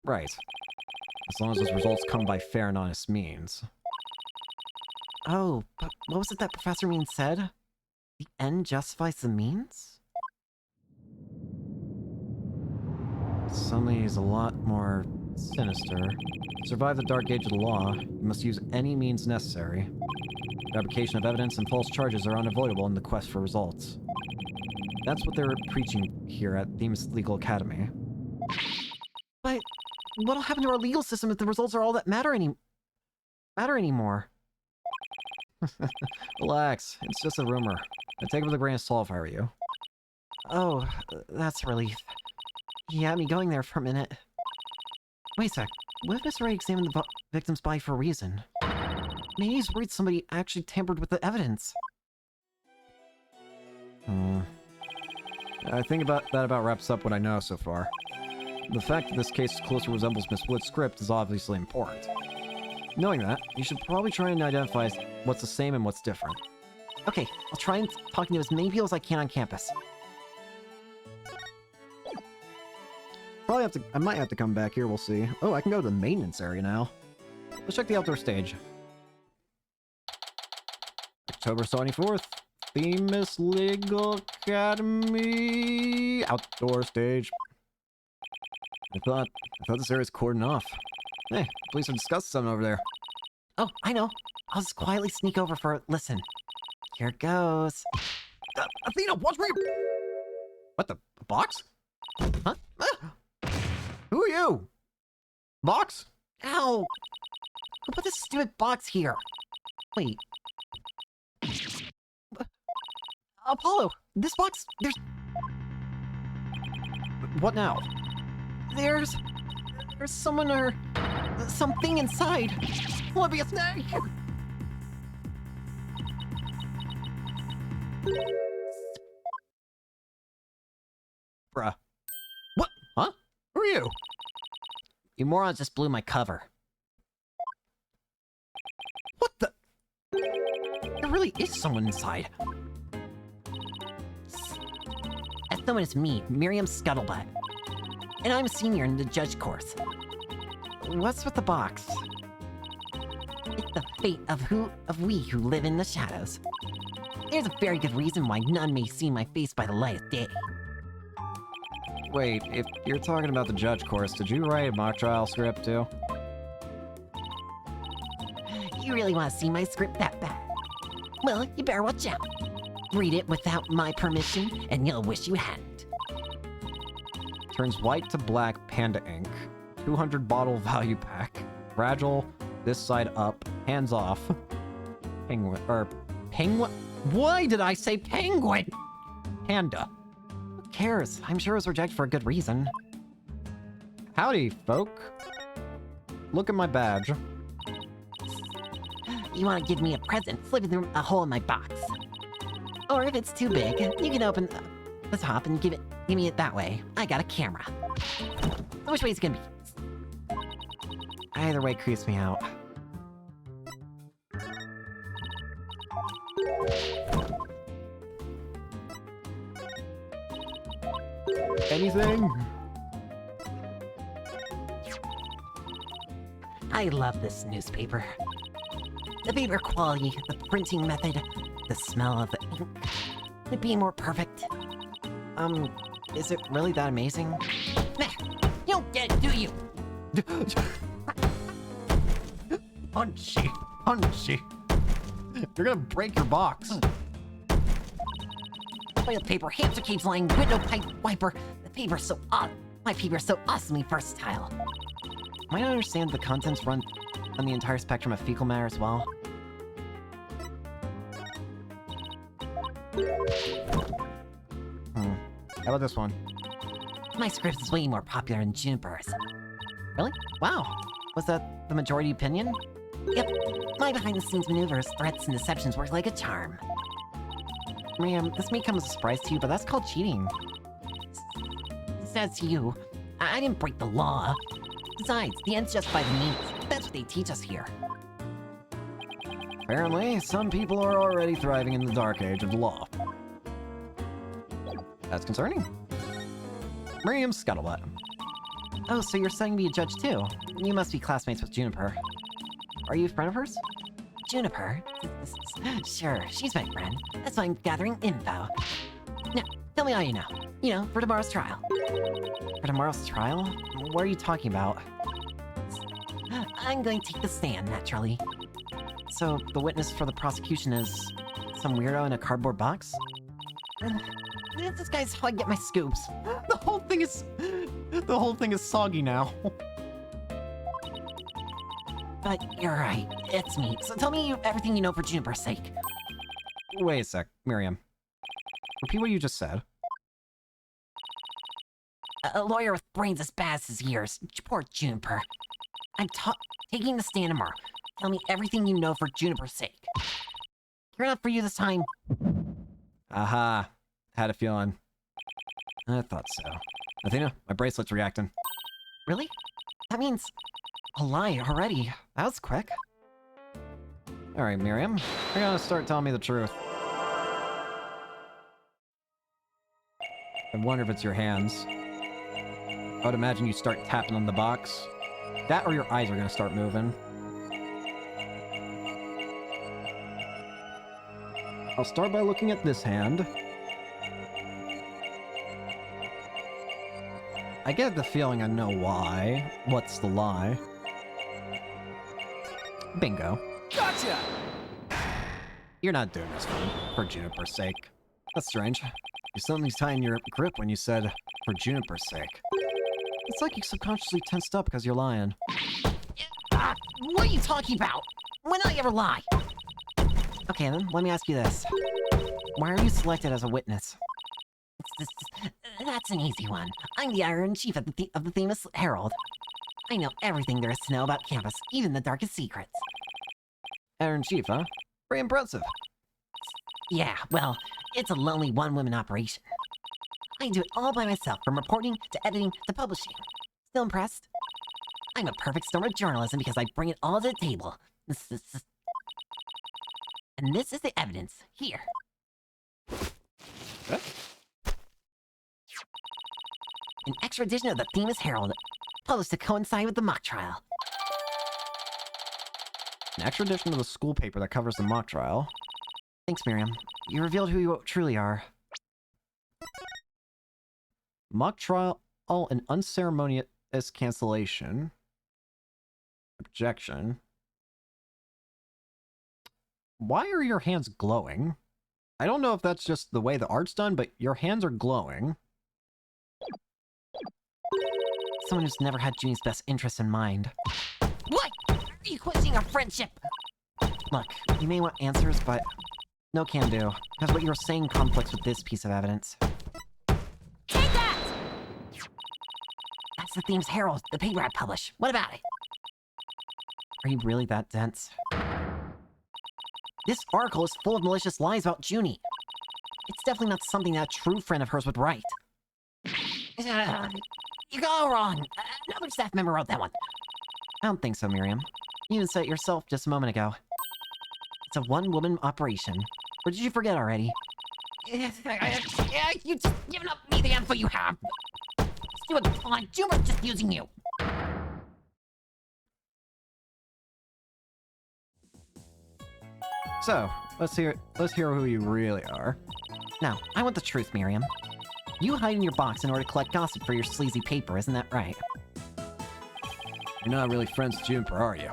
[SPEAKER 1] Right. As long as those results come by fair and honest means.
[SPEAKER 2] Oh, but what was it that Professor Mean said? The end justifies the means?
[SPEAKER 1] Suddenly he's a lot more sinister. To survive the dark age of the law, you must use any means necessary. Fabrication of evidence and false charges are unavoidable in the quest for results. That's what they're preaching here at Themis Legal Academy.
[SPEAKER 2] But what'll happen to our legal system if the results are all that matter anymore?
[SPEAKER 1] Relax, it's just a rumor. I take it with a grain of salt if I were you.
[SPEAKER 2] Oh, that's a relief. You had me going there for a minute. Wait a sec, what if Mr. Wright examined the victim's body for a reason? Maybe he's worried somebody actually tampered with the evidence.
[SPEAKER 1] I think that about wraps up what I know so far. The fact that this case closely resembles Miss Wood's script is obviously important. Knowing that, you should probably try and identify what's the same and what's different.
[SPEAKER 2] Okay, I'll try and talk to as many people as I can on campus.
[SPEAKER 1] I might have to come back here, we'll see. Oh, I can go to the maintenance area now. Let's check the outdoor stage. October 24th, Themis Legal Academy outdoor stage. I thought this area's cordoned off. Hey, police have discussed something over there.
[SPEAKER 2] Oh, I know. I'll just quietly sneak over for a listen. Here goes.
[SPEAKER 1] Athena, watch me! What, the box?
[SPEAKER 2] Huh?
[SPEAKER 1] Who are you? Box?
[SPEAKER 2] Ow! Who put this stupid box here? Wait. Apollo! This box, there's...
[SPEAKER 1] What now?
[SPEAKER 2] There's someone or... something inside. Will it be a snake?
[SPEAKER 1] Bruh. What? Huh? Who are you?
[SPEAKER 2] You morons just blew my cover.
[SPEAKER 1] What the?
[SPEAKER 2] There really is someone inside. That someone is me, Miriam Scuttlebutt. And I'm a senior in the judge course.
[SPEAKER 1] What's with the box?
[SPEAKER 2] It's the fate of we who live in the shadows. There's a very good reason why none may see my face by the light of day.
[SPEAKER 1] Wait, if you're talking about the judge course, did you write a mock trial script too?
[SPEAKER 2] You really want to see my script that bad? Well, you better watch out. Read it without my permission, and you'll wish you hadn't.
[SPEAKER 1] Turns white to black panda ink. 200 bottle value pack. Fragile, this side up, hands off. Penguin, penguin? Why did I say penguin? Panda.
[SPEAKER 2] Who cares? I'm sure it was rejected for a good reason.
[SPEAKER 1] Howdy, folk. Look at my badge.
[SPEAKER 2] You want to give me a present, slip it through a hole in my box. Or if it's too big, you can open the top and give me it that way. I got a camera. So which way is it gonna be?
[SPEAKER 1] Either way creeps me out. Anything?
[SPEAKER 2] I love this newspaper. The paper quality, the printing method, the smell of the ink. Could it be more perfect?
[SPEAKER 1] Is it really that amazing?
[SPEAKER 2] Meh, you don't get it, do you?
[SPEAKER 1] Punchy, punchy. You're gonna break your box.
[SPEAKER 2] Toilet paper, hamster cage line, window pipe wiper. The paper's so my paper's so awesomely versatile.
[SPEAKER 1] Might I understand the contents run on the entire spectrum of fecal matter as well? How about this one?
[SPEAKER 2] My script is way more popular than Juniper's.
[SPEAKER 1] Really? Wow. Was that the majority opinion?
[SPEAKER 2] Yep, my behind-the-scenes maneuvers, threats, and deceptions work like a charm.
[SPEAKER 1] Ma'am, this may come as a surprise to you, but that's called cheating.
[SPEAKER 2] Says you. I didn't break the law. Besides, the ends justify the means. That's what they teach us here.
[SPEAKER 1] Apparently, some people are already thriving in the dark age of the law. That's concerning. Miriam Scuttlebutt.
[SPEAKER 2] Oh, so you're studying to be a judge too? You must be classmates with Juniper.
[SPEAKER 1] Are you a friend of hers?
[SPEAKER 2] Juniper? Sure, she's my friend. That's why I'm gathering info. Now, tell me all you know. You know, for tomorrow's trial.
[SPEAKER 1] For tomorrow's trial? What are you talking about?
[SPEAKER 2] I'm going to take the stand, naturally.
[SPEAKER 1] So, the witness for the prosecution is some weirdo in a cardboard box?
[SPEAKER 2] This guy's how I get my scoops.
[SPEAKER 1] The whole thing is soggy now.
[SPEAKER 2] But you're right, it's me. So tell me everything you know for Juniper's sake.
[SPEAKER 1] Wait a sec, Miriam. Repeat what you just said.
[SPEAKER 2] A lawyer with brains as bad as his ears. Poor Juniper. I'm taking the stand tomorrow. Tell me everything you know for Juniper's sake. You're not for you this time.
[SPEAKER 1] Aha. Had a feeling. I thought so. Athena, my bracelet's reacting.
[SPEAKER 2] Really? That means a lie already. That was quick.
[SPEAKER 1] Alright, Miriam. You're gonna start telling me the truth. I wonder if it's your hands. I would imagine you start tapping on the box. That or your eyes are gonna start moving. I'll start by looking at this hand. I get the feeling I know why. What's the lie? Bingo.
[SPEAKER 5] Gotcha!
[SPEAKER 1] You're not doing this for Juniper's sake. That's strange. You suddenly tightened your grip when you said, for Juniper's sake. It's like you subconsciously tensed up because you're lying.
[SPEAKER 2] What are you talking about? When did I ever lie?
[SPEAKER 1] Okay then, let me ask you this. Why are you selected as a witness?
[SPEAKER 2] That's an easy one. I'm the editor-in-chief of the famous Herald. I know everything there is to know about campus, even the darkest secrets.
[SPEAKER 1] Editor-in-chief, huh? Pretty impressive.
[SPEAKER 2] Yeah, well, it's a lonely one-woman operation. I do it all by myself, from reporting to editing to publishing. Still impressed? I'm a perfect storm of journalism because I bring it all to the table. And this is the evidence. Here.
[SPEAKER 1] What?
[SPEAKER 2] An extra edition of the Phoenix Herald, published to coincide with the mock trial.
[SPEAKER 1] An extra edition of the school paper that covers the mock trial.
[SPEAKER 2] Thanks, Miriam. You revealed who you truly are.
[SPEAKER 1] Mock trial, an unceremonious cancellation. Objection. Why are your hands glowing? I don't know if that's just the way the art's done, but your hands are glowing.
[SPEAKER 2] Someone who's never had Junie's best interests in mind.
[SPEAKER 8] What? Are you questioning our friendship?
[SPEAKER 2] Look, you may want answers, but no can do, because what you're saying conflicts with this piece of evidence.
[SPEAKER 8] Take that!
[SPEAKER 2] That's the Phoenix Herald, the paper I publish. What about it? Are you really that dense? This article is full of malicious lies about Junie. It's definitely not something that a true friend of hers would write.
[SPEAKER 8] You got it all wrong. Another staff member wrote that one.
[SPEAKER 2] I don't think so, Miriam. You even said it yourself just a moment ago. It's a one-woman operation. Or did you forget already?
[SPEAKER 8] You just given up me the info you have. Stupid fine. Jumer's just using you.
[SPEAKER 1] So, let's hear who you really are.
[SPEAKER 2] Now, I want the truth, Miriam. You hide in your box in order to collect gossip for your sleazy paper, isn't that right?
[SPEAKER 1] You're not really friends with Juniper, are you?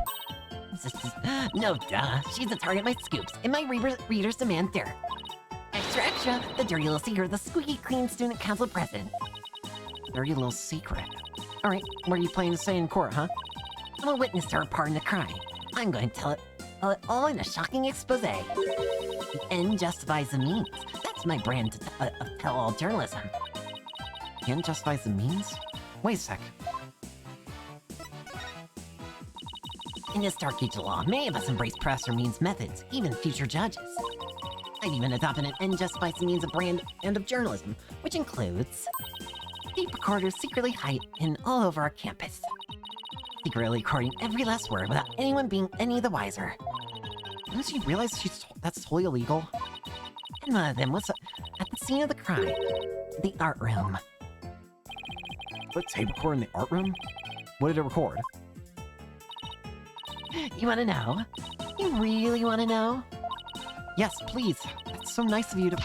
[SPEAKER 8] No, duh. She's the target of my scoops, and my readers demand dirt. Extra, extra. The dirty little secret of the squeaky clean student council president.
[SPEAKER 2] Dirty little secret. Alright, what are you planning to say in court, huh?
[SPEAKER 8] I'm a witness to her part in the crime. I'm going to tell it all in a shocking expose. The end justifies the means. That's my brand of tell-all journalism.
[SPEAKER 2] The end justifies the means? Wait a sec.
[SPEAKER 8] In this dark age of law, many of us embrace press or means methods, even future judges. I've even adopted an end justifies the means of brand and of journalism, which includes tape recorders secretly hidden all over our campus. Secretly recording every last word without anyone being any the wiser.
[SPEAKER 2] Doesn't she realize that's totally illegal?
[SPEAKER 8] And one of them was at the scene of the crime, the art room.
[SPEAKER 1] Put a tape recorder in the art room? What did it record?
[SPEAKER 8] You wanna know? You really wanna know?
[SPEAKER 2] Yes, please. That's so nice of you to...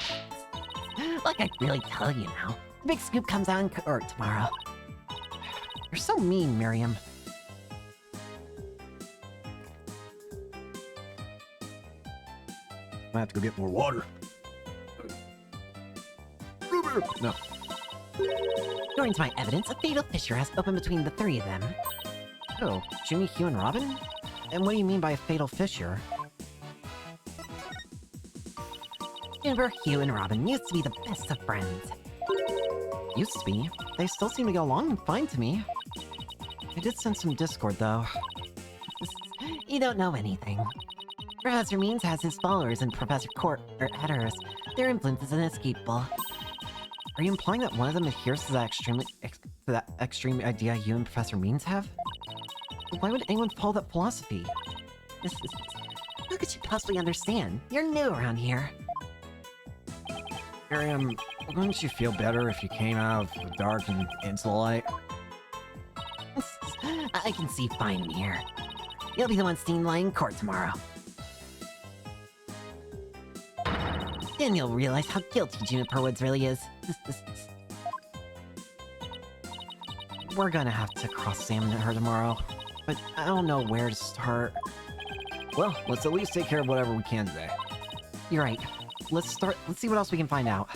[SPEAKER 8] Like I'd really tell you now. The big scoop comes out in court tomorrow.
[SPEAKER 2] You're so mean, Miriam.
[SPEAKER 1] I have to go get more water. No.
[SPEAKER 8] According to my evidence, a fatal fissure has opened between the three of them.
[SPEAKER 2] Oh, Junie, Hugh, and Robin? And what do you mean by a fatal fissure?
[SPEAKER 8] Juniper, Hugh, and Robin used to be the best of friends.
[SPEAKER 2] Used to be. They still seem to get along fine to me. I did sense some discord, though.
[SPEAKER 8] You don't know anything. Professor Means has his followers and Professor Court had hers. Their influence is inescapable.
[SPEAKER 2] Are you implying that one of them adheres to that extreme idea you and Professor Means have? Why would anyone follow that philosophy?
[SPEAKER 8] How could you possibly understand? You're new around here.
[SPEAKER 1] Miriam, wouldn't you feel better if you came out of the dark and into the light?
[SPEAKER 8] I can see fine in here. You'll be the one seen lying in court tomorrow. Then you'll realize how guilty Juniper Woods really is.
[SPEAKER 2] We're gonna have to cross-examine her tomorrow, but I don't know where to start.
[SPEAKER 1] Well, let's at least take care of whatever we can today.
[SPEAKER 2] You're right. Let's see what else we can find out.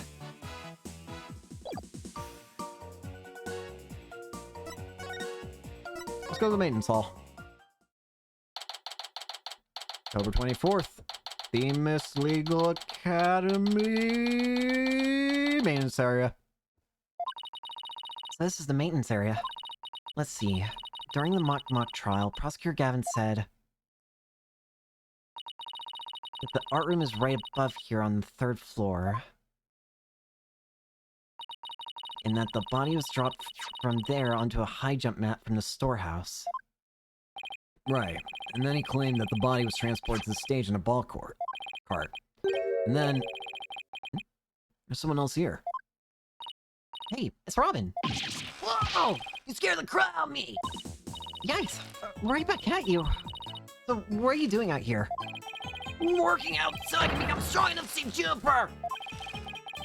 [SPEAKER 1] Let's go to the maintenance hall. October 24th. Themis Legal Academy maintenance area.
[SPEAKER 2] So this is the maintenance area. Let's see. During the mock trial, Prosecutor Gavin said that the art room is right above here on the 3rd floor. and that the body was dropped from there onto a high jump mat from the storehouse.
[SPEAKER 1] Right. And then he claimed that the body was transported to the stage in a ball cart. And then... There's someone else here.
[SPEAKER 2] Hey, it's Robin!
[SPEAKER 7] Whoa! You scared the crap out of me!
[SPEAKER 2] Yikes! Right back at you! So, what are you doing out here?
[SPEAKER 7] I'm working out so I can become strong enough to see Juniper!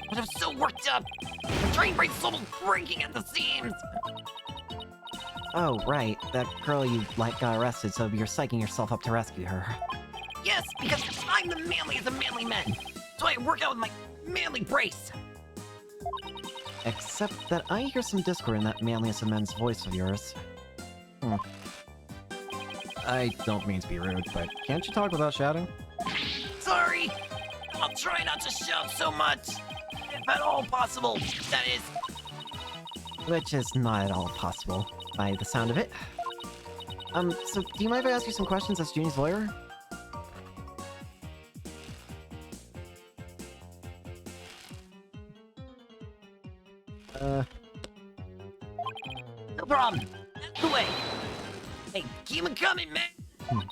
[SPEAKER 7] But I'm so worked up! My train brain's almost breaking at the seams!
[SPEAKER 2] Oh, right. That girl you, got arrested, so you're psyching yourself up to rescue her.
[SPEAKER 7] Yes, because I'm the manliest of manly men! So I work out with my manly brace!
[SPEAKER 2] Except that I hear some discord in that manliest of men's voice of yours.
[SPEAKER 1] I don't mean to be rude, but can't you talk without shouting?
[SPEAKER 7] Sorry! I'll try not to shout so much! If at all possible, that is.
[SPEAKER 2] Which is not at all possible, by the sound of it. So do you mind if I ask you some questions as Junie's lawyer?
[SPEAKER 7] No problem. That's the way. Hey, keep it coming, man!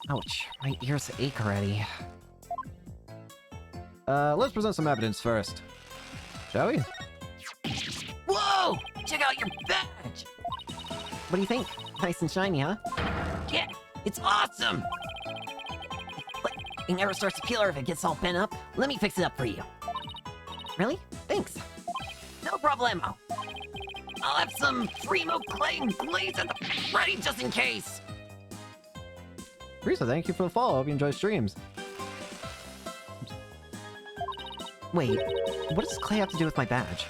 [SPEAKER 2] Ouch, my ears ache already.
[SPEAKER 1] Let's present some evidence first. Shall we?
[SPEAKER 7] Whoa! Check out your badge!
[SPEAKER 2] What do you think? Nice and shiny, huh?
[SPEAKER 7] Yeah, it's awesome! But it never starts to peel or if it gets all bent up. Let me fix it up for you.
[SPEAKER 2] Really? Thanks.
[SPEAKER 7] No problemo. I'll have some primo clay and glaze at the ready just in case.
[SPEAKER 1] Risa, thank you for the follow. Hope you enjoy streams.
[SPEAKER 2] Wait, what does clay have to do with my badge?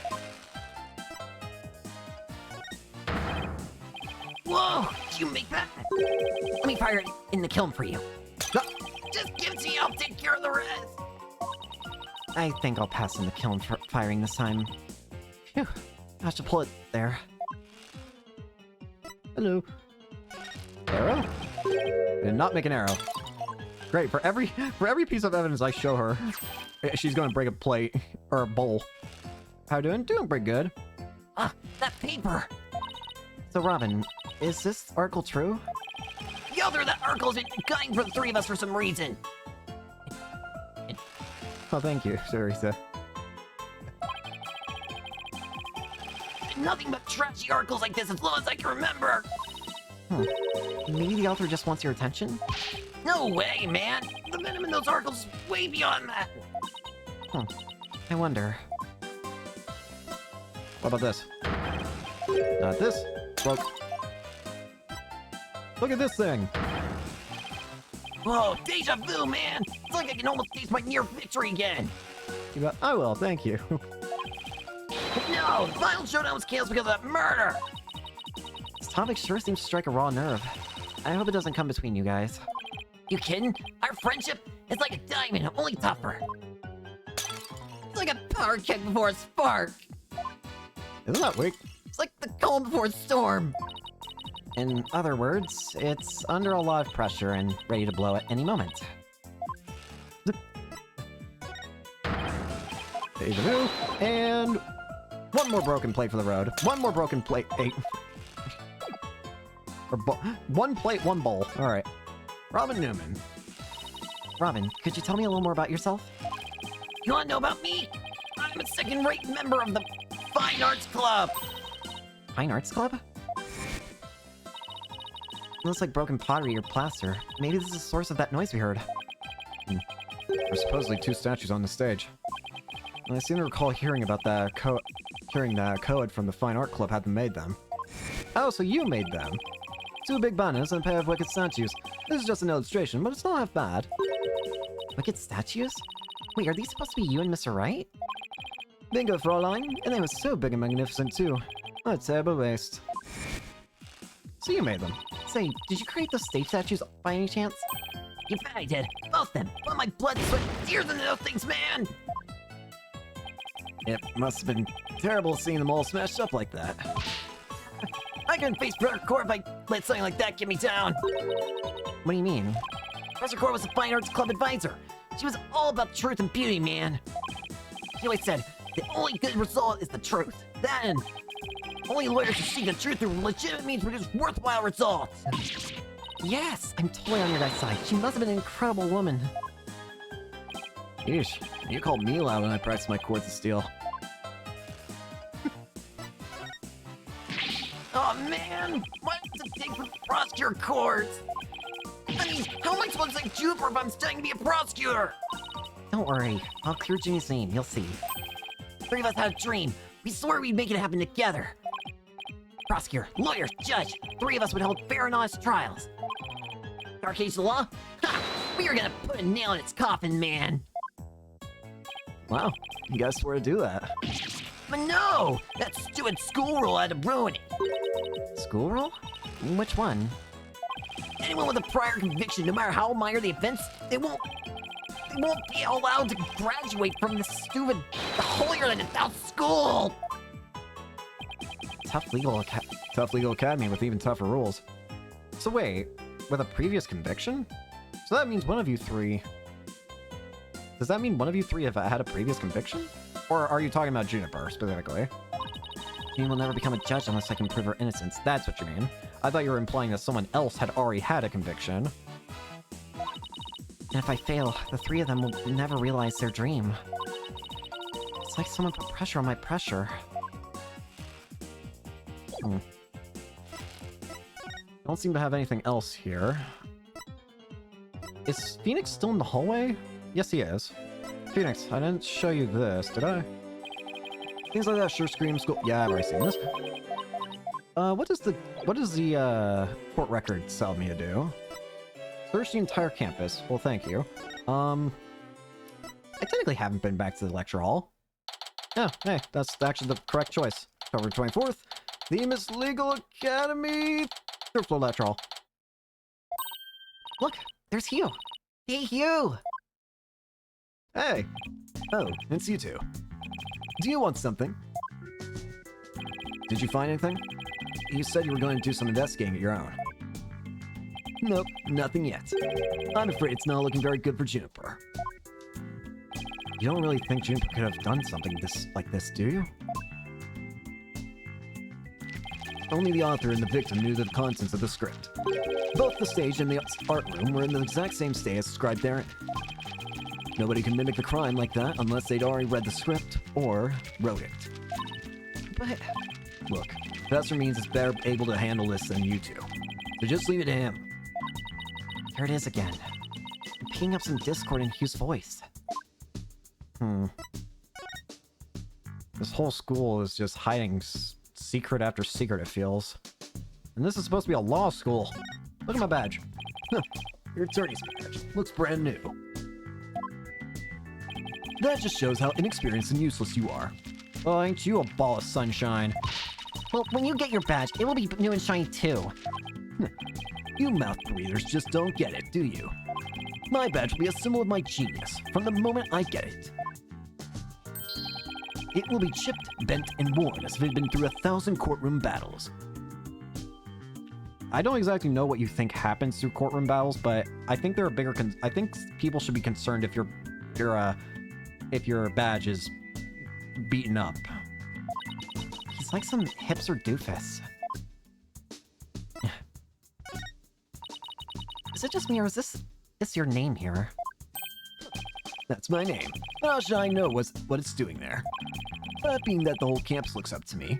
[SPEAKER 7] Whoa! Did you make that? Let me fire it in the kiln for you. Just give it to me, I'll take care of the rest.
[SPEAKER 2] I think I'll pass on the kiln for firing this time. Phew, I should pull it there.
[SPEAKER 1] Hello. Arrow? Did not make an arrow. Great, for every piece of evidence I show her, she's gonna break a plate or a bowl. How you doing? Doing pretty good.
[SPEAKER 7] Ah, that paper!
[SPEAKER 2] So Robin, is this article true?
[SPEAKER 7] The author of that article has been gunning for the three of us for some reason.
[SPEAKER 1] Oh, thank you, Risa.
[SPEAKER 7] Nothing but trashy articles like this as long as I can remember.
[SPEAKER 2] Maybe the author just wants your attention?
[SPEAKER 7] No way, man! The venom in those articles is way beyond that!
[SPEAKER 2] I wonder.
[SPEAKER 1] What about this? Not this. Broke. Look at this thing!
[SPEAKER 7] Whoa, deja vu, man! It's like I can almost taste my near victory again!
[SPEAKER 1] You got, I will, thank you.
[SPEAKER 7] No! The final showdown was canceled because of that murder!
[SPEAKER 2] This topic sure seems to strike a raw nerve. I hope it doesn't come between you guys.
[SPEAKER 7] You kidding? Our friendship is like a diamond, only tougher. It's like a power keg before a spark.
[SPEAKER 1] Isn't that weak?
[SPEAKER 7] It's like the calm before a storm.
[SPEAKER 2] In other words, it's under a lot of pressure and ready to blow at any moment.
[SPEAKER 1] Deja vu. And one more broken plate for the road. One more broken plate. 8. Or one plate, one bowl. All right. Robin Newman.
[SPEAKER 2] Robin, could you tell me a little more about yourself?
[SPEAKER 7] You wanna know about me? I'm a second-rate member of the Fine Arts Club.
[SPEAKER 2] Fine Arts Club? Looks like broken pottery or plaster. Maybe this is the source of that noise we heard.
[SPEAKER 1] There's supposedly 2 statues on the stage. And I seem to recall hearing about the code from the Fine Art Club had made them. Oh, so you made them. 2 big banners and a pair of wicked statues. This is just an illustration, but it's not half bad.
[SPEAKER 2] Wicked statues? Wait, are these supposed to be you and Mr. Wright?
[SPEAKER 1] Bingo, Fräulein. And they were so big and magnificent, too. What a terrible waste. So you made them.
[SPEAKER 2] Say, did you create those stage statues by any chance?
[SPEAKER 7] You bet I did. Both of them. Put my blood, sweat, and tears into those things, man.
[SPEAKER 1] It must have been terrible seeing them all smashed up like that.
[SPEAKER 7] I couldn't face Professor Core if I let something like that get me down.
[SPEAKER 2] What do you mean?
[SPEAKER 7] Professor Core was the Fine Arts Club advisor. She was all about truth and beauty, man. She always said, The only good result is the truth. Then, only lawyers who seek the truth through legitimate means produce worthwhile results.
[SPEAKER 8] Yes, I'm totally on your guys' side. She must have been an incredible woman.
[SPEAKER 1] Yeesh, you called me loud when I practiced my Quartz of Steel.
[SPEAKER 7] Oh man, why does it take for prosecutor courts? I mean, how am I supposed to say Juniper if I'm studying to be a prosecutor?
[SPEAKER 8] Don't worry, I'll clear Ginny's name, you'll see.
[SPEAKER 7] Three of us had a dream. We swore we'd make it happen together. Prosecutor, lawyer, judge. Three of us would hold fair and honest trials. Dark Age of the law? Ha! We are gonna put a nail in its coffin, man.
[SPEAKER 1] Wow, you guys swore to do that.
[SPEAKER 7] But no! That stupid school rule had to ruin it.
[SPEAKER 8] School rule? Which one?
[SPEAKER 7] Anyone with a prior conviction, no matter how minor the offense, they won't be allowed to graduate from this stupid, holier-than-thou school!
[SPEAKER 8] Tough legal
[SPEAKER 1] academy with even tougher rules. So wait, with a previous conviction? So that means one of you three... Does that mean one of you three have had a previous conviction? Or are you talking about Juniper, specifically?
[SPEAKER 8] June will never become a judge unless I can prove her innocence.
[SPEAKER 1] That's what you mean. I thought you were implying that someone else had already had a conviction.
[SPEAKER 8] And if I fail, the three of them will never realize their dream. It's like someone put pressure on my pressure.
[SPEAKER 1] Don't seem to have anything else here. Is Phoenix still in the hallway? Yes, he is. Phoenix, I didn't show you this, did I? Things like that sure scream school. Yeah, I've already seen this. What does the court record tell me to do? Search the entire campus. Well, thank you. I technically haven't been back to the lecture hall. Yeah, hey, that's actually the correct choice. October 24th. Theme is Legal Academy. Third floor lecture hall.
[SPEAKER 8] Look, there's Hugh.
[SPEAKER 7] Hey, Hugh!
[SPEAKER 1] Hey. Oh, it's you two. Do you want something? Did you find anything? You said you were going to do some investigating at your own. Nope, nothing yet. I'm afraid it's not looking very good for Juniper. You don't really think Juniper could have done something like this, do you? Only the author and the victim knew the contents of the script. Both the stage and the art room were in the exact same state as described therein. Nobody can mimic the crime like that unless they'd already read the script or wrote it.
[SPEAKER 8] But...
[SPEAKER 1] Look, Professor Means is better able to handle this than you two. So just leave it to him.
[SPEAKER 8] There it is again. I'm picking up some discord in Hugh's voice.
[SPEAKER 1] This whole school is just hiding secret after secret, it feels. And this is supposed to be a law school. Look at my badge. Your attorney's badge. Looks brand new. That just shows how inexperienced and useless you are. Oh, ain't you a ball of sunshine?
[SPEAKER 8] Well, when you get your badge, it will be new and shiny too.
[SPEAKER 1] You mouth breathers just don't get it, do you? My badge will be a symbol of my genius from the moment I get it. It will be chipped, bent, and worn as if it had been through 1,000 courtroom battles. I don't exactly know what you think happens through courtroom battles, but I think there are bigger. I think people should be concerned if your badge is beaten up.
[SPEAKER 8] He's like some hipster doofus. Is it just me, or is this your name here?
[SPEAKER 1] That's my name. How should I know what it's doing there? That being that the whole campus looks up to me,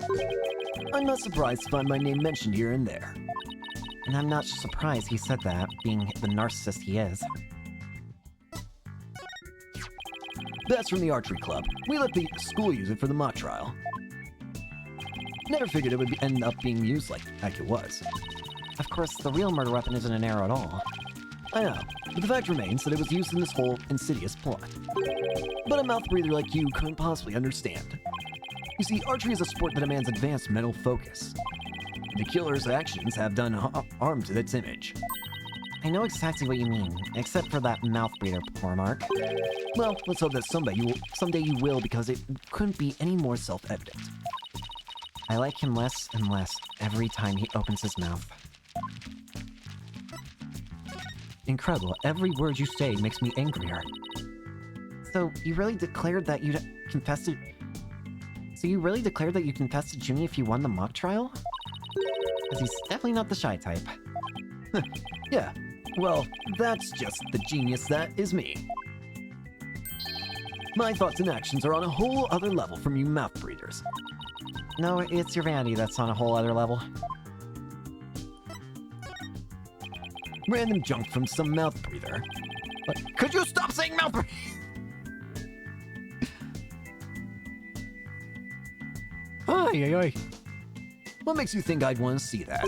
[SPEAKER 1] I'm not surprised to find my name mentioned here and there.
[SPEAKER 8] And I'm not surprised he said that, being the narcissist he is.
[SPEAKER 1] That's from the archery club. We let the school use it for the mock trial. Never figured it would end up being used like it was.
[SPEAKER 8] Of course, the real murder weapon isn't an arrow at all.
[SPEAKER 1] I know, but the fact remains that it was used in this whole insidious plot. But a mouth breather like you couldn't possibly understand. You see, archery is a sport that demands advanced mental focus. The killer's actions have done harm to its image.
[SPEAKER 8] I know exactly what you mean, except for that mouth breather, poor Mark.
[SPEAKER 1] Well, let's hope that someday you will, because it couldn't be any more self-evident.
[SPEAKER 8] I like him less and less every time he opens his mouth.
[SPEAKER 1] Incredible. Every word you say makes me angrier.
[SPEAKER 8] So, you really declared that you'd confessed
[SPEAKER 1] So you really declared that you confessed to Jimmy if you won the mock trial? Because he's definitely not the shy type.
[SPEAKER 3] Yeah, well, that's just the genius that is me. My thoughts and actions are on a whole other level from you mouth breathers.
[SPEAKER 1] No, it's your vanity that's on a whole other level.
[SPEAKER 3] Random junk from some mouth breather. But could you stop saying mouth breather?
[SPEAKER 1] Ay.
[SPEAKER 3] What makes you think I'd want to see that?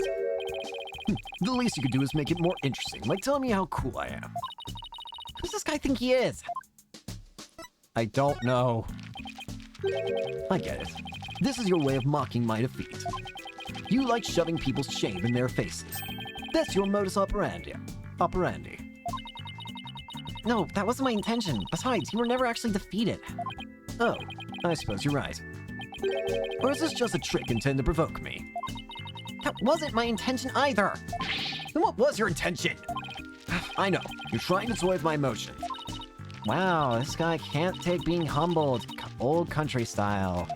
[SPEAKER 3] The least you could do is make it more interesting, like telling me how cool I am.
[SPEAKER 1] Who's this guy think he is? I don't know.
[SPEAKER 3] I get it. This is your way of mocking my defeat. You like shoving people's shame in their faces. That's your modus operandi.
[SPEAKER 1] No, that wasn't my intention. Besides, you were never actually defeated.
[SPEAKER 3] Oh, I suppose you're right. Or is this just a trick intended to provoke me?
[SPEAKER 1] That wasn't my intention either.
[SPEAKER 3] Then what was your intention? I know, you're trying to toy with my emotions.
[SPEAKER 1] Wow, this guy can't take being humbled. Old country style.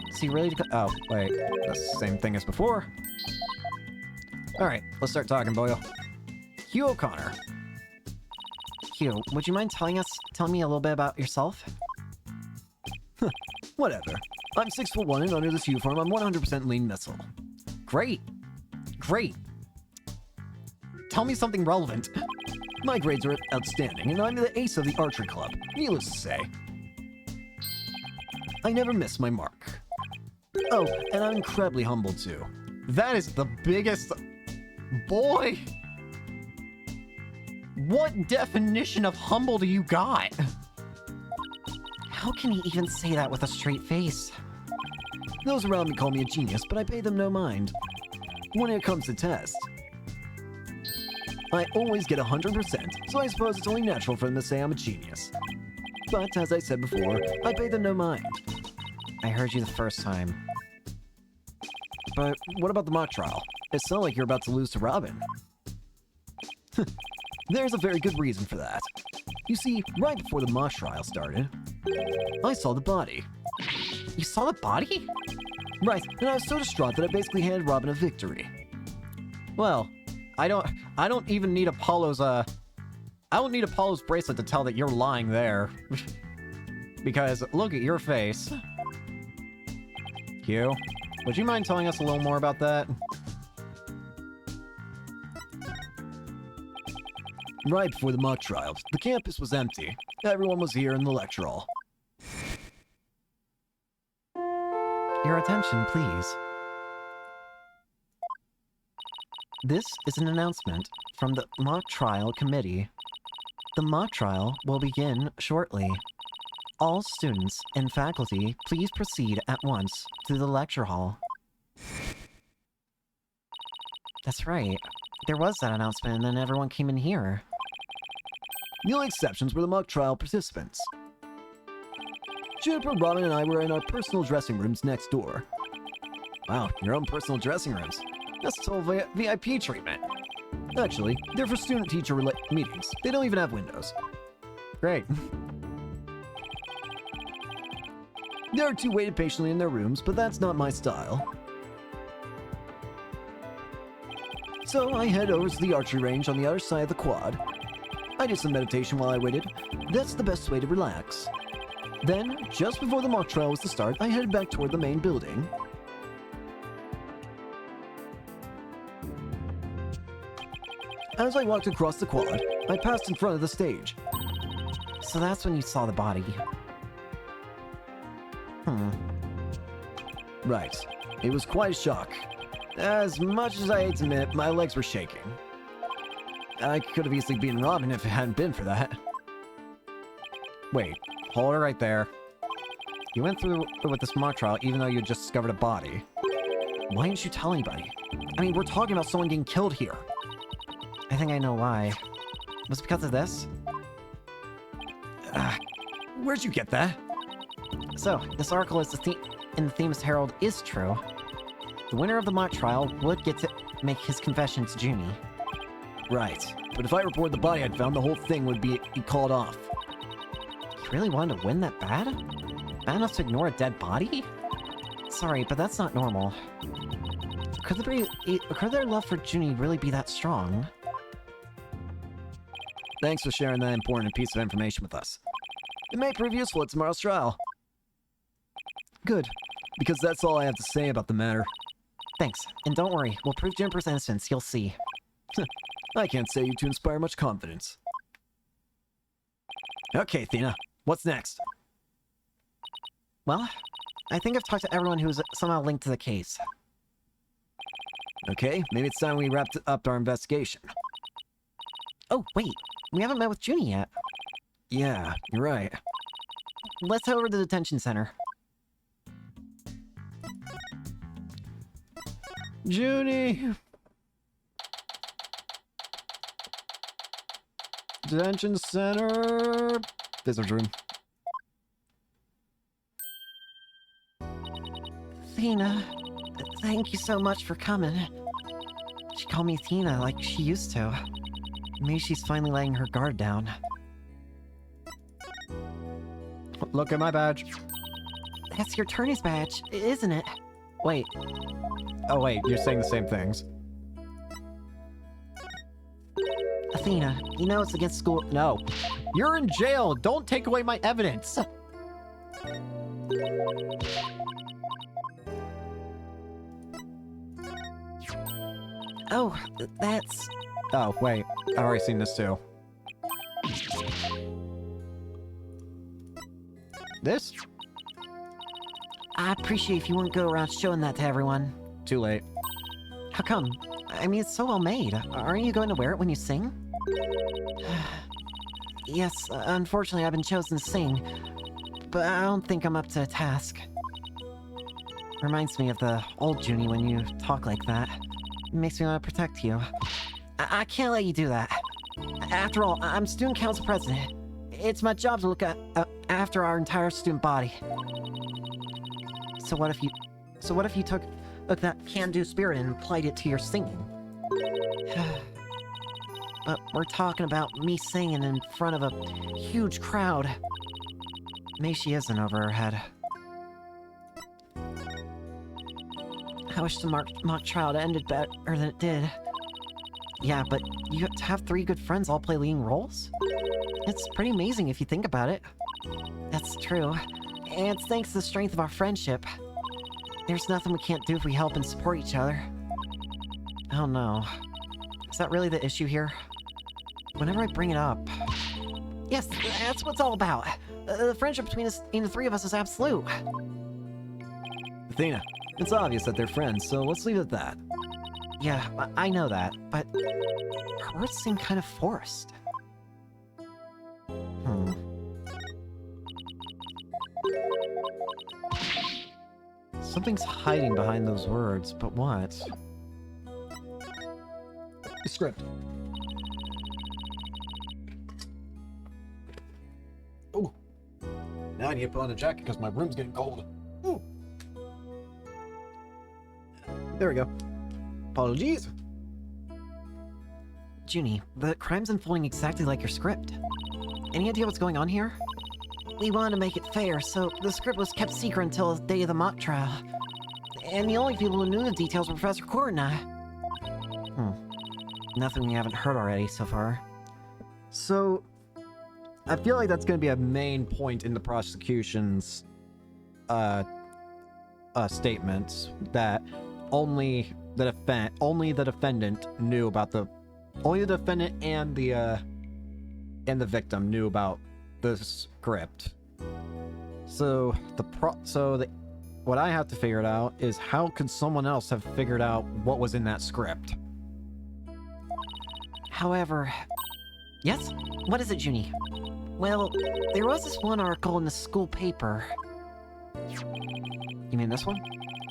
[SPEAKER 1] Is he really... Oh, wait. That's the same thing as before. Alright, let's start talking, Boyle. Hugh O'Connor. Hugh, would you mind telling me a little bit about yourself?
[SPEAKER 3] Whatever. I'm 6'1" and under this uniform I'm 100% lean missile.
[SPEAKER 1] Great. Tell me something relevant.
[SPEAKER 3] My grades are outstanding, and I'm the ace of the archery club, needless to say. I never miss my mark. Oh, and I'm incredibly humble too.
[SPEAKER 1] That is the biggest... Boy! What definition of humble do you got? How can he even say that with a straight face?
[SPEAKER 3] Those around me call me a genius, but I pay them no mind. When it comes to tests, I always get 100%, so I suppose it's only natural for them to say I'm a genius. But, as I said before, I pay them no mind.
[SPEAKER 1] I heard you the first time.
[SPEAKER 3] But what about the mock trial? It sounds like you're about to lose to Robin. There's a very good reason for that. You see, right before the mock trial started, I saw the body.
[SPEAKER 1] You saw the body?
[SPEAKER 3] Right, and I was so distraught that I basically handed Robin a victory.
[SPEAKER 1] Well, I don't even need Apollo's, I don't need Apollo's bracelet to tell that you're lying there. Because look at your face. Hugh, would you mind telling us a little more about that?
[SPEAKER 3] Right before the mock trials, the campus was empty. Everyone was here in the lecture hall.
[SPEAKER 1] Your attention, please. This is an announcement from the mock trial committee. The mock trial will begin shortly. All students and faculty, please proceed at once to the lecture hall. That's right. There was that announcement and then everyone came in here.
[SPEAKER 3] The only exceptions were the mock trial participants. Juniper, Robin, and I were in our personal dressing rooms next door.
[SPEAKER 1] Wow, your own personal dressing rooms. That's total VIP treatment.
[SPEAKER 3] Actually, they're for student-teacher meetings. They don't even have windows.
[SPEAKER 1] Great.
[SPEAKER 3] The other two waited patiently in their rooms, but that's not my style. So I head over to the archery range on the other side of the quad. I did some meditation while I waited. That's the best way to relax. Then, just before the mock trial was to start, I headed back toward the main building. As I walked across the quad, I passed in front of the stage.
[SPEAKER 1] So that's when you saw the body.
[SPEAKER 3] Right. It was quite a shock. As much as I hate to admit, my legs were shaking. I could have easily beaten Robin if it hadn't been for that.
[SPEAKER 1] Wait, hold her right there. You went through with this mock trial even though you just discovered a body. Why didn't you tell anybody? I mean, we're talking about someone getting killed here. I think I know why. Was it because of this?
[SPEAKER 3] Where'd you get that?
[SPEAKER 1] So, this article is in the Themis Herald is true. The winner of the mock trial would get to make his confession to Junie.
[SPEAKER 3] Right. But if I reported the body I'd found, the whole thing would be called off.
[SPEAKER 1] really wanted to win that bad? Bad enough to ignore a dead body? Sorry, but that's not normal. Could their love for Junie really be that strong?
[SPEAKER 3] Thanks for sharing that important piece of information with us. It may prove useful at tomorrow's trial. Good, because that's all I have to say about the matter.
[SPEAKER 1] Thanks, and don't worry, we'll prove Juniper's innocence, you'll see.
[SPEAKER 3] I can't say you to inspire much confidence. Okay, Athena, what's next?
[SPEAKER 1] Well, I think I've talked to everyone who's somehow linked to the case.
[SPEAKER 3] Okay, maybe it's time we wrapped up our investigation.
[SPEAKER 1] Oh, wait, we haven't met with Junie yet.
[SPEAKER 3] Yeah, you're right.
[SPEAKER 1] Let's head over to the detention center.
[SPEAKER 4] Junie! Detention center. Visitor's room.
[SPEAKER 1] Athena, thank you so much for coming. She called me Athena like she used to. Maybe she's finally letting her guard down.
[SPEAKER 4] Look at my badge.
[SPEAKER 1] That's your attorney's badge, isn't it?
[SPEAKER 4] Wait. Oh wait, you're saying the same things.
[SPEAKER 1] Athena, you know it's against school.
[SPEAKER 4] No. You're in jail! Don't take away my evidence!
[SPEAKER 1] Oh, that's...
[SPEAKER 4] Oh, wait. I've already seen this too. This?
[SPEAKER 1] I'd appreciate if you wouldn't go around showing that to everyone.
[SPEAKER 4] Too late.
[SPEAKER 1] How come? I mean, it's so well made. Aren't you going to wear it when you sing? Yes, unfortunately I've been chosen to sing, but I don't think I'm up to the task. Reminds me of the old Junie when you talk like that. It makes me want to protect you. I can't let you do that. After all, I'm student council president. It's my job to look after our entire student body. So what if you took that can-do spirit and applied it to your singing? But we're talking about me singing in front of a huge crowd. Maybe she isn't over her head. I wish the mock trial had ended better than it did. Yeah, but you have to have 3 good friends all play leading roles? It's pretty amazing if you think about it. That's true. And it's thanks to the strength of our friendship. There's nothing we can't do if we help and support each other. Oh no. Is that really the issue here? Whenever I bring it up... Yes, that's what it's all about. The friendship between the 3 of us is absolute.
[SPEAKER 3] Athena, it's obvious that they're friends, so let's leave it at that.
[SPEAKER 1] Yeah, I know that, but her words seem kind of forced.
[SPEAKER 4] Something's hiding behind those words, but what? The script. Oh. Now I need to put on a jacket because my room's getting cold. Ooh. There we go. Apologies.
[SPEAKER 1] Junie, the crime's unfolding exactly like your script. Any idea what's going on here? We wanted to make it fair, so the script was kept secret until the day of the mock trial. And the only people who knew the details were Professor Court and I. Nothing we haven't heard already so far.
[SPEAKER 4] So, I feel like that's going to be a main point in the prosecution's statements, that only the defendant knew about only the defendant and the victim knew about the script. So what I have to figure it out is how could someone else have figured out what was in that script?
[SPEAKER 1] However... Yes? What is it, Junie? Well, there was this one article in the school paper.
[SPEAKER 4] You mean this one?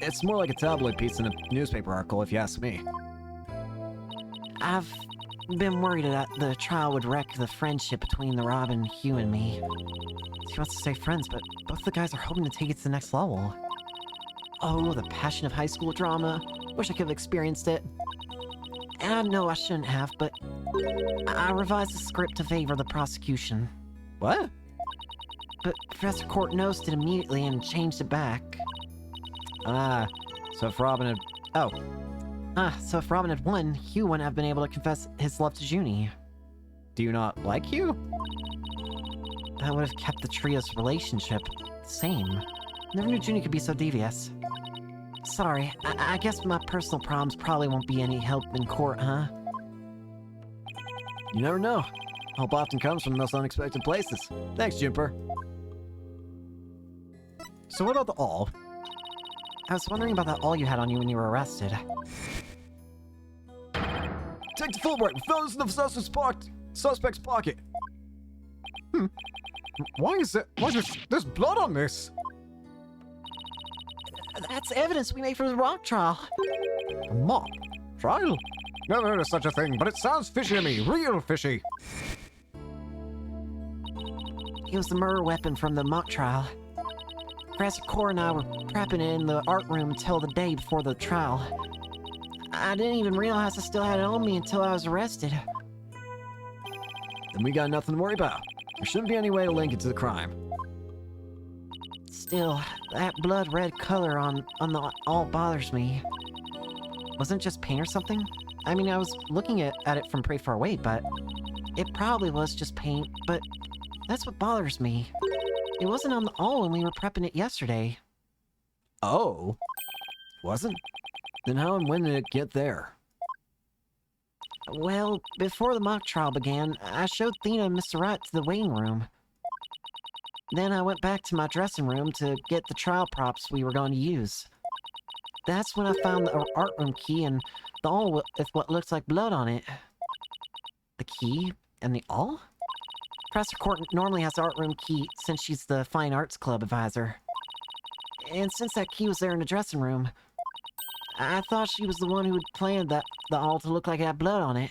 [SPEAKER 3] It's more like a tabloid piece than a newspaper article, if you ask me.
[SPEAKER 1] I've been worried that the trial would wreck the friendship between the Robin, Hugh, and me. She wants to stay friends, but both the guys are hoping to take it to the next level. Oh, the passion of high school drama. Wish I could have experienced it. And I know I shouldn't have, but I revised the script to favor the prosecution.
[SPEAKER 4] What?
[SPEAKER 2] but Professor Court noticed it immediately and changed it back.
[SPEAKER 1] So if Robin had... Oh,
[SPEAKER 2] So if Robin had won, Hugh wouldn't have been able to confess his love to Junie.
[SPEAKER 1] do you not like Hugh?
[SPEAKER 2] That would have kept the trio's relationship the same. Never knew Junie could be so devious. Sorry, I guess my personal problems probably won't be any help in court, huh?
[SPEAKER 1] You never know. Hope often comes from the most unexpected places. Thanks, Juniper. So what about the all?
[SPEAKER 2] I was wondering about that all you had on you when you were arrested.
[SPEAKER 1] Take the Fulbright. We found this in the suspect's pocket.
[SPEAKER 4] Why is there's blood on this?
[SPEAKER 2] That's evidence we made for the rock trial.
[SPEAKER 4] A mock trial? Never heard of such a thing, but it sounds fishy to me. Real fishy.
[SPEAKER 2] It was the murder weapon from the mock trial. Professor Core and I were prepping it in the art room until the day before the trial. I didn't even realize I still had it on me until I was arrested.
[SPEAKER 1] Then we got nothing to worry about. There shouldn't be any way to link it to the crime.
[SPEAKER 2] Still, that blood red color on the all bothers me. Wasn't it just paint or something? I mean, I was looking at it from pretty far away, but it probably was just paint, but that's what bothers me. It wasn't on the all when we were prepping it yesterday.
[SPEAKER 1] Oh? Wasn't? Then how and when did it get there?
[SPEAKER 2] Well, before the mock trial began, I showed Thena and Mr. Wright to the waiting room. Then I went back to my dressing room to get the trial props we were going to use. That's when I found the art room key and the all with what looks like blood on it. The key and the all? Professor Court normally has the art room key since she's the Fine Arts Club advisor. And since that key was there in the dressing room, I thought she was the one who had planned the all to look like it had blood on it.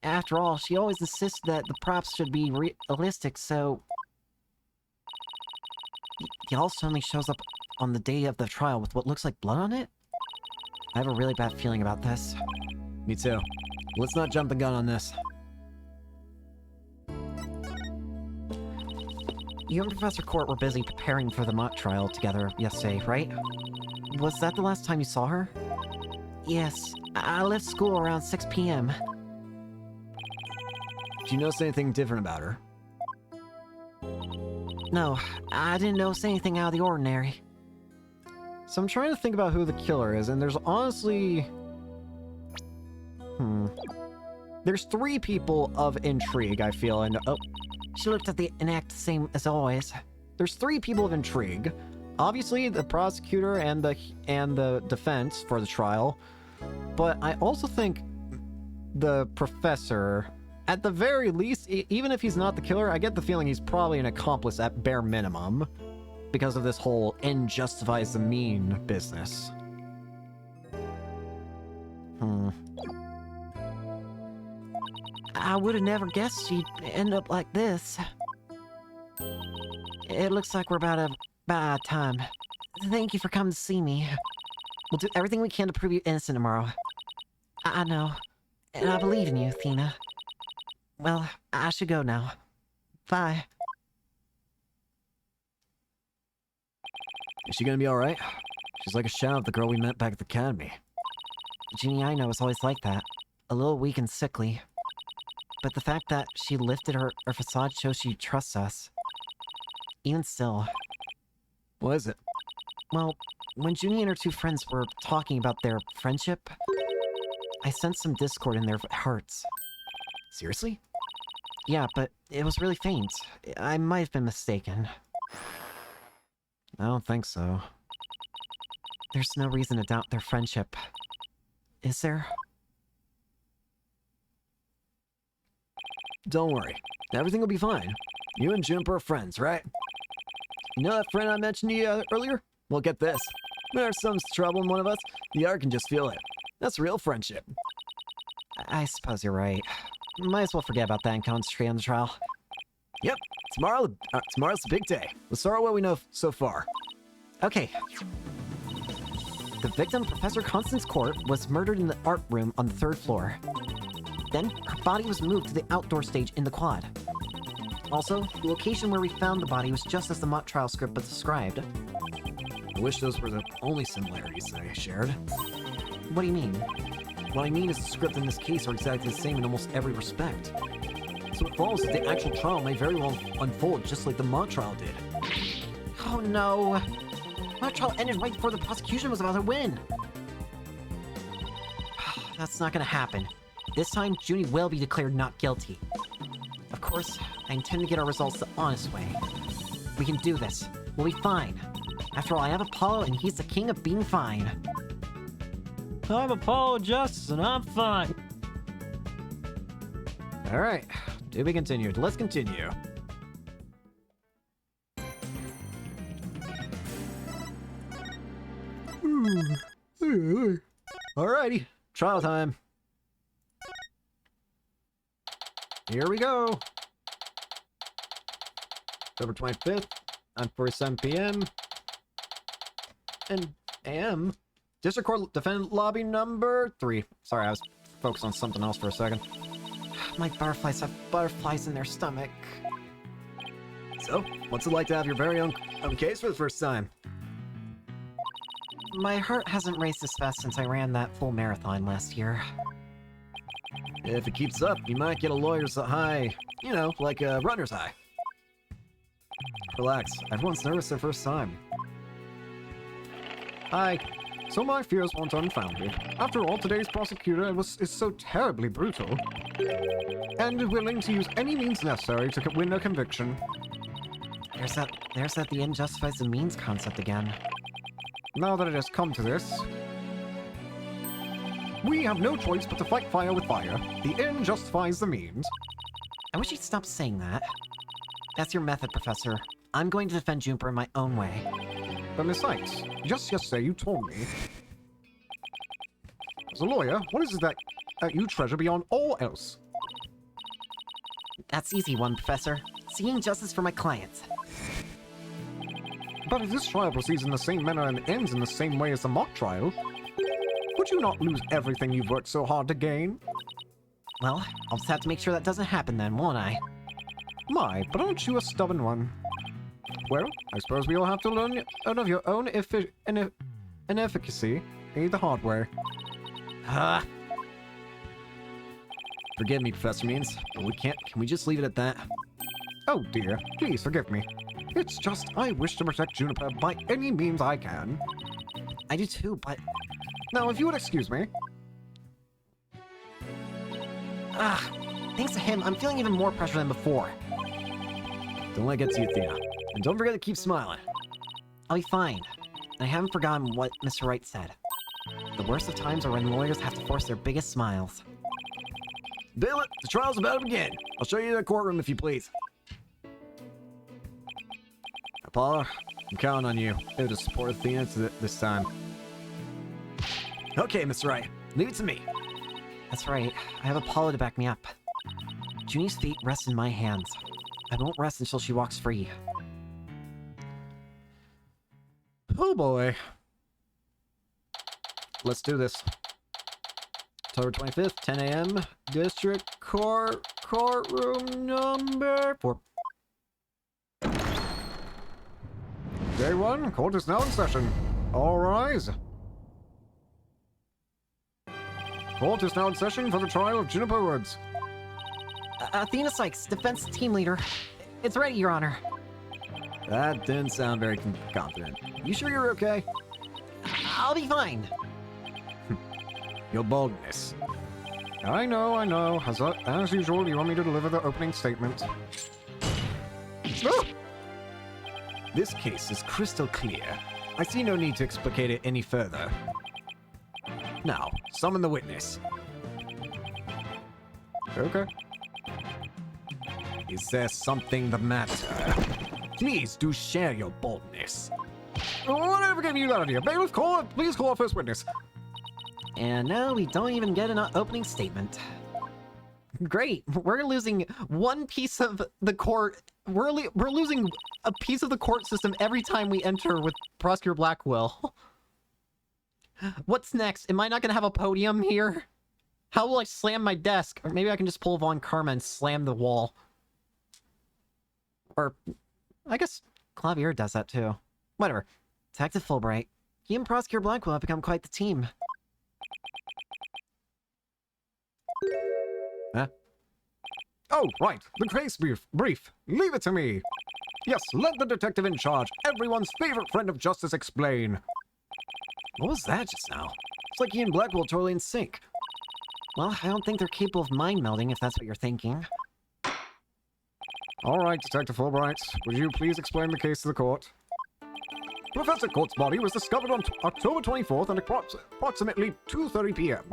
[SPEAKER 2] After all, she always insisted that the props should be realistic, so... The all suddenly shows up on the day of the trial with what looks like blood on it? I have a really bad feeling about this.
[SPEAKER 1] Me too. Let's not jump the gun on this.
[SPEAKER 2] You and Professor Court were busy preparing for the mock trial together yesterday, right? Was that the last time you saw her? Yes. I left school around 6 p.m.
[SPEAKER 1] Did you notice anything different about her?
[SPEAKER 2] No, I didn't notice anything out of the ordinary.
[SPEAKER 1] So I'm trying to think about who the killer is, and there's honestly... There's 3 people of intrigue, I feel, and... Oh,
[SPEAKER 2] She looked at and acted the same as always.
[SPEAKER 1] there's 3 people of intrigue. Obviously, the prosecutor and the defense for the trial. But I also think the professor, at the very least, even if he's not the killer, I get the feeling he's probably an accomplice at bare minimum. Because of this whole end justifies the mean business.
[SPEAKER 2] I would have never guessed she'd end up like this. It looks like we're about out of time. Thank you for coming to see me. We'll do everything we can to prove you innocent tomorrow. I know. And I believe in you, Thena. Well, I should go now. Bye.
[SPEAKER 1] Is she gonna be alright? She's like a shadow of the girl we met back at the academy.
[SPEAKER 2] Jeannie I know is always like that. A little weak and sickly. But the fact that she lifted her facade shows she trusts us. Even still.
[SPEAKER 1] What is it?
[SPEAKER 2] Well, when Junie and her 2 friends were talking about their friendship, I sensed some discord in their hearts.
[SPEAKER 1] Seriously?
[SPEAKER 2] Yeah, but it was really faint. I might have been mistaken.
[SPEAKER 1] I don't think so.
[SPEAKER 2] There's no reason to doubt their friendship. Is there?
[SPEAKER 1] Don't worry. Everything will be fine. You and Juniper are friends, right? You know that friend I mentioned to you earlier? Well, get this. When there's some trouble in one of us, the other can just feel it. That's real friendship.
[SPEAKER 2] I suppose you're right. Might as well forget about that and concentrate on the trial.
[SPEAKER 1] Yep. Tomorrow's the big day. Let's start with what we know so far.
[SPEAKER 2] Okay. The victim, Professor Constance Court, was murdered in the art room on the 3rd floor. Then, her body was moved to the outdoor stage in the quad.
[SPEAKER 1] Also, the location where we found the body was just as the mock trial script described.
[SPEAKER 4] I wish those were the only similarities that I shared.
[SPEAKER 1] What do you mean?
[SPEAKER 4] What I mean is the script in this case are exactly the same in almost every respect. So it follows that the actual trial may very well unfold just like the mock trial did.
[SPEAKER 1] Oh no! Mock trial ended right before the prosecution was about to win! That's not gonna happen. This time, Junie will be declared not guilty. Of course, I intend to get our results the honest way. We can do this. We'll be fine. After all, I have Apollo, and he's the king of being fine. I'm Apollo Justice, and I'm fine.
[SPEAKER 4] Alright, to be continued. Let's continue. Alrighty, trial time. Here we go. October 25th, 9:47 p.m. and AM. District Court Defendant Lobby number 3. Sorry, I was focused on something else for a second.
[SPEAKER 1] My butterflies have butterflies in their stomach.
[SPEAKER 4] So, what's it like to have your very own case for the first time?
[SPEAKER 1] My heart hasn't raced this fast since I ran that full marathon last year.
[SPEAKER 4] If it keeps up, you might get a lawyer's high, you know, like a runner's high. Relax, everyone's nervous their first time. Hi. So my fears weren't unfounded. After all, today's prosecutor is so terribly brutal. And willing to use any means necessary to win a conviction.
[SPEAKER 1] There's that the end justifies the means concept again.
[SPEAKER 4] Now that it has come to this, we have no choice but to fight fire with fire. The end justifies the means.
[SPEAKER 1] I wish you'd stop saying that. That's your method, Professor. I'm going to defend Juniper in my own way.
[SPEAKER 4] But Miss Sykes, just yesterday you told me, as a lawyer, what is it that you treasure beyond all else?
[SPEAKER 1] That's easy one, Professor. Seeking justice for my clients.
[SPEAKER 4] But if this trial proceeds in the same manner and ends in the same way as the mock trial, would you not lose everything you've worked so hard to gain?
[SPEAKER 1] Well, I'll just have to make sure that doesn't happen then, won't I?
[SPEAKER 4] My, but aren't you a stubborn one? Well, I suppose we all have to learn of your own inefficacy the hard way. Forgive me, Professor Means, but can we just leave it at that? Oh dear, please forgive me. It's just I wish to protect Juniper by any means I can.
[SPEAKER 1] I do too, but...
[SPEAKER 4] Now, if you would excuse me.
[SPEAKER 1] Thanks to him, I'm feeling even more pressure than before.
[SPEAKER 4] Don't let it get to you, Athena. And don't forget to keep smiling.
[SPEAKER 1] I'll be fine. I haven't forgotten what Mr. Wright said. The worst of times are when lawyers have to force their biggest smiles.
[SPEAKER 4] Billet, the trial's about to begin. I'll show you the courtroom if you please. Apollo, I'm counting on you to support Athena this time. Okay, Mr. Wright, leave it to me.
[SPEAKER 1] That's right. I have Apollo to back me up. Junie's fate rests in my hands. I won't rest until she walks free.
[SPEAKER 4] Oh boy. Let's do this. October 25th, 10 a.m. District Courtroom number 4. Day 1, court is now in session. All rise. Court is now in session for the trial of Juniper Woods.
[SPEAKER 1] Athena Sykes, defense team leader. It's ready, Your Honor.
[SPEAKER 4] That didn't sound very confident. You sure you're okay?
[SPEAKER 1] I'll be fine.
[SPEAKER 4] Your boldness. I know. As usual, you want me to deliver the opening statement. Ah! This case is crystal clear. I see no need to explicate it any further. Now, summon the witness. Okay. Is there something the matter? Please do share your boldness. Whatever gave you that idea? Bailiff, please call our first witness.
[SPEAKER 1] And now we don't even get an opening statement. Great. We're losing one piece of the court. We're losing a piece of the court system every time we enter with Prosecutor Blackwell. What's next? Am I not gonna have a podium here? How will I slam my desk? Or maybe I can just pull Von Karma and slam the wall. Or, I guess Clavier does that too. Whatever. Detective Fulbright. He and Prosecutor Blackwell have become quite the team.
[SPEAKER 4] Huh? Oh, right. The case brief. Leave it to me. Yes, let the detective in charge, everyone's favorite friend of justice, explain.
[SPEAKER 1] What was that just now? It's like he and Blackwell are totally in sync. Well, I don't think they're capable of mind melding, if that's what you're thinking.
[SPEAKER 4] All right, Detective Fulbright, would you please explain the case to the court? Professor Court's body was discovered on October 24th at approximately 2:30 p.m.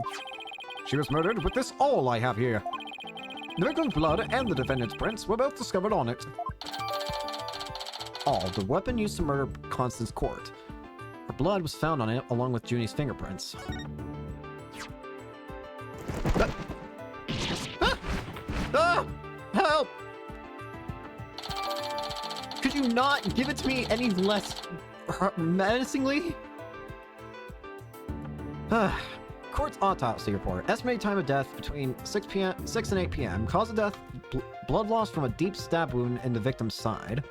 [SPEAKER 4] She was murdered with this all I have here. The victim's blood and the defendant's prints were both discovered on it.
[SPEAKER 1] All, the weapon used to murder Constance Court. Her blood was found on it along with Junie's fingerprints. Help! Could you not give it to me any less menacingly? Court's autopsy report. Estimated time of death between 6 and 8 p.m. Cause of death, blood loss from a deep stab wound in the victim's side.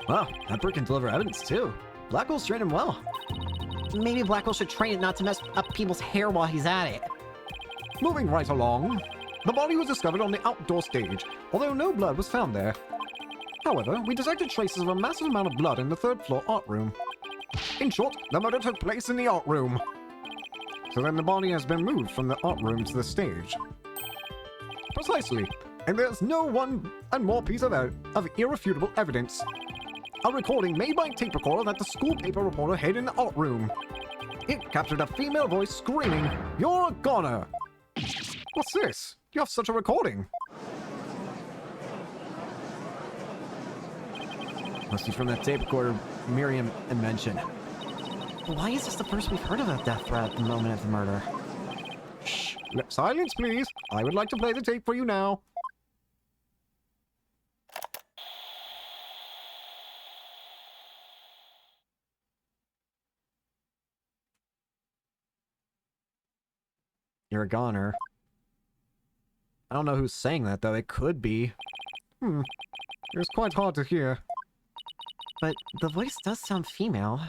[SPEAKER 1] Wow, that bird can deliver evidence too. Blackwell's trained him well. Maybe Blackwell should train it not to mess up people's hair while he's at it.
[SPEAKER 4] Moving right along. The body was discovered on the outdoor stage, although no blood was found there. However, we detected traces of a massive amount of blood in the third-floor art room. In short, the murder took place in the art room. So then the body has been moved from the art room to the stage. Precisely. And there's no one and more piece of irrefutable evidence. A recording made by tape recorder that the school paper reporter hid in the art room. It captured a female voice screaming, "You're a goner!" What's this? You have such a recording.
[SPEAKER 1] Must be from that tape recorder Miriam had mentioned. Why is this the first we've heard of a death threat at the moment of the murder?
[SPEAKER 4] Shh. Silence, please. I would like to play the tape for you now.
[SPEAKER 1] You're a goner. I don't know who's saying that, though. It could be.
[SPEAKER 4] It was quite hard to hear.
[SPEAKER 1] But the voice does sound female.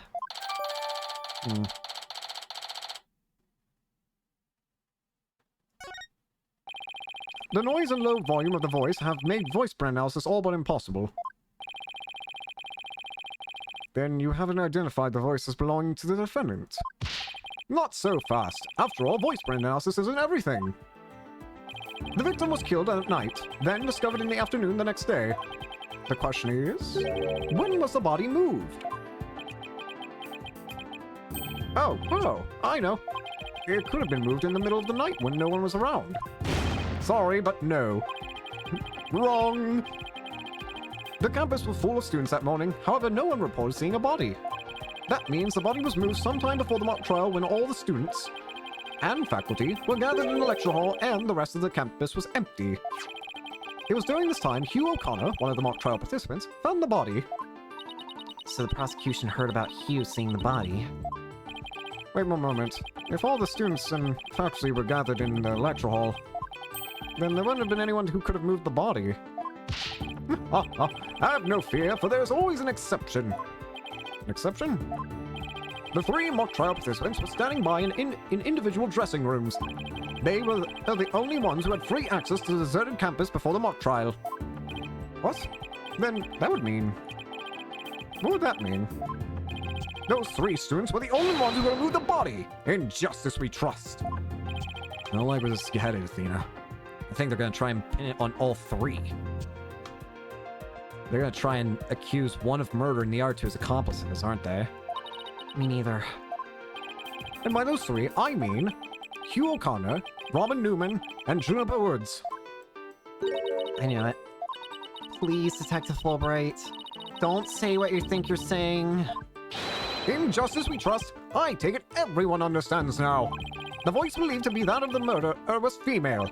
[SPEAKER 4] The noise and low volume of the voice have made voice brand analysis all but impossible. Then you haven't identified the voice as belonging to the defendant. Not so fast. After all, voice brand analysis isn't everything. The victim was killed at night, then discovered in the afternoon the next day. The question is, when was the body moved? Oh, I know. It could have been moved in the middle of the night when no one was around. Sorry, but no. Wrong! The campus was full of students that morning, however no one reported seeing a body. That means the body was moved sometime before the mock trial when all the students and faculty were gathered in the lecture hall and the rest of the campus was empty. It was during this time Hugh O'Connor, one of the mock trial participants, found the body.
[SPEAKER 1] So the prosecution heard about Hugh seeing the body.
[SPEAKER 4] Wait one moment. If all the students and faculty were gathered in the lecture hall, then there wouldn't have been anyone who could have moved the body. Have no fear, for there's always an exception. An exception? The three mock trial participants were standing by in individual dressing rooms. They were the only ones who had free access to the deserted campus before the mock trial. What? Then that would mean... What would that mean? Those three students were the only ones who could have moved the body! In justice we trust!
[SPEAKER 1] I don't like where this is headed, Athena. I think they're gonna try and pin it on all three. They're gonna try and accuse one of murdering the other two's accomplices, aren't they? Me neither.
[SPEAKER 4] And by those three, I mean Hugh O'Connor, Robin Newman, and Juniper Woods.
[SPEAKER 1] I knew it. Please, Detective Fulbright, don't say what you think you're saying.
[SPEAKER 4] In justice we trust, I take it everyone understands now. The voice believed to be that of the murderer was female.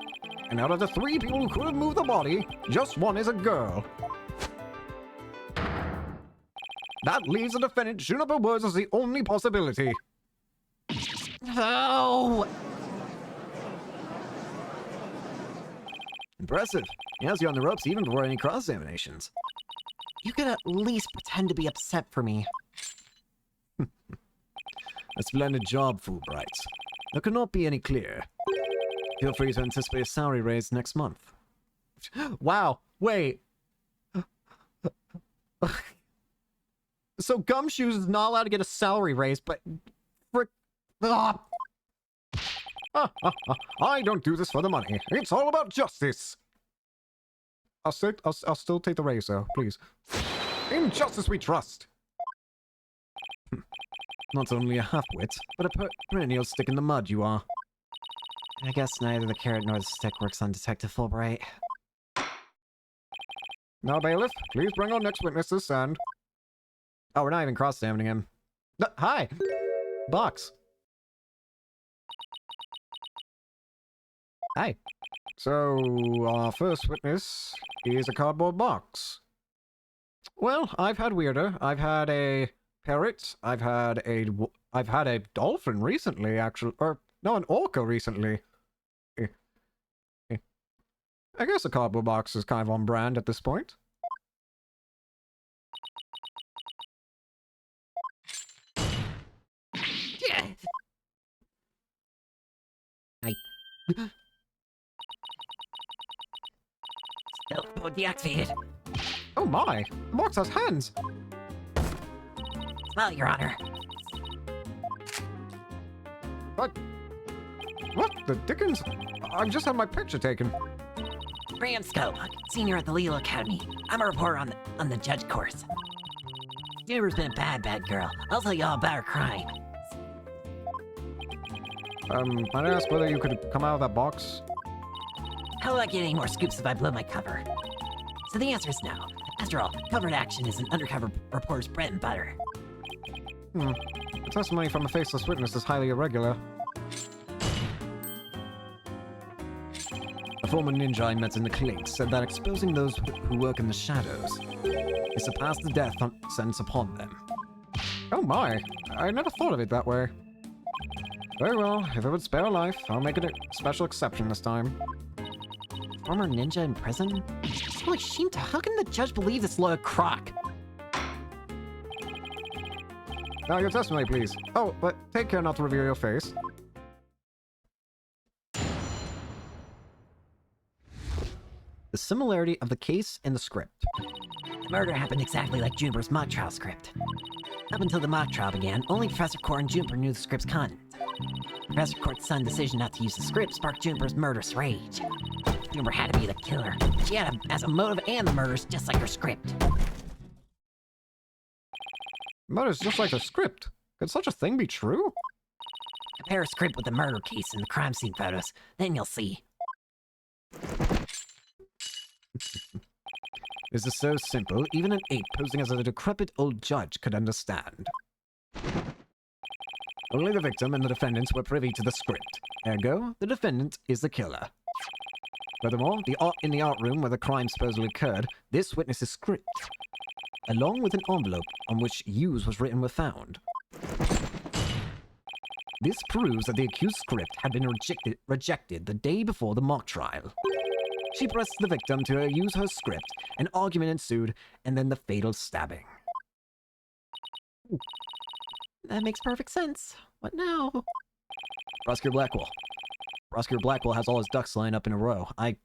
[SPEAKER 4] And out of the three people who could have moved the body, just one is a girl. That leaves the defendant Juniper Woods as the only possibility.
[SPEAKER 1] Oh! Impressive. He has you on the ropes even before any cross-examinations.
[SPEAKER 2] You could at least pretend to be upset for me.
[SPEAKER 1] A splendid job, Fulbright. There could not be any clearer. Feel free to anticipate a salary raise next month.
[SPEAKER 4] Wow, wait. So Gumshoes is not allowed to get a salary raise, but... I don't do this for the money. It's all about justice. I'll still take the raise, though, please. In justice we trust.
[SPEAKER 1] Not only a half-wit, but a perennial stick in the mud you are.
[SPEAKER 2] I guess neither the carrot nor the stick works on Detective Fulbright.
[SPEAKER 4] Now, bailiff, please bring our next witness to the stand.
[SPEAKER 1] Oh, we're not even cross-examining him.
[SPEAKER 4] Hi! Box.
[SPEAKER 1] Hi.
[SPEAKER 4] So, our first witness is a cardboard box. Well, I've had weirder. I've had a parrot. I've had a dolphin recently, actually. Or, no, an orca recently. I guess a cardboard box is kind of on brand at this point.
[SPEAKER 7] Stealth mode deactivated.
[SPEAKER 4] Oh my! The box has hands!
[SPEAKER 7] Well, Your Honor.
[SPEAKER 4] What the dickens? I just had my picture taken.
[SPEAKER 7] Graham Scope, senior at the Legal Academy. I'm a reporter on the judge course. Juniper's been a bad girl. I'll tell you all about her crime.
[SPEAKER 4] Might I ask whether you could come out of that box?
[SPEAKER 7] How will I get any more scoops if I blow my cover? So the answer is no. After all, covert action is an undercover reporter's bread and butter.
[SPEAKER 4] The testimony from a faceless witness is highly irregular.
[SPEAKER 1] A former ninja I met in the clinic said that exposing those who work in the shadows is to pass the death sentence upon them.
[SPEAKER 4] Oh my! I never thought of it that way. Very well, if it would spare a life, I'll make it a special exception this time.
[SPEAKER 2] Former ninja in prison? Holy Shinta, how can the judge believe this load of crock?
[SPEAKER 4] Now your testimony, please. Oh, but take care not to reveal your face.
[SPEAKER 1] The similarity of the case and the script.
[SPEAKER 7] The murder happened exactly like Juniper's mock trial script. Up until the mock trial began, only Professor Court and Juniper knew the script's content. Professor Court's sudden decision not to use the script sparked Juniper's murderous rage. Juniper had to be the killer. She had him as a motive and the murders just like her script.
[SPEAKER 4] Murder's just like the script. Could such a thing be true?
[SPEAKER 7] Compare a script with the murder case and the crime scene photos, then you'll see.
[SPEAKER 1] This is so simple, even an ape posing as a decrepit old judge could understand. Only the victim and the defendants were privy to the script. Ergo, the defendant is the killer. Furthermore, in the art room where the crime supposedly occurred, this witness's script, along with an envelope on which "use" was written, were found. This proves that the accused's script had been rejected the day before the mock trial. She pressed the victim to use her script, an argument ensued, and then the fatal stabbing.
[SPEAKER 2] That makes perfect sense. What now?
[SPEAKER 1] Prosecutor Blackwell. Prosecutor Blackwell has all his ducks lined up in a row. I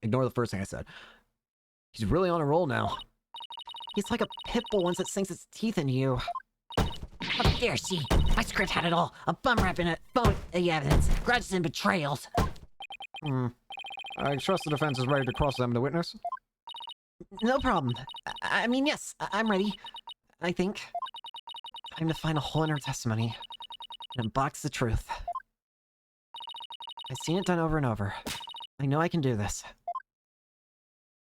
[SPEAKER 1] ignore the first thing I said. He's really on a roll now.
[SPEAKER 2] He's like a pit bull once it sinks its teeth into you.
[SPEAKER 7] How dare she? My script had it all. A bum rap and a phone evidence, grudges and betrayals.
[SPEAKER 4] I trust the defense is ready to cross-examine the witness.
[SPEAKER 2] No problem. I mean, yes, I'm ready. I think. Time to find a hole in her testimony and unbox the truth. I've seen it done over and over. I know I can do this.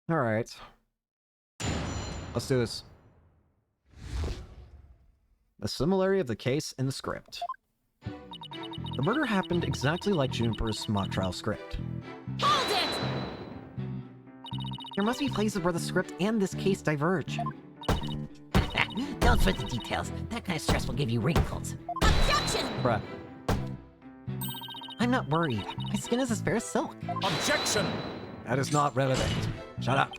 [SPEAKER 1] Alright. Let's do this. The similarity of the case and the script. The murder happened exactly like Juniper's mock trial script.
[SPEAKER 7] Hold it!
[SPEAKER 2] There must be places where the script and this case diverge.
[SPEAKER 7] Don't sweat the details. That kind of stress will give you wrinkles.
[SPEAKER 8] Objection!
[SPEAKER 1] Bruh.
[SPEAKER 2] I'm not worried. My skin is as fair as silk.
[SPEAKER 5] Objection!
[SPEAKER 4] That is not relevant. Shut up.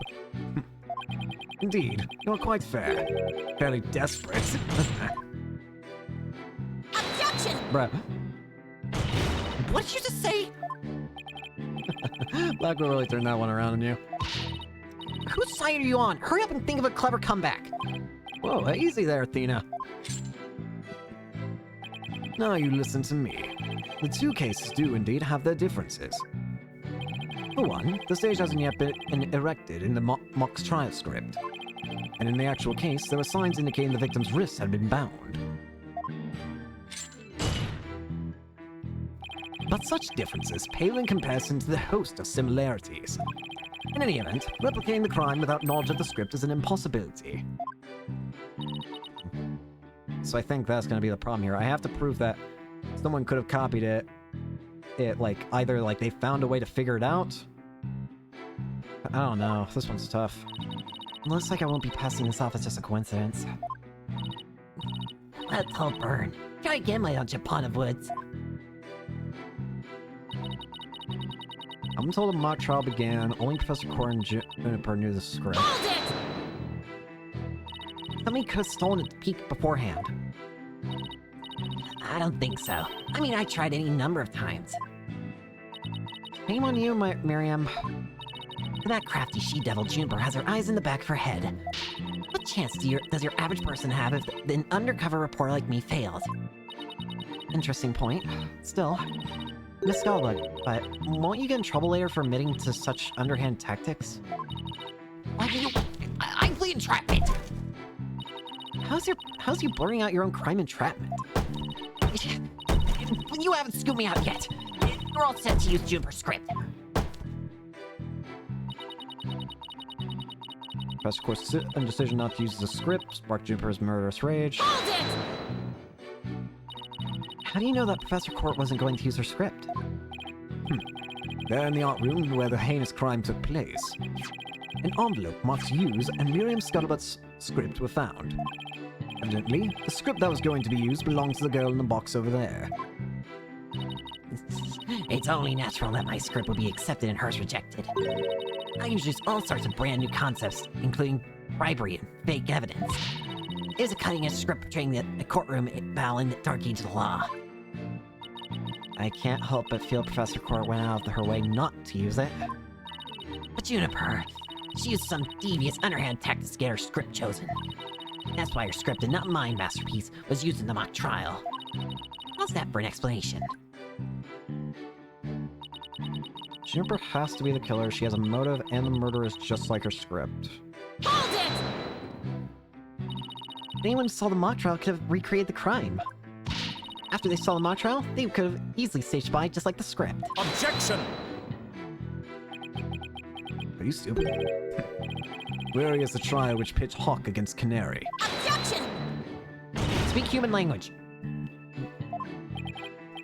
[SPEAKER 4] Indeed, you're quite fair. Fairly desperate.
[SPEAKER 7] Objection!
[SPEAKER 1] Bruh.
[SPEAKER 7] What did you just say?
[SPEAKER 1] Black will really turn that one around on you.
[SPEAKER 7] Whose side are you on? Hurry up and think of a clever comeback.
[SPEAKER 1] Whoa, easy there, Athena. Now you listen to me. The two cases do indeed have their differences. For one, the stage hasn't yet been erected in the mock's trial script. And in the actual case, there were signs indicating the victim's wrists had been bound. But such differences pale in comparison to the host of similarities. In any event, replicating the crime without knowledge of the script is an impossibility. So I think that's going to be the problem here. I have to prove that someone could have copied it. Like, either, like, they found a way to figure it out. I don't know. This one's tough.
[SPEAKER 2] Looks like I won't be passing this off as just a coincidence.
[SPEAKER 7] Let's all burn. Try again, my Japan of Woods.
[SPEAKER 1] I'm told the mock trial began. Only Professor Core and Juniper knew the script.
[SPEAKER 7] Hold it!
[SPEAKER 2] Somebody could have stolen it the peek beforehand.
[SPEAKER 7] I don't think so. I mean, I tried any number of times.
[SPEAKER 2] Shame on you, Miriam.
[SPEAKER 7] That crafty she-devil Juniper has her eyes in the back of her head. What chance does your average person have if an undercover reporter like me failed?
[SPEAKER 2] Interesting point. Still, Miss Scuttlebutt, but won't you get in trouble later for admitting to such underhand tactics?
[SPEAKER 7] Why do you... I plead entrapment!
[SPEAKER 2] How's you blurring out your own crime entrapment?
[SPEAKER 7] You haven't scooped me out yet. You're all set to use Juniper's script.
[SPEAKER 1] Professor Core's decision not to use the script sparked Juniper's murderous rage.
[SPEAKER 7] Hold it!
[SPEAKER 2] How do you know that Professor Court wasn't going to use her script?
[SPEAKER 1] There in the art room where the heinous crime took place, an envelope marked Use and Miriam Scuttlebutt's script were found. Evidently, the script that was going to be used belonged to the girl in the box over there.
[SPEAKER 7] It's only natural that my script would be accepted and hers rejected. I introduce all sorts of brand new concepts, including bribery and fake evidence. It is a cutting-edge script portraying the courtroom battle in the dark age of the law.
[SPEAKER 2] I can't help but feel Professor Court went out of her way not to use it.
[SPEAKER 7] But Juniper, she used some devious underhand tactics to get her script chosen. That's why her script and not my masterpiece was used in the mock trial. How's that for an explanation?
[SPEAKER 1] Juniper has to be the killer. She has a motive, and the murder is just like her script.
[SPEAKER 7] Hold it!
[SPEAKER 2] Anyone who saw the mock trial could have recreated the crime. After they saw the mock trial, they could have easily staged by just like the script.
[SPEAKER 5] Objection!
[SPEAKER 1] Are you stupid? Weary is the trial which pitched Hawk against Canary.
[SPEAKER 7] Objection!
[SPEAKER 2] Speak human language.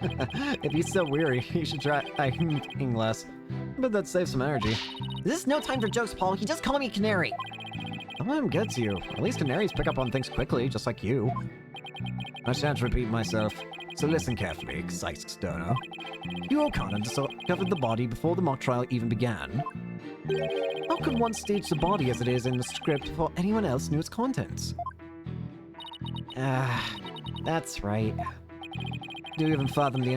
[SPEAKER 1] If he's so weary, he should try thinking less. But that saves some energy.
[SPEAKER 2] This is no time for jokes, Paul. He just called me a canary.
[SPEAKER 1] Don't let him get to you. At least canaries pick up on things quickly, just like you. I shan't repeat myself, so listen carefully, Sykes Stoner. You O'Connor discovered the body before the mock trial even began. How could one stage the body as it is in the script before anyone else knew its contents?
[SPEAKER 2] That's right.
[SPEAKER 1] Do you even fathom the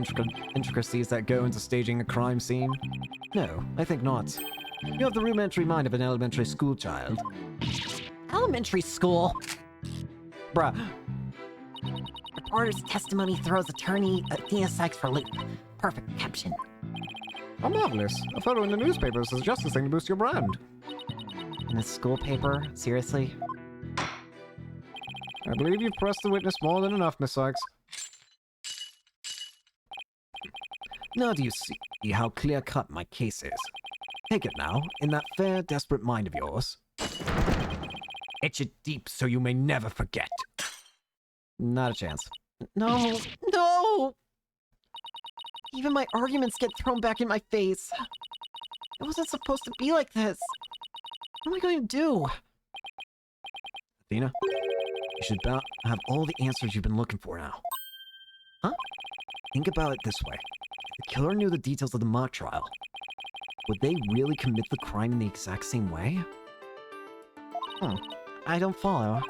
[SPEAKER 1] intricacies that go into staging a crime scene? No, I think not. You have the rudimentary mind of an elementary school child.
[SPEAKER 7] Elementary school?
[SPEAKER 2] Bruh.
[SPEAKER 7] Reporter's testimony throws attorney Athena Sykes for loop. Perfect caption.
[SPEAKER 1] Oh, marvelous. A photo in the newspaper is just the thing to boost your brand.
[SPEAKER 2] In the school paper? Seriously?
[SPEAKER 1] I believe you've pressed the witness more than enough, Miss Sykes. Now do you see how clear-cut my case is? Take it now, in that fair, desperate mind of yours. Etch it deep so you may never forget. Not a chance.
[SPEAKER 2] No! No! Even my arguments get thrown back in my face. It wasn't supposed to be like this. What am I going to do?
[SPEAKER 1] Athena, you should have all the answers you've been looking for now.
[SPEAKER 2] Huh?
[SPEAKER 1] Think about it this way. The killer knew the details of the mock trial. Would they really commit the crime in the exact same way? I don't follow.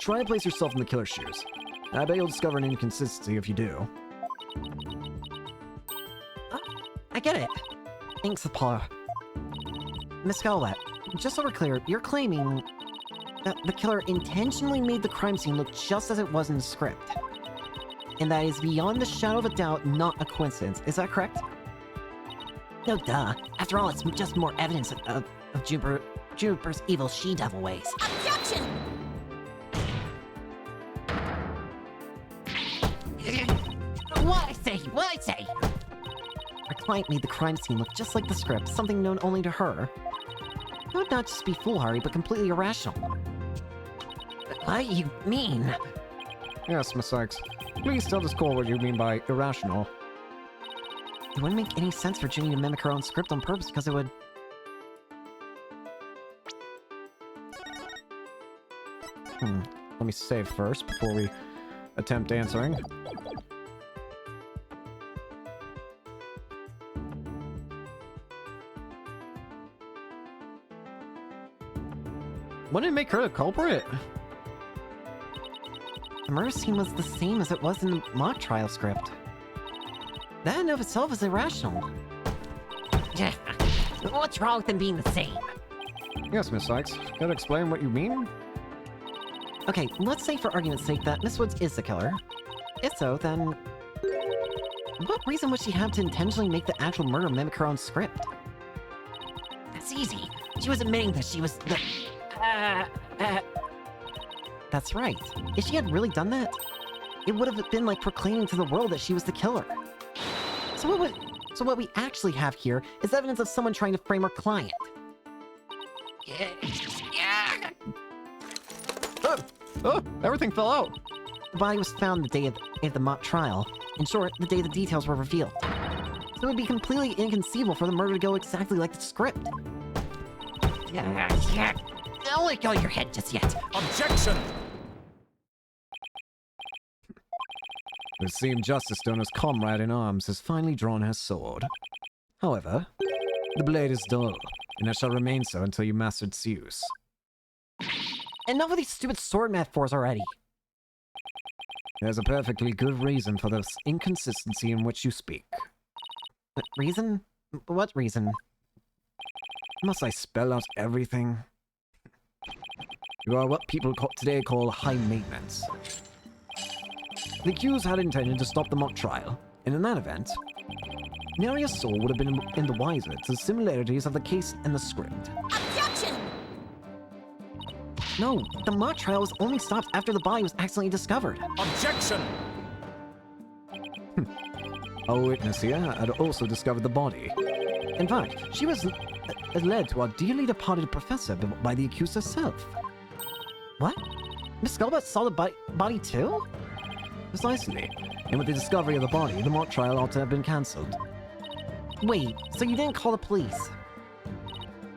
[SPEAKER 1] Try to place yourself in the killer's shoes. I bet you'll discover an inconsistency if you do.
[SPEAKER 2] I get it. Thanks, Apollo. Miss Scarlet, just so we're clear, you're claiming that the killer intentionally made the crime scene look just as it was in the script. And that is beyond the shadow of a doubt not a coincidence. Is that correct?
[SPEAKER 8] No duh. After all, it's just more evidence of Juniper's evil she-devil ways. Objection! What I say?
[SPEAKER 2] Our client made the crime scene look just like the script, something known only to her. That would not just be foolhardy, but completely irrational.
[SPEAKER 8] What do you mean?
[SPEAKER 4] Yes, Miss Sykes. Please tell this court what you mean by irrational.
[SPEAKER 2] It wouldn't make any sense for Ginny to mimic her own script on purpose because it would...
[SPEAKER 4] Let me save first before we attempt answering. Wouldn't it make her the culprit?
[SPEAKER 2] The murder scene was the same as it was in the mock trial script. That in and of itself is irrational.
[SPEAKER 8] What's wrong with them being the same?
[SPEAKER 4] Yes, Miss Sykes. Gotta explain what you mean?
[SPEAKER 2] Okay, let's say for argument's sake that Miss Woods is the killer. If so, then... what reason would she have to intentionally make the actual murder mimic her own script?
[SPEAKER 8] That's easy. She was admitting that she was the...
[SPEAKER 2] That's right. If she had really done that, it would have been like proclaiming to the world that she was the killer. So what we actually have here is evidence of someone trying to frame her client.
[SPEAKER 4] Oh, everything fell out.
[SPEAKER 2] The body was found the day of the mock trial. In short, the day the details were revealed. So it would be completely inconceivable for the murder to go exactly like the script.
[SPEAKER 8] Don't let go of your head just yet.
[SPEAKER 5] Objection!
[SPEAKER 4] The esteemed Justice Stoner's comrade in arms has finally drawn her sword. However, the blade is dull, and it shall remain so until you master its use.
[SPEAKER 2] Enough of these stupid sword metaphors already.
[SPEAKER 4] There's a perfectly good reason for this inconsistency in which you speak.
[SPEAKER 2] Reason? What reason?
[SPEAKER 4] Must I spell out everything? You are what people today call high maintenance. The accused had intended to stop the mock trial, and in that event, Neria's soul would have been in the wiser to the similarities of the case and the script.
[SPEAKER 8] Objection!
[SPEAKER 2] No, the mock trial was only stopped after the body was accidentally discovered.
[SPEAKER 5] Objection!
[SPEAKER 4] Our witness here had also discovered the body. In fact, she was led to our dearly departed professor by the accused herself.
[SPEAKER 2] What? Miss Scullbutt saw the body too?
[SPEAKER 4] Precisely. And with the discovery of the body, the mock trial ought to have been cancelled.
[SPEAKER 2] Wait, so you didn't call the police?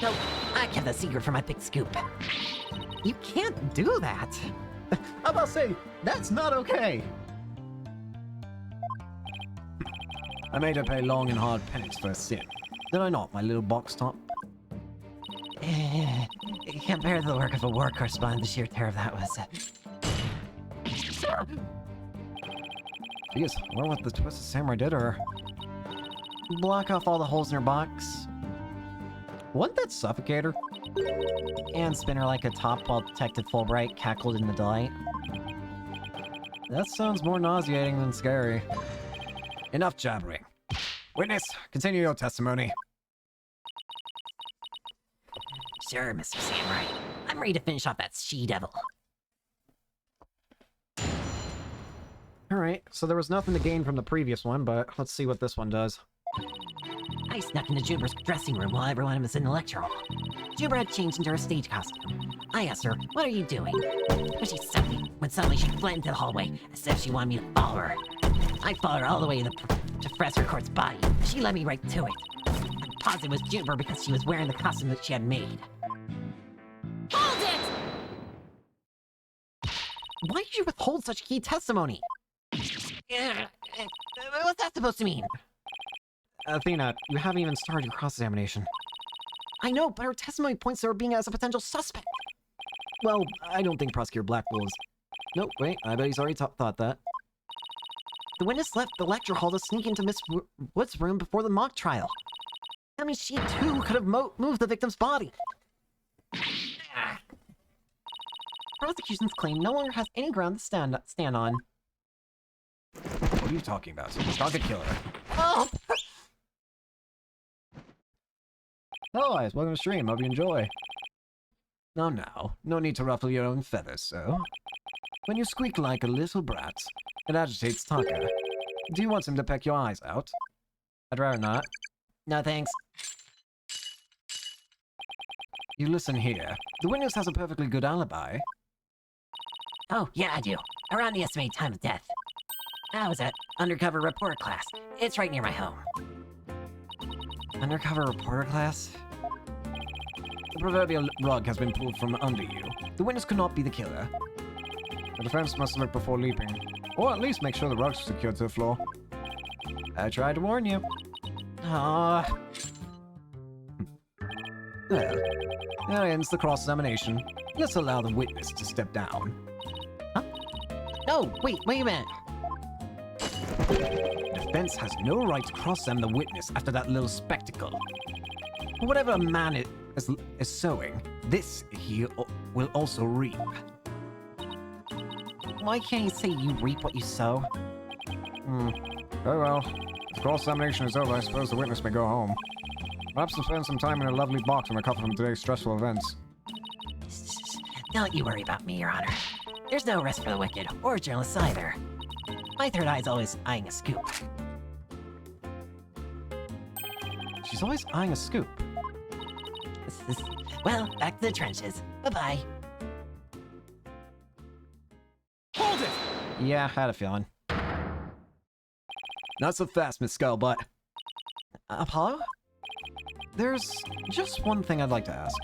[SPEAKER 8] No, I kept the secret for my big scoop.
[SPEAKER 2] You can't do that.
[SPEAKER 1] I'm about to say, that's not okay.
[SPEAKER 4] I made her pay long and hard penance for her sin. Did I not, my little box top?
[SPEAKER 2] Compared to the work of a war correspondent, the sheer terror of that was...
[SPEAKER 4] Jeez, I wonder what the Twisted Samurai did to her.
[SPEAKER 2] Block off all the holes in her box.
[SPEAKER 1] Wouldn't that suffocate her?
[SPEAKER 2] And spin her like a top while Detective Fulbright cackled in the delight.
[SPEAKER 4] That sounds more nauseating than scary. Enough jabbering. Witness, continue your testimony.
[SPEAKER 8] Sure, Mr. Samurai. I'm ready to finish off that she-devil.
[SPEAKER 1] Alright, so there was nothing to gain from the previous one, but let's see what this one does.
[SPEAKER 8] I snuck into Juniper's dressing room while everyone was in the lecture hall. Juniper had changed into her stage costume. I asked her, "What are you doing?" When suddenly she fled into the hallway, as if she wanted me to follow her. I followed her all the way to Professor Court's body. She led me right to it. I'm positive it was Juniper because she was wearing the costume that she had made. Hold it!
[SPEAKER 2] Why did you withhold such key testimony?
[SPEAKER 8] What's that supposed to mean?
[SPEAKER 1] Athena, you haven't even started your cross-examination.
[SPEAKER 8] I know, but her testimony points to her being as a potential suspect.
[SPEAKER 1] Well, I don't think Prosecutor Blackwell is... No, wait, I bet he's already thought that.
[SPEAKER 8] The witness left the lecture hall to sneak into Miss Wood's room before the mock trial. That means she too could have moved the victim's body. Prosecution's claim no longer has any ground to stand on.
[SPEAKER 1] What are you talking about? It's not the killer.
[SPEAKER 8] Oh!
[SPEAKER 1] Hello, guys. Welcome to the stream. Hope you enjoy. Now, no need to ruffle your own feathers, so. When you squeak like a little brat, it agitates Taka. Do you want him to peck your eyes out? I'd rather not.
[SPEAKER 8] No thanks.
[SPEAKER 1] You listen here. The witness has a perfectly good alibi.
[SPEAKER 8] Oh, yeah, I do. Around the estimated time of death. I was at undercover reporter class. It's right near my home.
[SPEAKER 1] Undercover reporter class? The proverbial rug has been pulled from under you. The witness could not be the killer. The defense must look before leaping. Or at least make sure the rug's secured to the floor. I tried to warn you.
[SPEAKER 8] Ah.
[SPEAKER 1] Well, that ends the cross-examination. Let's allow the witness to step down.
[SPEAKER 8] Huh? No, wait a minute.
[SPEAKER 1] The defense has no right to cross-examine the witness after that little spectacle. Whatever a man is sowing, this he will also reap.
[SPEAKER 8] Why can't you say you reap what you sow?
[SPEAKER 4] Very well. The cross-examination is over. I suppose the witness may go home. Perhaps he'll spend some time in a lovely box and recover from today's stressful events.
[SPEAKER 8] Don't you worry about me, Your Honor. There's no rest for the wicked, or journalists either. My third eye's always eyeing a scoop.
[SPEAKER 1] She's always eyeing a scoop.
[SPEAKER 8] Well, back to the trenches. Bye-bye.
[SPEAKER 5] Hold it!
[SPEAKER 1] Yeah, I had a feeling. Not so fast, Miss Skullbutt.
[SPEAKER 8] Apollo?
[SPEAKER 1] There's just one thing I'd like to ask.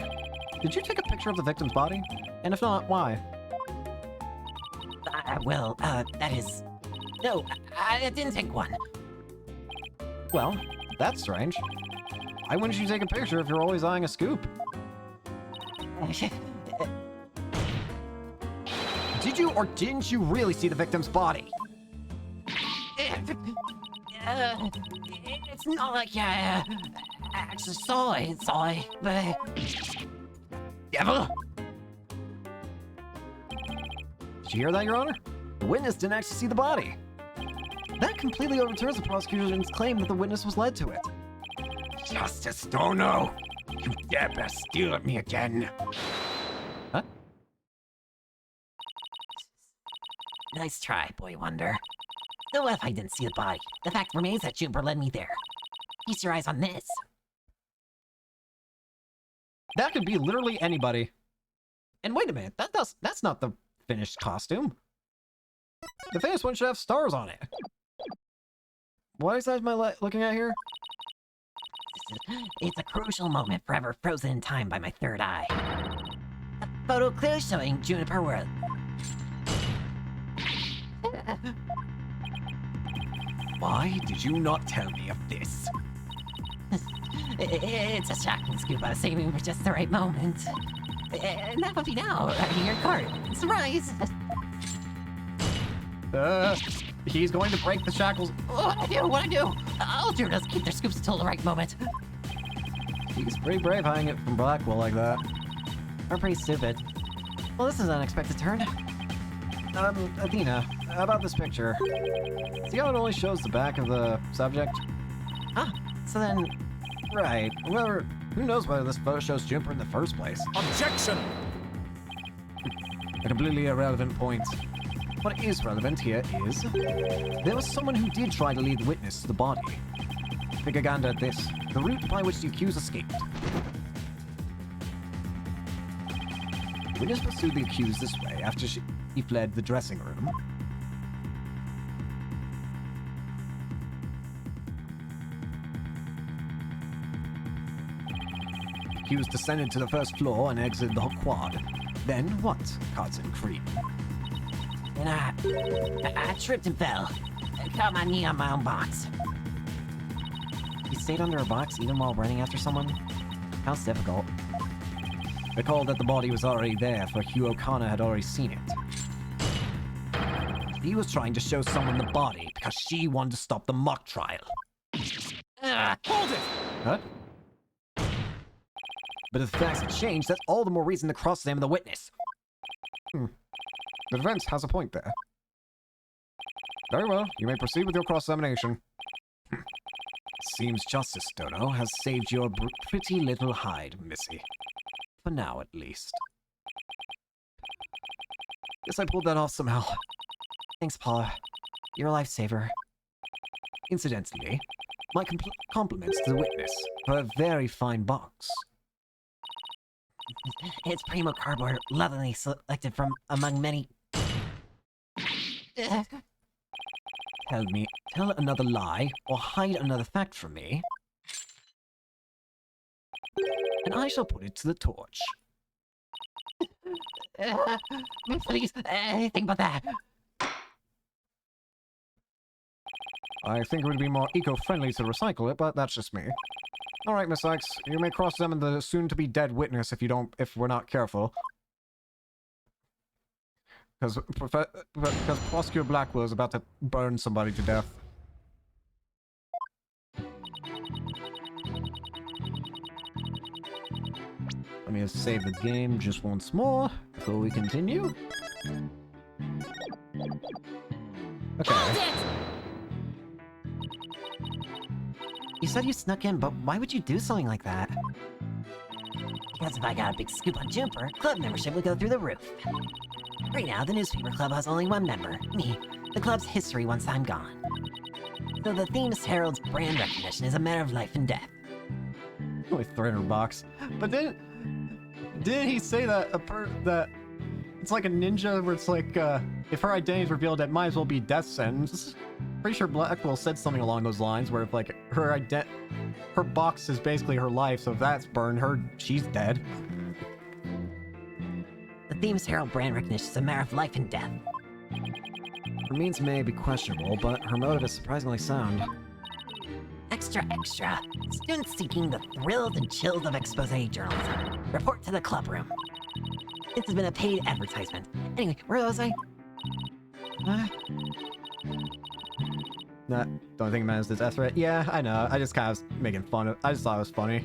[SPEAKER 1] Did you take a picture of the victim's body? And if not, why?
[SPEAKER 8] That is... No, I didn't take one.
[SPEAKER 1] Well, that's strange. Why wouldn't you take a picture if you're always eyeing a scoop? Did you or didn't you really see the victim's body?
[SPEAKER 8] It's not like I actually saw it, but...
[SPEAKER 1] Devil! Did you hear that, Your Honor? The witness didn't actually see the body. That completely overturns the prosecution's claim that the witness was led to it.
[SPEAKER 3] Justice Stono! You dare best steal at me again!
[SPEAKER 1] Huh?
[SPEAKER 8] Nice try, Boy Wonder. So what if I didn't see the body? The fact remains that Juniper led me there. Feast your eyes on this.
[SPEAKER 1] That could be literally anybody. And wait a minute, that's not the finished costume. The finished one should have stars on it. What exactly am I looking at here?
[SPEAKER 8] It's a crucial moment forever frozen in time by my third eye. A photo clearly showing Juniper World.
[SPEAKER 3] Why did you not tell me of this?
[SPEAKER 8] It's a shocking scoop I was saving for just the right moment. And that would be now, writing your card. Surprise!
[SPEAKER 1] He's going to break the shackles.
[SPEAKER 8] What I do? All journalists keep their scoops until the right moment.
[SPEAKER 1] He's pretty brave hiding it from Blackwell like that.
[SPEAKER 8] Or pretty stupid. Well, this is an unexpected turn.
[SPEAKER 1] Athena, about this picture. See how it only shows the back of the subject?
[SPEAKER 8] Ah, so then...
[SPEAKER 1] Right. Who knows whether this photo shows Juniper in the first place?
[SPEAKER 5] Objection!
[SPEAKER 1] A completely irrelevant point. What is relevant here is... there was someone who did try to lead the witness to the body. Take a gander at this. The route by which the accused escaped. The witness pursued the accused this way after he fled the dressing room. The accused descended to the first floor and exited the quad. Then what? Cards and cream.
[SPEAKER 8] And I tripped and fell. I caught my knee on my own box.
[SPEAKER 1] He stayed under a box even while running after someone? Sounds difficult. Recall that the body was already there, for Hugh O'Connor had already seen it. He was trying to show someone the body because she wanted to stop the mock trial. Hold it! What? But if the facts have changed, that's all the more reason to cross-examine the witness.
[SPEAKER 4] The defense has a point there. Very well, you may proceed with your cross-examination.
[SPEAKER 1] Seems justice, Dono, has saved your pretty little hide, Missy. For now, at least. Guess I pulled that off somehow. Thanks, Paula. You're a lifesaver. Incidentally, my compliments to the witness for a very fine box.
[SPEAKER 8] It's primo cardboard, lovingly selected from among many.
[SPEAKER 1] Tell another lie, or hide another fact from me, and I shall put it to the torch.
[SPEAKER 8] Please, think about that.
[SPEAKER 4] I think it would be more eco-friendly to recycle it, but that's just me. Alright, Miss Sykes, you may cross-examine the soon-to-be-dead witness if we're not careful. Because Prosecutor Blackwell is about to burn somebody to death.
[SPEAKER 1] Let me just save the game just once more before we continue. Okay.
[SPEAKER 8] You said you snuck in, but why would you do something like that? Because if I got a big scoop on Juniper, club membership would go through the roof. Right now, the newspaper club has only one member, me. The club's history once I'm gone. So the Themis Herald's brand recognition is a matter of life and death.
[SPEAKER 1] Only $300. But didn't he say that that it's like a ninja where it's like if her identity is revealed, it might as well be death sentence. Pretty sure Blackwell said something along those lines where if like her box is basically her life, so if that's burned, she's dead.
[SPEAKER 8] The Themis Herald brand recognition is a matter of life and death.
[SPEAKER 1] Her means may be questionable, but her motive is surprisingly sound.
[SPEAKER 8] Extra, extra. Students seeking the thrills and chills of expose journalism. Report to the club room. This has been a paid advertisement. Anyway, where was I?
[SPEAKER 1] Don't think man is the death threat. Yeah, I know. I just kind of was making fun of. I just thought it was funny.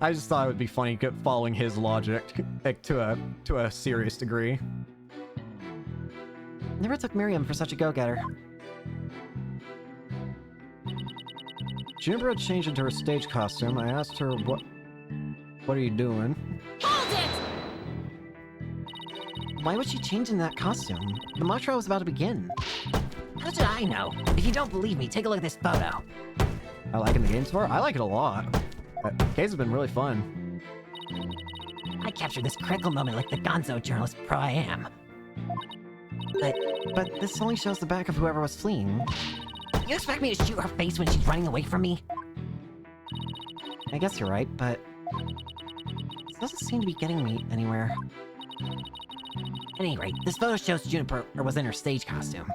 [SPEAKER 1] I just thought it would be funny following his logic to a serious degree.
[SPEAKER 8] Never took Miriam for such a go-getter.
[SPEAKER 1] Juniper had changed into her stage costume. I asked her, what are you doing?
[SPEAKER 8] Hold it! Why would she change in that costume? The mock trial was about to begin. How should I know? If you don't believe me, take a look at this photo.
[SPEAKER 1] I like in the game so far? I like it a lot. Case has been really fun.
[SPEAKER 8] I captured this critical moment like the gonzo journalist pro I am. But this only shows the back of whoever was fleeing. You expect me to shoot her face when she's running away from me?
[SPEAKER 1] I guess you're right, but
[SPEAKER 8] this doesn't seem to be getting me anywhere. At any rate, this photo shows Juniper was in her stage costume.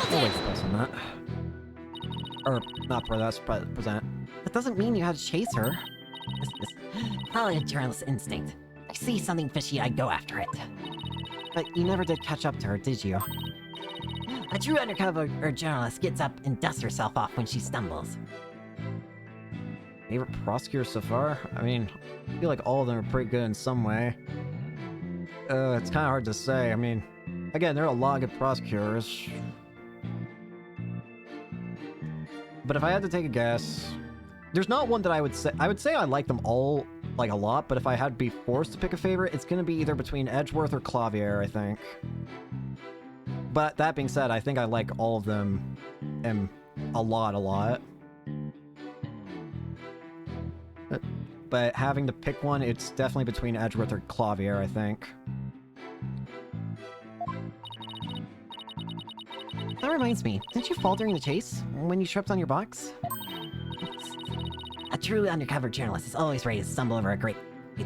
[SPEAKER 1] We'll wait for press on that. Or, not press, present.
[SPEAKER 8] That doesn't mean you had to chase her. Call it a journalist instinct. I see something fishy, I go after it.
[SPEAKER 1] But you never did catch up to her, did you?
[SPEAKER 8] A true undercover journalist gets up and dusts herself off when she stumbles.
[SPEAKER 1] Favorite prosecutor so far? I mean, I feel like all of them are pretty good in some way. It's kind of hard to say. I mean, again, there are a lot of good prosecutors. But if I had to take a guess, there's not one that I would say I like them all, like, a lot, but if I had to be forced to pick a favorite, it's gonna be either between Edgeworth or Clavier, I think. But that being said, I think I like all of them a lot. But having to pick one, it's definitely between Edgeworth or Clavier, I think.
[SPEAKER 8] That reminds me, didn't you fall during the chase? When you tripped on your box? A true undercover journalist is always ready to stumble over a great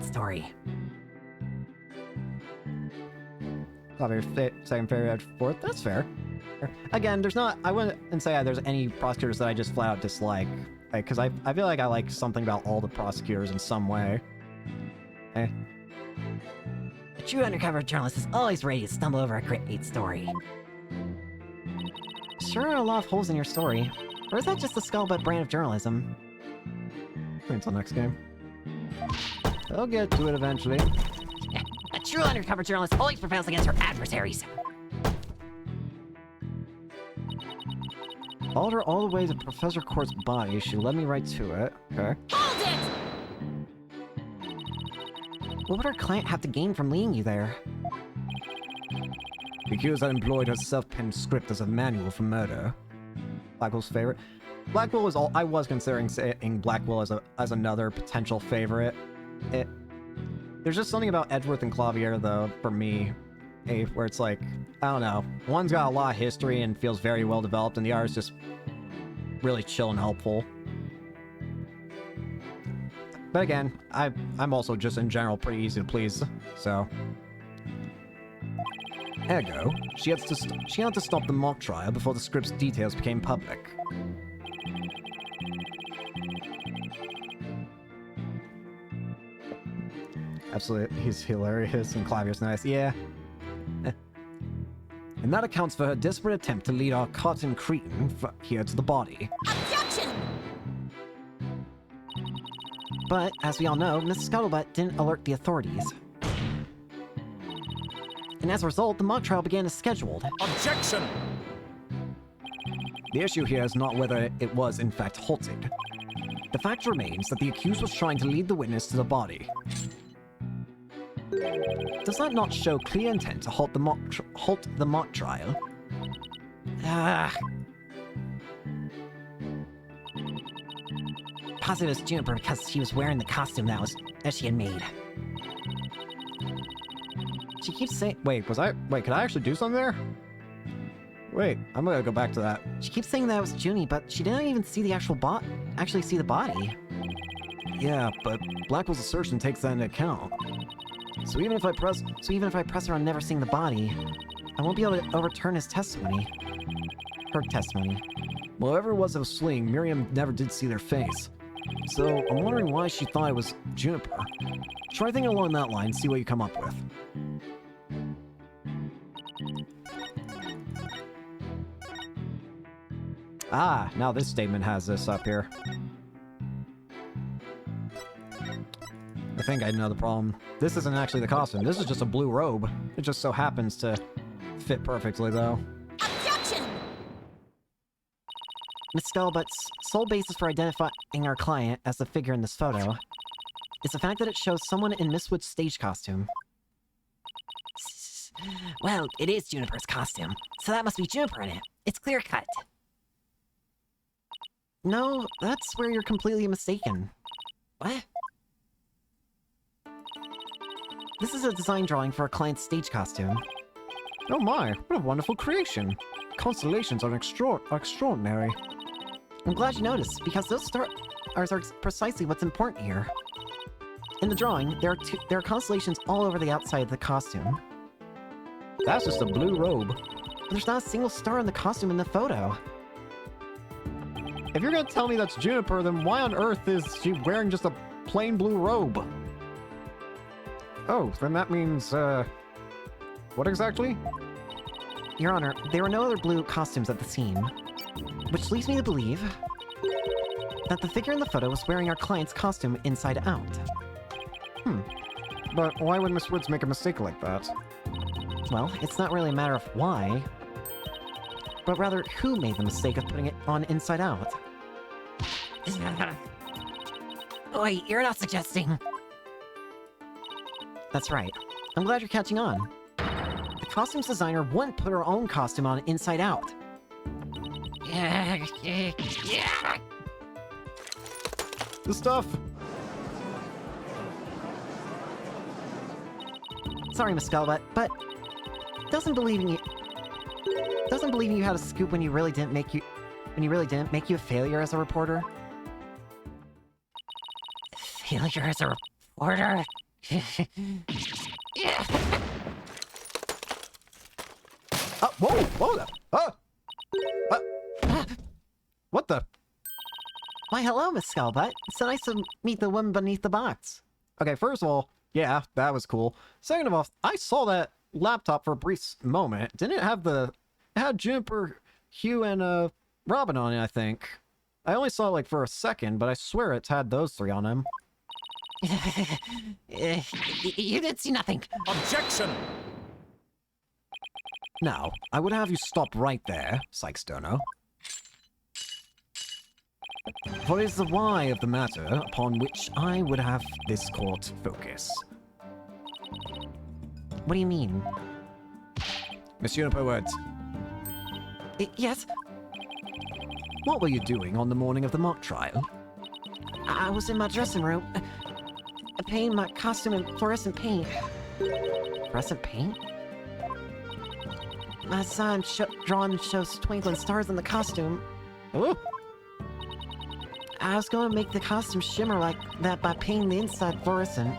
[SPEAKER 8] story.
[SPEAKER 1] Second favorite, fourth. That's fair. Again, there's not. I wouldn't say there's any prosecutors that I just flat out dislike. Because I feel like I like something about all the prosecutors in some way.
[SPEAKER 8] A true undercover journalist is always ready to stumble over a great story. Sure are a lot of holes in your story. Or is that just the scuttlebutt brand of journalism?
[SPEAKER 1] Wait until next game. I'll get to it eventually.
[SPEAKER 8] A true undercover journalist always prevails against her adversaries.
[SPEAKER 1] Followed her all the way to Professor Court's body. She led me right to it. Okay.
[SPEAKER 8] Hold it! What would our client have to gain from leading you there?
[SPEAKER 1] The accused had employed her self-penned script as a manual for murder. Blackwell's favorite. Blackwell was all I was considering saying Blackwell as another potential favorite. There's just something about Edgeworth and Clavier though for me, where it's like I don't know. One's got a lot of history and feels very well developed, and the other's just really chill and helpful. But again, I'm also just in general pretty easy to please, so. Ergo, she had to stop the mock trial before the script's details became public. Absolutely, he's hilarious and Clavier's nice, yeah. And that accounts for her desperate attempt to lead our cotton cretin here to the body.
[SPEAKER 8] Objection! But, as we all know, Miss Scuttlebutt didn't alert the authorities. And as a result, the mock trial began as scheduled.
[SPEAKER 5] Objection!
[SPEAKER 1] The issue here is not whether it was in fact halted. The fact remains that the accused was trying to lead the witness to the body. Does that not show clear intent to halt the mock trial?
[SPEAKER 8] Positive it's Juniper because she was wearing the costume that she had made.
[SPEAKER 1] She keeps saying, wait, could I actually do something there? Wait, I'm gonna go back to that.
[SPEAKER 8] She keeps saying that it was Junie, but she didn't even see the actually see the body.
[SPEAKER 1] Yeah, but Blackwell's assertion takes that into account. So even if I press
[SPEAKER 8] her on never seeing the body, I won't be able to overturn his testimony. Her testimony.
[SPEAKER 1] whoever it was that was fleeing, Miriam never did see their face. So I'm wondering why she thought it was Juniper. Try thinking along that line, see what you come up with. Ah, now this statement has this up here. I think I know the problem. This isn't actually the costume. This is just a blue robe. It just so happens to fit perfectly, though.
[SPEAKER 8] Objection! Miss Scuttlebutt's sole basis for identifying our client as the figure in this photo is the fact that it shows someone in Miss Wood's stage costume. Well, it is Juniper's costume, so that must be Juniper in it. It's clear-cut. No, that's where you're completely mistaken. What? This is a design drawing for a client's stage costume.
[SPEAKER 1] Oh my, what a wonderful creation. Constellations are extraordinary.
[SPEAKER 8] I'm glad you noticed, because those stars are precisely what's important here. In the drawing, there are constellations all over the outside of the costume.
[SPEAKER 1] That's just a blue robe.
[SPEAKER 8] But there's not a single star in the costume in the photo.
[SPEAKER 1] If you're gonna tell me that's Juniper, then why on earth is she wearing just a plain blue robe? Oh, then that means, what exactly?
[SPEAKER 8] Your Honor, there were no other blue costumes at the scene. Which leads me to believe that the figure in the photo was wearing our client's costume inside out.
[SPEAKER 1] But why would Miss Woods make a mistake like that?
[SPEAKER 8] Well, it's not really a matter of why, but rather who made the mistake of putting it on inside out. Wait, you're not suggesting... That's right. I'm glad you're catching on. The costumes designer wouldn't put her own costume on inside out.
[SPEAKER 1] The stuff!
[SPEAKER 8] Sorry, Miss Scuttlebutt, but doesn't believing you
[SPEAKER 2] Doesn't believing you had a scoop when you really didn't make you a failure as a reporter?
[SPEAKER 8] Failure as a reporter?
[SPEAKER 4] Whoa! Whoa! What the?
[SPEAKER 2] Why, hello, Miss Skullbutt. It's so nice to meet the woman beneath the box.
[SPEAKER 4] Okay, first of all, yeah, that was cool. Second of all, I saw that laptop for a brief moment. Didn't it have it had Juniper, Hugh, and Robin on it, I think. I only saw it like for a second, but I swear it's had those three on him.
[SPEAKER 8] You did see nothing.
[SPEAKER 5] Objection!
[SPEAKER 4] Now, I would have you stop right there, Sykes-Stono. For it is the why of the matter upon which I would have this court focus.
[SPEAKER 2] What do you mean?
[SPEAKER 4] Monsieur Poet,
[SPEAKER 2] Yes,
[SPEAKER 4] what were you doing on the morning of the mock trial?
[SPEAKER 2] I was in my dressing room, painting my costume in fluorescent paint. Fluorescent paint? My sign drawn shows twinkling stars in the costume.
[SPEAKER 4] Oh,
[SPEAKER 2] I was going to make the costume shimmer like that by painting the inside fluorescent.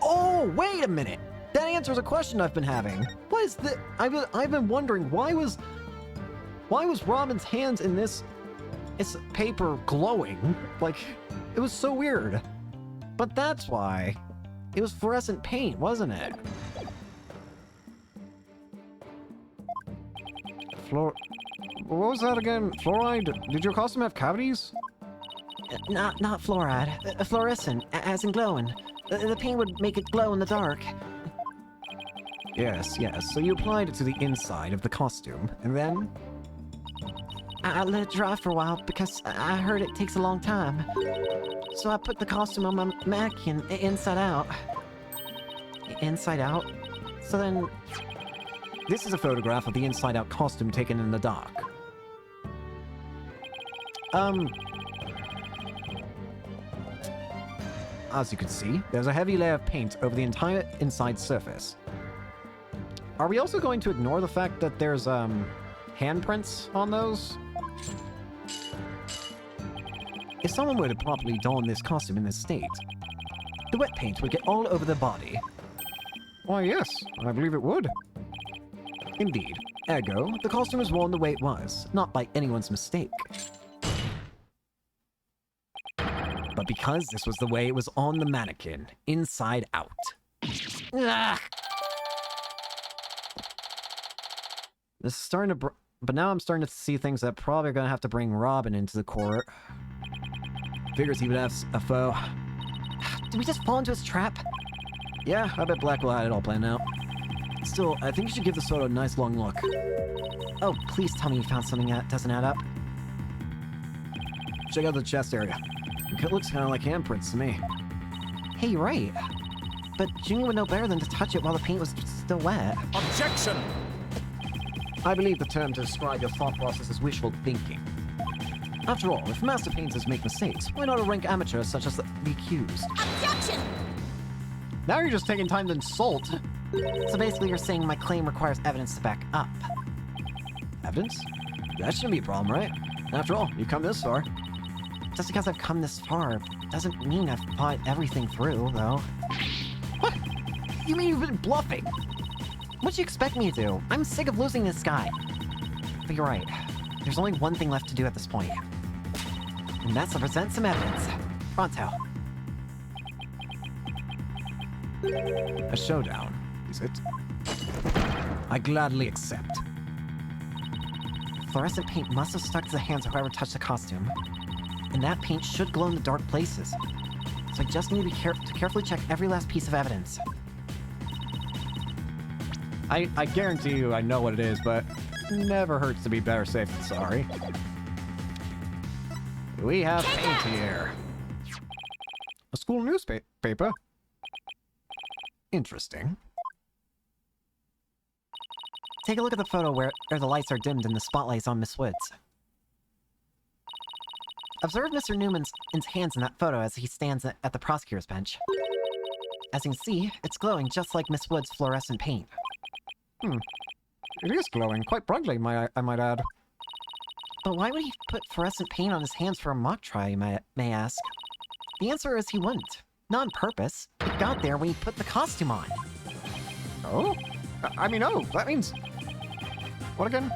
[SPEAKER 4] oh, wait a minute! That answers a question I've been having. What is the? I've been wondering why was Robin's hands in this paper glowing? Like, it was so weird. But that's why. It was fluorescent paint, wasn't it? What was that again? Fluoride? Did your costume have cavities?
[SPEAKER 2] Not fluoride. Fluorescent, as in glowing. The paint would make it glow in the dark.
[SPEAKER 4] Yes, yes. So you applied it to the inside of the costume, and then?
[SPEAKER 2] I let it dry for a while because I heard it takes a long time. So I put the costume on my mannequin inside out. Inside out? So then...
[SPEAKER 4] This is a photograph of the inside-out costume taken in the dark. As you can see, there's a heavy layer of paint over the entire inside surface. Are we also going to ignore the fact that there's, handprints on those? If someone were to properly don this costume in this state, the wet paint would get all over their body. Why, yes, I believe it would. Indeed. Ergo, the costume was worn the way it was, not by anyone's mistake. But because this was the way it was on the mannequin, inside out.
[SPEAKER 8] Ugh.
[SPEAKER 4] This is starting to... But now I'm starting to see things that probably are going to have to bring Robin into the court. Figures he would have a foe.
[SPEAKER 2] Did we just fall into his trap?
[SPEAKER 4] Yeah, I bet Black will have it all planned out. Still, I think you should give this photo a nice long look.
[SPEAKER 2] Oh, please tell me you found something that doesn't add up.
[SPEAKER 4] Check out the chest area. It looks kind of like handprints to me.
[SPEAKER 2] Hey, you're right. But Junior would know better than to touch it while the paint was still wet.
[SPEAKER 5] Objection!
[SPEAKER 4] I believe the term to describe your thought process is wishful thinking. After all, if master painters make mistakes, why not a rank amateur such as the accused?
[SPEAKER 8] Objection!
[SPEAKER 4] Now you're just taking time to insult.
[SPEAKER 2] So basically you're saying my claim requires evidence to back up.
[SPEAKER 4] Evidence? That shouldn't be a problem, right? After all, you've come this far.
[SPEAKER 2] Just because I've come this far doesn't mean I've thought everything through, though.
[SPEAKER 4] What? You mean you've been bluffing?
[SPEAKER 2] What'd you expect me to do? I'm sick of losing this guy. But you're right. There's only one thing left to do at this point. And that's to present some evidence. Pronto.
[SPEAKER 4] A showdown, is it? I gladly accept.
[SPEAKER 2] Fluorescent paint must have stuck to the hands of whoever touched the costume. And that paint should glow in the dark places. So I just need to be carefully check every last piece of evidence.
[SPEAKER 4] I guarantee you I know what it is, but never hurts to be better safe than sorry. We have paint here. A school newspaper? Interesting.
[SPEAKER 2] Take a look at the photo where the lights are dimmed and the spotlight's on Miss Woods. Observe Mr. Newman's hands in that photo as he stands at the prosecutor's bench. As you can see, it's glowing just like Miss Woods' fluorescent paint.
[SPEAKER 4] It is glowing, quite brightly, I might add.
[SPEAKER 2] But why would he put fluorescent paint on his hands for a mock trial, you may ask? The answer is he wouldn't. Not on purpose. It got there when he put the costume on.
[SPEAKER 4] Oh? Oh, that means... What again?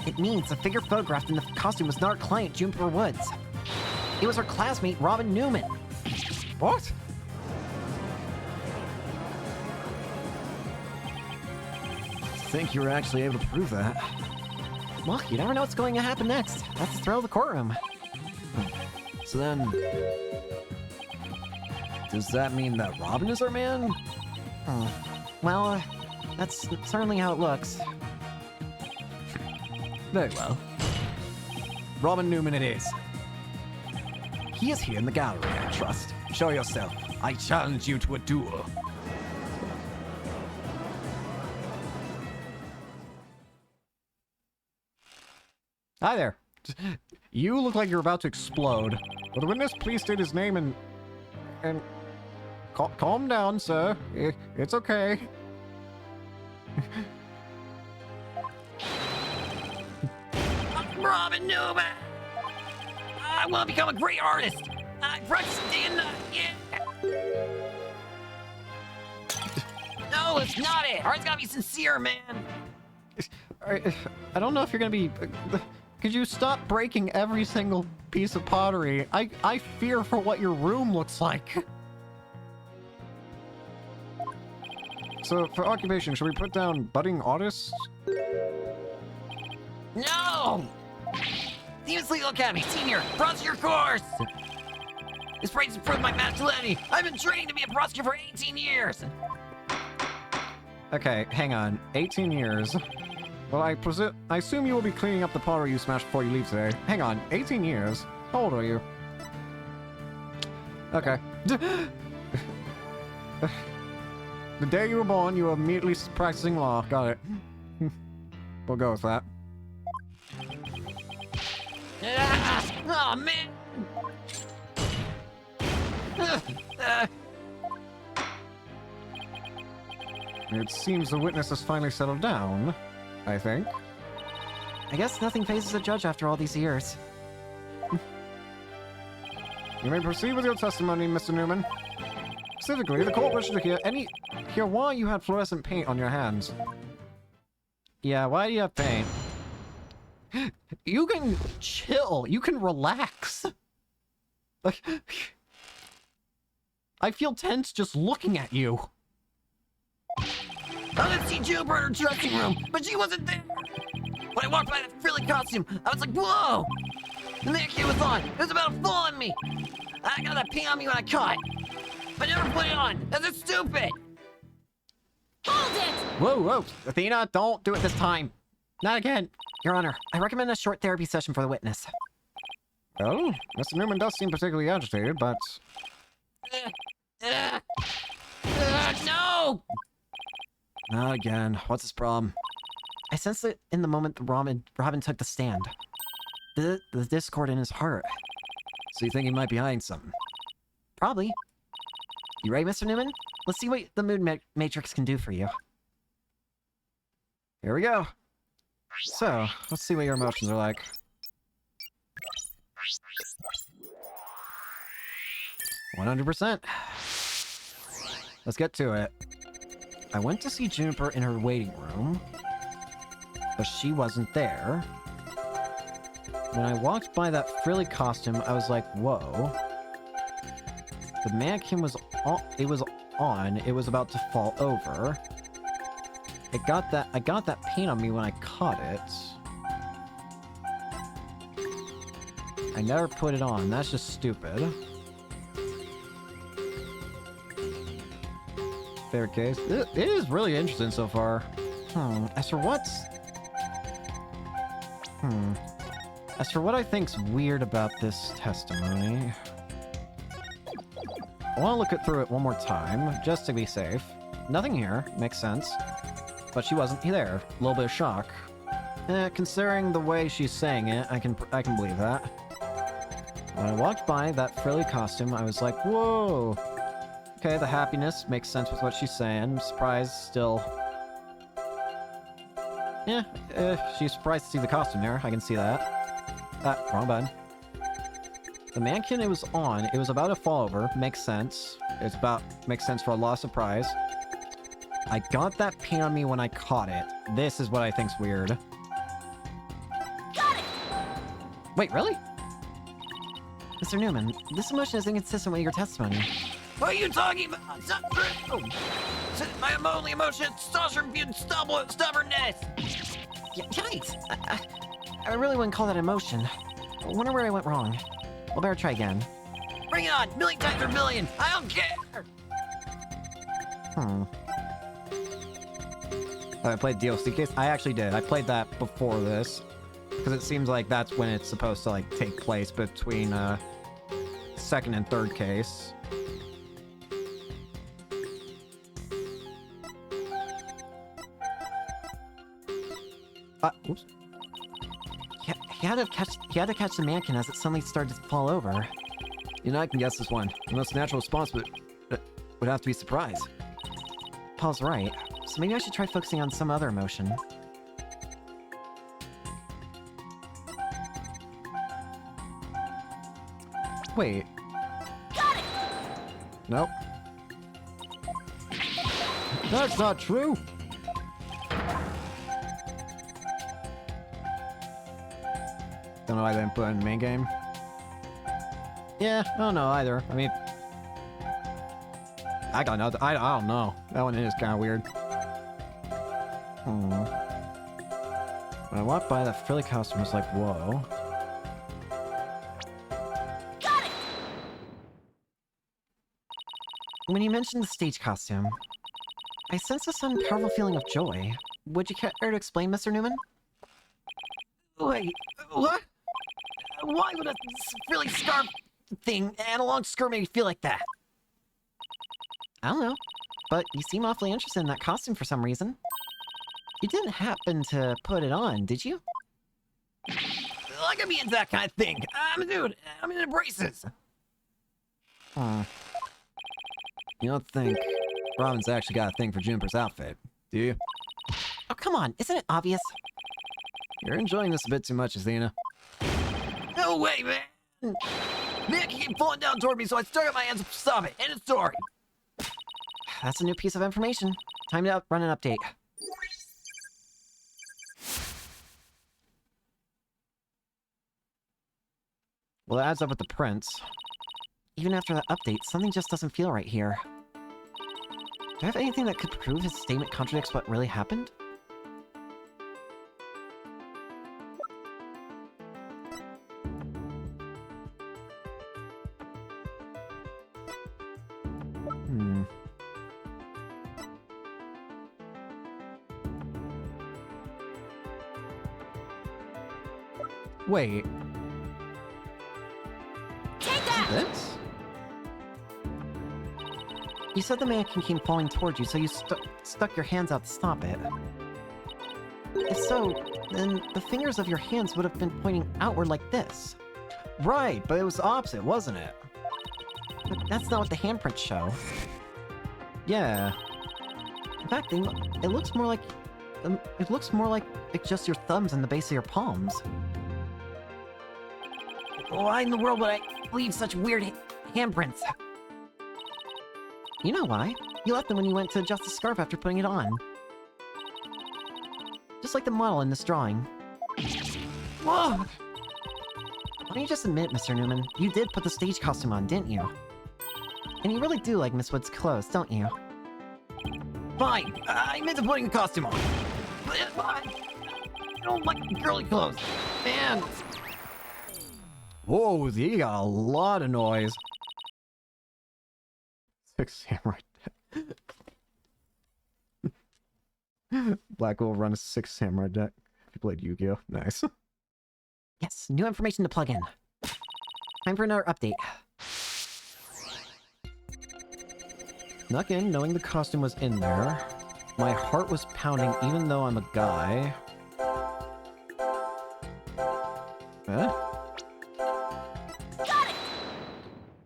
[SPEAKER 2] It means the figure photographed in the costume was not our client, Juniper Woods. It was her classmate, Robin Newman.
[SPEAKER 4] What?
[SPEAKER 1] Think you were actually able to prove that?
[SPEAKER 2] Well, you never know what's going to happen next. That's the thrill of the courtroom.
[SPEAKER 1] So then... Does that mean that Robin is our man?
[SPEAKER 2] Well, that's certainly how it looks.
[SPEAKER 1] Very well. Robin Newman it is.
[SPEAKER 2] He is here in the gallery, I trust.
[SPEAKER 1] Show yourself. I challenge you to a duel.
[SPEAKER 4] Hi there. You look like you're about to explode. Will the witness please state his name and calm down, sir. It's okay.
[SPEAKER 7] I'm Robin Newman! I want to become a great artist! I practice day and night, yeah! No, it's not it! Art's gotta be sincere, man!
[SPEAKER 4] I don't know if you're gonna be... Could you stop breaking every single piece of pottery? I fear for what your room looks like. So, for occupation, should we put down budding artist?
[SPEAKER 7] No! Demons Legal Academy, senior, prosecutor course! This praise has proved my masculinity! I've been trained to be a prosecutor for 18 years!
[SPEAKER 4] Okay, hang on. 18 years. Well, I assume you will be cleaning up the pottery you smashed before you leave today. Hang on, 18 years? How old are you? Okay. The day you were born, you were immediately practicing law. Got it. We'll go with that.
[SPEAKER 7] Oh, man!
[SPEAKER 4] It seems the witness has finally settled down, I think.
[SPEAKER 2] I guess nothing phases a judge after all these years.
[SPEAKER 4] You may proceed with your testimony, Mr. Newman. Specifically, the court wishes to hear why you had fluorescent paint on your hands.
[SPEAKER 2] Yeah, why do you have paint?
[SPEAKER 4] You can chill. You can relax. Like, I feel tense just looking at you.
[SPEAKER 7] I didn't see Juniper in her dressing room, but she wasn't there! When I walked by that frilly costume, I was like, whoa! And that kid was on. It was about to fall on me! I got that paint on me when I caught it. But I never put it on. That's stupid!
[SPEAKER 8] Hold it!
[SPEAKER 2] Whoa, whoa! Athena, don't do it this time! Not again! Your Honor, I recommend a short therapy session for the witness.
[SPEAKER 4] Well, Mr. Newman does seem particularly agitated, but...
[SPEAKER 7] No!
[SPEAKER 1] Not again. What's his problem?
[SPEAKER 2] I sensed it in the moment that Robin took the stand. The discord in his heart.
[SPEAKER 1] So you think he might be hiding something?
[SPEAKER 2] Probably. You ready, Mr. Newman? Let's see what the mood matrix can do for you.
[SPEAKER 4] Here we go. So, let's see what your emotions are like. %. Let's get to it. I went to see Juniper in her waiting room, but she wasn't there. When I walked by that frilly costume, I was like, whoa. The mannequin was on, it was about to fall over. I got that paint on me when I caught it. I never put it on, that's just stupid. Fair case. It is really interesting so far. As for what I think's weird about this testimony, I want to look through it one more time, just to be safe. Nothing here, makes sense. But she wasn't there. A little bit of shock. Considering the way she's saying it, I can believe that. When I walked by that frilly costume, I was like, whoa! Okay, the happiness makes sense with what she's saying. Surprise, still.
[SPEAKER 1] Yeah, she's surprised to see the costume there. I can see that. Wrong button. The mannequin it was on, it was about to fall over. Makes sense. Makes sense for a loss of prize. I got that paint on me when I caught it. This is what I think's weird.
[SPEAKER 7] Got it!
[SPEAKER 1] Wait, really?
[SPEAKER 2] Mr. Newman, this emotion is inconsistent with your testimony.
[SPEAKER 7] What are you talking about? My only emotion is stubbornness.
[SPEAKER 2] Yikes! I really wouldn't call that emotion. I wonder where I went wrong. We'll better try again.
[SPEAKER 7] Bring it on! Million times or million! I don't care!
[SPEAKER 1] I played DLC case? I actually did. I played that before this. Because it seems like that's when it's supposed to, like, take place between, second and third case. Oops.
[SPEAKER 2] He had to catch the mannequin as it suddenly started to fall over.
[SPEAKER 1] You know, I can guess this one. The most natural response would have to be surprise.
[SPEAKER 2] Paul's right. So maybe I should try focusing on some other emotion.
[SPEAKER 1] Wait.
[SPEAKER 7] Got it!
[SPEAKER 1] Nope. That's not true! Don't know why they didn't put it in the main game. Yeah, I don't know either. I mean... I got nothing. I don't know. That one is kind of weird. When I walked by, that frilly costume was like, whoa.
[SPEAKER 7] Got it!
[SPEAKER 2] When you mentioned the stage costume, I sensed a sudden powerful feeling of joy. Would you care to explain, Mr. Newman?
[SPEAKER 7] Wait, what? Why would a frilly scarf thing and a long skirt make you feel like that?
[SPEAKER 2] I don't know, but you seem awfully interested in that costume for some reason. You didn't happen to put it on, did you?
[SPEAKER 7] Like I'm into that kind of thing. I'm a dude. I'm into braces.
[SPEAKER 1] You don't think Robin's actually got a thing for Juniper's outfit, do you?
[SPEAKER 2] Oh, come on, isn't it obvious?
[SPEAKER 1] You're enjoying this a bit too much, Athena.
[SPEAKER 7] No way, man. Nick keep falling down toward me, so I stuck up my hands to stop it. End of story.
[SPEAKER 2] That's a new piece of information. Time to run an update.
[SPEAKER 1] Well, it adds up with the prints.
[SPEAKER 2] Even after that update, something just doesn't feel right here. Do I have anything that could prove his statement contradicts what really happened?
[SPEAKER 1] Wait.
[SPEAKER 7] Take that!
[SPEAKER 1] This?
[SPEAKER 2] You said the mannequin came falling towards you, so you stuck your hands out to stop it. If so, then the fingers of your hands would have been pointing outward like this.
[SPEAKER 1] Right, but it was opposite, wasn't it?
[SPEAKER 2] But that's not what the handprints show.
[SPEAKER 1] Yeah.
[SPEAKER 2] In fact, it looks more like... like just your thumbs and the base of your palms.
[SPEAKER 7] Why in the world would I leave such weird handprints?
[SPEAKER 2] You know why. You left them when you went to adjust the scarf after putting it on. Just like the model in this drawing.
[SPEAKER 7] Whoa!
[SPEAKER 2] Why don't you just admit, Mr. Newman, you did put the stage costume on, didn't you? And you really do like Miss Wood's clothes, don't you?
[SPEAKER 7] Fine. I meant to putting the costume on. I don't like girly clothes. Man.
[SPEAKER 1] Whoa, he got a lot of noise. 6 samurai deck. Black will run a 6 samurai deck. If you played Yu-Gi-Oh! Nice.
[SPEAKER 2] Yes, new information to plug in. Time for another update.
[SPEAKER 1] Snuck in knowing the costume was in there. My heart was pounding even though I'm a guy. Huh?
[SPEAKER 7] Got it!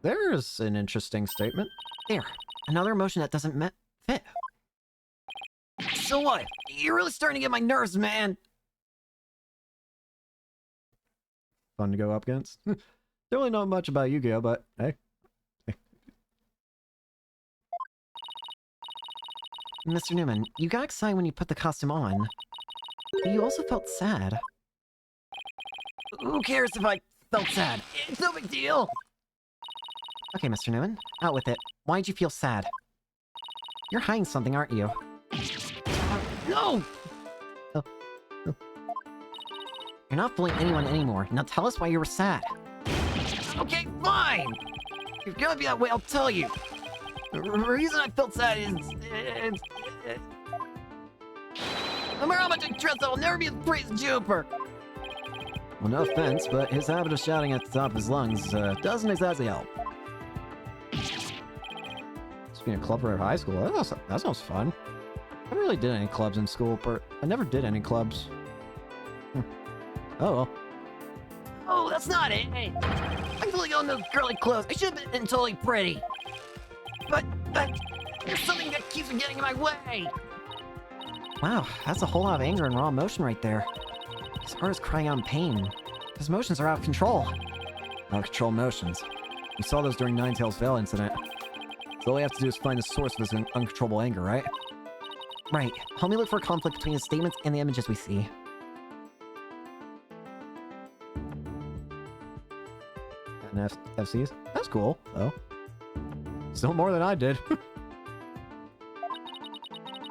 [SPEAKER 1] There's an interesting statement.
[SPEAKER 2] There, another emotion that doesn't fit.
[SPEAKER 7] So what? You're really starting to get my nerves, man.
[SPEAKER 1] Fun to go up against. Don't really know much about Yu-Gi-Oh, but hey.
[SPEAKER 2] Mr. Newman, you got excited when you put the costume on, but you also felt sad.
[SPEAKER 7] Who cares if I felt sad? It's no big deal.
[SPEAKER 2] Okay, Mr. Newman, out with it. Why'd you feel sad? You're hiding something, aren't you?
[SPEAKER 7] No!
[SPEAKER 2] You're not fooling anyone anymore. Now tell us why you were sad.
[SPEAKER 7] Okay, fine! If you're gonna be that way, I'll tell you. The reason I felt sad is... no matter how much I trust, I'll never be as great as Juniper.
[SPEAKER 1] Well, no offense, but his habit of shouting at the top of his lungs doesn't exactly help. Being a club at high school, that sounds fun. I never really did any clubs in school, but I never did any clubs. Oh well.
[SPEAKER 7] Oh, that's not it. I totally got in those girly clothes. I should have been totally pretty. But there's something that keeps me getting in my way.
[SPEAKER 2] Wow, that's a whole lot of anger and raw emotion right there. His heart is crying out in pain. His emotions are out of control.
[SPEAKER 1] Out of control emotions. We saw those during Ninetales Veil incident. So all we have to do is find the source of this uncontrollable anger, right?
[SPEAKER 2] Right. Help me look for a conflict between his statements and the images we see.
[SPEAKER 1] And FCs? That's cool, though. Still more than I did.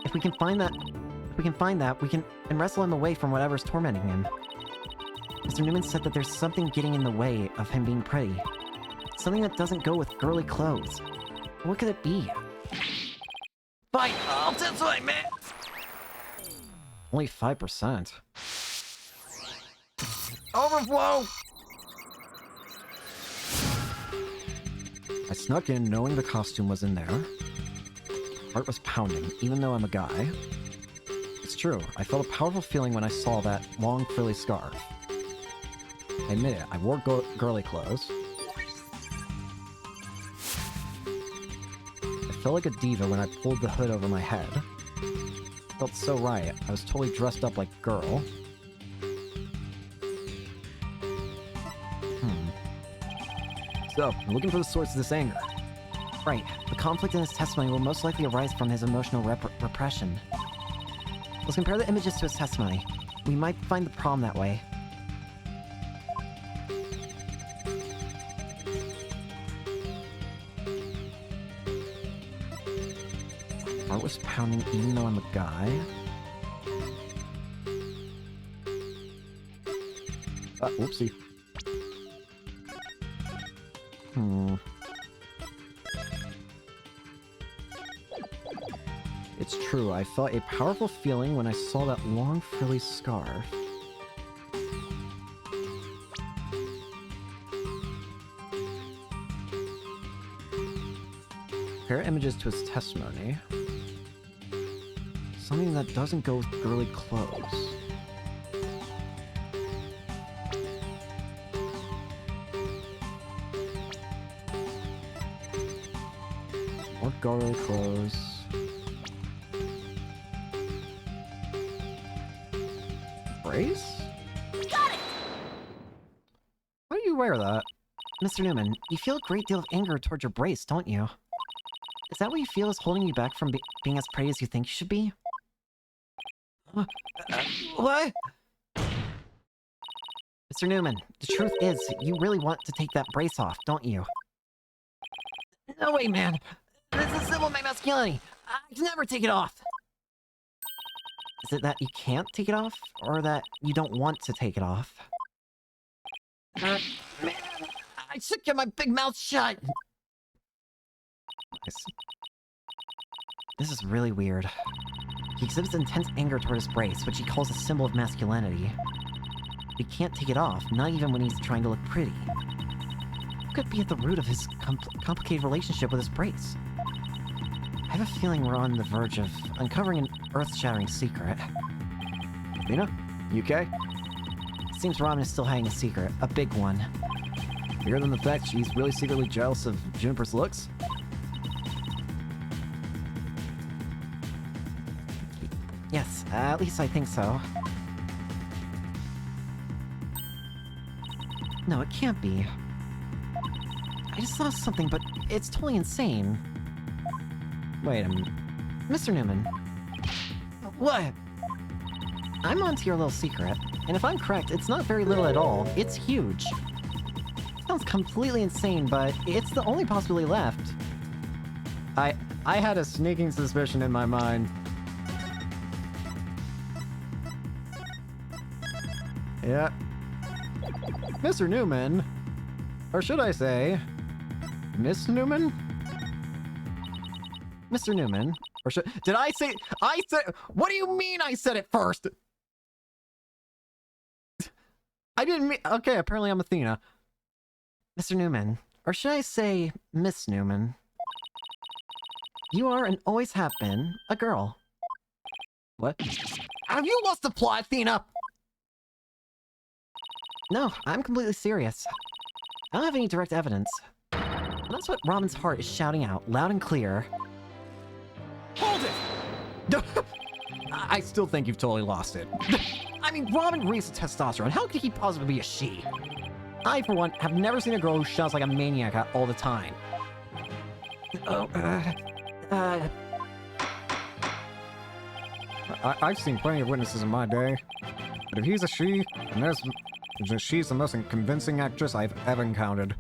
[SPEAKER 2] If we can find that, we can wrestle him away from whatever's tormenting him. Mr. Newman said that there's something getting in the way of him being pretty. Something that doesn't go with girly clothes. What could it be?
[SPEAKER 7] Fine, I'll tell something, man.
[SPEAKER 1] Only 5%.
[SPEAKER 7] Overflow.
[SPEAKER 1] I snuck in knowing the costume was in there. Heart was pounding, even though I'm a guy. It's true, I felt a powerful feeling when I saw that long frilly scarf. I admit it, I wore girly clothes. I felt like a diva when I pulled the hood over my head. Felt so right, I was totally dressed up like a girl. So, I'm looking for the source of this anger.
[SPEAKER 2] Right. The conflict in his testimony will most likely arise from his emotional repression. Let's compare the images to his testimony. We might find the problem that way.
[SPEAKER 1] Heart was pounding even though I'm a guy. Whoopsie. It's true, I felt a powerful feeling when I saw that long frilly scarf. Compare images to his testimony. Something that doesn't go with girly clothes. More girly clothes. Brace?
[SPEAKER 7] Got it!
[SPEAKER 1] Why do you wear that?
[SPEAKER 2] Mr. Newman, you feel a great deal of anger towards your brace, don't you? Is that what you feel is holding you back from being as pretty as you think you should be?
[SPEAKER 7] What?
[SPEAKER 2] Mr. Newman, the truth is, you really want to take that brace off, don't you?
[SPEAKER 7] No way, man. This is a symbol of my masculinity. I can never take it off.
[SPEAKER 2] Is it that you can't take it off, or that you don't want to take it off?
[SPEAKER 7] Man, I should keep my big mouth shut.
[SPEAKER 2] This is really weird. He exhibits intense anger toward his brace, which he calls a symbol of masculinity. He can't take it off, not even when he's trying to look pretty. What could be at the root of his complicated relationship with his brace? I have a feeling we're on the verge of uncovering an earth-shattering secret.
[SPEAKER 1] Lena? You okay?
[SPEAKER 2] Seems Robin is still hiding a secret, a big one.
[SPEAKER 1] Bigger than the fact she's really secretly jealous of Juniper's looks?
[SPEAKER 2] Yes, at least I think so. No, it can't be. I just saw something, but it's totally insane. Wait a minute. Mr. Newman. What? I'm onto your little secret, and if I'm correct, it's not very little at all. It's huge. Sounds completely insane, but it's the only possibility left. I had a sneaking suspicion in my mind. Yeah. Mr. Newman. Or should I say, Miss Newman? Mr. Newman. Or should... Did I say... I said... What do you mean I said it first? I didn't mean... Okay, apparently I'm Athena. Mr. Newman. Or should I say, Miss Newman? You are and always have been a girl. What? Have you lost the plot, Athena? No, I'm completely serious. I don't have any direct evidence. And that's what Robin's heart is shouting out, loud and clear. Hold it! I still think you've totally lost it. I mean, Robin raised testosterone. How could he possibly be a she? I, for one, have never seen a girl who shouts like a maniac all the time. Oh,
[SPEAKER 4] I've seen plenty of witnesses in my day. But if he's a she, then she's the most convincing actress I've ever encountered.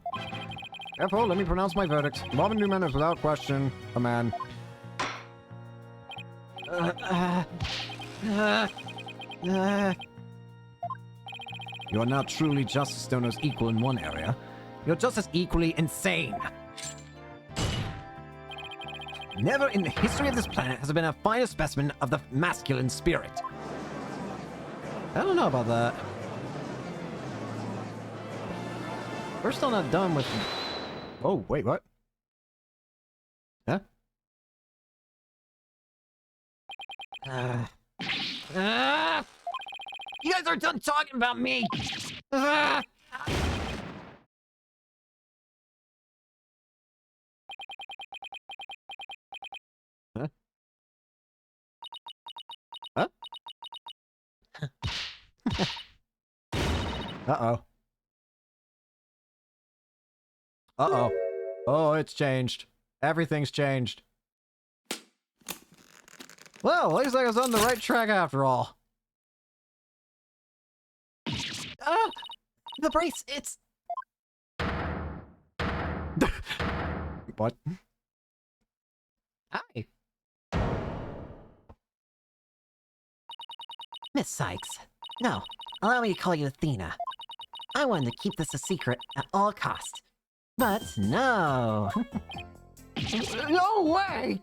[SPEAKER 4] Therefore, let me pronounce my verdict. Robin Newman is without question a man.
[SPEAKER 1] You're not truly Justice Stoner's equal in one area. You're just as equally insane. Never in the history of this planet has there been a finer specimen of the masculine spirit.
[SPEAKER 2] I don't know about that. We're still not done with...
[SPEAKER 4] Oh, wait, what?
[SPEAKER 2] Huh?
[SPEAKER 7] You guys are done talking about me!
[SPEAKER 2] Huh? Huh?
[SPEAKER 4] Uh-oh. Uh-oh. Oh, it's changed. Everything's changed.
[SPEAKER 2] Well, looks like I was on the right track after all. The brace, it's...
[SPEAKER 4] What?
[SPEAKER 2] Hi.
[SPEAKER 8] Miss Sykes. No, allow me to call you Athena. I wanted to keep this a secret at all costs. But no.
[SPEAKER 2] No way!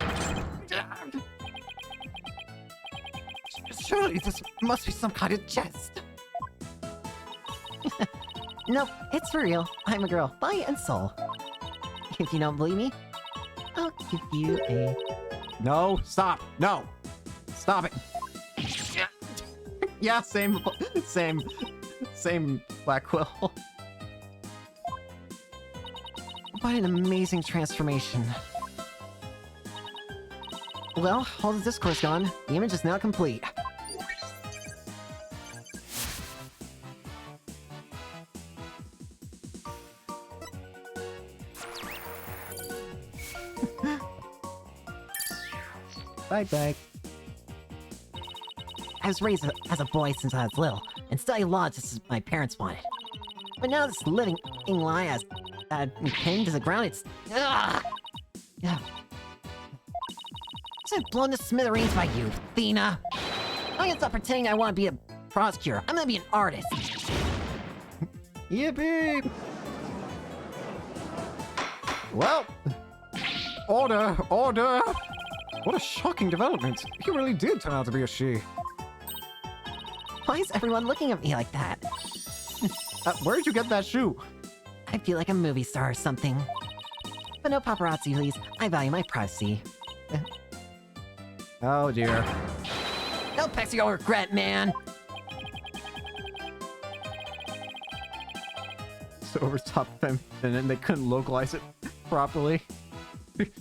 [SPEAKER 2] Surely this must be some kind of jest.
[SPEAKER 8] Nope, it's for real. I'm a girl, body and soul. If you don't believe me, I'll give you a...
[SPEAKER 2] No, stop. No. Stop it. Yeah, same Black Quill.
[SPEAKER 8] What an amazing transformation.
[SPEAKER 2] Well, all the discourse gone. The image is now complete. Bye-bye.
[SPEAKER 8] I was raised as a boy since I was little, and studied law just as my parents wanted. But now this living lie has pinned to the ground, it's... Ugh! Yeah. I'm blown to smithereens by you, Athena. I'm gonna stop pretending I want to be a prosecutor. I'm gonna be an artist.
[SPEAKER 2] Yippee! Well,
[SPEAKER 4] Order! Order! What a shocking development. He really did turn out to be a she.
[SPEAKER 8] Why is everyone looking at me like that?
[SPEAKER 2] where'd you get that shoe?
[SPEAKER 8] I feel like a movie star or something. But no paparazzi, please. I value my privacy.
[SPEAKER 2] Oh dear.
[SPEAKER 7] No Pepsi, you'll regret, man!
[SPEAKER 2] So over top them, and then they couldn't localize it properly. It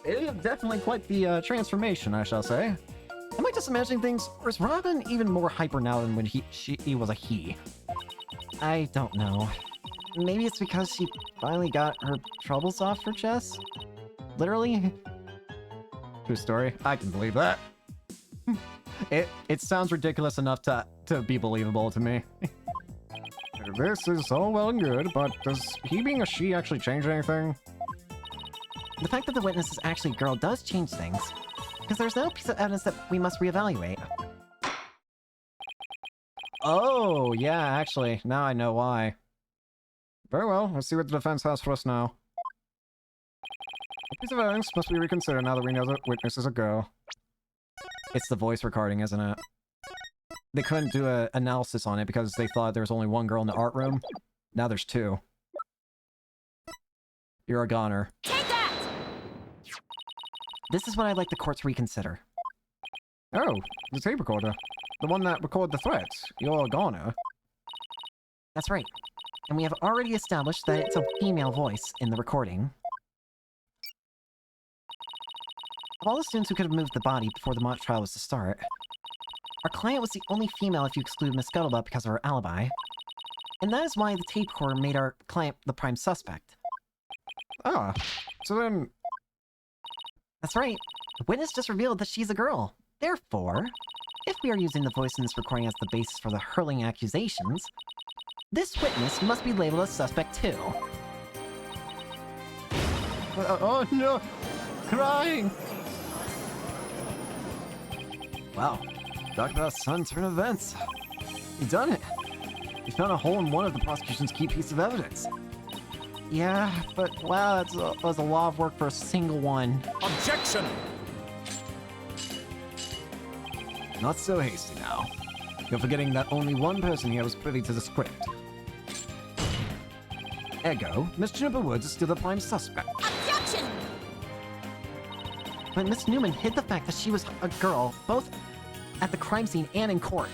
[SPEAKER 2] is definitely quite the transformation, I shall say. I might just
[SPEAKER 1] just imagining things, or is Robin even more hyper now than when he was a he?
[SPEAKER 2] I don't know. Maybe it's because she finally got her troubles off her chest? Literally?
[SPEAKER 1] True story. I can believe that. It sounds ridiculous enough to be believable to me.
[SPEAKER 4] This is all well and good, but does he being a she actually change anything?
[SPEAKER 2] The fact that the witness is actually a girl does change things, because there's no piece of evidence that we must reevaluate.
[SPEAKER 1] Oh, yeah, actually, now I know why.
[SPEAKER 4] Very well, let's see what the defense has for us now. The piece of evidence must be reconsidered now that we know the witness is a girl.
[SPEAKER 1] It's the voice recording, isn't it? They couldn't do an analysis on it because they thought there was only one girl in the art room. Now there's two. You're a goner.
[SPEAKER 8] Take that!
[SPEAKER 2] This is what I'd like the court to reconsider.
[SPEAKER 4] Oh, the tape recorder. The one that recorded the threats. You're a goner.
[SPEAKER 2] That's right. And we have already established that it's a female voice in the recording. Of all the students who could have moved the body before the mock trial was to start, our client was the only female if you exclude Miss Scuttlebutt because of her alibi. And that is why the tape recorder made our client the prime suspect.
[SPEAKER 4] Ah, so then...
[SPEAKER 2] That's right. The witness just revealed that she's a girl. Therefore, if we are using the voice in this recording as the basis for the hurling accusations, this witness must be labeled a suspect too.
[SPEAKER 4] oh no! Crying!
[SPEAKER 1] Wow. Talk about sudden turn events. You done it. You found a hole in one of the prosecution's key pieces of evidence.
[SPEAKER 2] Yeah, but wow, that was a lot of work for a single one.
[SPEAKER 5] Objection!
[SPEAKER 1] Not so hasty now. You're forgetting that only one person here was privy to the script. Ergo, Miss Juniper Woods is still the prime suspect.
[SPEAKER 8] Objection!
[SPEAKER 2] But Miss Newman hid the fact that she was a girl, both at the crime scene and in court.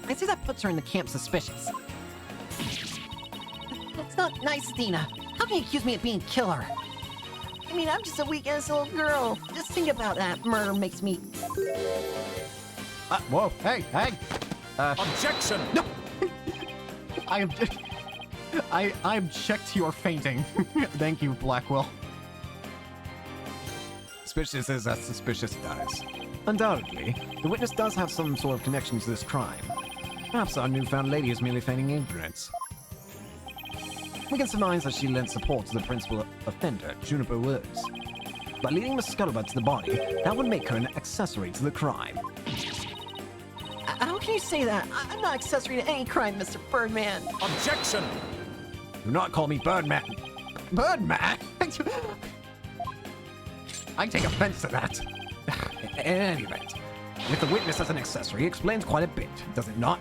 [SPEAKER 2] I'd say that puts her in the camp suspicious. That's not nice, Dina. How can you accuse me of being killer? I mean, I'm just a weak ass little girl. Just think about that. Murder makes me...
[SPEAKER 1] Whoa, hey!
[SPEAKER 5] Objection!
[SPEAKER 1] No! I object to your fainting. Thank you, Blackwell. Suspicious is as suspicious does. Undoubtedly, the witness does have some sort of connection to this crime. Perhaps our newfound lady is merely feigning ignorance. We can surmise that she lent support to the principal offender, Juniper Woods. By leading Miss Scuttlebutt to the body, that would make her an accessory to the crime.
[SPEAKER 2] How can you say that? I'm not accessory to any crime, Mr. Birdman.
[SPEAKER 5] Objection!
[SPEAKER 1] Do not call me Birdman. Birdman? I take offense to that. In any event, if the witness as an accessory explains quite a bit, does it not?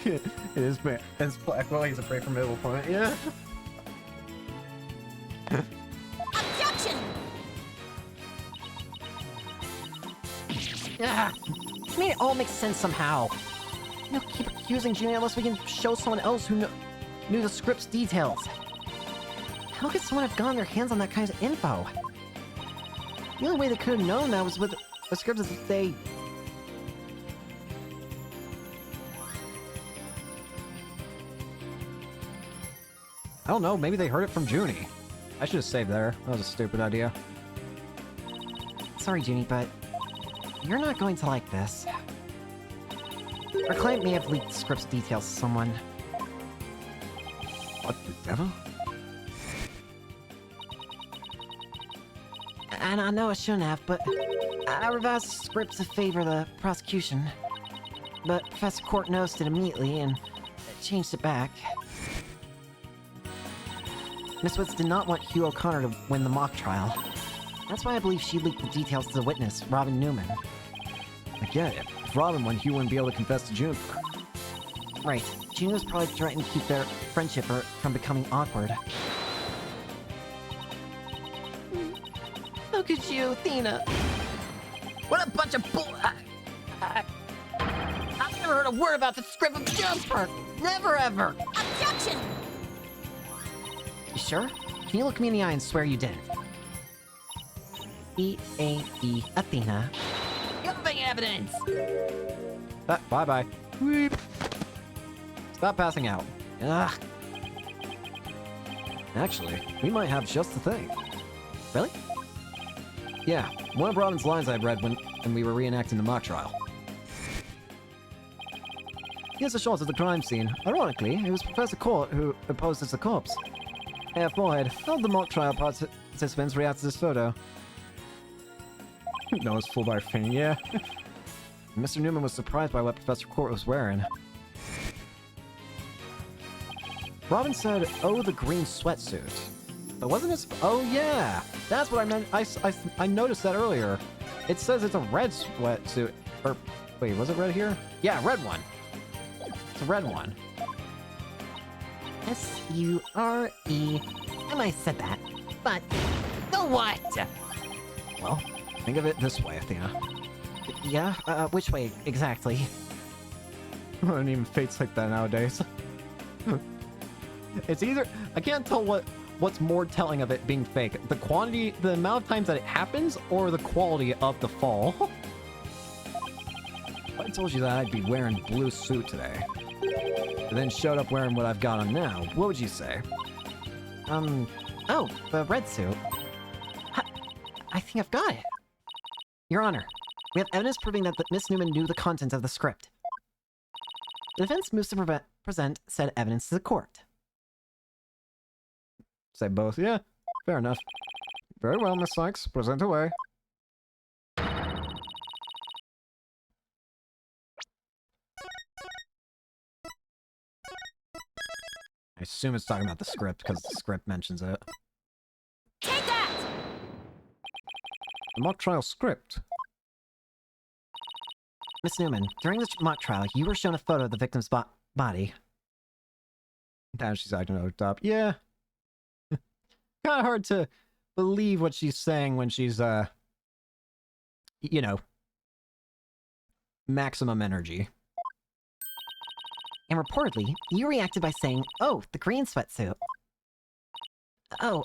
[SPEAKER 1] It is bad. It's Blackwell, he's afraid for middle point, yeah.
[SPEAKER 8] Objection!
[SPEAKER 2] Ah, I mean, it all makes sense somehow. You know, keep accusing Junior unless we can show someone else who knew the script's details. How could someone have gotten their hands on that kind of info? The only way they could have known that was with the script is if they...
[SPEAKER 1] I don't know, maybe they heard it from Junie. I should have saved there. That was a stupid idea.
[SPEAKER 2] Sorry, Junie, but you're not going to like this. Our client may have leaked the script's details to someone.
[SPEAKER 1] What the devil?
[SPEAKER 2] And I know I shouldn't have, but I revised the script to favor the prosecution. But Professor Court noticed it immediately and changed it back. Miss Woods did not want Hugh O'Connor to win the mock trial. That's why I believe she leaked the details to the witness, Robin Newman.
[SPEAKER 1] I get it. If Robin won, Hugh wouldn't be able to confess to Juniper.
[SPEAKER 2] Right. Junior was probably trying to keep their friendship from becoming awkward. How could you, Athena?
[SPEAKER 7] What a bunch of bull... I've never heard a word about the script of Jumper! Never ever!
[SPEAKER 8] Objection!
[SPEAKER 2] You sure? Can you look me in the eye and swear you didn't?
[SPEAKER 8] E-A-E Athena.
[SPEAKER 7] Give me evidence!
[SPEAKER 1] Bye-bye. Weep. Stop passing out.
[SPEAKER 8] Ugh.
[SPEAKER 1] Actually, we might have just the thing.
[SPEAKER 8] Really?
[SPEAKER 1] Yeah, one of Robin's lines I'd read when we were reenacting the mock trial. Here's a shot of the crime scene. Ironically, it was Professor Court who posed as the corpse. Hey, forehead, how did the mock trial participants react to this photo? No, it's full by thing, yeah. Mr. Newman was surprised by what Professor Court was wearing. Robin said, oh, the green sweatsuit. But wasn't it... Oh, yeah! That's what I meant. I noticed that earlier. It says it's a red sweatsuit. Or, wait, was it red here? Yeah, red one. It's a red one.
[SPEAKER 8] S-U-R-E. I might have said that, but...
[SPEAKER 7] So what?
[SPEAKER 1] Well, think of it this way, Athena.
[SPEAKER 8] Yeah? Which way exactly?
[SPEAKER 1] I don't even fates like that nowadays. It's either... I can't tell what's more telling of it being fake. The quantity, the amount of times that it happens, or the quality of the fall. If I told you that I'd be wearing blue suit today, and then showed up wearing what I've got on now, what would you say?
[SPEAKER 8] Oh, the red suit. I think I've got it. Your Honor, we have evidence proving that Miss Newman knew the contents of the script. The defense moves to present said evidence to the court.
[SPEAKER 1] Say both. Yeah, fair enough.
[SPEAKER 4] Very well, Miss Sykes. Present away.
[SPEAKER 1] I assume it's talking about the script, because the script mentions it.
[SPEAKER 7] Take that!
[SPEAKER 4] The mock trial script.
[SPEAKER 8] Miss Newman, during the mock trial, you were shown a photo of the victim's body.
[SPEAKER 1] Now she's acting over the top. Yeah. Kind of hard to believe what she's saying when she's, you know, maximum energy.
[SPEAKER 8] And reportedly, you reacted by saying, oh, the green sweatsuit. Oh,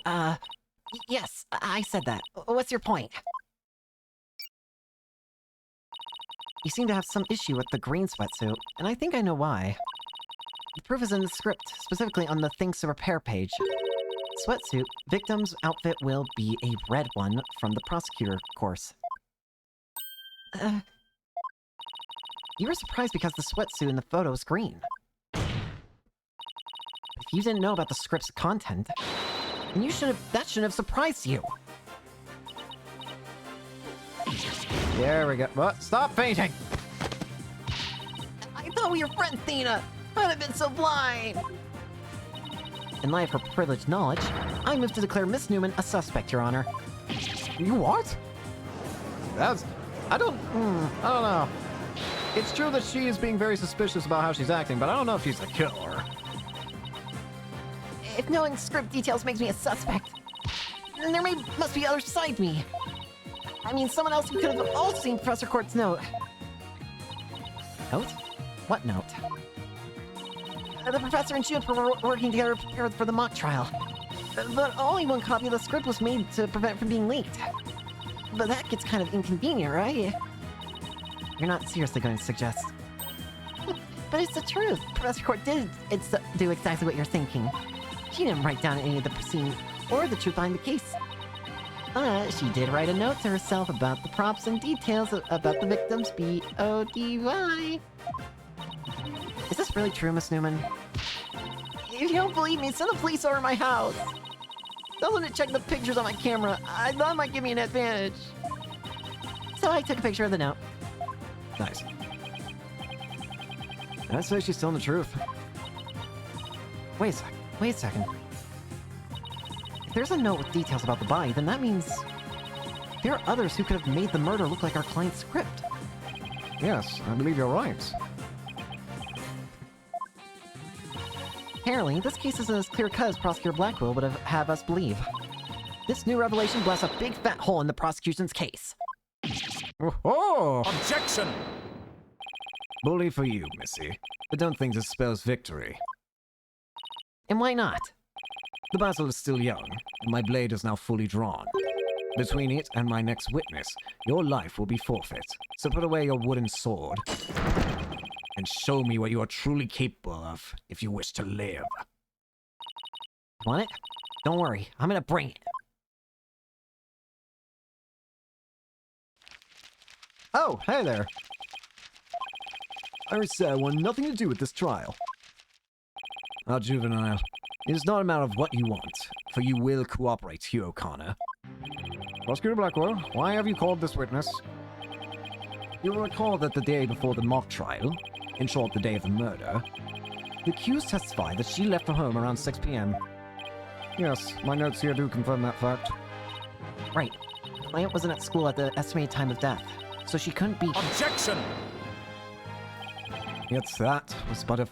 [SPEAKER 8] yes, I said that. What's your point? You seem to have some issue with the green sweatsuit, and I think I know why. The proof is in the script, specifically on the Things to Repair page. Sweatsuit, victim's outfit will be a red one from the prosecutor course. You were surprised because the sweatsuit in the photo is green. If you didn't know about the script's content, then that shouldn't have surprised you.
[SPEAKER 1] There we go. What? Stop fainting!
[SPEAKER 8] I thought we were friends, Athena! I'd have been so blind! In light of her privileged knowledge, I move to declare Miss Newman a suspect, Your Honor.
[SPEAKER 1] You what? I don't know. It's true that she is being very suspicious about how she's acting, but I don't know if she's a killer.
[SPEAKER 8] If knowing script details makes me a suspect, then there must be others besides me. I mean, someone else who could have also seen Professor Court's note. Note? What note? The professor and Juniper were working together to prepare for the mock trial. But only one copy of the script was made to prevent it from being leaked. But that gets kind of inconvenient, right? You're not seriously going to suggest. But it's the truth. Professor Court did do exactly what you're thinking. She didn't write down any of the proceedings or the truth behind the case. She did write a note to herself about the props and details about the victim's B.O.D.Y. Is this really true, Miss Newman? If you don't believe me, send the police over to my house. Tell them to check the pictures on my camera. I thought it might give me an advantage. So I took a picture of the note.
[SPEAKER 1] Nice. I'd say she's telling the truth.
[SPEAKER 8] Wait a second. If there's a note with details about the body, then that means there are others who could have made the murder look like our client's script.
[SPEAKER 4] Yes, I believe you're right.
[SPEAKER 8] Apparently, this case isn't as clear-cut as Prosecutor Blackwell would have us believe. This new revelation blasts a big fat hole in the prosecution's case.
[SPEAKER 1] Oh!
[SPEAKER 5] Objection!
[SPEAKER 3] Bully for you, Missy. But don't think this spells victory.
[SPEAKER 8] And why not?
[SPEAKER 3] The battle is still young, and my blade is now fully drawn. Between it and my next witness, your life will be forfeit. So put away your wooden sword and show me what you are truly capable of if you wish to live.
[SPEAKER 8] Want it? Don't worry, I'm gonna bring it.
[SPEAKER 1] Oh, hey there.
[SPEAKER 3] I said I want nothing to do with this trial. Our juvenile, it is not a matter of what you want, for you will cooperate, Hugh O'Connor.
[SPEAKER 4] Prosecutor Blackwell, why have you called this witness?
[SPEAKER 3] You will recall that the day before the mock trial, in short, the day of the murder, the accused testified that she left her home around 6 p.m.
[SPEAKER 4] Yes, my notes here do confirm that fact.
[SPEAKER 8] Right. The client wasn't at school at the estimated time of death, so she couldn't be.
[SPEAKER 5] Objection!
[SPEAKER 3] Yet that was but a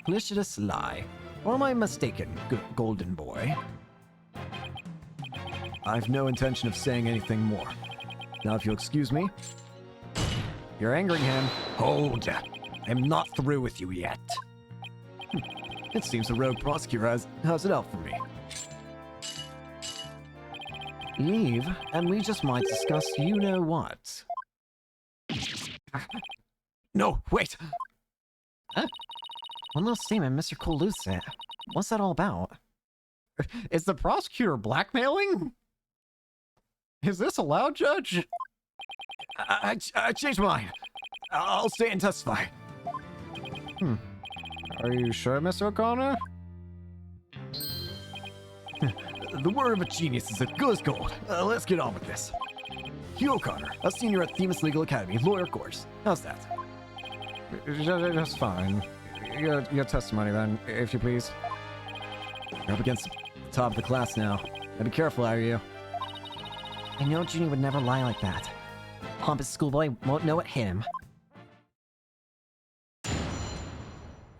[SPEAKER 3] felicitous lie. Or am I mistaken, golden boy? I've no intention of saying anything more. Now, if you'll excuse me.
[SPEAKER 4] You're angering him.
[SPEAKER 3] Hold! I'm not through with you yet. It seems the rogue prosecutor has it out for me. Leave, and we just might discuss you-know-what. No, wait!
[SPEAKER 8] One little statement, Mr. Cole loses it. What's that all about?
[SPEAKER 1] Is the prosecutor blackmailing? Is this allowed, Judge?
[SPEAKER 3] I changed my mind. I'll stay and testify.
[SPEAKER 4] Are you sure, Mr. O'Connor?
[SPEAKER 3] The word of a genius is as good as gold. Let's get on with this. Hugh O'Connor, a senior at Phoenix Legal Academy, lawyer course. How's that?
[SPEAKER 4] Just fine. Your testimony, then, if you please.
[SPEAKER 3] You're up against the top of the class now. Now be careful, are you?
[SPEAKER 8] I know Junie would never lie like that. Pompous schoolboy won't know what hit him.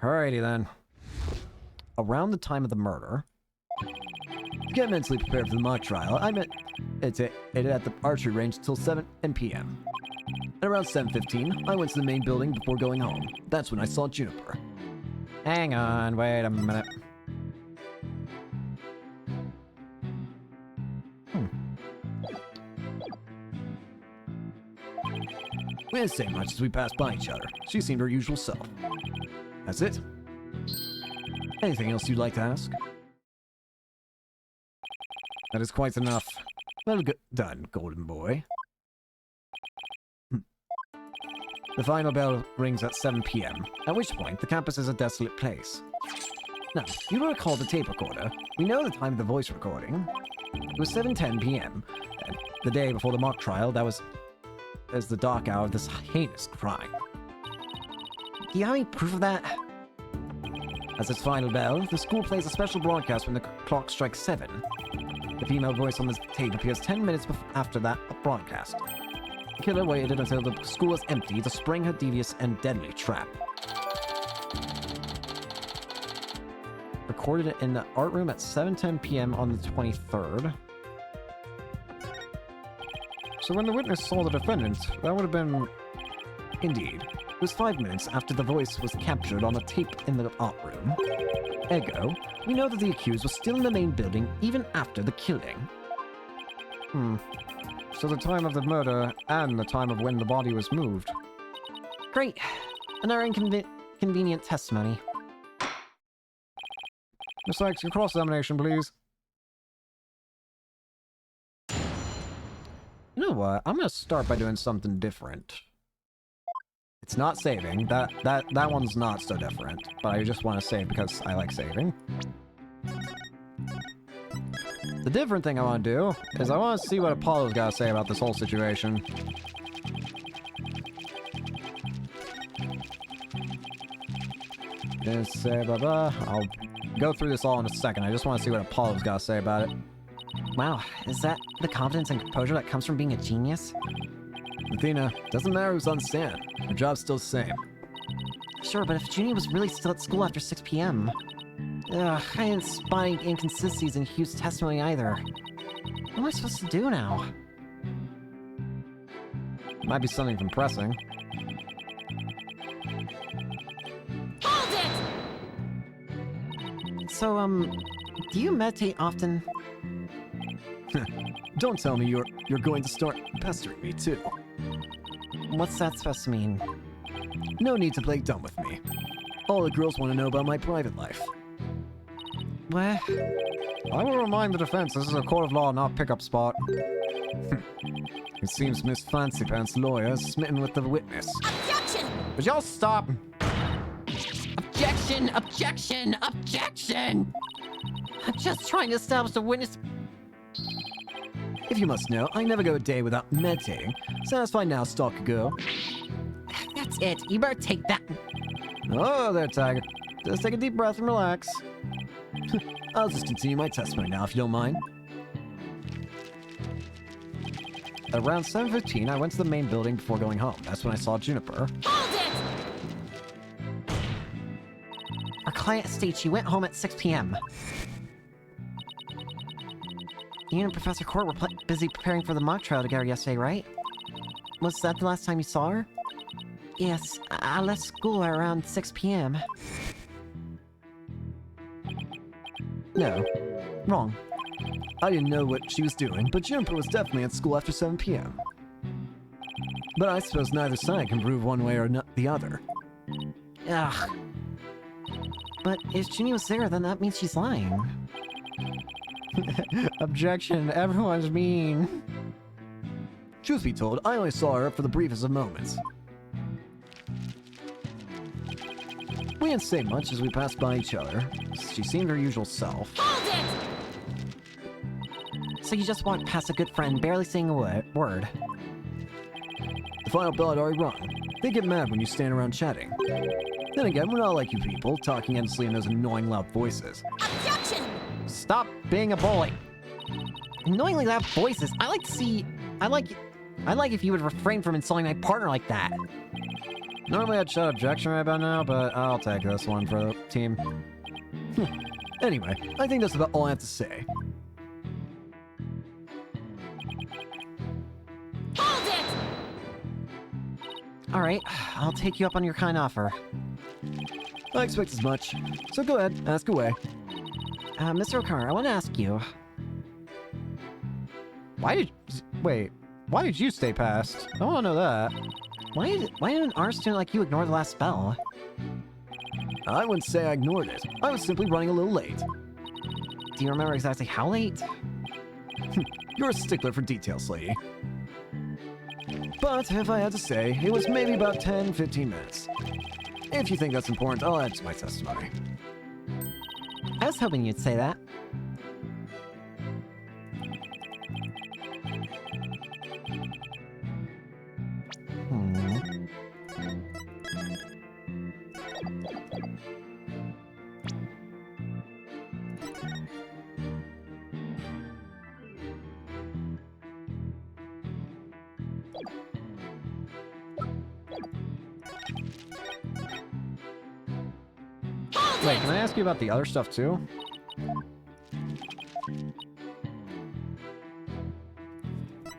[SPEAKER 4] Alrighty, then.
[SPEAKER 3] Around the time of the murder, to get mentally prepared for the mock trial, I met it at the archery range till 7 p.m. At around 7:15, I went to the main building before going home. That's when I saw Juniper.
[SPEAKER 4] Hang on, wait a minute.
[SPEAKER 3] We didn't say much as we passed by each other. She seemed her usual self. That's it. Anything else you'd like to ask?
[SPEAKER 4] That is quite enough.
[SPEAKER 3] Well done, golden boy. The final bell rings at 7 p.m., at which point the campus is a desolate place. Now, you will recall the tape recorder. We know the time of the voice recording. It was 7:10 p.m., and the day before the mock trial. That was as the dark hour of this heinous crime.
[SPEAKER 8] Do you have any proof of that?
[SPEAKER 3] As its final bell, the school plays a special broadcast when the clock strikes 7. The female voice on this tape appears 10 minutes after that broadcast. The killer waited until the school was empty to spring her devious and deadly trap. Recorded it in the art room at 7:10 p.m. on the 23rd.
[SPEAKER 4] So when the witness saw the defendant, that would have been...
[SPEAKER 3] Indeed. It was 5 minutes after the voice was captured on a tape in the art room. Ergo, we know that the accused was still in the main building even after the killing.
[SPEAKER 4] So the time of the murder and the time of when the body was moved.
[SPEAKER 8] Great. Another inconvenient testimony.
[SPEAKER 4] Miss Sykes, your cross-examination, please.
[SPEAKER 1] You know what? I'm gonna start by doing something different. It's not saving. That one's not so different. But I just want to save because I like saving. The different thing I want to do is I want to see what Apollo's got to say about this whole situation. Just say blah blah. I'll go through this all in a second. I just want to see what Apollo's got to say about it.
[SPEAKER 8] Wow, is that the confidence and composure that comes from being a genius?
[SPEAKER 3] Athena, doesn't matter who's on stand. Her job's still the same.
[SPEAKER 8] Sure, but if Junie was really still at school after 6 p.m. Ugh, I didn't spot any inconsistencies in Hugh's testimony either. What am I supposed to do now?
[SPEAKER 1] Might be something from pressing.
[SPEAKER 7] Hold it!
[SPEAKER 8] So, do you meditate often?
[SPEAKER 4] Don't tell me you're going to start pestering me, too.
[SPEAKER 2] What's that supposed to mean?
[SPEAKER 4] No need to play dumb with me. All the girls want to know about my private life.
[SPEAKER 2] What?
[SPEAKER 4] I will remind the defense this is a court of law, not pickup spot. It seems Miss Fancy Pants' lawyer is smitten with the witness.
[SPEAKER 7] Objection!
[SPEAKER 4] Would y'all stop?
[SPEAKER 8] Objection! Objection! Objection! I'm just trying to establish a witness.
[SPEAKER 4] If you must know, I never go a day without meditating. Satisfied now, stalker girl.
[SPEAKER 8] That's it. You better take that.
[SPEAKER 4] Oh, there, Tiger. Just take a deep breath and relax. I'll just continue my testimony now, if you don't mind. At around 7:15, I went to the main building before going home. That's when I saw Juniper.
[SPEAKER 7] Hold it!
[SPEAKER 2] Our client states she went home at 6 p.m. You and Professor Court were busy preparing for the mock trial together yesterday, right? Was that the last time you saw her? Yes, I left school at around 6 p.m.
[SPEAKER 4] No. Wrong. I didn't know what she was doing, but Juniper was definitely at school after 7 p.m. But I suppose neither side can prove one way or the other.
[SPEAKER 2] Ugh. But if Junie was there, then that means she's lying.
[SPEAKER 4] Objection, everyone's mean. Truth be told, I only saw her for the briefest of moments. We didn't say much as we passed by each other. She seemed her usual self.
[SPEAKER 7] Hold it!
[SPEAKER 2] So you just walked past a good friend, barely saying a word.
[SPEAKER 4] The final bell had already rung. They get mad when you stand around chatting. Then again, we're not like you people, talking endlessly in those annoying loud voices.
[SPEAKER 7] Objection!
[SPEAKER 2] Stop being a bully. Annoyingly loud voices. I like if you would refrain from insulting my partner like that.
[SPEAKER 4] Normally I'd shout objection right about now, but I'll take this one for the team. Anyway, I think that's about all I have to say.
[SPEAKER 7] Hold it!
[SPEAKER 2] Alright, I'll take you up on your kind offer.
[SPEAKER 4] I expect as much. So go ahead, ask away.
[SPEAKER 2] Mr. O'Connor, I want to ask you.
[SPEAKER 4] Why did you stay past? I want to know that.
[SPEAKER 2] Why did an art student like you ignore the last spell?
[SPEAKER 4] I wouldn't say I ignored it. I was simply running a little late.
[SPEAKER 2] Do you remember exactly how late?
[SPEAKER 4] You're a stickler for details, lady. But if I had to say, it was maybe about 10-15 minutes. If you think that's important, I'll add to my testimony.
[SPEAKER 2] I was hoping you'd say that.
[SPEAKER 4] Wait, can I ask you about the other stuff too?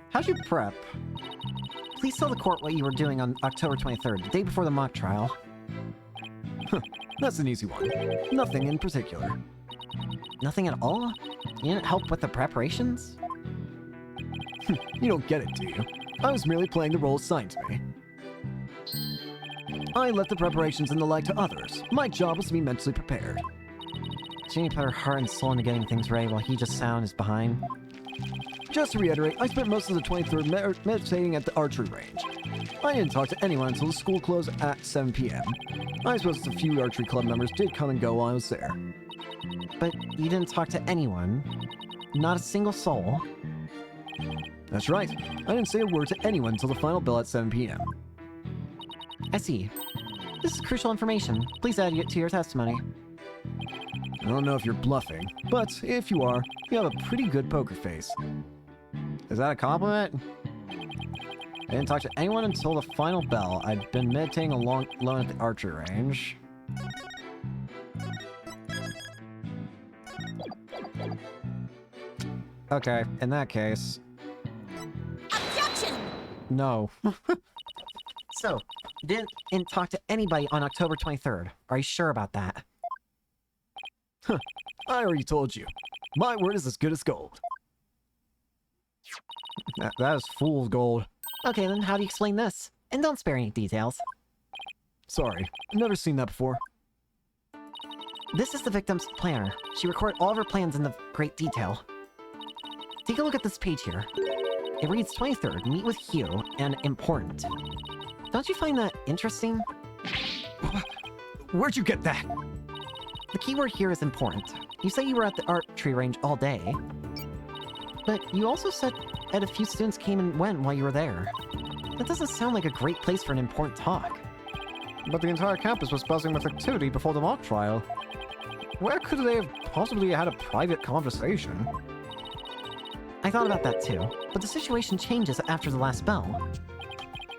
[SPEAKER 2] How'd you prep? Please tell the court what you were doing on October 23rd, the day before the mock trial.
[SPEAKER 4] That's an easy one. Nothing in particular.
[SPEAKER 2] Nothing at all? You didn't help with the preparations?
[SPEAKER 4] You don't get it, do you? I was merely playing the role assigned to me. I left the preparations and the like to others. My job was to be mentally prepared.
[SPEAKER 2] Jimmy put her heart and soul into getting things ready while he just sat on his behind.
[SPEAKER 4] Just to reiterate, I spent most of the 23rd meditating at the archery range. I didn't talk to anyone until the school closed at 7 p.m. I suppose a few archery club members did come and go while I was there.
[SPEAKER 2] But you didn't talk to anyone? Not a single soul?
[SPEAKER 4] That's right. I didn't say a word to anyone until the final bell at 7 p.m.
[SPEAKER 2] I see. This is crucial information. Please add it to your testimony.
[SPEAKER 4] I don't know if you're bluffing, but if you are, you have a pretty good poker face. Is that a compliment? I didn't talk to anyone until the final bell. I'd been meditating alone at the archery range. Okay, in that case...
[SPEAKER 7] Objection!
[SPEAKER 4] No.
[SPEAKER 2] So, you didn't talk to anybody on October 23rd. Are you sure about that?
[SPEAKER 4] I already told you. My word is as good as gold. That is fool's gold.
[SPEAKER 8] Okay, then how do you explain this? And don't spare any details.
[SPEAKER 4] Sorry, never seen that before.
[SPEAKER 8] This is the victim's planner. She recorded all of her plans in the great detail. Take a look at this page here. It reads 23rd, meet with Hugh, and important. Don't you find that interesting?
[SPEAKER 4] Where'd you get that?
[SPEAKER 8] The keyword here is important. You say you were at the archery range all day. But you also said that a few students came and went while you were there. That doesn't sound like a great place for an important talk.
[SPEAKER 4] But the entire campus was buzzing with activity before the mock trial. Where could they have possibly had a private conversation?
[SPEAKER 8] I thought about that too, but the situation changes after the last bell.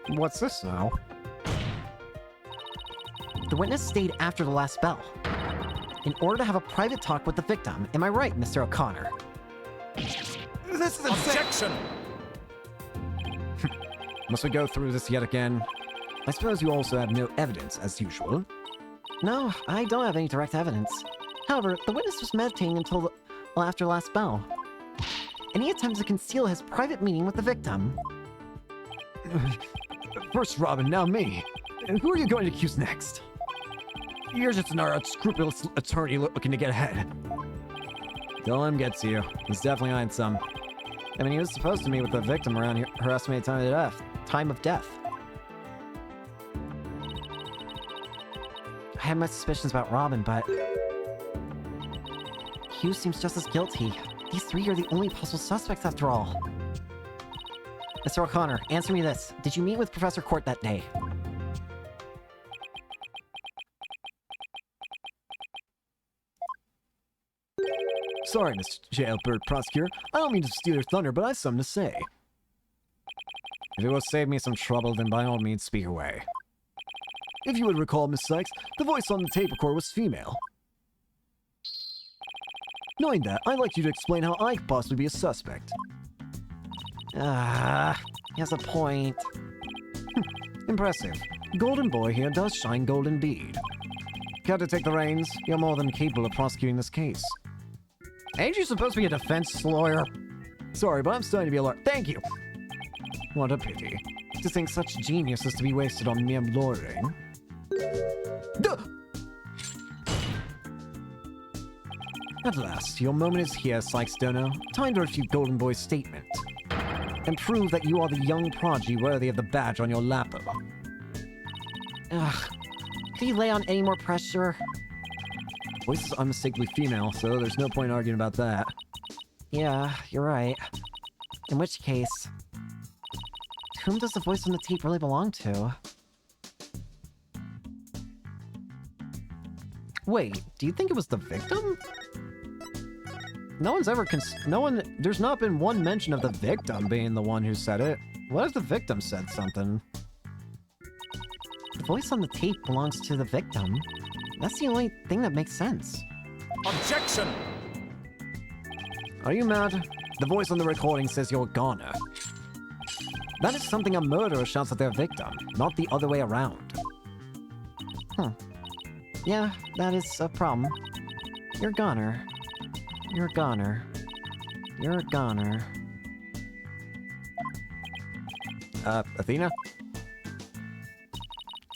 [SPEAKER 4] What's this now?
[SPEAKER 8] The witness stayed after the last bell, in order to have a private talk with the victim. Am I right, Mr. O'Connor?
[SPEAKER 4] This is
[SPEAKER 5] Objection!
[SPEAKER 4] Must we go through this yet again? I suppose you also have no evidence, as usual.
[SPEAKER 8] No, I don't have any direct evidence. However, the witness was meditating until after last bell. And he attempted to conceal his private meeting with the victim.
[SPEAKER 4] First Robin, now me. Who are you going to accuse next? You're just another unscrupulous attorney looking to get ahead.
[SPEAKER 1] Don't let him get to you. He's definitely eyeing some.
[SPEAKER 4] I mean, he was supposed to meet with the victim around her estimated time of death.
[SPEAKER 8] I had my suspicions about Robin, but Hugh seems just as guilty. These three are the only possible suspects after all. Mr. O'Connor, answer me this. Did you meet with Professor Court that day?
[SPEAKER 4] Sorry, Mr. Jailbird Prosecutor. I don't mean to steal your thunder, but I have something to say. If it will save me some trouble, then by all means speak away. If you would recall, Miss Sykes, the voice on the tape recorder was female. Knowing that, I'd like you to explain how I could possibly be a suspect.
[SPEAKER 8] He has a point.
[SPEAKER 4] Impressive. Golden Boy here does shine gold indeed. Care to take the reins? You're more than capable of prosecuting this case. Ain't you supposed to be a defense lawyer? Sorry, but I'm starting to be alert. Thank you! What a pity. To think such genius is to be wasted on mere lawyering. Duh! At last, your moment is here, Sykes Dono. Time to refute Golden Boy's statement. And prove that you are the young prodigy worthy of the badge on your lapel.
[SPEAKER 8] Ugh. Could you lay on any more pressure?
[SPEAKER 4] Voice is unmistakably female, so there's no point arguing about that.
[SPEAKER 8] Yeah, you're right. In which case, whom does the voice on the tape really belong to?
[SPEAKER 4] Wait, do you think it was the victim? There's not been one mention of the victim being the one who said it. What if the victim said something?
[SPEAKER 8] The voice on the tape belongs to the victim. That's the only thing that makes sense.
[SPEAKER 5] Objection!
[SPEAKER 4] Are you mad? The voice on the recording says you're a goner. That is something a murderer shouts at their victim, not the other way around.
[SPEAKER 8] Yeah, that is a problem. You're a goner. You're a goner. You're a goner.
[SPEAKER 4] Athena?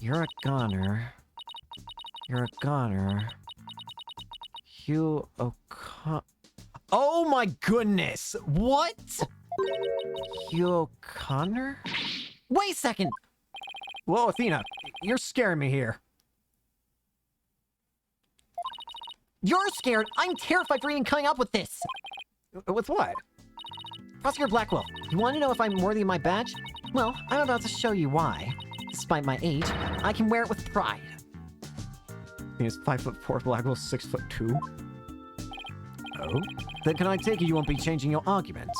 [SPEAKER 8] You're a goner. You're a goner. Hugh O'Connor.
[SPEAKER 4] Oh my goodness! What?
[SPEAKER 8] Hugh O'Connor? Wait a second!
[SPEAKER 4] Whoa, Athena, you're scaring me here.
[SPEAKER 8] You're scared! I'm terrified for even coming up with this!
[SPEAKER 4] With what?
[SPEAKER 8] Prosecutor Blackwell, you want to know if I'm worthy of my badge? Well, I'm about to show you why. Despite my age, I can wear it with pride.
[SPEAKER 4] He's 5'4", Blackwell's 6'2". Oh? Then can I take it you won't be changing your argument?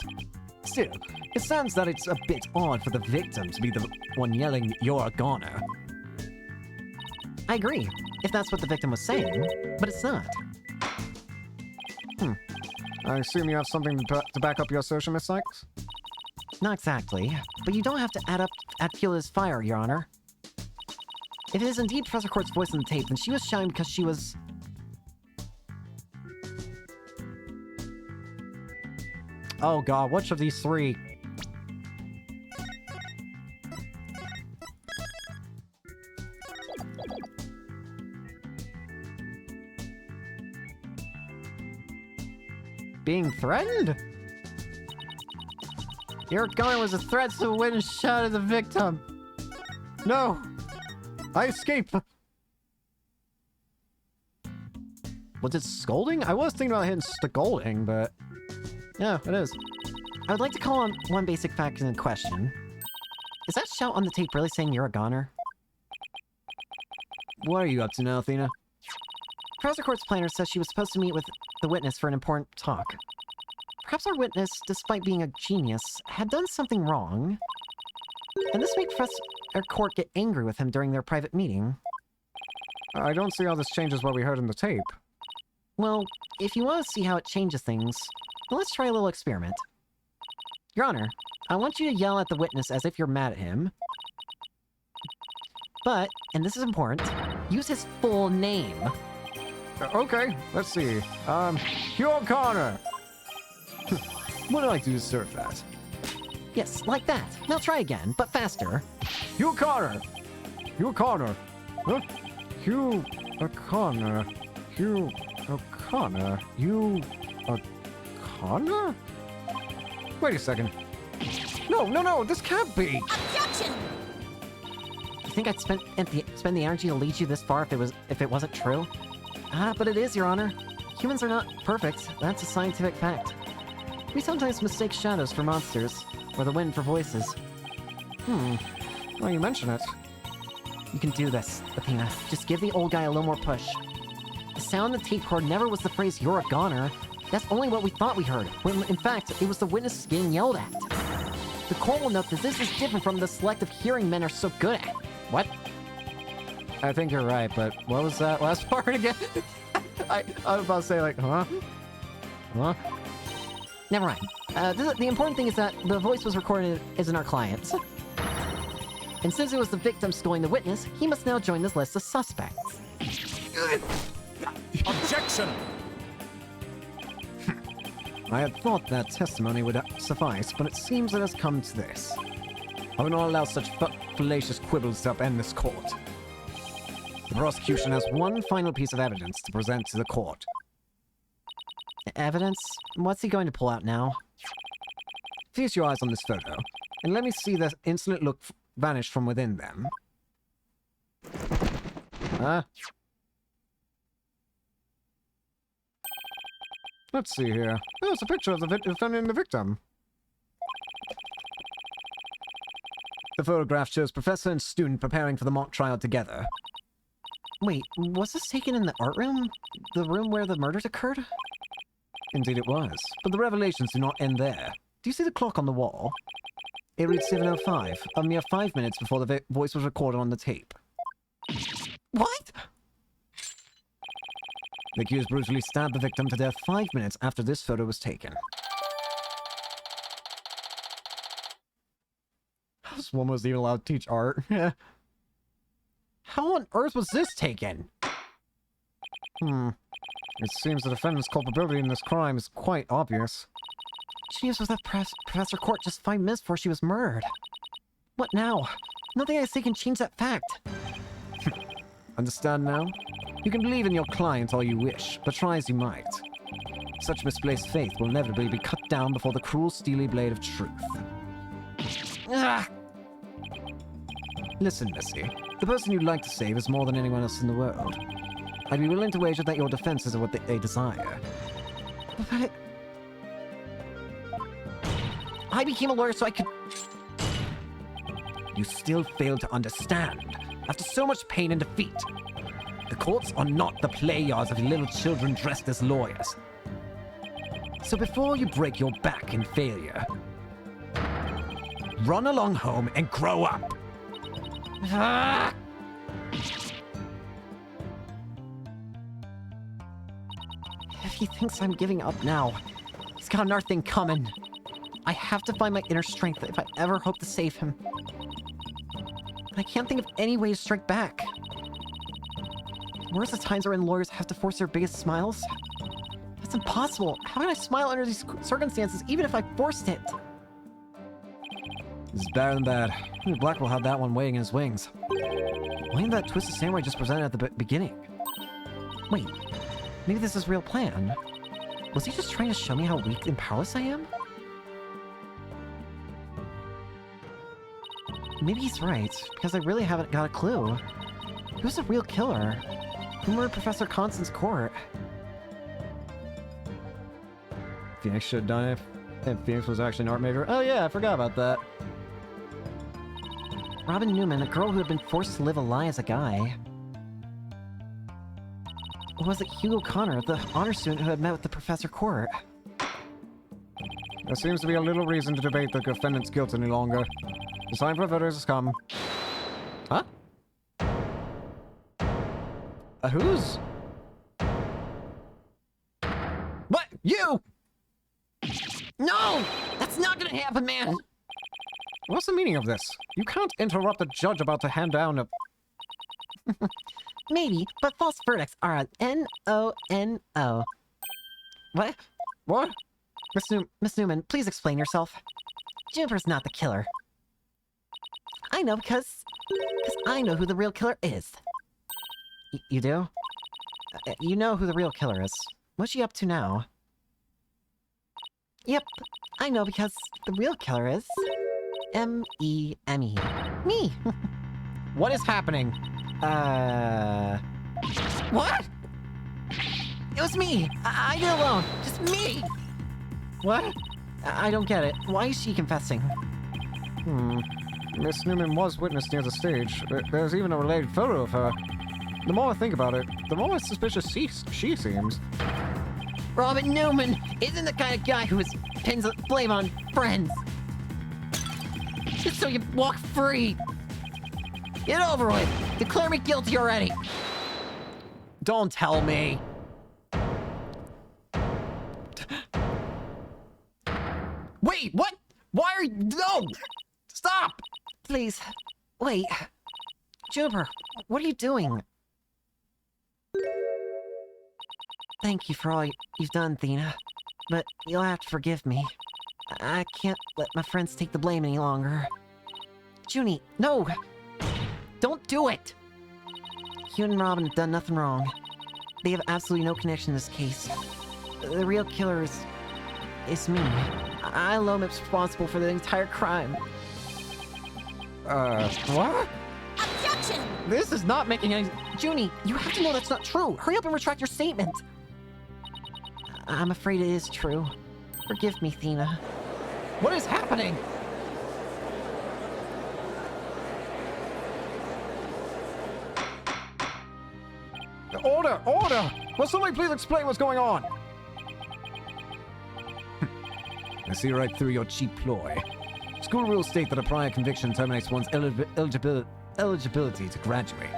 [SPEAKER 4] Still, it sounds that it's a bit odd for the victim to be the one yelling, "You're a goner."
[SPEAKER 8] I agree, if that's what the victim was saying, but it's not.
[SPEAKER 4] I assume you have something to back up your assertion, Miss Sykes?
[SPEAKER 8] Not exactly, but you don't have to add fuel to this fire, Your Honor. If it is indeed Professor Court's voice on the tape, then she was shouting because she was...
[SPEAKER 1] Oh god, which of these three? Being threatened? Your gun was a threat to win and shot at the victim.
[SPEAKER 4] No! I escaped!
[SPEAKER 1] Was it scolding? I was thinking about hitting scolding, but... Yeah, it is.
[SPEAKER 8] I would like to call on one basic fact in question. Is that shout on the tape really saying you're a goner?
[SPEAKER 1] What are you up to now, Athena?
[SPEAKER 8] Professor Court's planner says she was supposed to meet with the witness for an important talk. Perhaps our witness, despite being a genius, had done something wrong. And this made Professor Court get angry with him during their private meeting.
[SPEAKER 4] I don't see how this changes what we heard in the tape.
[SPEAKER 8] Well, if you want to see how it changes things, then let's try a little experiment. Your Honor, I want you to yell at the witness as if you're mad at him. But, and this is important, use his full name.
[SPEAKER 4] Okay, let's see. Hugh O'Connor!
[SPEAKER 1] What do I do to deserve that?
[SPEAKER 8] Yes, like that. Now try again, but faster.
[SPEAKER 4] Hugh O'Connor! Hugh O'Connor! Huh? Hugh O'Connor. Hugh O'Connor. Hugh O'Connor? Wait a second. No, this can't be!
[SPEAKER 7] Objection!
[SPEAKER 8] You think I'd spend the energy to lead you this far if it wasn't true? But it is, Your Honor. Humans are not perfect. That's a scientific fact. We sometimes mistake shadows for monsters, or the wind for voices.
[SPEAKER 4] Well, you mention it.
[SPEAKER 8] You can do this, Athena. Just give the old guy a little more push. The sound in the tape recorder never was the phrase, "You're a goner." That's only what we thought we heard, when in fact, it was the witness getting yelled at. The court will note that this is different from the selective hearing men are so good at. What?
[SPEAKER 1] I think you're right, but what was that last part again? I was about to say, like, huh? Huh?
[SPEAKER 8] Never mind. The important thing is that the voice was recorded as in our client's. And since it was the victim scolding the witness, he must now join this list of suspects.
[SPEAKER 5] Objection!
[SPEAKER 1] I had thought that testimony would suffice, but it seems it has come to this. I will not allow such fallacious quibbles to upend this court. The prosecution has one final piece of evidence to present to the court.
[SPEAKER 8] Evidence? What's he going to pull out now?
[SPEAKER 1] Fix your eyes on this photo, and let me see the insolent look vanish from within them.
[SPEAKER 4] Let's see here. There's a picture of the defendant and the victim.
[SPEAKER 1] The photograph shows professor and student preparing for the mock trial together.
[SPEAKER 8] Wait, was this taken in the art room? The room where the murders occurred?
[SPEAKER 1] Indeed it was, but the revelations do not end there. Do you see the clock on the wall? It reads 7:05, a mere 5 minutes before the voice was recorded on the tape.
[SPEAKER 8] What?
[SPEAKER 1] The accused brutally stabbed the victim to death 5 minutes after this photo was taken. This woman was even allowed to teach art. How on earth was this taken?
[SPEAKER 4] It seems the defendant's culpability in this crime is quite obvious.
[SPEAKER 8] She was with that Professor Court just 5 minutes before she was murdered. What now? Nothing I say can change that fact.
[SPEAKER 1] Understand now? You can believe in your client all you wish, but try as you might. Such misplaced faith will inevitably be cut down before the cruel, steely blade of truth.
[SPEAKER 8] Ugh.
[SPEAKER 1] Listen, Missy. The person you'd like to save is more than anyone else in the world. I'd be willing to wager that your defenses are what they desire.
[SPEAKER 8] But I became a lawyer so I could...
[SPEAKER 1] You still fail to understand. After so much pain and defeat, the courts are not the play yards of little children dressed as lawyers. So before you break your back in failure, run along home and grow up.
[SPEAKER 8] Ah! If he thinks I'm giving up now, he's got another thing coming. I have to find my inner strength if I ever hope to save him. But I can't think of any way to strike back. Where's the times when lawyers have to force their biggest smiles?
[SPEAKER 2] It's impossible. How can I smile under these circumstances, even if I forced it?
[SPEAKER 1] This is better than bad. Black will have that one waiting in his wings. Why didn't that Twisted Samurai just present it at the beginning?
[SPEAKER 2] Wait, maybe this is a real plan. Was he just trying to show me how weak and powerless I am? Maybe he's right, because I really haven't got a clue. Who's the real killer? Who murdered Professor Constance Court?
[SPEAKER 1] Phoenix should have done it if Phoenix was actually an art major. Oh yeah, I forgot about that.
[SPEAKER 2] Robin Newman, the girl who had been forced to live a lie as a guy. Or was it Hugo Connor, the honor student who had met with the Professor Court?
[SPEAKER 4] There seems to be a little reason to debate the defendant's guilt any longer. The time for voters has come.
[SPEAKER 1] Huh? Who's? What? You?
[SPEAKER 7] No! That's not gonna happen, man!
[SPEAKER 4] What's the meaning of this? You can't interrupt a judge about to hand down a...
[SPEAKER 2] Maybe, but false verdicts are an N-O-N-O. What?
[SPEAKER 4] What?
[SPEAKER 2] Miss Newman, please explain yourself. Juniper's not the killer. I know because I know who the real killer is. You do? You know who the real killer is. What's she up to now? Yep, I know because the real killer is... M-E-M-E. Me!
[SPEAKER 1] What is happening?
[SPEAKER 7] What? It was me! I did it alone! Just me!
[SPEAKER 2] What? I don't get it. Why is she confessing?
[SPEAKER 4] Miss Newman was witnessed near the stage. There's even a related photo of her. The more I think about it, the more suspicious she seems.
[SPEAKER 7] Robin Newman isn't the kind of guy who pins the blame on friends. Just so you walk free. Get over it. Declare me guilty already.
[SPEAKER 1] Don't tell me. Wait, what? Why are you... No! Stop!
[SPEAKER 2] Please, wait. Juniper, what are you doing? Thank you for all you've done, Thena. But you'll have to forgive me. I can't let my friends take the blame any longer. Junie, no! Don't do it! You and Robin have done nothing wrong. They have absolutely no connection to this case. The real killer is me. I alone am responsible for the entire crime.
[SPEAKER 4] What?
[SPEAKER 7] Objection!
[SPEAKER 1] This is not making any...
[SPEAKER 2] Junie, you have to know that's not true. Hurry up and retract your statement. I'm afraid it is true. Forgive me, Thena.
[SPEAKER 1] What is happening?
[SPEAKER 4] Order! Order! Will somebody please explain what's going on?
[SPEAKER 3] I see right through your cheap ploy. School rules state that a prior conviction terminates one's eligibility to graduate.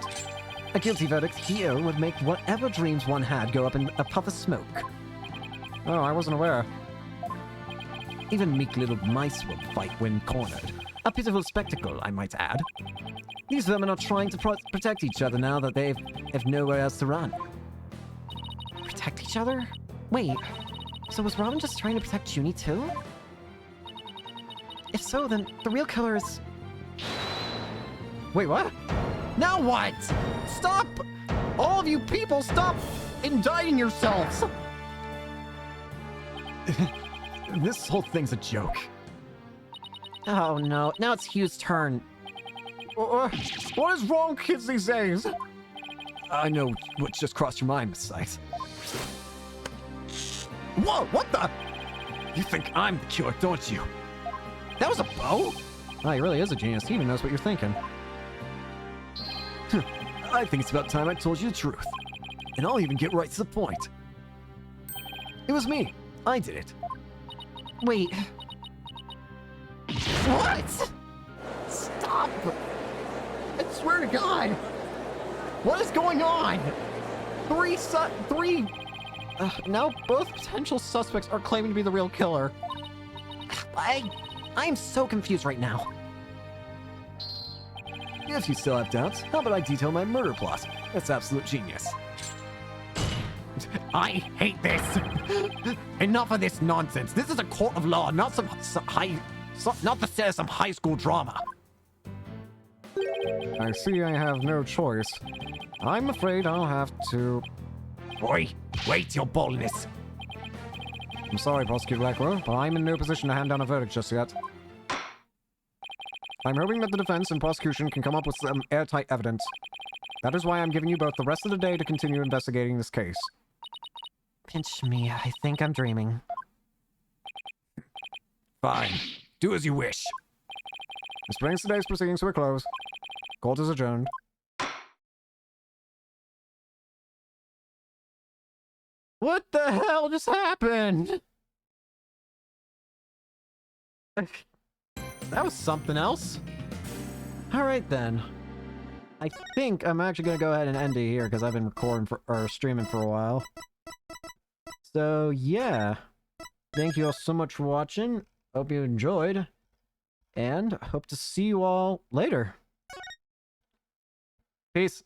[SPEAKER 1] A guilty verdict here would make whatever dreams one had go up in a puff of smoke.
[SPEAKER 4] Oh, I wasn't aware.
[SPEAKER 1] Even meek little mice will fight when cornered. A pitiful spectacle, I might add. These vermin are trying to protect each other now that they have nowhere else to run.
[SPEAKER 2] Protect each other? Wait, so was Robin just trying to protect Junie too? If so, then the real killer is...
[SPEAKER 1] Wait, what? Now what? Stop! All of you people, stop indicting yourselves! This whole thing's a joke.
[SPEAKER 2] Oh no, now it's Hugh's turn.
[SPEAKER 4] What is wrong with kids these days?
[SPEAKER 1] I know what just crossed your mind, Miss Sykes. Whoa, what the? You think I'm the killer, don't you? That was a bow?
[SPEAKER 4] Oh, he really is a genius. He even knows what you're thinking.
[SPEAKER 1] I think it's about time I told you the truth. And I'll even get right to the point. It was me. I did it.
[SPEAKER 2] Wait.
[SPEAKER 7] What? Stop! I swear to God!
[SPEAKER 1] What is going on? Now both potential suspects are claiming to be the real killer.
[SPEAKER 2] I'm so confused right now.
[SPEAKER 1] If you still have doubts, how about I detail my murder plot? That's absolute genius. I hate this. Enough of this nonsense. This is a court of law, not not the set of some high school drama.
[SPEAKER 4] I see I have no choice. I'm afraid I'll have to...
[SPEAKER 1] Oi, wait your boldness.
[SPEAKER 4] I'm sorry, Prosecutor Blackwell, but I'm in no position to hand down a verdict just yet. I'm hoping that the defense and prosecution can come up with some airtight evidence. That is why I'm giving you both the rest of the day to continue investigating this case.
[SPEAKER 2] Pinch me, I think I'm dreaming.
[SPEAKER 3] Fine. Do as you wish.
[SPEAKER 4] This brings today's proceedings to a close. Court is adjourned.
[SPEAKER 1] What the hell just happened? That was something else. Alright then. I think I'm actually gonna go ahead and end it here because I've been recording or streaming for a while. So yeah. Thank you all so much for watching. Hope you enjoyed. And hope to see you all later. Peace.